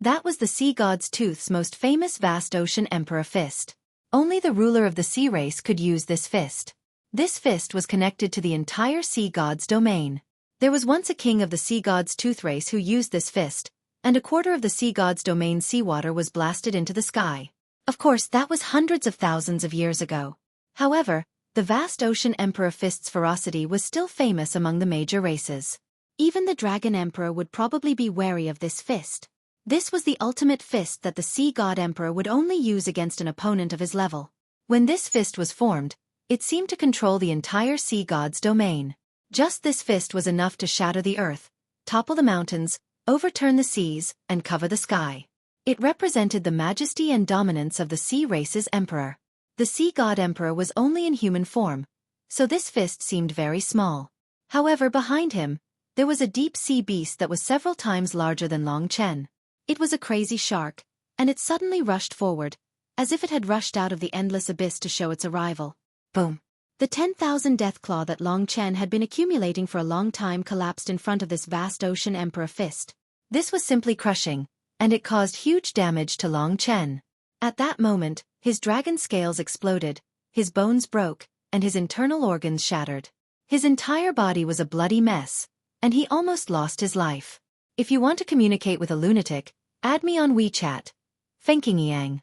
That was the Sea God's Tooth's most famous vast ocean emperor fist. Only the ruler of the sea race could use this fist. This fist was connected to the entire Sea God's domain. There was once a king of the Sea God's Tooth race who used this fist, and a quarter of the Sea God's domain seawater was blasted into the sky. Of course, that was hundreds of thousands of years ago. However, the vast ocean emperor fist's ferocity was still famous among the major races. Even the Dragon Emperor would probably be wary of this fist. This was the ultimate fist that the Sea God Emperor would only use against an opponent of his level. When this fist was formed, it seemed to control the entire Sea God's domain. Just this fist was enough to shatter the earth, topple the mountains, overturn the seas, and cover the sky. It represented the majesty and dominance of the sea race's emperor. The Sea God Emperor was only in human form, so this fist seemed very small. However, behind him, there was a deep sea beast that was several times larger than Long Chen. It was a crazy shark, and it suddenly rushed forward, as if it had rushed out of the endless abyss to show its arrival. Boom! The 10,000 death claw that Long Chen had been accumulating for a long time collapsed in front of this vast ocean emperor fist. This was simply crushing, and it caused huge damage to Long Chen. At that moment, his dragon scales exploded, his bones broke, and his internal organs shattered. His entire body was a bloody mess, and he almost lost his life. If you want to communicate with a lunatic, add me on WeChat. Fenkingyang.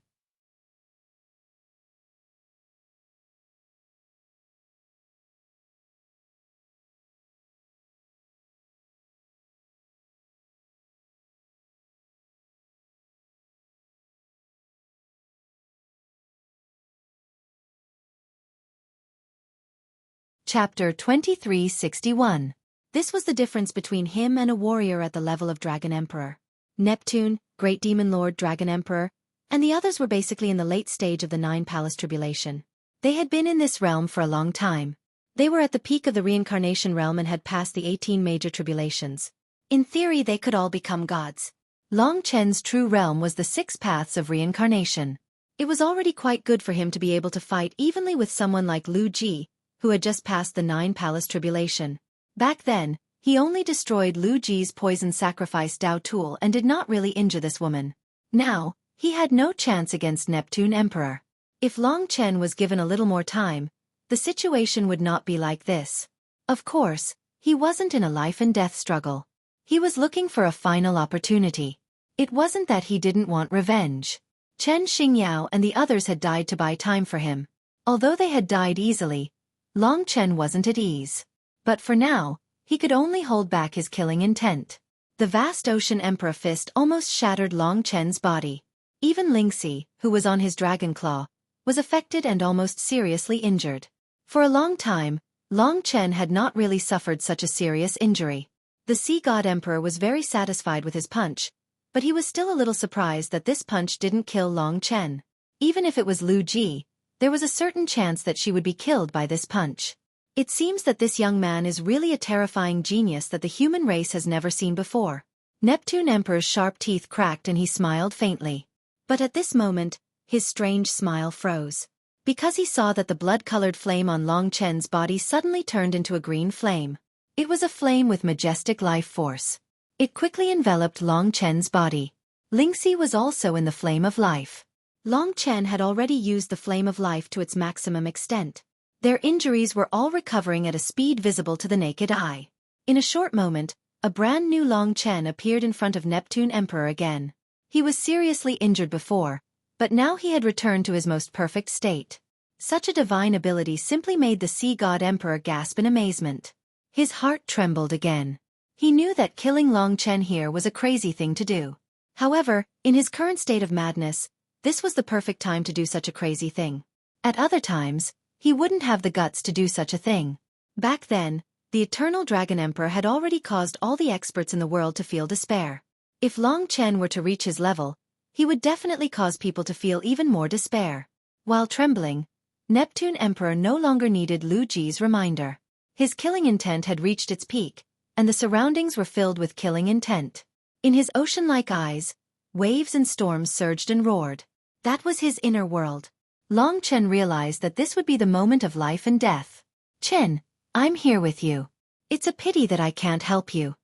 Chapter 2361. This was the difference between him and a warrior at the level of Dragon Emperor. Neptune, Great Demon Lord Dragon Emperor, and the others were basically in the late stage of the Nine Palace Tribulation. They had been in this realm for a long time. They were at the peak of the reincarnation realm and had passed the 18 major tribulations. In theory, they could all become gods. Long Chen's true realm was the 6 paths of reincarnation. It was already quite good for him to be able to fight evenly with someone like Lu Ji, who had just passed the Nine Palace Tribulation. Back then, he only destroyed Lu Ji's poison sacrifice Dao tool and did not really injure this woman. Now, he had no chance against Neptune Emperor. If Long Chen was given a little more time, the situation would not be like this. Of course, he wasn't in a life and death struggle. He was looking for a final opportunity. It wasn't that he didn't want revenge. Chen Xingyao and the others had died to buy time for him. Although they had died easily, Long Chen wasn't at ease. But for now, he could only hold back his killing intent. The vast ocean emperor fist almost shattered Long Chen's body. Even Lingxi, who was on his dragon claw, was affected and almost seriously injured. For a long time, Long Chen had not really suffered such a serious injury. The Sea God Emperor was very satisfied with his punch, but he was still a little surprised that this punch didn't kill Long Chen. Even if it was Lu Ji, there was a certain chance that she would be killed by this punch. It seems that this young man is really a terrifying genius that the human race has never seen before. Neptune Emperor's sharp teeth cracked and he smiled faintly. But at this moment, his strange smile froze. Because he saw that the blood-colored flame on Long Chen's body suddenly turned into a green flame. It was a flame with majestic life force. It quickly enveloped Long Chen's body. Lingxi was also in the flame of life. Long Chen had already used the flame of life to its maximum extent. Their injuries were all recovering at a speed visible to the naked eye. In a short moment, a brand new Long Chen appeared in front of Neptune Emperor again. He was seriously injured before, but now he had returned to his most perfect state. Such a divine ability simply made the Sea God Emperor gasp in amazement. His heart trembled again. He knew that killing Long Chen here was a crazy thing to do. However, in his current state of madness, this was the perfect time to do such a crazy thing. At other times, he wouldn't have the guts to do such a thing. Back then, the Eternal Dragon Emperor had already caused all the experts in the world to feel despair. If Long Chen were to reach his level, he would definitely cause people to feel even more despair. While trembling, Neptune Emperor no longer needed Lu Ji's reminder. His killing intent had reached its peak, and the surroundings were filled with killing intent. In his ocean-like eyes, waves and storms surged and roared. That was his inner world. Long Chen realized that this would be the moment of life and death. "Chen, I'm here with you. It's a pity that I can't help you."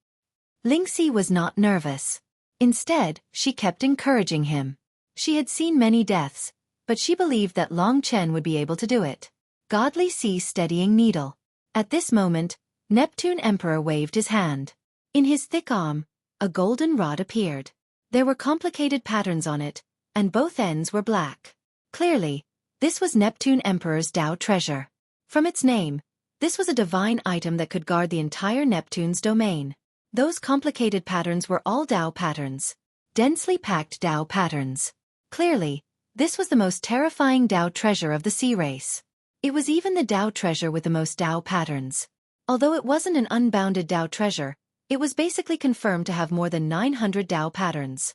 Lingxi was not nervous. Instead, she kept encouraging him. She had seen many deaths, but she believed that Long Chen would be able to do it. Godly Sea Steadying Needle. At this moment, Neptune Emperor waved his hand. In his thick arm, a golden rod appeared. There were complicated patterns on it, and both ends were black. Clearly, this was Neptune Emperor's Tao treasure. From its name, this was a divine item that could guard the entire Neptune's domain. Those complicated patterns were all Tao patterns. Densely packed Tao patterns. Clearly, this was the most terrifying Tao treasure of the sea race. It was even the Tao treasure with the most Tao patterns. Although it wasn't an unbounded Tao treasure, it was basically confirmed to have more than 900 Tao patterns.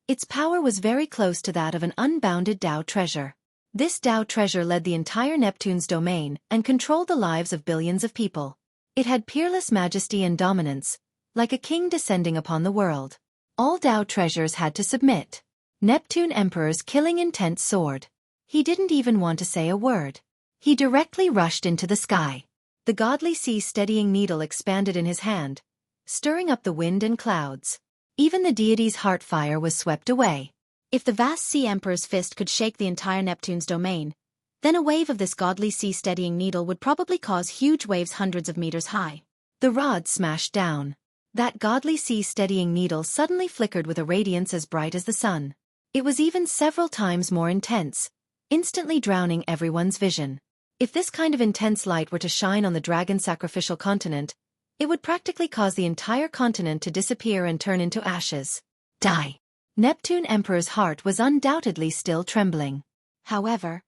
Its power was very close to that of an unbounded Tao treasure. This Tao treasure led the entire Neptune's domain and controlled the lives of billions of people. It had peerless majesty and dominance, like a king descending upon the world. All Tao treasures had to submit. Neptune Emperor's killing intent soared. He didn't even want to say a word. He directly rushed into the sky. The godly sea steadying needle expanded in his hand, stirring up the wind and clouds. Even the deity's heart fire was swept away. If the vast sea emperor's fist could shake the entire Neptune's domain, then a wave of this godly sea steadying needle would probably cause huge waves hundreds of meters high. The rod smashed down. That godly sea steadying needle suddenly flickered with a radiance as bright as the sun. It was even several times more intense, instantly drowning everyone's vision. If this kind of intense light were to shine on the dragon sacrificial continent, it would practically cause the entire continent to disappear and turn into ashes. Die. Neptune Emperor's heart was undoubtedly still trembling. However,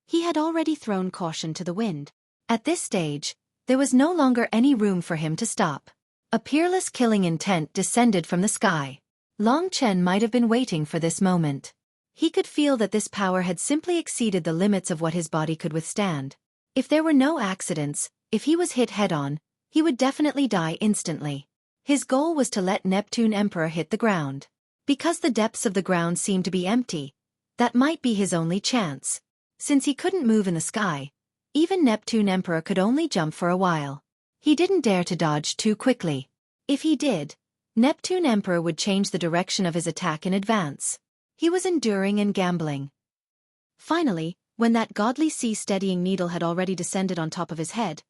he had already thrown caution to the wind. At this stage, there was no longer any room for him to stop. A peerless killing intent descended from the sky. Long Chen might have been waiting for this moment. He could feel that this power had simply exceeded the limits of what his body could withstand. If there were no accidents, if he was hit head-on, he would definitely die instantly. His goal was to let Neptune Emperor hit the ground. Because the depths of the ground seemed to be empty, that might be his only chance. Since he couldn't move in the sky, even Neptune Emperor could only jump for a while. He didn't dare to dodge too quickly. If he did, Neptune Emperor would change the direction of his attack in advance. He was enduring and gambling. Finally, when that godly sea steadying needle had already descended on top of his head,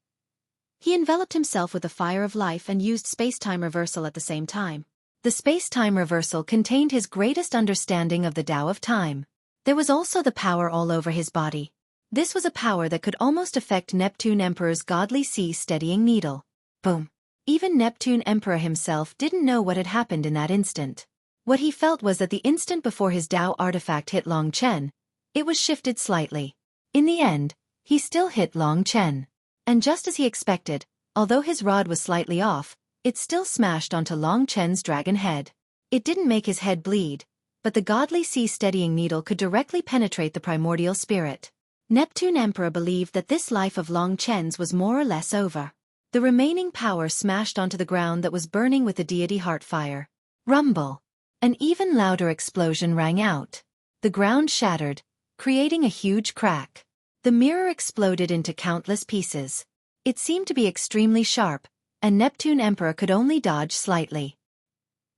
he enveloped himself with the fire of life and used space-time reversal at the same time. The space-time reversal contained his greatest understanding of the Tao of time. There was also the power all over his body. This was a power that could almost affect Neptune Emperor's godly sea steadying needle. Boom. Even Neptune Emperor himself didn't know what had happened in that instant. What he felt was that the instant before his Tao artifact hit Long Chen, it was shifted slightly. In the end, he still hit Long Chen. And just as he expected, although his rod was slightly off, it still smashed onto Long Chen's dragon head. It didn't make his head bleed, but the godly sea steadying needle could directly penetrate the primordial spirit. Neptune Emperor believed that this life of Long Chen's was more or less over. The remaining power smashed onto the ground that was burning with the deity heart fire. Rumble. An even louder explosion rang out. The ground shattered, creating a huge crack. The mirror exploded into countless pieces. It seemed to be extremely sharp, and Neptune Emperor could only dodge slightly.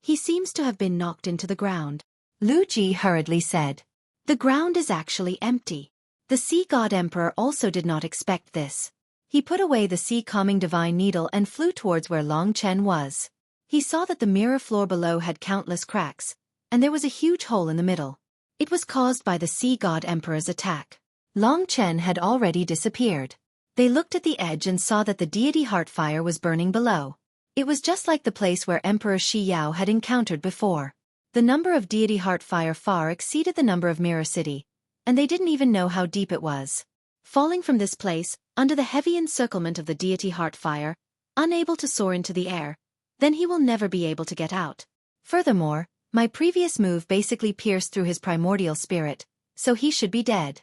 He seems to have been knocked into the ground, Lu Ji hurriedly said. The ground is actually empty. The Sea God Emperor also did not expect this. He put away the sea-calming divine needle and flew towards where Long Chen was. He saw that the mirror floor below had countless cracks, and there was a huge hole in the middle. It was caused by the Sea God Emperor's attack. Long Chen had already disappeared. They looked at the edge and saw that the deity heart fire was burning below. It was just like the place where Emperor Shi Yao had encountered before. The number of deity heart fire far exceeded the number of Mirror City, and they didn't even know how deep it was. Falling from this place, under the heavy encirclement of the deity Heartfire, unable to soar into the air, then he will never be able to get out. Furthermore, my previous move basically pierced through his primordial spirit, so he should be dead.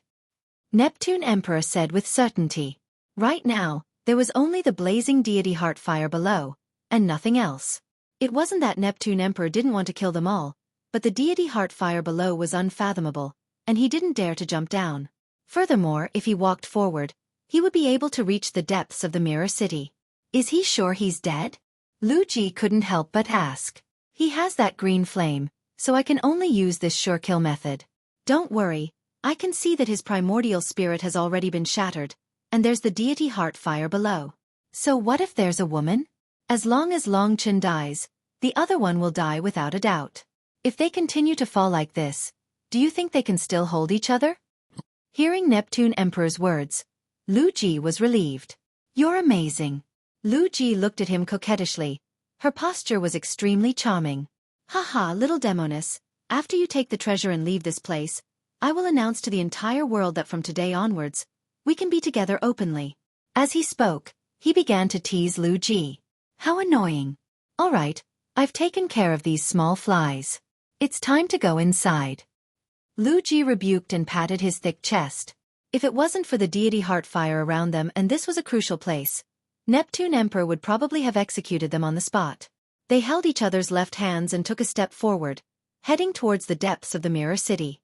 Neptune Emperor said with certainty. Right now, there was only the blazing deity Heartfire below, and nothing else. It wasn't that Neptune Emperor didn't want to kill them all, but the deity Heartfire below was unfathomable, and he didn't dare to jump down. Furthermore, if he walked forward, he would be able to reach the depths of the Mirror City. Is he sure he's dead? Lu Ji couldn't help but ask. He has that green flame, so I can only use this sure kill method. Don't worry, I can see that his primordial spirit has already been shattered, and there's the deity Heartfire below. So what if there's a woman? As long as Long Chen dies, the other one will die without a doubt. If they continue to fall like this, do you think they can still hold each other? Hearing Neptune Emperor's words, Lu Ji was relieved. You're amazing. Lu Ji looked at him coquettishly. Her posture was extremely charming. Haha, little Demoness, after you take the treasure and leave this place, I will announce to the entire world that from today onwards, we can be together openly. As he spoke, he began to tease Lu Ji. How annoying. All right, I've taken care of these small flies. It's time to go inside. Lu Ji rebuked and patted his thick chest. If it wasn't for the deity Heartfire around them and this was a crucial place, Neptune Emperor would probably have executed them on the spot. They held each other's left hands and took a step forward, heading towards the depths of the Mirror City.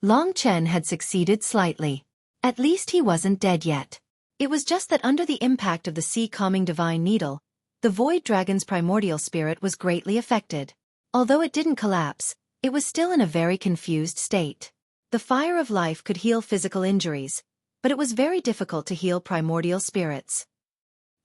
Long Chen had succeeded slightly. At least he wasn't dead yet. It was just that under the impact of the sea-calming divine needle, the Void Dragon's primordial spirit was greatly affected. Although it didn't collapse, it was still in a very confused state. The fire of life could heal physical injuries, but it was very difficult to heal primordial spirits.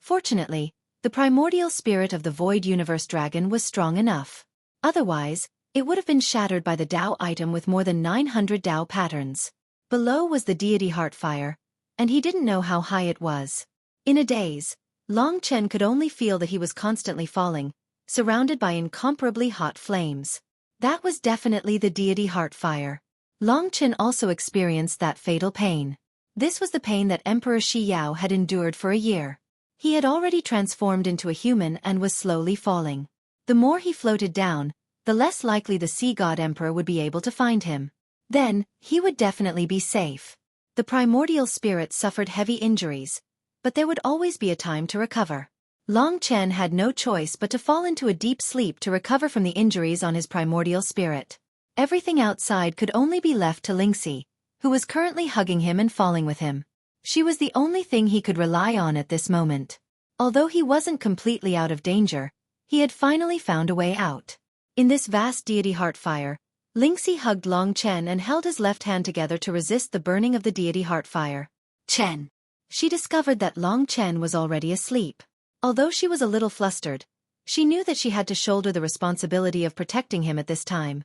Fortunately, the primordial spirit of the Void Universe Dragon was strong enough. Otherwise, it would have been shattered by the Dao item with more than 900 Dao patterns. Below was the deity Heartfire, and he didn't know how high it was. In a daze, Long Chen could only feel that he was constantly falling, surrounded by incomparably hot flames. That was definitely the deity Heartfire. Long Chen also experienced that fatal pain. This was the pain that Emperor Shi Yao had endured for a year. He had already transformed into a human and was slowly falling. The more he floated down, the less likely the Sea God Emperor would be able to find him. Then, he would definitely be safe. The primordial spirit suffered heavy injuries, but there would always be a time to recover. Long Chen had no choice but to fall into a deep sleep to recover from the injuries on his primordial spirit. Everything outside could only be left to Lingxi, who was currently hugging him and falling with him. She was the only thing he could rely on at this moment. Although he wasn't completely out of danger, he had finally found a way out. In this vast deity Heartfire, Lingxi hugged Long Chen and held his left hand together to resist the burning of the deity Heartfire. Chen. She discovered that Long Chen was already asleep. Although she was a little flustered, she knew that she had to shoulder the responsibility of protecting him at this time.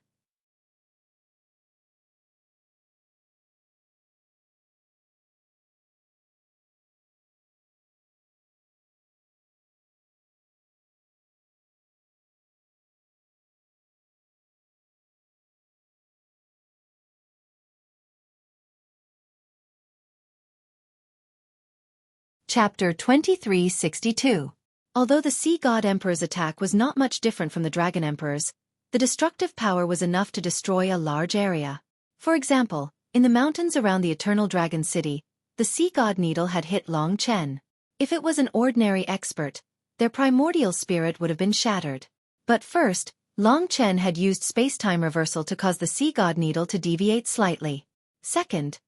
Chapter 2362. Although the Sea God Emperor's attack was not much different from the Dragon Emperor's, the destructive power was enough to destroy a large area. For example, in the mountains around the Eternal Dragon City, the Sea God Needle had hit Long Chen. If it was an ordinary expert, their primordial spirit would have been shattered. But first, Long Chen had used space-time reversal to cause the Sea God Needle to deviate slightly. Second,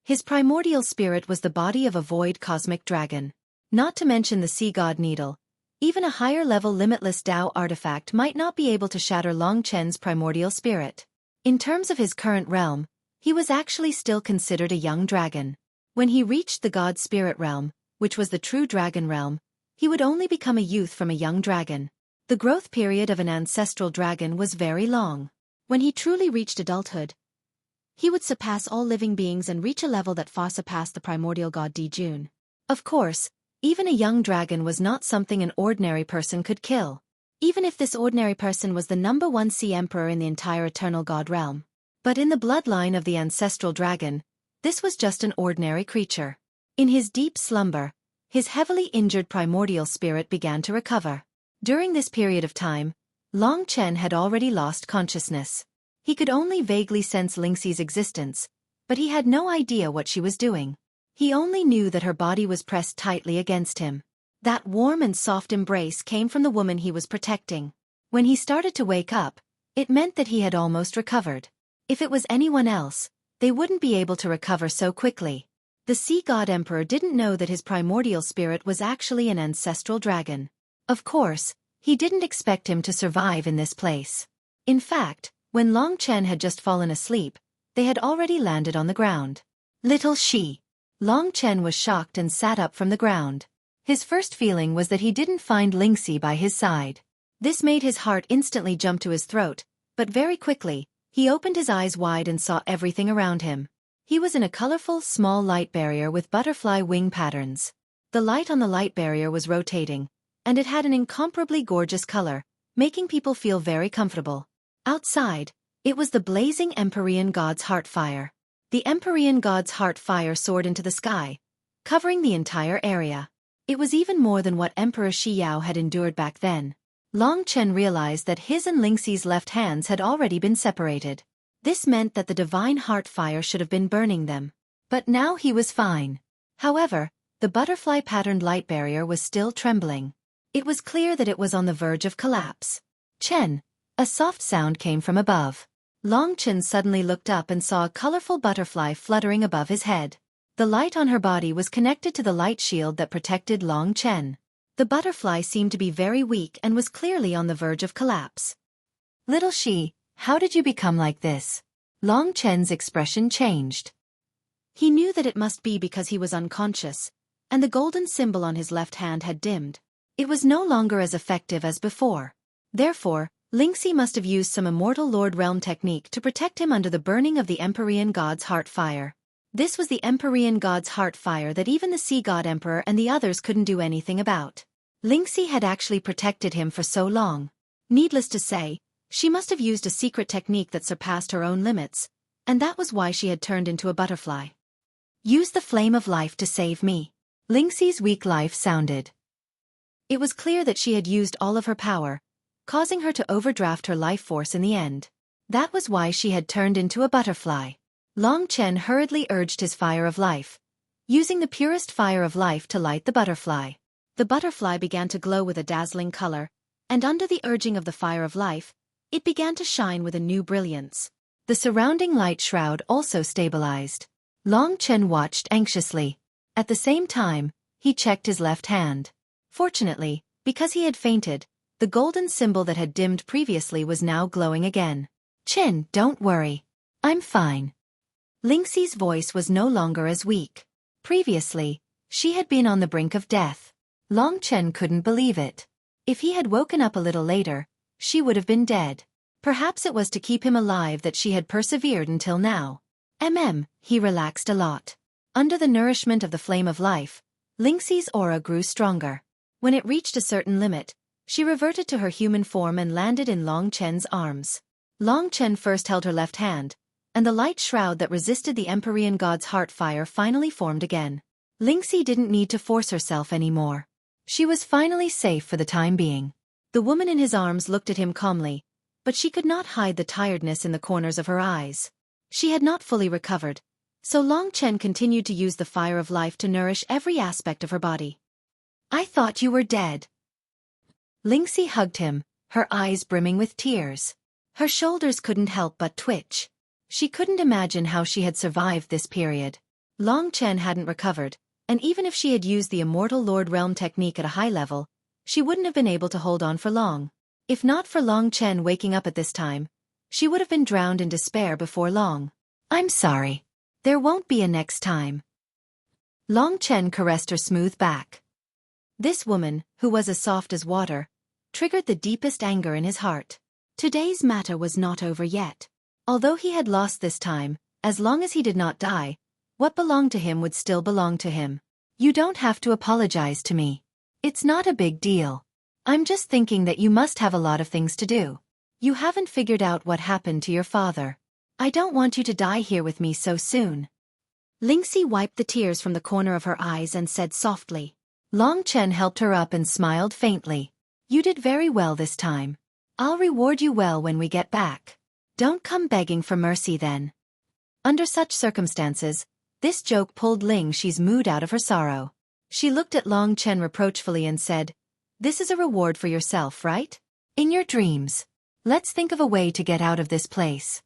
his primordial spirit was the body of a void cosmic dragon. Not to mention the Sea God Needle, even a higher-level limitless Dao artifact might not be able to shatter Long Chen's primordial spirit. In terms of his current realm, he was actually still considered a young dragon. When he reached the God Spirit realm, which was the true dragon realm, he would only become a youth from a young dragon. The growth period of an ancestral dragon was very long. When he truly reached adulthood, he would surpass all living beings and reach a level that far surpassed the primordial god Dijun. Of course, even a young dragon was not something an ordinary person could kill. Even if this ordinary person was the #1 sea emperor in the entire eternal god realm. But in the bloodline of the ancestral dragon, this was just an ordinary creature. In his deep slumber, his heavily injured primordial spirit began to recover. During this period of time, Long Chen had already lost consciousness. He could only vaguely sense Lingxi's existence, but he had no idea what she was doing. He only knew that her body was pressed tightly against him. That warm and soft embrace came from the woman he was protecting. When he started to wake up, it meant that he had almost recovered. If it was anyone else, they wouldn't be able to recover so quickly. The Sea God Emperor didn't know that his primordial spirit was actually an ancestral dragon. Of course, he didn't expect him to survive in this place. In fact, when Long Chen had just fallen asleep, they had already landed on the ground. Little she. Long Chen was shocked and sat up from the ground. His first feeling was that he didn't find Lingxi by his side. This made his heart instantly jump to his throat, but very quickly, he opened his eyes wide and saw everything around him. He was in a colorful, small light barrier with butterfly wing patterns. The light on the light barrier was rotating, and it had an incomparably gorgeous color, making people feel very comfortable. Outside, it was the blazing Empyrean God's heart fire. The Empyrean God's heart fire soared into the sky, covering the entire area. It was even more than what Emperor Shi Yao had endured back then. Long Chen realized that his and Lingxi's left hands had already been separated. This meant that the divine heart fire should have been burning them. But now he was fine. However, the butterfly-patterned light barrier was still trembling. It was clear that it was on the verge of collapse. Chen. A soft sound came from above. Long Chen suddenly looked up and saw a colorful butterfly fluttering above his head. The light on her body was connected to the light shield that protected Long Chen. The butterfly seemed to be very weak and was clearly on the verge of collapse. Little she, how did you become like this? Long Chen's expression changed. He knew that it must be because he was unconscious, and the golden symbol on his left hand had dimmed. It was no longer as effective as before. Therefore, Lingxi must have used some immortal Lord Realm technique to protect him under the burning of the Empyrean God's heart fire. This was the Empyrean God's heart fire that even the Sea God Emperor and the others couldn't do anything about. Lingxi had actually protected him for so long. Needless to say, she must have used a secret technique that surpassed her own limits, and that was why she had turned into a butterfly. Use the flame of life to save me. Lingxi's weak life sounded. It was clear that she had used all of her power, causing her to overdraft her life force in the end. That was why she had turned into a butterfly. Long Chen hurriedly urged his fire of life, using the purest fire of life to light the butterfly. The butterfly began to glow with a dazzling color, and under the urging of the fire of life, it began to shine with a new brilliance. The surrounding light shroud also stabilized. Long Chen watched anxiously. At the same time, he checked his left hand. Fortunately, because he had fainted, the golden symbol that had dimmed previously was now glowing again. Chen, don't worry. I'm fine. Lingxi's voice was no longer as weak. Previously, she had been on the brink of death. Long Chen couldn't believe it. If he had woken up a little later, she would have been dead. Perhaps it was to keep him alive that she had persevered until now. He relaxed a lot. Under the nourishment of the flame of life, Lingxi's aura grew stronger. When it reached a certain limit, she reverted to her human form and landed in Long Chen's arms. Long Chen first held her left hand, and the light shroud that resisted the Empyrean God's heart fire finally formed again. Lingxi didn't need to force herself anymore. She was finally safe for the time being. The woman in his arms looked at him calmly, but she could not hide the tiredness in the corners of her eyes. She had not fully recovered, so Long Chen continued to use the fire of life to nourish every aspect of her body. I thought you were dead. Lingxi hugged him, her eyes brimming with tears. Her shoulders couldn't help but twitch. She couldn't imagine how she had survived this period. Long Chen hadn't recovered, and even if she had used the immortal Lord Realm technique at a high level, she wouldn't have been able to hold on for long. If not for Long Chen waking up at this time, she would have been drowned in despair before long. I'm sorry. There won't be a next time. Long Chen caressed her smooth back. This woman, who was as soft as water, triggered the deepest anger in his heart. Today's matter was not over yet. Although he had lost this time, as long as he did not die, what belonged to him would still belong to him. You don't have to apologize to me. It's not a big deal. I'm just thinking that you must have a lot of things to do. You haven't figured out what happened to your father. I don't want you to die here with me so soon. Lingxi wiped the tears from the corner of her eyes and said softly. Long Chen helped her up and smiled faintly. You did very well this time. I'll reward you well when we get back. Don't come begging for mercy then. Under such circumstances, this joke pulled Lingxi's mood out of her sorrow. She looked at Long Chen reproachfully and said, This is a reward for yourself, right? In your dreams. Let's think of a way to get out of this place.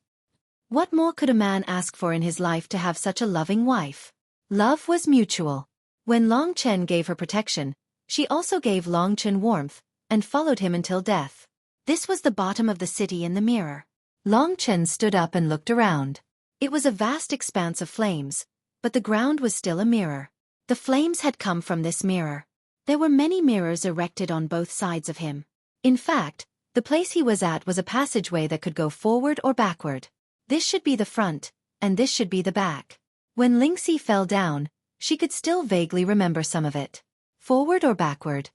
What more could a man ask for in his life to have such a loving wife? Love was mutual. When Long Chen gave her protection, she also gave Long Chen warmth, and followed him until death. This was the bottom of the city in the mirror. Long Chen stood up and looked around. It was a vast expanse of flames, but the ground was still a mirror. The flames had come from this mirror. There were many mirrors erected on both sides of him. In fact, the place he was at was a passageway that could go forward or backward. This should be the front, and this should be the back. When Lingxi fell down, she could still vaguely remember some of it. Forward or backward?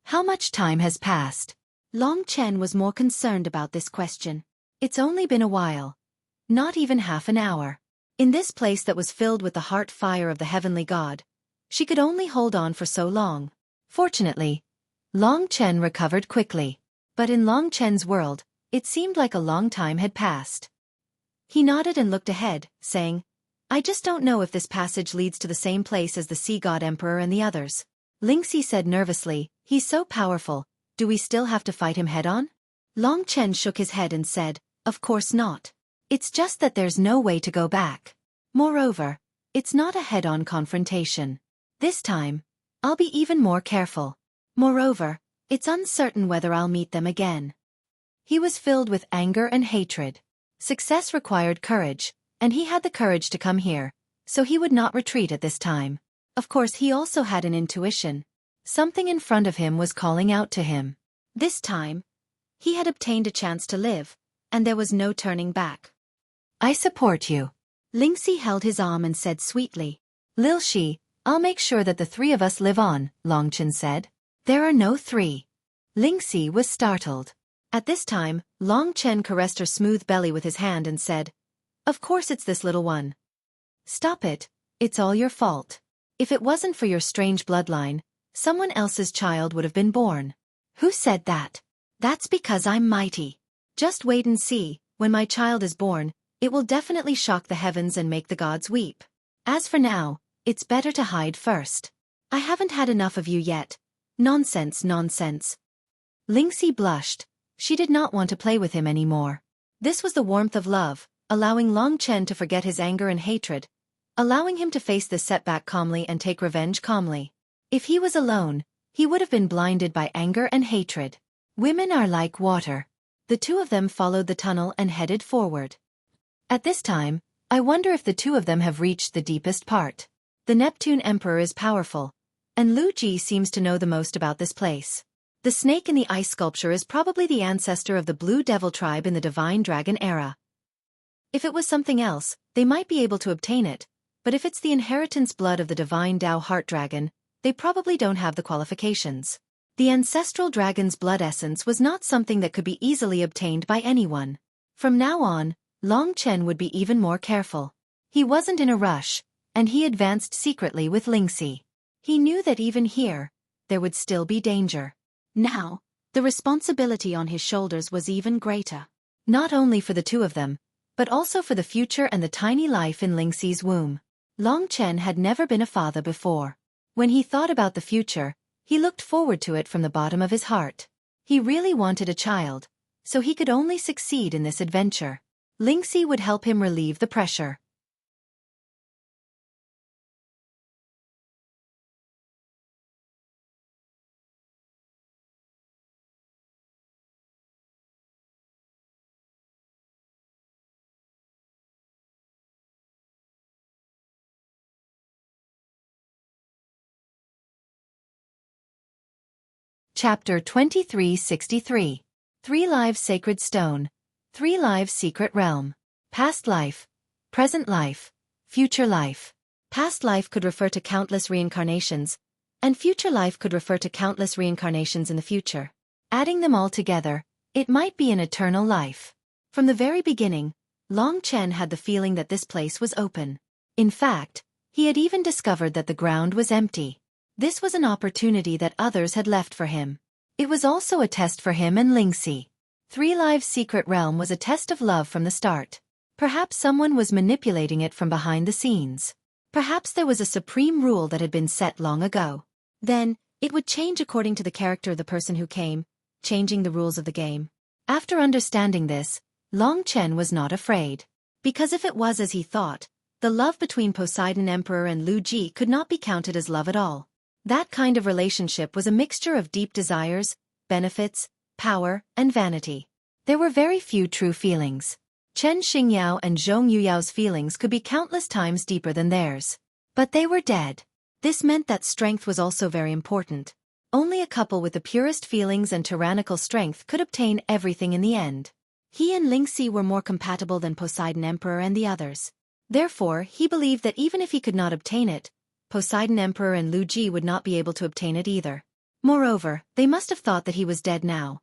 How much time has passed? Long Chen was more concerned about this question. It's only been a while. Not even half an hour. In this place that was filled with the heart fire of the heavenly god, she could only hold on for so long. Fortunately, Long Chen recovered quickly. But in Long Chen's world, it seemed like a long time had passed. He nodded and looked ahead, saying, I just don't know if this passage leads to the same place as the Sea God Emperor and the others. Lingxi said nervously, He's so powerful, do we still have to fight him head-on? Long Chen shook his head and said, Of course not. It's just that there's no way to go back. Moreover, it's not a head-on confrontation. This time, I'll be even more careful. Moreover, it's uncertain whether I'll meet them again. He was filled with anger and hatred. Success required courage, and he had the courage to come here, so he would not retreat at this time. Of course, he also had an intuition. Something in front of him was calling out to him. This time, he had obtained a chance to live, and there was no turning back. I support you. Lingxi held his arm and said sweetly. Lilshi, I'll make sure that the three of us live on, Long Chen said. There are no three. Lingxi was startled. At this time, Long Chen caressed her smooth belly with his hand and said, Of course it's this little one. Stop it, it's all your fault. If it wasn't for your strange bloodline, someone else's child would have been born. Who said that? That's because I'm mighty. Just wait and see, when my child is born, it will definitely shock the heavens and make the gods weep. As for now, it's better to hide first. I haven't had enough of you yet. Nonsense, nonsense. Lingxi blushed. She did not want to play with him anymore. This was the warmth of love, allowing Long Chen to forget his anger and hatred, allowing him to face this setback calmly and take revenge calmly. If he was alone, he would have been blinded by anger and hatred. Women are like water. The two of them followed the tunnel and headed forward. At this time, I wonder if the two of them have reached the deepest part. The Neptune Emperor is powerful, and Lu Ji seems to know the most about this place. The snake in the ice sculpture is probably the ancestor of the Blue Devil tribe in the Divine Dragon era. If it was something else, they might be able to obtain it, but if it's the inheritance blood of the Divine Dao Heart Dragon, they probably don't have the qualifications. The ancestral dragon's blood essence was not something that could be easily obtained by anyone. From now on, Long Chen would be even more careful. He wasn't in a rush, and he advanced secretly with Lingxi. He knew that even here, there would still be danger. Now, the responsibility on his shoulders was even greater. Not only for the two of them, but also for the future and the tiny life in Lingxi's womb. Long Chen had never been a father before. When he thought about the future, he looked forward to it from the bottom of his heart. He really wanted a child, so he could only succeed in this adventure. Lingxi would help him relieve the pressure. Chapter 2363. 3 Lives Sacred Stone. 3 Lives Secret Realm. Past life, present life, future life. Past life could refer to countless reincarnations, and future life could refer to countless reincarnations in the future. Adding them all together, it might be an eternal life. From the very beginning, Long Chen had the feeling that this place was open. In fact, he had even discovered that the ground was empty. This was an opportunity that others had left for him. It was also a test for him and Lingxi. Three Lives' secret realm was a test of love from the start. Perhaps someone was manipulating it from behind the scenes. Perhaps there was a supreme rule that had been set long ago. Then, it would change according to the character of the person who came, changing the rules of the game. After understanding this, Long Chen was not afraid. Because if it was as he thought, the love between Poseidon Emperor and Lu Ji could not be counted as love at all. That kind of relationship was a mixture of deep desires, benefits, power, and vanity. There were very few true feelings. Chen Xingyao and Zhong Yuyao's feelings could be countless times deeper than theirs. But they were dead. This meant that strength was also very important. Only a couple with the purest feelings and tyrannical strength could obtain everything in the end. He and Lingxi were more compatible than Poseidon Emperor and the others. Therefore, he believed that even if he could not obtain it, Poseidon Emperor and Lu Ji would not be able to obtain it either. Moreover, they must have thought that he was dead now.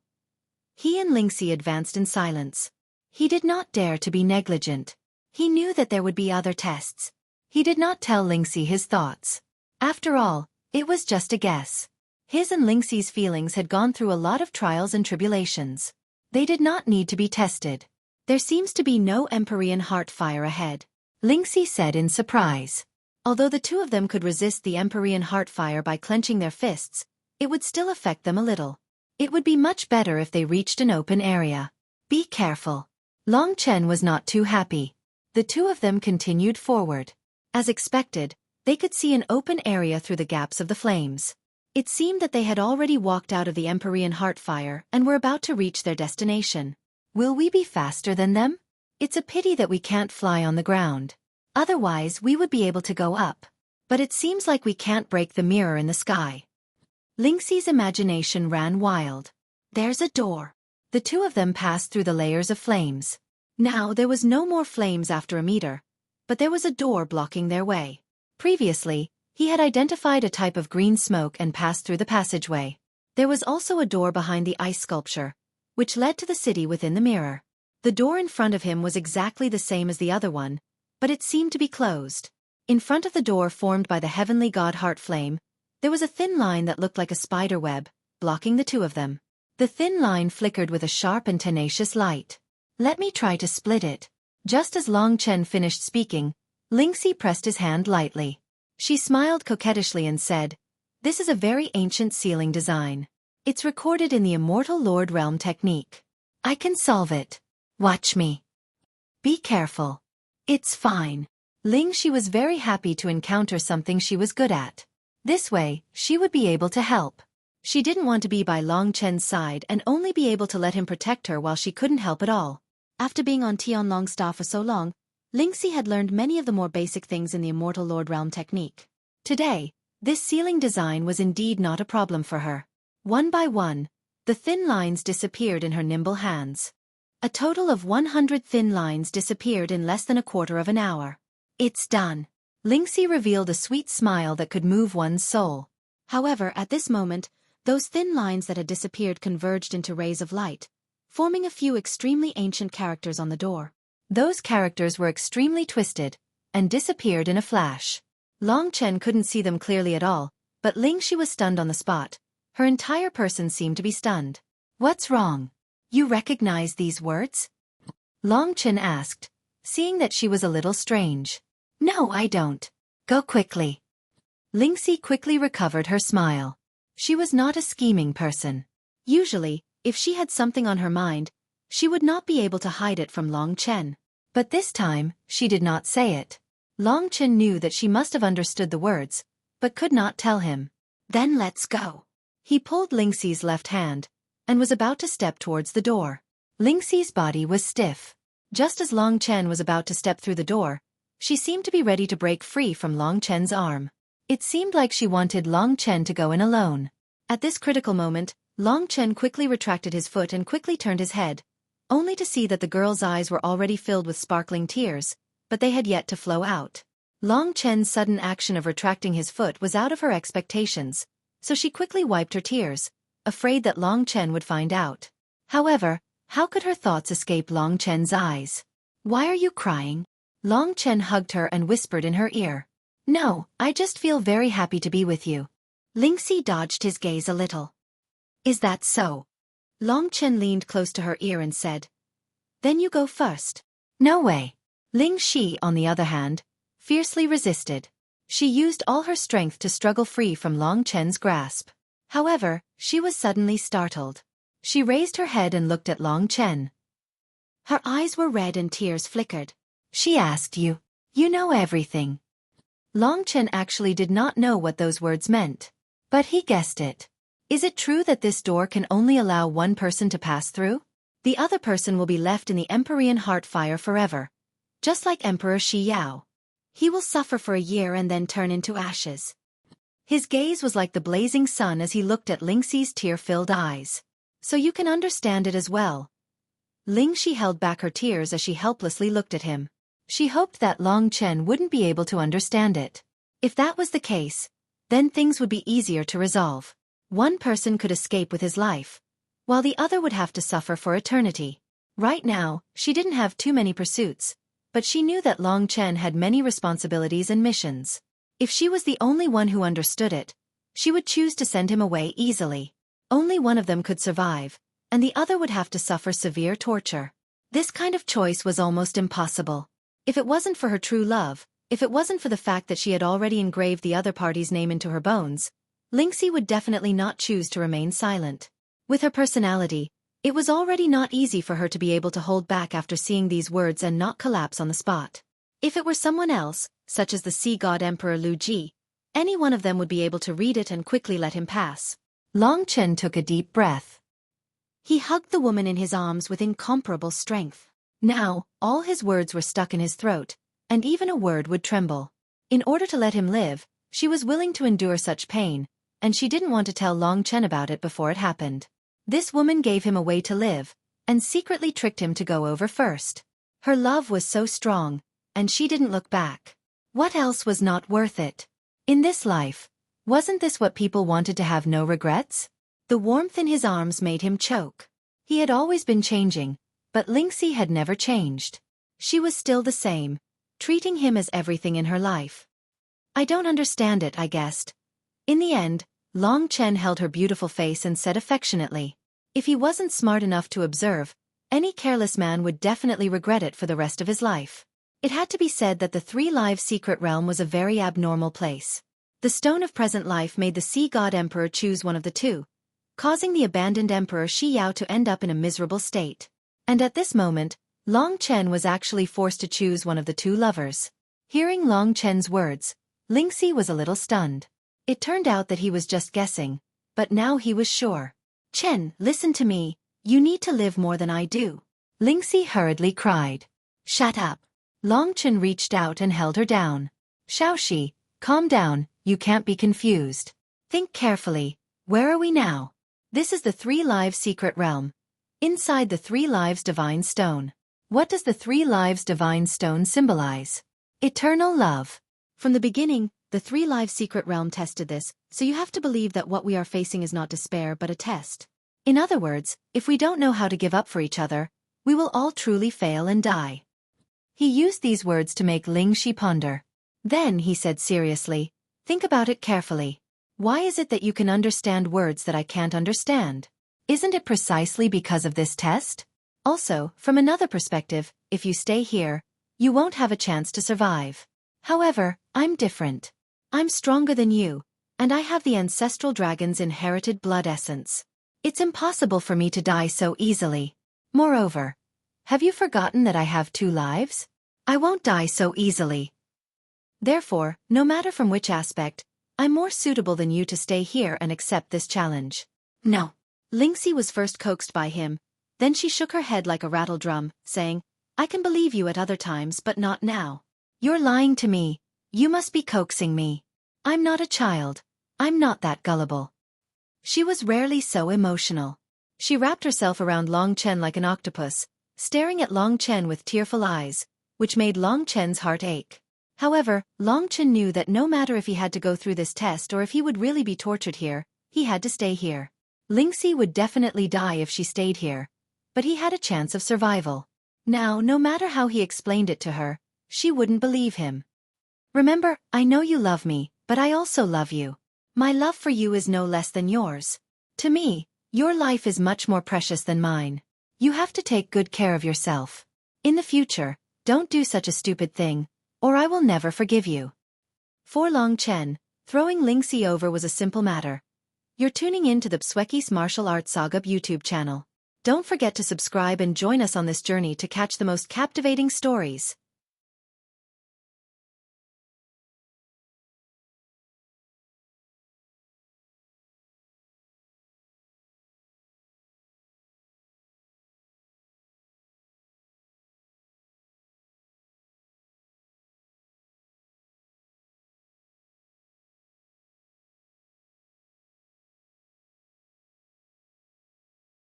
He and Lingxi advanced in silence. He did not dare to be negligent. He knew that there would be other tests. He did not tell Lingxi his thoughts. After all, it was just a guess. His and Lingxi's feelings had gone through a lot of trials and tribulations. They did not need to be tested. There seems to be no Empyrean heart fire ahead, Lingxi said in surprise. Although the two of them could resist the Empyrean heart fire by clenching their fists, it would still affect them a little. It would be much better if they reached an open area. Be careful. Long Chen was not too happy. The two of them continued forward. As expected, they could see an open area through the gaps of the flames. It seemed that they had already walked out of the Empyrean heart fire and were about to reach their destination. Will we be faster than them? It's a pity that we can't fly on the ground. Otherwise we would be able to go up. But it seems like we can't break the mirror in the sky. Lingxi's imagination ran wild. There's a door. The two of them passed through the layers of flames. Now there was no more flames after a meter, but there was a door blocking their way. Previously, he had identified a type of green smoke and passed through the passageway. There was also a door behind the ice sculpture, which led to the city within the mirror. The door in front of him was exactly the same as the other one, but it seemed to be closed. In front of the door formed by the heavenly god heart flame, there was a thin line that looked like a spider web, blocking the two of them. The thin line flickered with a sharp and tenacious light. Let me try to split it. Just as Long Chen finished speaking, Lingxi pressed his hand lightly. She smiled coquettishly and said, "This is a very ancient sealing design. It's recorded in the Immortal Lord Realm technique. I can solve it. Watch me. Be careful." It's fine. Lingxi was very happy to encounter something she was good at. This way, she would be able to help. She didn't want to be by Long Chen's side and only be able to let him protect her while she couldn't help at all. After being on Tianlong's staff for so long, Lingxi had learned many of the more basic things in the Immortal Lord Realm technique. Today, this sealing design was indeed not a problem for her. One by one, the thin lines disappeared in her nimble hands. A total of 100 thin lines disappeared in less than a quarter of an hour. It's done. Lingxi revealed a sweet smile that could move one's soul. However, at this moment, those thin lines that had disappeared converged into rays of light, forming a few extremely ancient characters on the door. Those characters were extremely twisted, and disappeared in a flash. Long Chen couldn't see them clearly at all, but Lingxi was stunned on the spot. Her entire person seemed to be stunned. What's wrong? You recognize these words? Long Chen asked, seeing that she was a little strange. No, I don't. Go quickly. Lingxi quickly recovered her smile. She was not a scheming person. Usually, if she had something on her mind, she would not be able to hide it from Long Chen. But this time, she did not say it. Long Chen knew that she must have understood the words, but could not tell him. Then let's go. He pulled Lingxi's left hand, and was about to step towards the door. Lingxi's body was stiff. Just as Long Chen was about to step through the door, she seemed to be ready to break free from Long Chen's arm. It seemed like she wanted Long Chen to go in alone. At this critical moment, Long Chen quickly retracted his foot and quickly turned his head, only to see that the girl's eyes were already filled with sparkling tears, but they had yet to flow out. Long Chen's sudden action of retracting his foot was out of her expectations, so she quickly wiped her tears, afraid that Long Chen would find out. However, how could her thoughts escape Long Chen's eyes? Why are you crying? Long Chen hugged her and whispered in her ear. No, I just feel very happy to be with you. Lingxi dodged his gaze a little. Is that so? Long Chen leaned close to her ear and said. Then you go first. No way. Ling Shi, on the other hand, fiercely resisted. She used all her strength to struggle free from Long Chen's grasp. However, she was suddenly startled. She raised her head and looked at Long Chen. Her eyes were red and tears flickered. She asked you. You know everything. Long Chen actually did not know what those words meant. But he guessed it. Is it true that this door can only allow one person to pass through? The other person will be left in the Empyrean heart fire forever. Just like Emperor Shi Yao. He will suffer for a year and then turn into ashes. His gaze was like the blazing sun as he looked at Lingxi's tear-filled eyes. So you can understand it as well. Lingxi held back her tears as she helplessly looked at him. She hoped that Long Chen wouldn't be able to understand it. If that was the case, then things would be easier to resolve. One person could escape with his life, while the other would have to suffer for eternity. Right now, she didn't have too many pursuits, but she knew that Long Chen had many responsibilities and missions. If she was the only one who understood it, she would choose to send him away easily. Only one of them could survive, and the other would have to suffer severe torture. This kind of choice was almost impossible. If it wasn't for her true love, if it wasn't for the fact that she had already engraved the other party's name into her bones, Lingxi would definitely not choose to remain silent. With her personality, it was already not easy for her to be able to hold back after seeing these words and not collapse on the spot. If it were someone else, such as the Sea God Emperor Lu Ji, any one of them would be able to read it and quickly let him pass. Long Chen took a deep breath. He hugged the woman in his arms with incomparable strength. Now, all his words were stuck in his throat, and even a word would tremble. In order to let him live, she was willing to endure such pain, and she didn't want to tell Long Chen about it before it happened. This woman gave him a way to live, and secretly tricked him to go over first. Her love was so strong, and she didn't look back. What else was not worth it? In this life, wasn't this what people wanted, to have no regrets? The warmth in his arms made him choke. He had always been changing, but Lingxi had never changed. She was still the same, treating him as everything in her life. I don't understand it, I guessed. In the end, Long Chen held her beautiful face and said affectionately, if he wasn't smart enough to observe, any careless man would definitely regret it for the rest of his life. It had to be said that the Three Lives Secret Realm was a very abnormal place. The Stone of Present Life made the Sea God Emperor choose one of the two, causing the abandoned Emperor Shi Yao to end up in a miserable state. And at this moment, Long Chen was actually forced to choose one of the two lovers. Hearing Long Chen's words, Lingxi was a little stunned. It turned out that he was just guessing, but now he was sure. Chen, listen to me, you need to live more than I do. Lingxi hurriedly cried. Shut up. Long Chen reached out and held her down. Xueqi, calm down, you can't be confused. Think carefully, where are we now? This is the Three Lives Secret Realm. Inside the Three Lives Divine Stone. What does the Three Lives Divine Stone symbolize? Eternal love. From the beginning, the Three Lives Secret Realm tested this, so you have to believe that what we are facing is not despair but a test. In other words, if we don't know how to give up for each other, we will all truly fail and die. He used these words to make Lingxi ponder. Then he said seriously, think about it carefully. Why is it that you can understand words that I can't understand? Isn't it precisely because of this test? Also, from another perspective, if you stay here, you won't have a chance to survive. However, I'm different. I'm stronger than you, and I have the ancestral dragon's inherited blood essence. It's impossible for me to die so easily. Moreover, have you forgotten that I have 2 lives? I won't die so easily. Therefore, no matter from which aspect, I'm more suitable than you to stay here and accept this challenge. No. Lingxi was first coaxed by him, then she shook her head like a rattle drum, saying, I can believe you at other times but not now. You're lying to me. You must be coaxing me. I'm not a child. I'm not that gullible. She was rarely so emotional. She wrapped herself around Long Chen like an octopus, staring at Long Chen with tearful eyes, which made Long Chen's heart ache. However, Long Chen knew that no matter if he had to go through this test or if he would really be tortured here, he had to stay here. Lingxi would definitely die if she stayed here, but he had a chance of survival. Now, no matter how he explained it to her, she wouldn't believe him. Remember, I know you love me, but I also love you. My love for you is no less than yours. To me, your life is much more precious than mine. You have to take good care of yourself. In the future, don't do such a stupid thing, or I will never forgive you. For Long Chen, throwing Lingxi over was a simple matter. You're tuning in to the Xueqi's Martial Arts Saga YouTube channel. Don't forget to subscribe and join us on this journey to catch the most captivating stories.